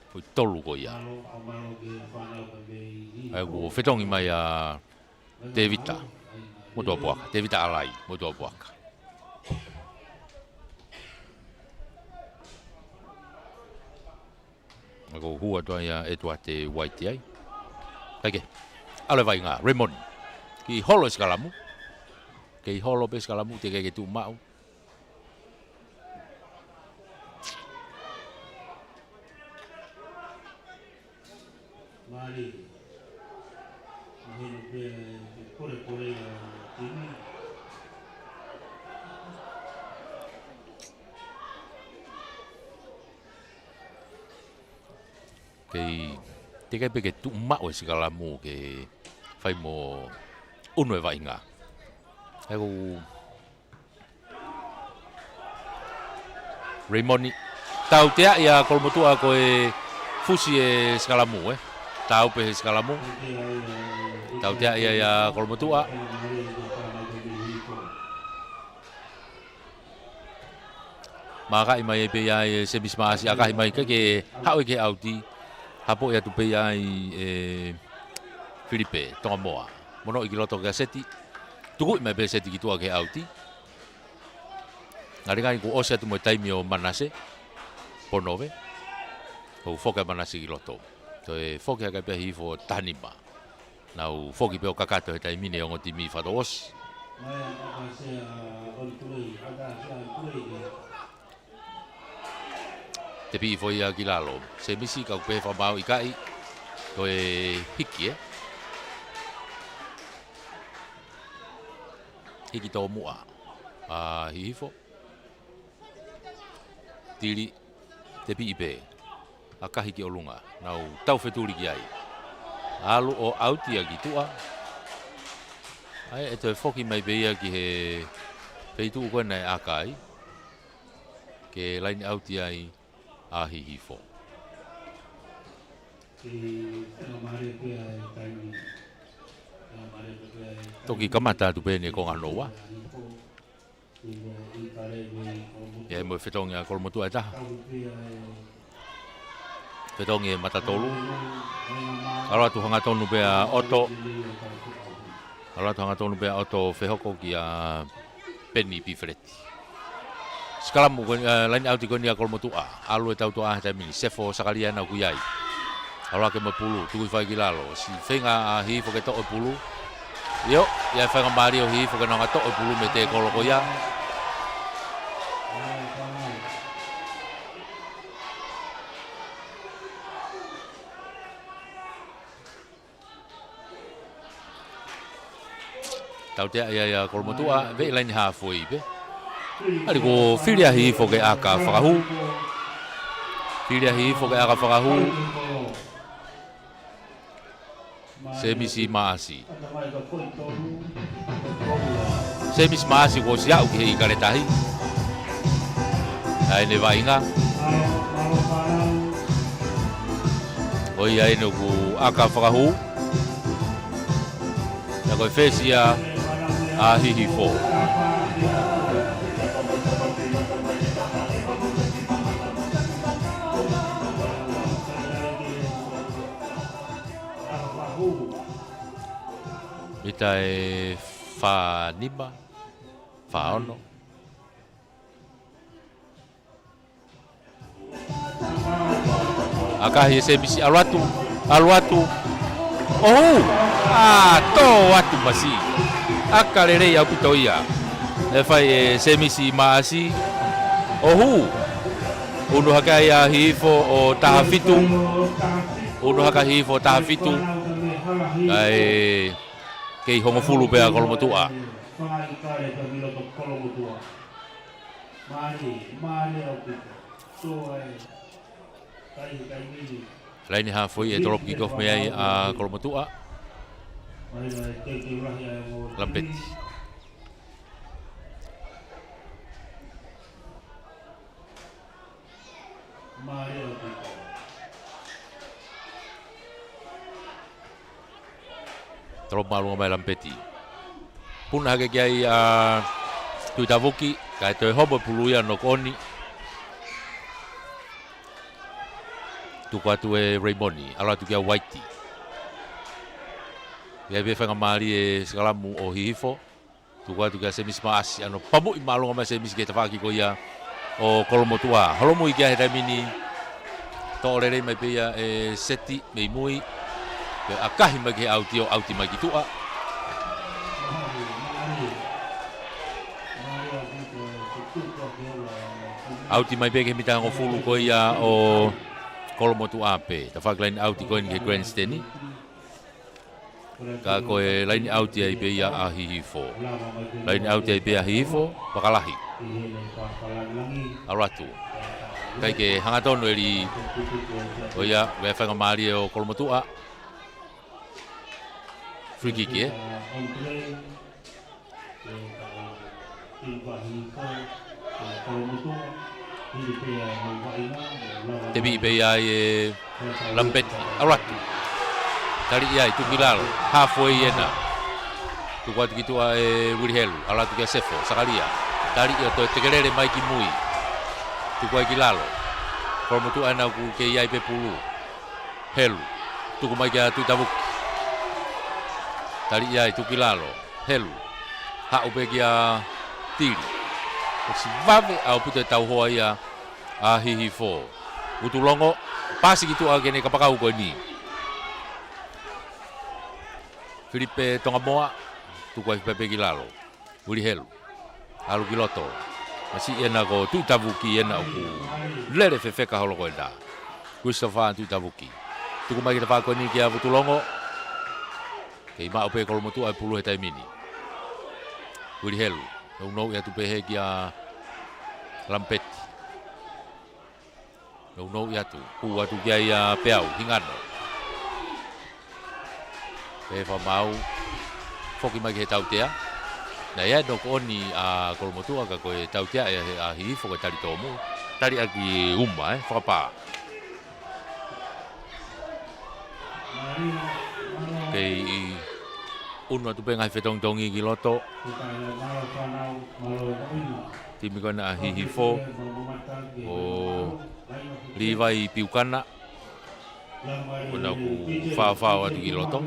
ko tolu ko ia ai ko fetongi mai a Devita mo tua puaka Devita alai mo tua puaka ko hua toa ia e toa te waiti ai. Ake, ale vai ngā, Raymoni. Ki holo skalamu. Ki holo pe skalamu te kei tu mau. Mari. Mahino pe kore tini. Kei te kai pe ke tu mau skalamu ke fai mo unu e vainga. Ego Raymoni tau tea ia kolmotua ko e fusi e skalamu tau pe skalamu tau tea ia kolmotua maka imai pe ia sebis masi aka imai ke hau ke auti hapo ia tu pe ia Filipe Tomoa mono ikiloto ke seti tuku imai pe seti kitua ke auti ngari ko osia tu mo taimi o manase ponove o foka manase kiloto to e foka ka pe hifo tanima na o foki pe o kakato e taimi ne o timi fados te pi foi a kilalo se misi ka pe fa mau ikai to e hiki hiki to mua a hifo tiri te piipe a kahi ki olunga nau tau wheturi ki ai alu o autia ki tua ai e toi foki mai beia ki he wheitu koe nei akai ke laini autia ai a hihifo toki kamata tu pene ko nganoa ya mo whetongi a kolmotua e taha. Whetongi e matatolu. Aloha tu hanga tonu pe a oto. Aloha tu hanga tonu pe a oto whehoko ki a Penny Pifreti. Skalamu lain auti koni a kolmotua. Alu e tau toa ahta mini. Sefo sakalia na kuyai. Aloha ke mapulu. Tukui whai kilalo. Si whenga a hifo ke to'o pulu. Yo, ia whenga maari o hifo ke nanga to'o pulu me te koloko ia. Tau tea ia kolmotua, vei laini hafoi pe. Ari ko whiria hifo ke aka whakahu. Whiria hifo ke aka whakahu. Semisi maasi. Semisi maasi ko siau ki hei karetahi. Ai ne vainga. Oi ai no ku aka whakahu. Na ko fesia a hihifo. Mita e whanima, whaono. Akahi e se misi aluatu. Oh! To watu masi. Akalere au pitoia. E fai e semisi maasi. Ohu. Unu haka ia hifo o tahafitu. Unu haka hifo o tahafitu. Ai kei hongo fulu pea kolmotua. Laini hafoi e drop kickoff me ai a kolmotua. Lampeti. Drop malu mai Lampeti. Puna hake kiai a tuitavuki kai toi hobo puluia no koni. Tuku atu e Raymoni, ala tu kia Whitey. Ia be whanga maari e skalamu o hihifo. Tuku atu kia semis maasi, ano pamu i maalunga mai semis ke tawhaki ko ia o kolmotua. Holomu i kia he taimini, tōrere mai peia e seti, mei mui, pe akahi mai ke auti o auti mai ki tua. Auti mai pe ke mitango fulu ko ia o kolmotua ape. Ta whaklain auti ko ni ke grandstandi. Ka koe laini auti ai pe ia a hihifo. Laini auti ai pe a hihifo, pakalahi. Aratu. Kai ke hangatonu eri o ia, wea whanga maari o kolmotua. Free kick ya. Tebi beya lampet alat. Tali ia itu Bilal halfway yena. Tu kuat gitu Wilhelm alat tu Sefo sakalia. Tali ia to tegelele mai ki mui. Tu kuat Gilalo. Kalau tu anak ku ke ia pe pulu. Helu. Tu ku mai tu tabuk. Tali ia itu Gilalo. Helu. Ha ubegia tiri. Si vave au puta tau hoa ia a hihi fo. Utulongo pasi gitu agene kapakau ko ni. Filipe Tongamoa tu kuai Pepe Gilalo. Uli helu. Alu Giloto. Masih ena ko tu tabuki ena ku. Lere fefeka holo ko enda. Gustafa tu tabuki. Tu ku mai kita pa ko ni kia Utulongo. Kei ma ope kalau motu ai pulu hetai mini. Uli helu. No ya tu pehe kia lampet. No ya tu ku tu kia ya peau hingano. Pefa mau foki mai ke tau tea. Na ya no oni a kolmotu aga ko tau tea a hi fo tali tomu. Tali aki umma fa. Kei uno tu pengai fetong tongi Giloto. Timi kona hihi fo o Liwai Piukana kona ku fa watu Giloto.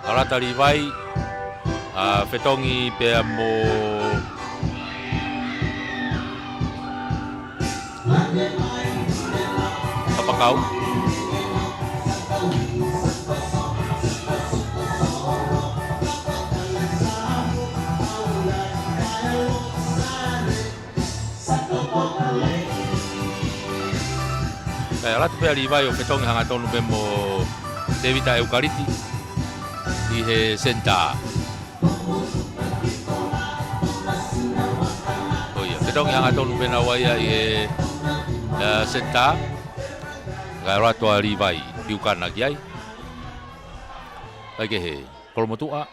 Alata Liwai fetongi pe mo apa kau? Kaya alat pe Liwai o fetongi hanga tonu pe mo Devita Eukariti i he senta. Oh iya, fetongi hanga tonu pe na waya i he senta. Kaya rato Liwai Piukana kiai. Kaya he kolmotua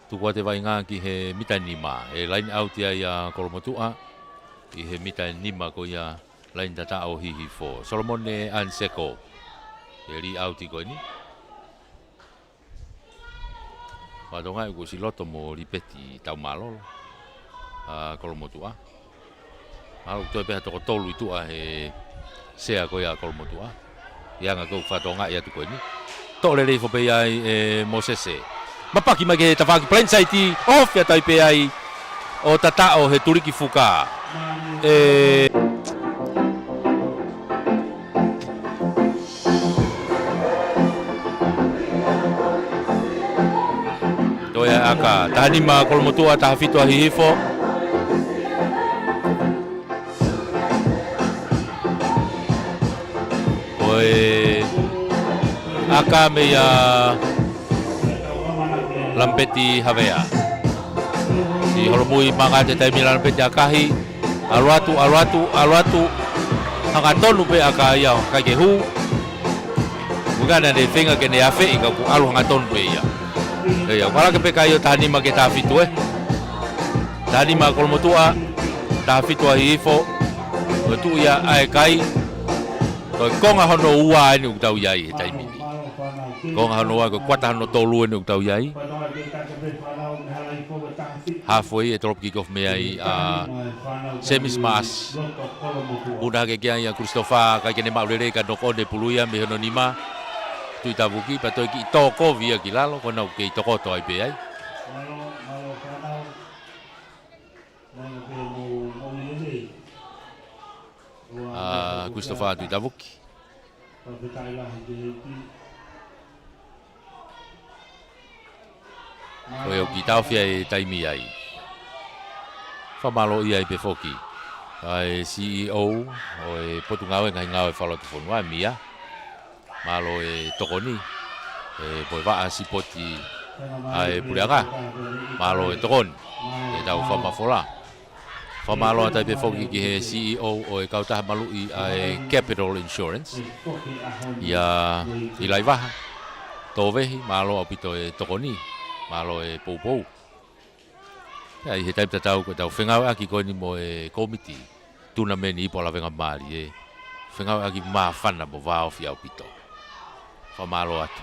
tu kuate vai nga ki he mitanima e line out ya kolmotua i he mitanima ko ya line data o hihi fo Solomone Anseko eli out ko ni padonga ko si loto mo ripeti tau malo kolmotua au to pe to tolu itu he sea ko ya kolmotua yang aku fatonga ya tu ko ni to le fo pe ya Mosese mapaki mage tafaki plan site off ya tai pe ai o tatao he turiki fuka doya aka tani ma kolmotua tahafito hihifo oe aka me ya lampeti havea si hormui mangate tai milan lampeti akahi alwatu hangatonu pe akaya kagehu bugana de finga ke ne afe inga ku alu hangatonu pe ya wala ke pe kayo tani ma ke tafitu tani ma kolmotua tafitu hifo tu ya ai kai ko konga hono ua ni utau yai tai mini konga hono ua ko kwata hono tolu ni utau yai halfway e drop kick off me ai semis mas una ke kia ya Christopher ka kene maulere ka noko de puluya me hono nima tu tabuki pato ki toko via kilalo kona ke toko to ai pe ai Christopher tu tabuki o eu ki tau fia e taimi ai famalo ia i pe foki ai CEO o e Portugal ngai ngau e falo tu fonua mia malo e tokoni e poiva asipoti ai pulianga malo e tokon e tau fama fola Whamaloa tai pe foki ki he CEO o e kautaha malui ai Capital Insurance. Ia i lai waha. Tō wehi, malo au pito e tokoni, malo e poupou. Ia i he taipta tau ko tau whengau aki koe ni mo e komiti. Tuna meni ipo la venga mari e. Whengau aki maa whana mo wao fi au pito. Whamalo atu.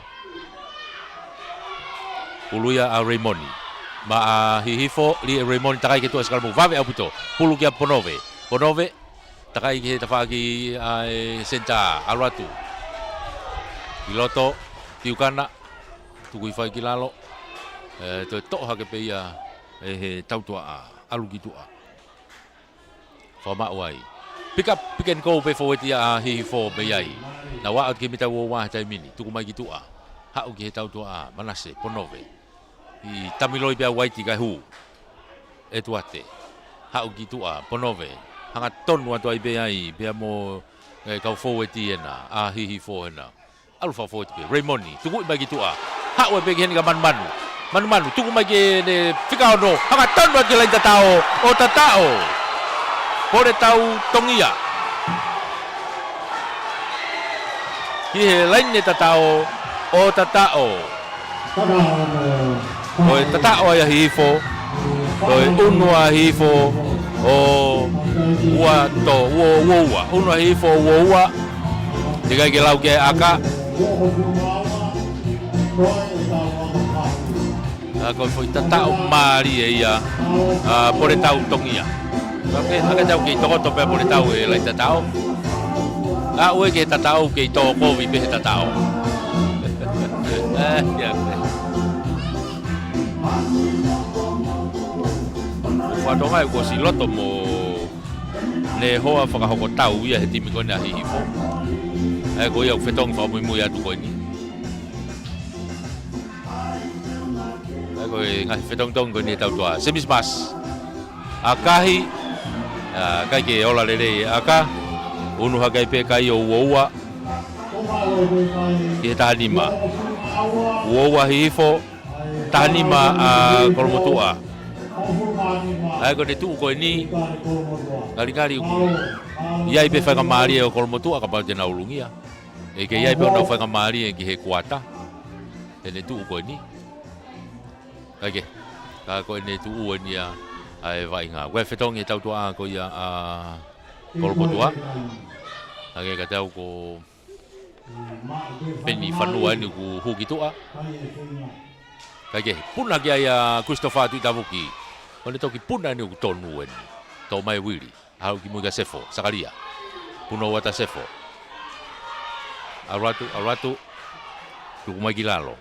Puluia a Raimoni. Ma a hihifo li e Raimoni takai ke tua skalamu. Vave au pito. Pulu kia Ponove. Ponove, takai ke tawhaki a senta aluatu. Piloto, tiukana, tukui whai ki lalo. Toi toha ke peia e he tautua a, alu ki tua. Whamau ai. Pick and go pe fōetia a hihifo me iai. Na waat ke mita wā tai mini, tuku mai ki tua. Hau ki he tautua a, Manase, Ponove. I tamiloi pia waiti kai hu. E tuate. Hau ki tua, Ponove. Hanga tonu atu ai pia ai, pia mo kau fōeti ena, a hihifo ena. Alu fa fōeti pia, Raimoni, tuku mai ki tua. Hau e pe ki heni ka manu. Manu, tuku mai ki ne whika ono. Hanga tonu atu lain tatao, o tatao. Pore tau tongia. Ki he lain ne tatao, o tatao. Oi tatao ia hifo. Oi unua hifo. O ua to ua. Unua hifo ua. Tiga ke lau ke aka. Ako foi tatao mari ia. Pore tau tongia. Oke, aga tau ke toko pe pore tau e lai tatao. Ue ke tatao ke toko vi pe tatao. Ya. Whatonga ko si loto mo ne hoa whakahoko tau ia he timi kone a hihifo. Ko ia whetong wha mui atu koe ni. Ko ngahi whetong tong koe ni tau tua. Semis mas. Akahi. Kai ke ola lere aka. Unuha kai pe kai o uoua. Ki he tahanima. Uoua hihifo. Tahanima kolomotua. Ai ko te tu ko ni kali ia ipe fa ngamari o kolomotua ka pa te na ulungia e ke ia ipe na fa ngamari e ki he kuata te tu ko ni kage ka ko ne tu o ni ai vai nga we fetong e tau tua ko ia a kolomotua age ka tau ko peni fanua ni ku huki tua kage puna ki ia Christopher tu tavuki Ole toki puna ni ku tonu en. To mai wiri. Hau ki muga sefo, sakaria. Puno wata sefo. Aratu. Tuku mai gilalo.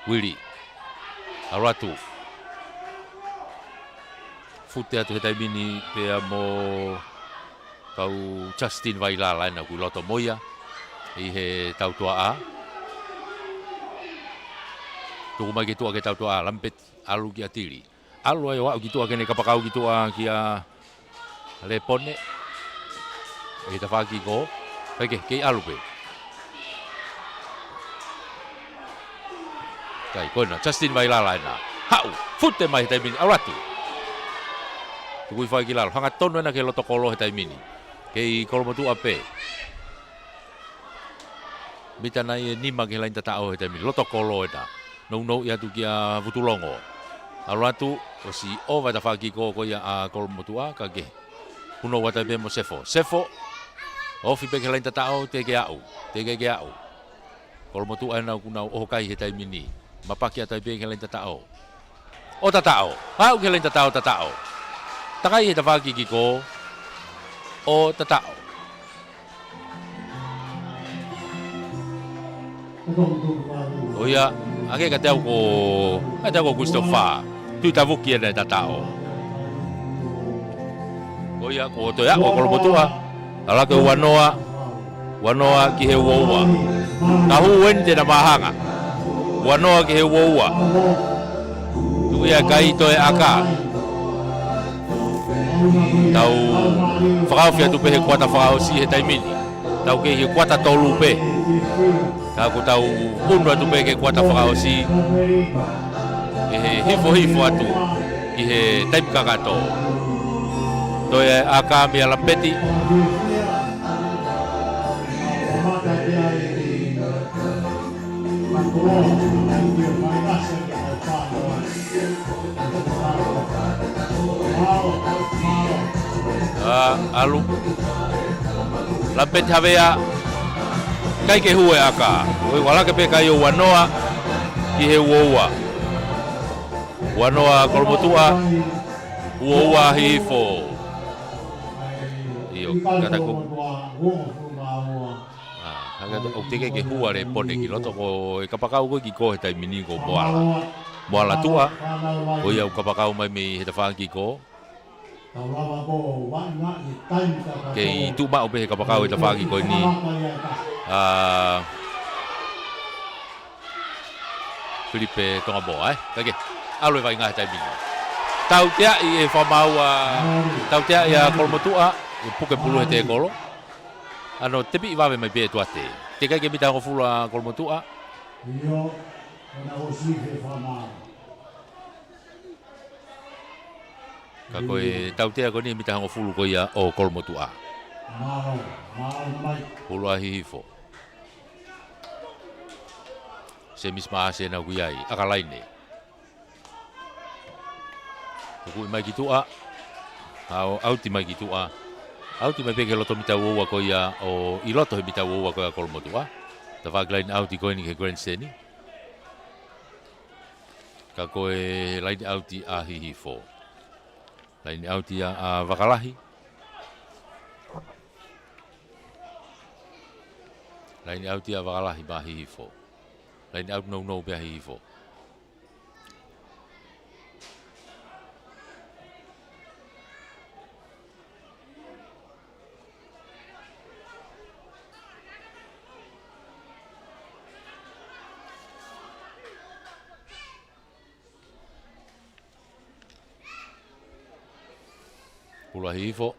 Wiri. Aratu. Fute atu hetai bini pe mo kau Justin Vailala na ku loto moia. I he tau tua a. Tuku mai ki tua ke tau tua a lampet. Alu ki atiri. Alu ai wa gitu kene kapakau gitu ki a lepone. E ta faki ko. Ke alu pe. Kai kona Justin Vailala na. Hau, fute mai tai mini aratu. Tukui faki lalo. Hanga tono na ke loto kolo tai mini. Ke kolo motu ape. Bita nai nima ke lain tatao tai mini. Loto kolo na. No ia tu kia vutulongo. Aratu o si o vai ta faki ko ia a kolomotua ka ge. Puno wata be mo sefo. Sefo o fi pe lain tatao te ge au. Kolomotua na kuna o kai he tai mini. Mapaki ata be lain tatao. O tatao. Hau ke lain tatao. Takai he ta faki ko o tatao. O ia ake ka tau ko Christopher tu tavuki ena tatao. O ia ko to ya ko kolomotua. Ala ke wanoa ki he woua. Ka hu wente na mahanga. Wanoa ki he woua. Tu ia kai to e aka. Tau whakawhia tu pe he kuata whakao si he taimini. Tau ke he kuata tolu pe. Aku tahu pun waktu bagi kuat apa kau si hifo atu i he taimi kakato. Toi a ka mea lampeti. Alu lampeti havea kai ke hue aka. Oi wala ke pe kai o wanoa i he uoua. Wanoa kolmotua uoua hifo. Iyo kata ko. Hanga o teke ke hua re pone ki loto ko e kapakau ko ki ko he tai mini ko moala. Moala tua. O ia o kapakau mai me he tafangi ko. Kei tu ma o pe he kapakau he tafangi ko ni. Filipe tonga boa kage. Alo vai ngai tai mini. Tau tia i e whamau tau tia i a kolmotua i puke pulu he te kolo. Ano tepi i wawe mai pe tuate. Te kai ke mita ngofulu a kolmotua. Ka koe tau tia ko ni mita ngofulu ko ia o kolmotua. Pulu a hihifo. Se misma se na guiai akalaine. Ku mai kitua. Au ti mai kitua. Au ti mai peke loto mita uoua ko ia o i loto he mita uoua ko ia kolmotua. Ta waglain au ti ko ni ke Grand Seni. Ka koe laini au ti a hihifo. Laini au ti a wakalahi. Laini au ti a wakalahi ma hihifo. Laini au no pe hihifo. Pula hifo.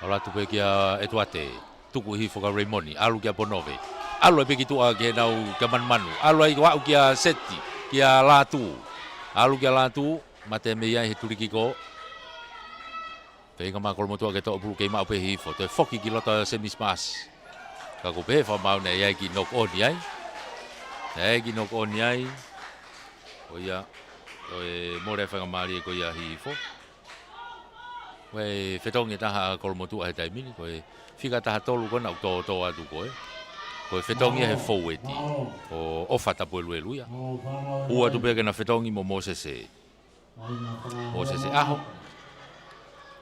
Ola tu pe kia etuate. Tuku hifo ka Raimoni. Alu kia Bonove. Alu e pe ki tua ke nau ka manmanu. Alu ai wau kia Seti. Kia Latu. Alu kia Latu. Mate me ia he turiki ko. Pe inga maa kolmotua ke toa pulu ke ima pe hifo. Toi foki ki lota semismas. Ka ko pe whamau ne iai ki nok oni ai. Ne ki nok oni ai. O ia. Oi more whanga maari ko ia hifo. Wei whetongi taha kolmotua he taimini. Koe whika taha tolu kona u tō atu koe. Koe whetongi he fōweti. O ofata po elu ia. Ua tu peke na whetongi mo Mosese. Mosese aho.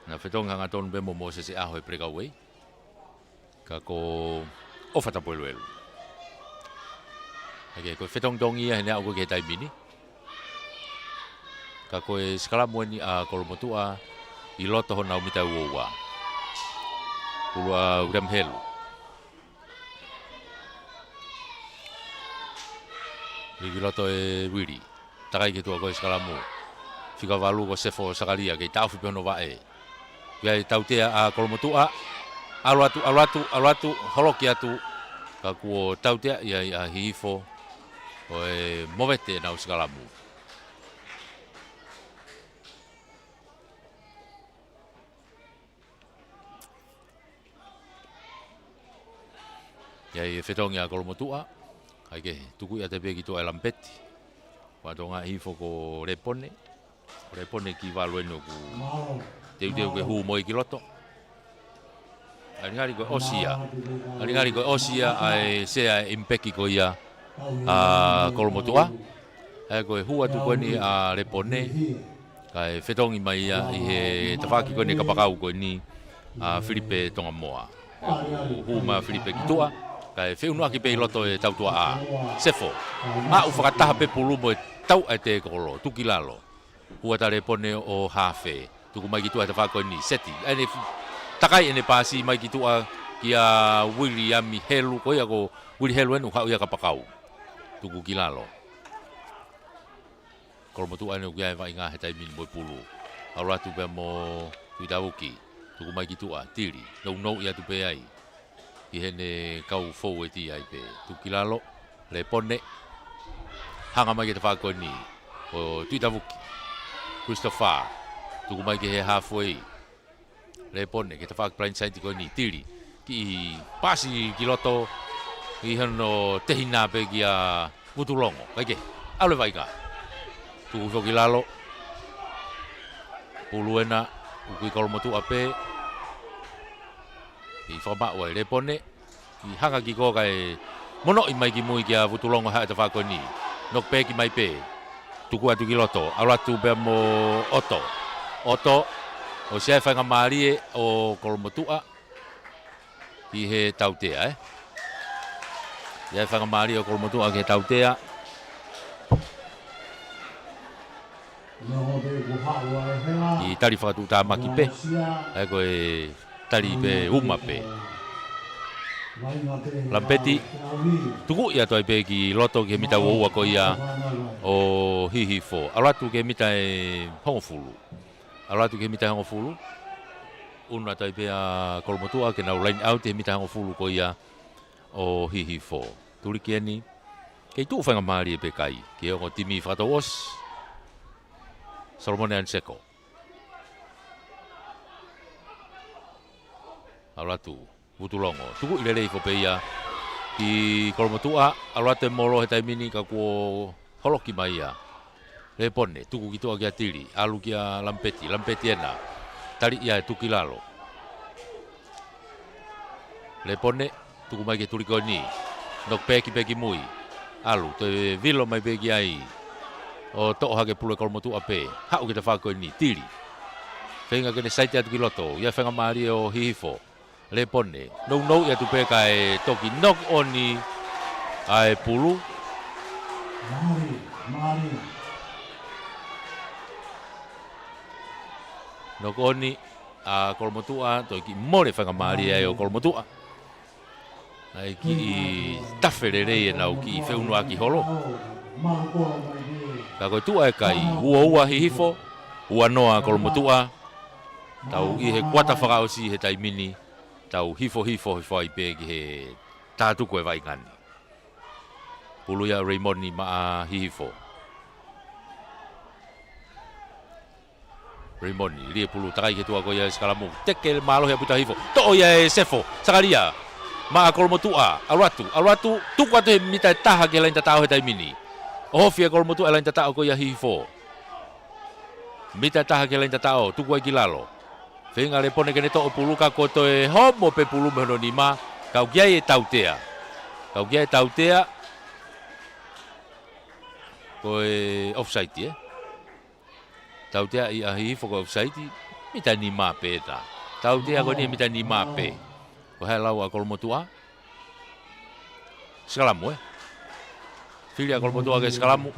Na whetongi hanga tonu pe mo Mosese aho e preka wei. Ka ko ofata po elu. Ake koe whetongi tongi ia he nea uko ke taimini. Ka koe skalamueni a kolmotua i loto hona umita uoua. Ulua urem helu. Rigi loto e wiri. Takai ke tua koe skalamu. Fika walu ko sefo sakalia kei tau fipi hono wae. Kiai tau tea a kolmotua. Aluatu, holoki atu. Ka kuo tau tea ia a hifo. Koe movete nau skalamu. Iai whetongi a kolmotua. Haike, tuku ia te peki toa e lampeti. Watonga hifo ko repone. Repone ki walueno ku teu ke hu moi ki loto. Aringari ko osia. Aringari ko osia ai sea impeki ko ia a kolmotua. Hai ko hu atu ko ni a repone. Kai whetongi mai ia i he tawhaki ko ni kapakau ko ni a Filipe tonga moa. Hu ma Filipe ki toa. Kai whiunua ki pei loto e tautua a. Sefo. A u whakataha pe pulu mo e tau ai te kolo. Tuki lalo. Hua tare pone o hawhe. Tuku mai ki tua te whako ni. Seti. Ene takai ene pasi mai ki tua ki a William Helu. Ko ia ko William Helu enu hau ia kapakau. Tuku ki lalo. Kolo mo tua ene ukia e wai ngā he taimin mo pulu. Auratu pe mo tuitawuki. Tuku mai ki tua. Tiri. Nau ia tu pe ai. I hene kau fou e ti ai pe. Tuki lalo, le pone. hanga mai ke te whakoni o Tuitavuki Christopher tuku mai ke he halfway le pone ke te whak blindside ko ni tiri ki pasi ki loto i hano tehina pe ki a Putulongo kai ke ale vai ka tuku foki lalo puluena ukui kolomotu ape i whama ua le pone i hanga ki ko kai mono i mai ki mui ki a Putulongo ha te whakoni nok pe ki mai pe tuku atu ki loto ala tu pe mo oto o sia whanga marie o kolomotua i he tautea ia whanga marie o kolomotua ki he tautea i tari whakatu tā maki pe ai koe tari pe uma pe Lampeti tuku ia toi pe ki loto ke mita ua ko ia o hihi fo alatu ke mita e hongofulu alatu ke mita hongofulu una toi pe a kolomotua ke na line out ke mita hongofulu ko ia o hihi fo tuli ke ni ke tu whanga mari pe kai ke o timi whakatos Solomone Anseko alatu Putulongo tuku ilelei ko peia ki kolomotua alate molo he taimini ka ko holoki mai ia le pone tuku gitu agi atiri alu kia lampeti ena tali ia tuki lalo le pone tuku mai ke tuli ko ni nok peki mui alu te vilo mai begi ai o to hage pulu kolomotua pe ha u kita fa ko ni tiri fenga kene saite atu kiloto ia fenga mari o hifo le pone no ia tu pe kai toki knock oni ai pulu Mari. knock oni a kolomotua to ki more fanga mari ai o kolomotua ai ki taferere na o ki feunu aki holo ka ko tu ai kai ua hifo ua noa kolomotua tau i he kwata whakaosi he taimini tau hifo ai pe ki he tātu koe vai ngani. Pulu ia Raymond ni maa hifo. Raymond ni lia pulu takai ke tua ko ia skalamu. Teke malo hea puta hifo. To'o ia e sefo. Sakaria. Maa kolomotua. Aluatu. Tuku atu he mita taha ke lain tatao he taimini. Ohofia kolomotua lain tatao ko ia hifo. Mita taha ke lain tatao. Tuku ai kilalo. Whenga le pone kene to'o puluka ko toe homo pe pulu mehono nima. Kau giai e tautea. Koe offside Tautea i ahi foko offside. Mita nima pe ta. Tautea ko ni mita nima pe. Ko hai lau a kolomotua. Skalamu Filia kolomotua ke skalamu.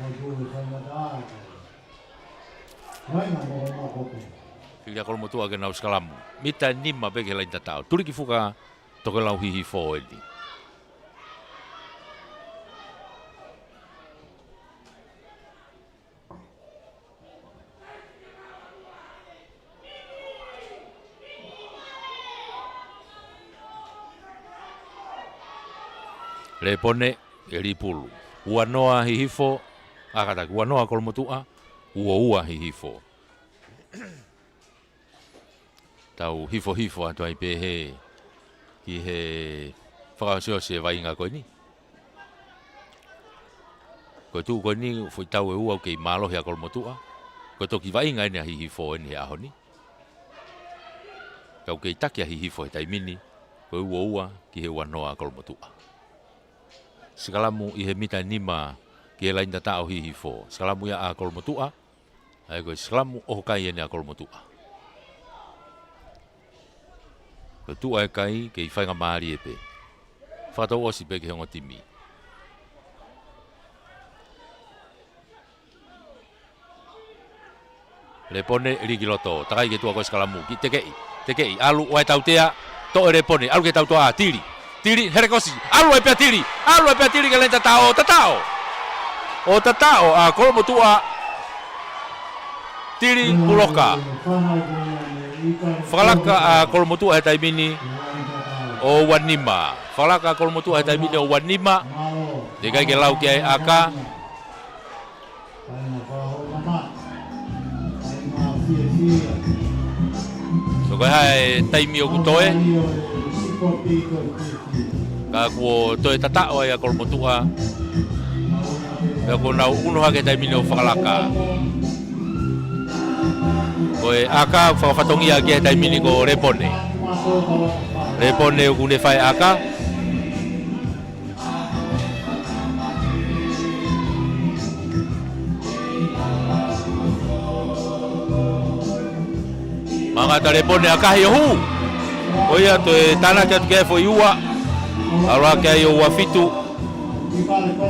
Filia kolomotua ke nau skalamu. Mita nima pe ke lain tatao. Turi ki fuka toke lau hihi fo eli. Le pone eri pulu. Ua noa hihifo. Akata ua noa kolomotua. Ua hihifo. Tau hifo atu ai pe he. Ki he whakasio vai ngā koe ni. Koe tu koe ni fui tau e ua kei malo hea kolomotua. Koe toki vai ngā ni a hihifo ni aho ni. Kau kei taki a hihifo he taimini. Koe ua ki he ua noa kolomotua. Sekalamu i he mita nima ki he lain tatao hihifo. Sekalamu ia a kolomotua. Ai koe sekalamu oho kai ene a kolomotua. Koe tu ai kai ke i whainga maari e pe. Whakatau osi pe ke hongo timi. Le pone rigi loto. Takai ke tua koe sekalamu. Ki tekei. Alu oai tautea. To ere pone. Alu ke tau toa. Tiri, herekosi. Alu ai pia tiri ke lain tatao. O tatao. A kolomotua. Tiri puloka. Whakalaka a kolomotua he taimini o wanima. Whakalaka a kolomotua he taimini o wanima. Te kai ke lau ki ai aka. Ko hai taimi o kutoe. Ka ko toe tatao ia ko motua. Ya ko na uno ha ke taimi no whakalaka. Ko e aka whakatongi a ke taimi ko repone. Repone o kune whai aka. Mga telepone akahi hu. Oia to tana ke ke fo iua. Ara ke yo wafitu.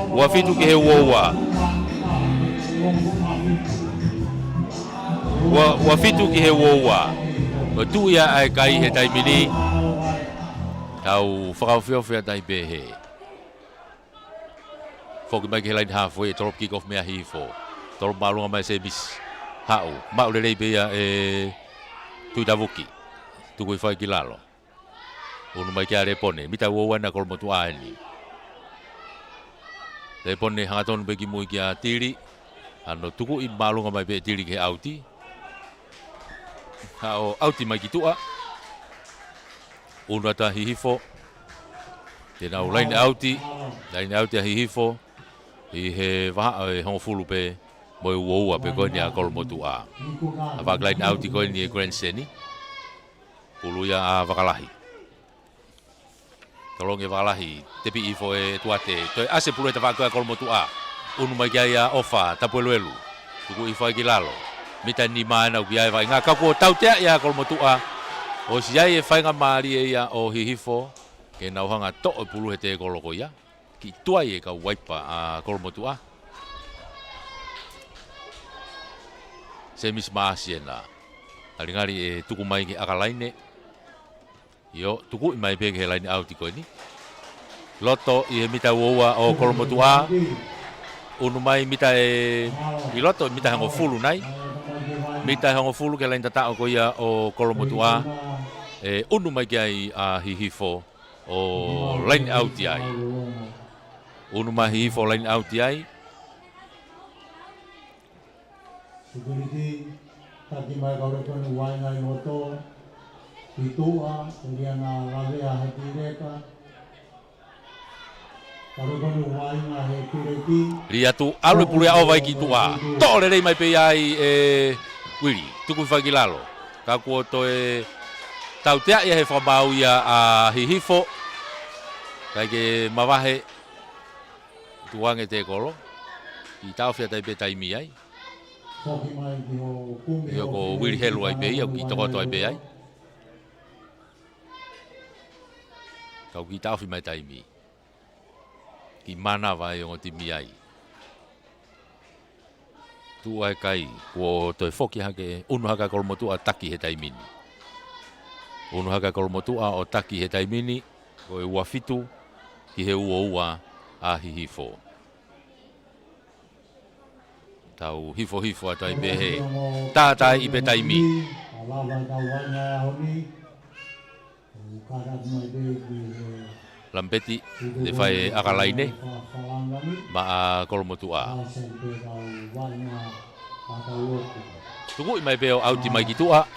Wafitu ke wa. Wafitu ke wa. Tu ya ai kai he tai mini. Tau whakawhio whia tai behe. Whoki mai ke lain halfway, torop kick off mea hifo. Torop marunga mai se bis. Hau, mau le rei bea tui tavuki, tukui whai ki lalo. Unu mai kia repone, mita uowana kol motu aeni. Repone hangatonu beki mui kia tiri, ano tuku i malunga mai be tiri ke auti. Hao auti mai ki tua. Unu ata hihifo. Tena lain auti a hihifo. I he waha e hongfulu pe. Moi uoua pe koe ni a kol motu a. Awak lain auti koe ni e grandstandi. Puluya a wakalahi. Tolong e wakalahi. Tepi ifo e tuate. Toi ase pulu e ta wakakoe a kol motu a. Unu mai kia ia ofa tapu elu. Tuku ifo e ki lalo. Mita ni maana u kia e vai. Ngā kako tau tea ia kol motu a. O si ai e whainga maari e ia o hihifo. Ke nauhanga to e pulu he te koloko ia. Ki tuai e ka waipa a kol motu a. Semis maasiena. Alingari e tuku mai ki akalaine. Yo, tuku i mai peke he laine auti koe ni. Loto i he mita uoua o kolomotu a. Unu mai mita e... I loto mita hango fulu nai. Mita hango fulu ke laine tatao ko ia o kolomotu a. Unu mai ki ai a hihifo o laine auti ai. Unu mai hihifo o laine auti ai. Security, taki mai kau rekon uai ngai moto, pitua, kemudian lagi hati mereka. Kau rekon uai ngai tureki. Ria tu alu pulu au vai ki tua. To le mai pe ai Willy, tuku fagi lalo. Ka ko to e tau tea ia he whamau ia a hihifo. Kai ke mawahe tuange te kolo. I tau whia tai pe taimi ai. Ia ko Willy helu ai pe ia, ki tokoto ai pe ai. Kau ki tau whi mai taimi. Ki mana vai o timi ai. Tu ai kai, ko toi foki hake, unu haka kolomotu a taki he taimini. Unu haka kolomotu a o taki he taimini, ko e uafitu, ki he ua a hihifo. Tau hifo atai behe. Tātai i pe taimi. Lampeti, de fai akalaine. Ma a kolomotu a. Tuku i mai peo auti mai ki tua.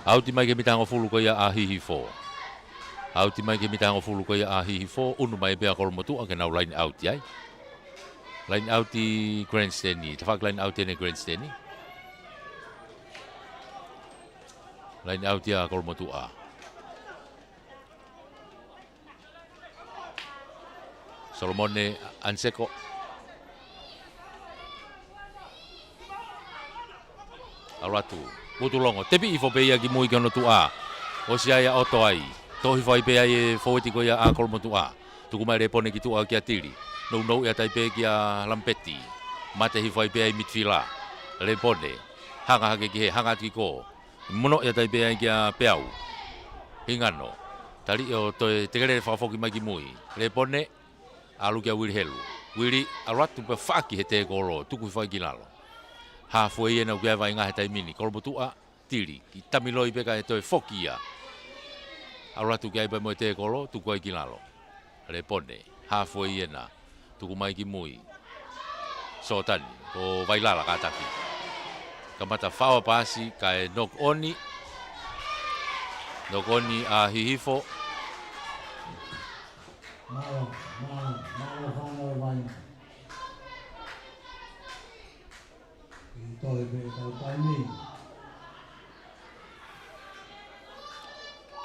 Auti mai ke mitango fulu ko ia a hihifo. Auti mai ke mitango fulu ko ia a hihifo. Unu mai peo kolomotu a ke nau lain auti ai. Lain auti grandstandi. Tafak lain auti ne grandstandi. Lain auti a kolomotu a. Solomone Anseko. Alatu. Putulongo. Tepi ifo pe ia ki mui kono tu a. O si ai oto ai. Tohi fai pe ai foiti ko ia a kolomotu a. Tuku mai repone ki tu a ki atiri. No ia tai pe ki a Lampeti. Mate hi fai pe ai mitfila. Repone. Hanga hake ki he hanga ki ko. Mono ia tai pe ai ki a peau. Hingano. Tali o toi tegere whakafoki mai ki mui. Repone. Alu kia Willy helu. Willy aratu pe whaki he te kolo. Tuku whai ki lalo. Halfway e na ukia vai ngā he taimini. Kolomotu a tiri. Ki tamiloi peka he toi whoki ia. Aratu kia ipa mo te kolo. Tuku whai ki lalo. Repone. Halfway e na. Tuku mai ki mui. Sotani. Ko vailala ka taki. Kamata whawa pasi. Ka e nok oni. no koni a hihifo Malo whanau vai. I toi pe tau taimi.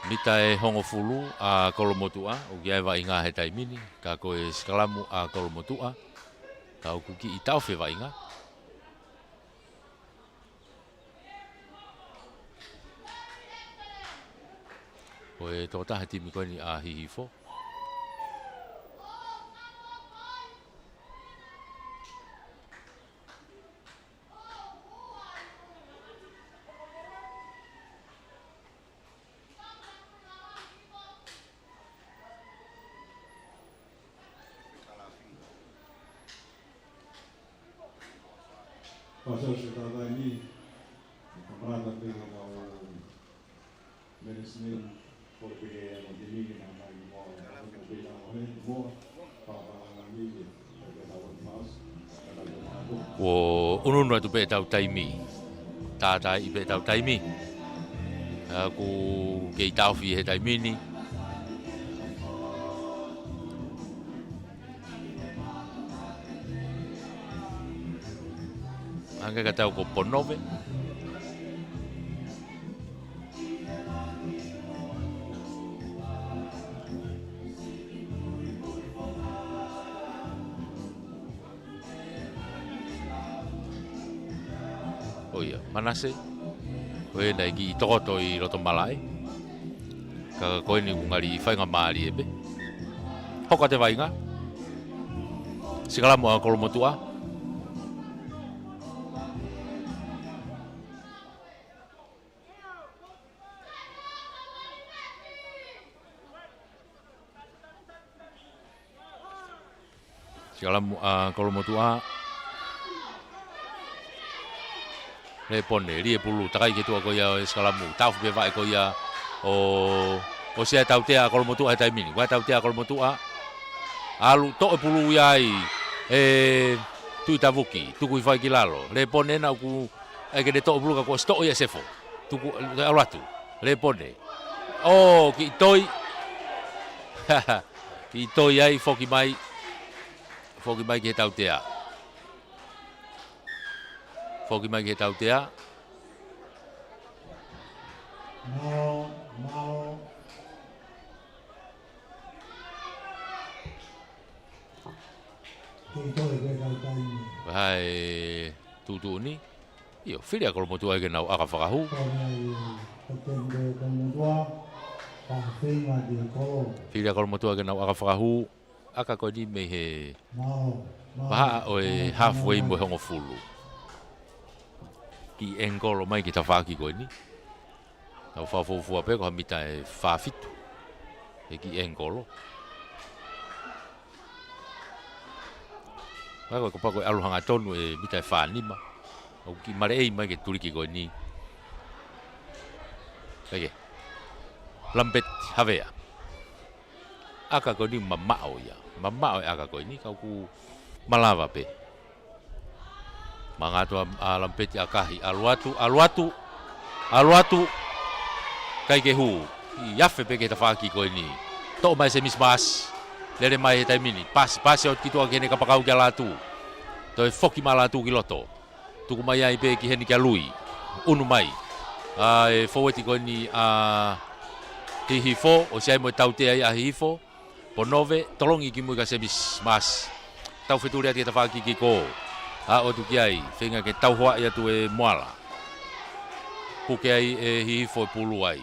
mita e hongo fulu a kolomotua o kia wa inga he taimini ka koe skalamu a kolomotua ka o kuki I tau fe wa inga o e tōta he timi koe ni a hihifo Pasal sekarang ini, pemerintah dengan mau manajemen perbedaan ini dengan mau perbedaan oleh mau apa lagi perbedaan mas, o ununua tu pe tau taimi tata I pe tau taimi aku ke I tau fi he taimini Anga ka tau ko ponove. Oh iya, manase. Koe nai ki tokoto I roto malai. Ka koe ni kungali whainga maari ebe. Hoka te wainga. Sikalamu a kolomotua. Sikalamu a kolomotua. Le pone rie pulu takai ke tua ko ia skalamu tau be vai ko ia o sia tau te a kolomotua e taimini wa tau te a kolomotua alu to e pulu iai tu tavuki tu ku fai kilalo le pone na ku e ke to pulu ka ko sto ia sefo tu ku alatu le pone ki toi ai foki mai ke tau te a Foki mai ke tau tea. Malo. Kei toi pe tau taimi. Hai tutu ni. Io, filia kolomotua ke nau aka whakahu. Katende kolomotua. Pahwhenga di kolo. Filia kolomotua ke nau aka whakahu. Aka koe ni me he. Malo. Paha oe halfway mo hongo fulu. Ki engolo mai ki tawhaki koe ni. Tau whawhawhua pe ko hamita e whawhitu. E ki engolo. Wako ko pako e aluhanga tonu e mita e whanima. Au ki mare ei mai ke turiki koe ni. Eke. Lampet havea. Aka koe ni mamao ia. Mamao e aka koe ni kau ku malawa pe. Mangatua lampeti akahi aluatu kai ke hu iafe pe ke tafaki ko ni to mai se mismas lele mai tai mini pas o kitu akene kapakau ke latu to foki malatu kiloto tu mai ai pe ki heni ke lui unu mai e foweti ko ni hifo o sai mo taute ai a hifo ponove tolongi ki mo ka se mismas tau feturi ati tafaki ki ko o tu kiai whenga ke tauhoa ia tu e moala. Puke ai e hihifo e pulu ai.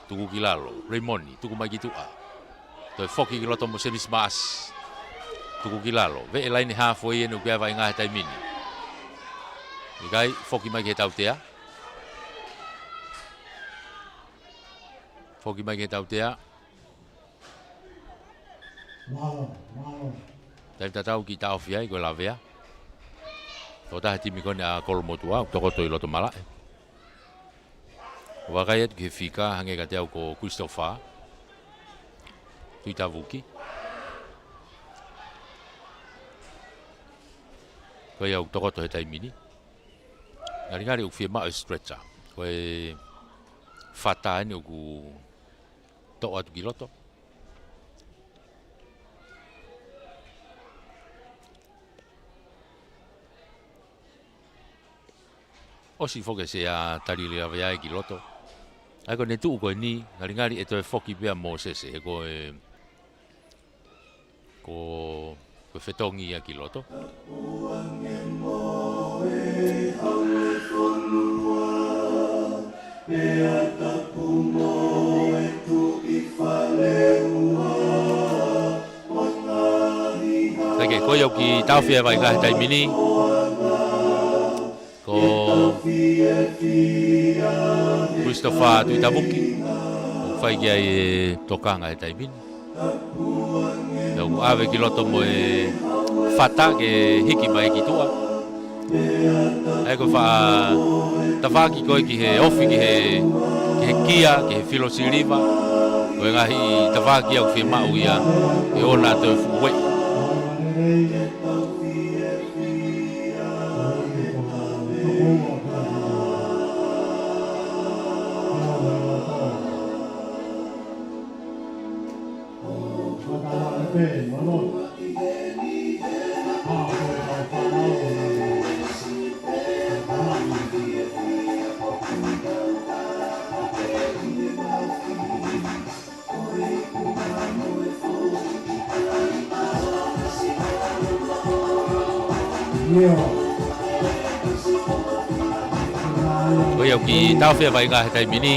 Tuku kilalo, Raimoni, tuku mai kitua. Toi foki kiloto mo semis maas. Tuku kilalo, ve e laini hafo e enu kia vai ngahe taimini. Ikai, foki mai ke tautea. Foki mai ke tautea. Malo. Tai tatau ki tau fiai koe lavea. Tota hati mikone a kolomotua, tokoto I loto mala. Wakaiat ke fika hange ka teau ko Christopher. Tui tavuki. Koe au tokoto he taimini. Ngari u fie mao stretcher. Koe fata ni uku to atu ki loto. O si foke se a tari le avea ki loto. Ai ko ne tu ko ni ngari e to foki pea mo se ko fetongi a ki loto. Lagi ko yo ki tawfia vai ka tai mini ko Christopher Tuitabuki o fai ki ai tokanga e tai mini o ave ki loto mo e fata ke hiki mai ki tua ai ko fa tafaki ko ki he ofi ki he kia ki he filosiliva o ngahi tafaki au fi mau ia e ona to fuwe ko yo ki tawfia vai ka tai mini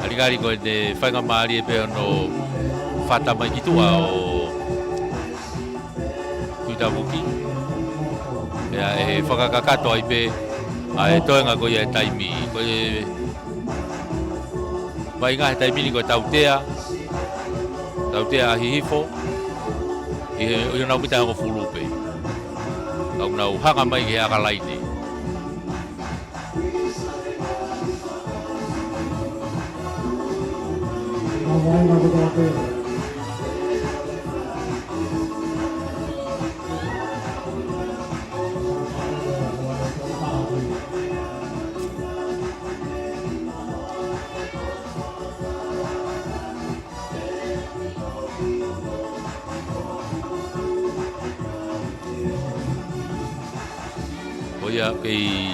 aligari ko de fanga mari pe no fata mai ki tua o Tuitabuki ya e whakakakato ai pe ai toenga ko ia taimi ko e vai ngā he taimini ko tautea ahihifo i o nau mita ko fulupe kau nau hanga mai ke akalaine ia kei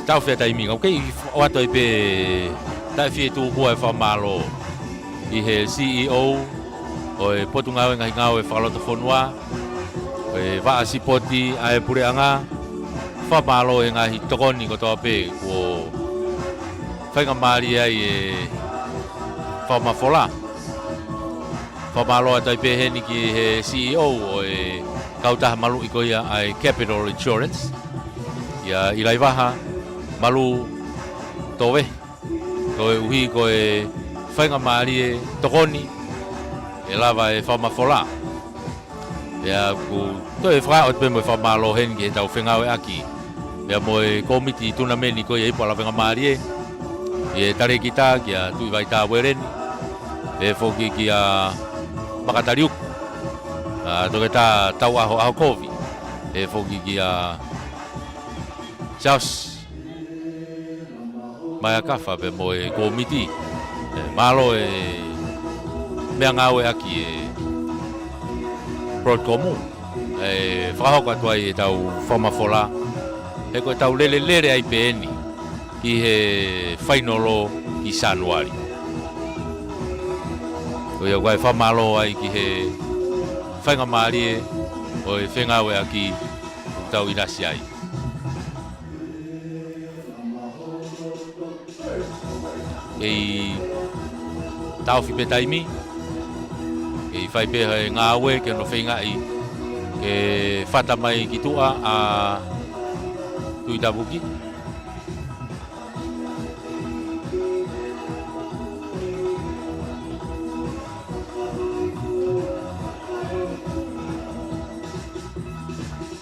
tau fea taimi ngau kei o ato i pe tai fie tu kua e whamalo i he CEO o e potu ngau e ngahi ngau e whakalota whanua o e waa sipoti a e pureanga whamalo e ngahi tokoni ko toa pe ko whainga maari ai e whamafola whamalo ato i pe heni ki he CEO o e kautaha malu i koia ai Capital Insurance ia i laiwaha malu towe ko e uhi ko e whainga maari e tokoni e lava e whamafola ia ku to e whaka o te mo e whamalo hen ki e tau whengau e aki ia mo e komiti tuna meni ko e ipo la whainga maari e tare kita ki a tui vai tā wereni e whoki ki a makatariuku toke tā tau aho kovi e whoki ki a Charles mai akafa pe mo e komiti malo e mea ngau e aki e Prod Komu e whakahoka tua i e tau whamafola e koe tau lere ai pe eni ki he whainolo ki Sanuari o ia koe whamalo ai ki he whainga maari e o e whengau e aki tau inasi ai kei tau fi pe taimi kei whai pe he ngā aue ke no whainga i ke whata mai ki tua a Tuitabuki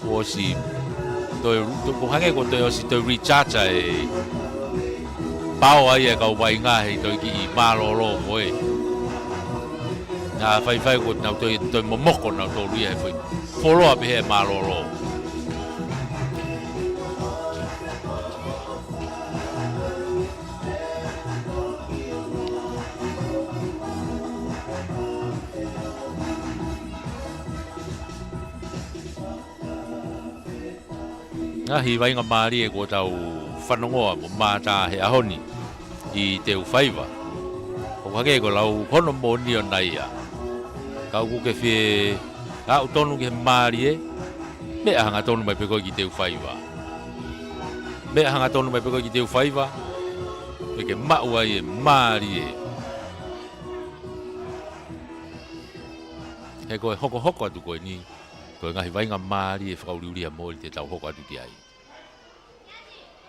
o si toi kuhange ko toi o si toi recharge e pao ai e kau vai ngā hei toi ki i mālolo koe. Nā whai ko nau toi momoko nau tō ria e whai. Whoroa pe he mālolo. Ngahi vai ngā maari e ko tau whanongoa mo mātā he ahoni I te uwhaiva. Ko hake ko lau hono mo ni o nai a. Kau ku ke whie au tonu ke maari e, mea hanga tonu mai peko ki te uwhaiva. Mea hanga tonu mai peko ki te uwhaiva, me ke maua e maari e. He koe hoko atu koe ni, koe ngahi vai ngā maari e whakauriuria mo I te tau hoko atu ki ai.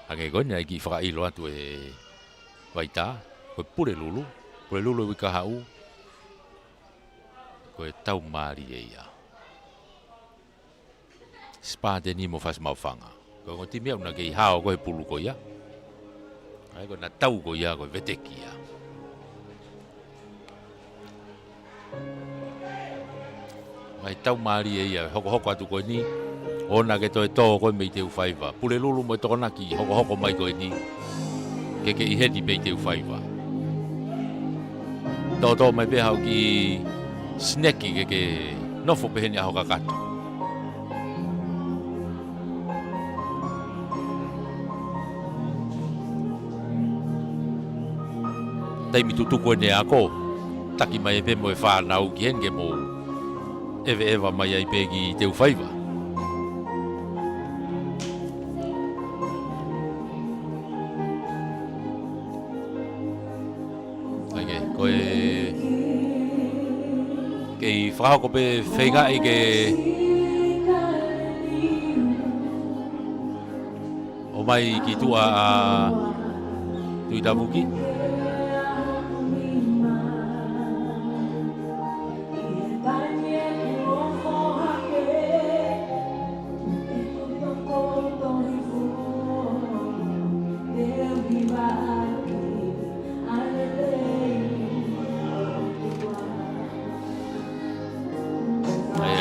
Hake koe ni ai ki whakailo atu e waita, koe pure lulu e wika hau, koe tau maari e ia. Spate ni mo fas mawhanga. Koe ngoti mea una kei hao koe pulu ko ia. Ai koe na tau ko ia koe veteki ia. Mai tau maari e ia, hoko atu koe ni, ona ke toi tō koe mei te uwhaiva. Pule lulu mo tōna ki hoko mai koe ni, ke I hedi mei te uwhaiva. Tō mai pe hau ki sneki ke nofo peheni a hoka katu. Taimi tutuko ne ako, taki mai e pe mo e whanau ki hen ke mo ewa mai ai pe ki te uwhaiva. Koe kei whakako pe whengai ke o mai ki tua a tui tamuki.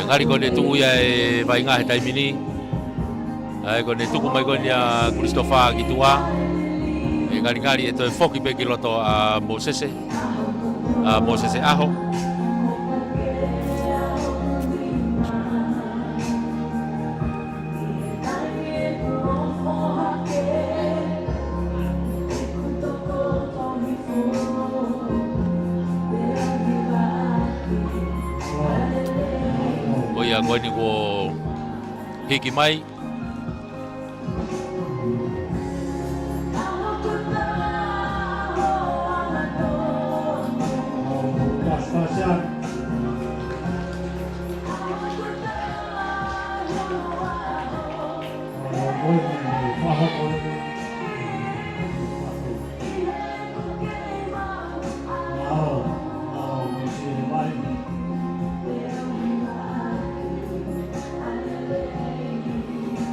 Ngari ko ne tuku ia e vai ngā he taimini. Ai ko ne tuku mai ko ni a Christopher ki tua. E ngari e toi foki pe ki loto a Mosese. A Mosese aho. Koe ni ko hiki mai.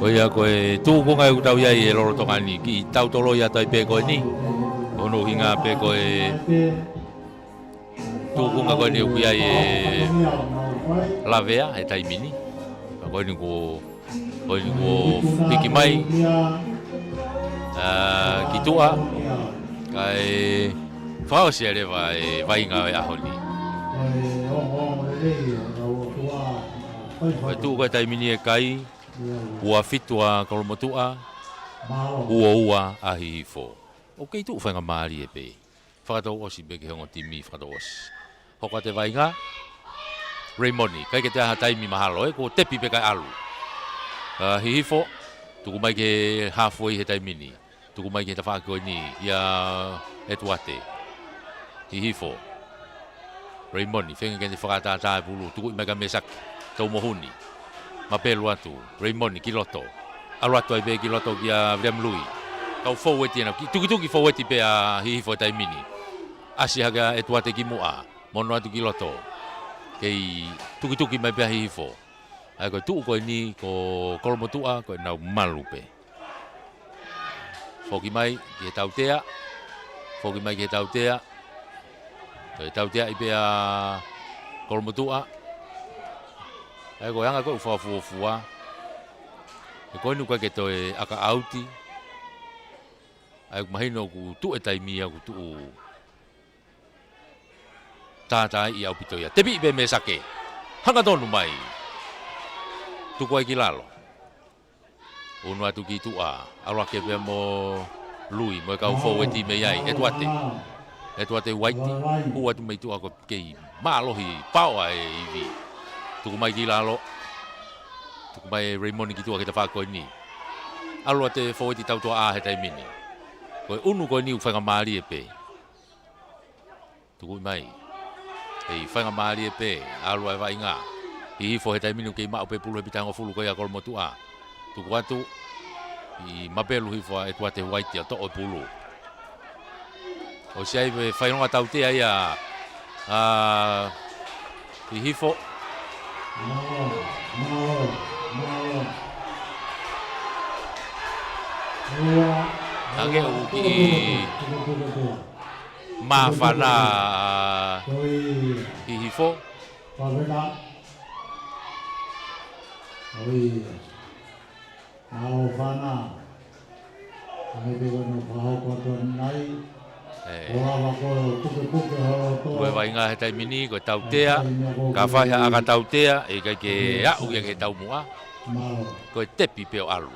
Koia koe tūko ngai utau iai e loro tongani ki tau tolo ia tai pe koe ni. Ono hinga pe koe tūko ngai koe ni uki iai e lavea e taimini. Koe ni ko hiki mai ki tua kai whaosia rewa e vainga e ahoni. Koe tūko e taimini e kai ua fitua kolomotua, ua ahihifo. O kei tu whainga maari e pe. Whakatau osi be ke hongo timi whakatau osi. Hoka te vainga, Raymoni, kai ke te aha taimi mahalo ko tepi pe kai alu. Hihifo, tuku mai ke halfway he taimini. Tuku mai ke te whakakoi ni, ia etuate. Hihifo. Raymoni, whenga ke te whakatata e pulu, tuku mai ka mesak, tau mohuni. Mapelu atu, Raymond ki loto. Alu atu ai be ki loto ki a William Louis. Kau foweti ana, tuki foweti pe a hihifo e taimini. Asi haga e tuate ki mua, mono atu ki loto. Kei tuki mai pe a hihifo. Ai koe tuu koe ni, ko kolomotua, koe nau malu pe. Foki mai ki he tautea. Foki mai ki he tautea. Koe tautea i pe a kolomotua. Ai koe anga koe uwhawafua. E koe nuka ke toe aka auti. Ai mahino ku tu e taimia ku tu tātai i au pitoia. Tepi i be me sake. Hanga tonu mai. Tuku ai ki lalo. Unu atu ki tua. Aroa ke pia mo lui mo kau forward ti me ai e tuate waiti ua tu mai tu ako kei malohi pau ai ivi tuku mai ki lalo tuku mai Raymond ki tua kita fa ko ni alua te forward tau tua a he tai mini ko unu ko ni u fanga mali e pe tuku mai ei fanga mali e pe alua va inga i fo he tai mini ke ma o pe pulu bitango fulu ko ya kol mo tu a tuku atu i mapelu hi fo e tuate waiti to o pulu o sei ve fai unha taute aí a hifo ange o ki mafana hifo Koe vai ngā he taimini, koe tautea, ka whai aka tautea, e kai ke au ia ke tau mua, koe tepi peo alu.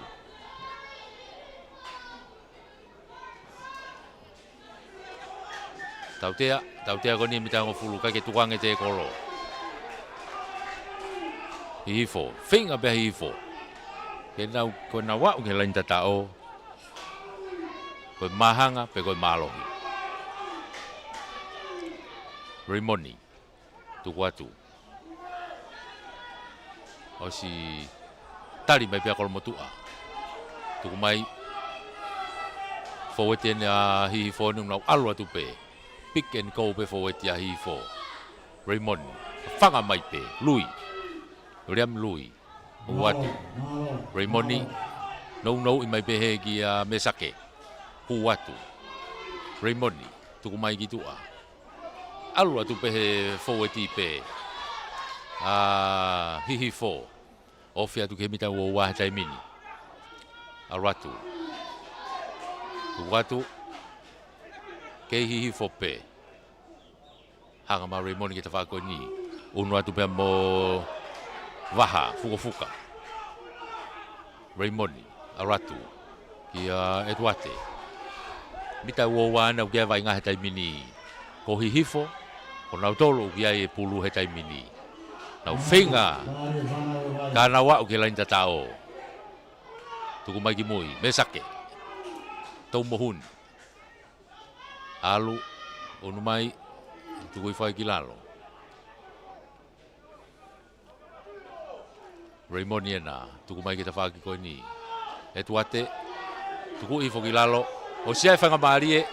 Tautea ko ni mitango fulu, kai ke tukange te kolo. Hifo, whinga pia hifo. Ke nau, koe na wau ke lain tatao, koe mahanga pe koe malohi. Raymond, tuku atu. O si tali mai pia kolo motua. Tuku mai forward ene a hifo nung nau alu atu pe. Pick and go pe forward ya hifo. Raymond, whanga mai pe, lui. Riam lui. Uatu. Raymond, no i mai pe he ki a mesake. Uatu. Raymond, tuku mai ki tua. Alu atu pe he forward pe. Hihi fo. Ofi atu ke mita wo wa tai mini. Aratu. Tuatu. Ke hihi fo pe. Hanga ma Raymond ki ta ko ni. Unu atu pe mo waha fuka. Raymond aratu. Ki Eduate. Mita wo wa na ke vai nga tai mini. Ko hihi fo. Ko nau tolo ki ai pulu he tai mini. Nau whinga. Kana wa ke lain tatao. Tuku mai ki mui. Mesake. Tau mohun. Alu. Onu mai. Tuku i whai ki lalo. Raymond yena. Tuku mai ki ta whaki koe ni. Eduate. Tuku i whaki lalo. O siai whanga maarie.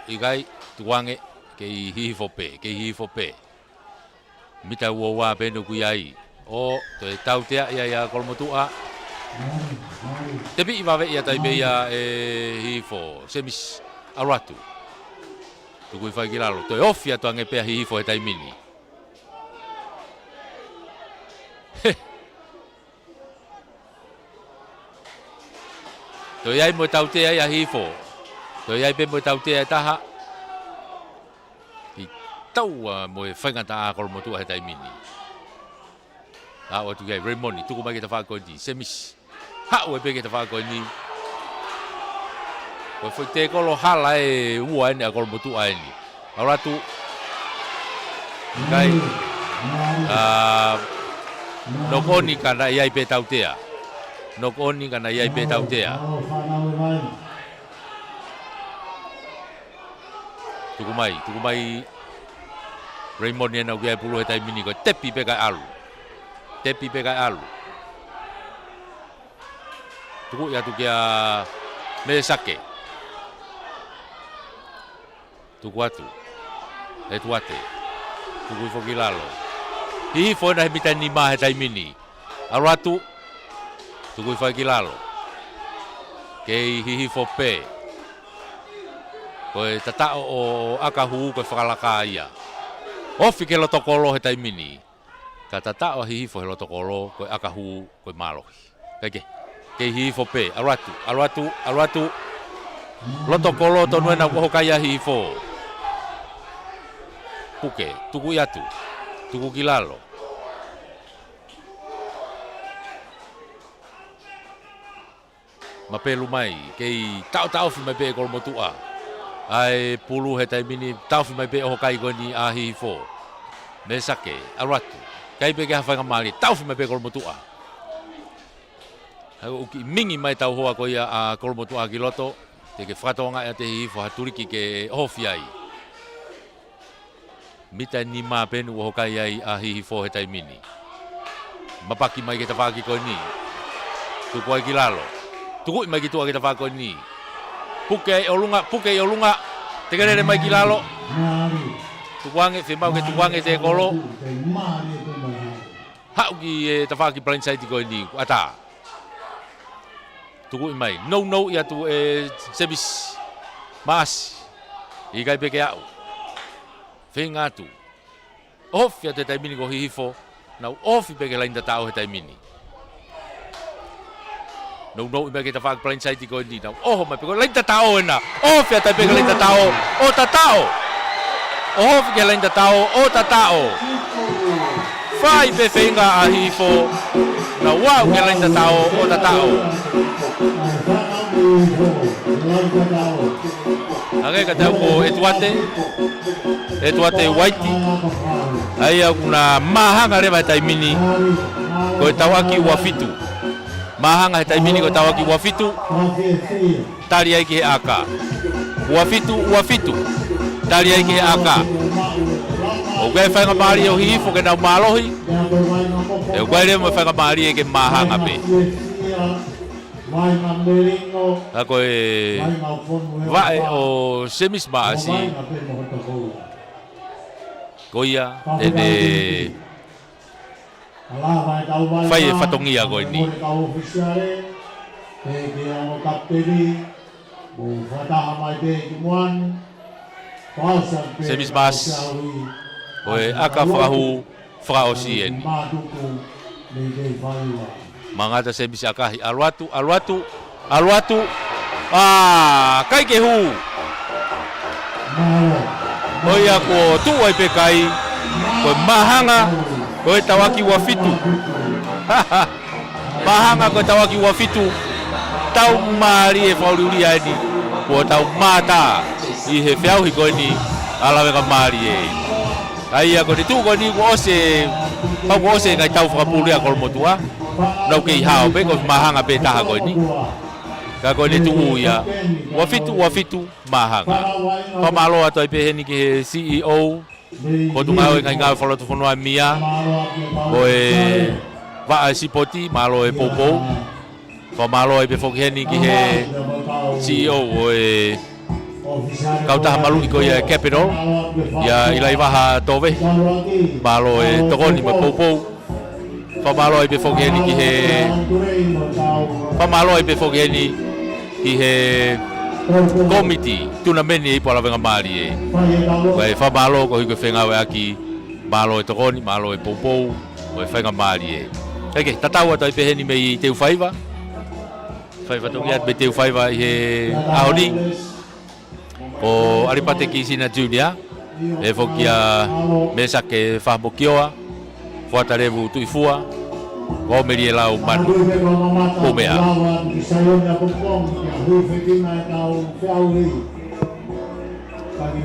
Igai. Tuange. Ke hihi fo pe. Mita ua wa beno ku ai. O to e tautea ia kolmotua. Tepi iwawe ia taipe ia hihi fo. Semis aratu. Tuku i whai kilalo. To e ofia tuange pea hihi fo e taimini. To iai mo tautea ia hihi fo. To iai pe mo tautea taha. Tau mo e whainga ta akol mo tua he tai mini. A o tu gai Raymond, tuku mai ki ta whako ni. Semis. Ha o e pe ki ta whako ni. Ko foi te kolo hala e ua ene akol mo tua ene. Aura tu. Gai. Nokoni kana iai pe tautea. Nokoni kana iai pe tautea. Tuku mai. Raymond yana ugia pulu he tai mini ko tepi pe kai alu. Tuku ya tu kia mesake. Tuku atu. Etuate. Tuku foki lalo. Hihi fo na hemita ni ma he tai mini. Aratu. Tuku foki lalo. Kei hihi fo pe. Koe tatao o akahu koe whakalaka ia. Ofi ke lotokolo he tai mini. Ka tatao hihi fo he lotokolo koe akahu koe malohi. Kake. Kei hihi fo pe. Aratu. Lotokolo tonu ena koho kaya hihi fo. Puke. Tuku iatu. Tuku kilalo. mapelu mai kei tau fi mai pe ko motua ai pulu he tai mini tau fi mai pe o kai goni a hi fo me sake aratu kai pe ka fa ngamali tau fi mai pe ko motua ha o ki mingi mai tau hoa ko ia a ko motua ki loto te ke fratonga e te hi fo haturi ki ke hofi ai mita ni ma penu o kai ai a hi fo he tai mini mapaki mai ke tawaki ko ni tu ko ki lalo tu mai ki tu ki tawaki ko ni puke o lunga te kere mai ki lalo tu wange fe mau ke tu wange te kolo ha ki tawaki blind side ko ni ata tu mai no ya tu service mas i kai peke au fe ngatu off ya te tai mini ko hifo na off peke lain da tau he tai mini no i peke tawaki blind side ko ni na mai peke lain da tau na off ya te peke lain da tau o ta tau off ke lain da tau o ta tau fai pe fenga a hifo na wow ke lain da tau o ta tau Ake kata ko etuate waiti ai kuna mahanga reba tai mini ko tawaki wafitu mahanga tai mini ko tawaki wafitu tali ai ke aka wafitu tali ai ke aka o ga fa ngamari o hifo ke na malohi e ga le mo fa ngamari ke mahanga pe ako vai o semis basi goia ene fai fatongia ko ni semis bas oi aka frahu fraosien mangata se bisa kahi alwatu kai ke hu oia ko tu ai pe kai ko mahanga ko tawaki wafitu mahanga ko tawaki wafitu tau mari e fauluri ani ko tau mata i he fiau hi ko ni ala ka mari e ai ko tu ko ni ko se pa ko se ngai tau fa pulu ko motua no ke hao pe ko mahanga pe ta ko ni ka ko ni tu ya wafitu mahanga pa malo ato pe ni ke CEO ko tu ngai ngai follow tu fono mia o e va sipoti malo e popo pa malo e pe fo ke ni ke CEO o e kau taha malu ko ya capital ya ilai vaha tove malo e tokoni me popo Pamalo ibe fogeni ki he Pamalo ibe fogeni ki he committee tuna meni ipo la venga mari e vai Pamalo ko higo fenga wa aki malo e tokoni malo e popo o fenga mari e eke tatawa tai pe heni me teu faiva tongia be teu faiva he aoni o aripate ki sina junior e fokia mesa ke fabokioa Fuatarevu tuifua ko meri lau manu o mea Pagi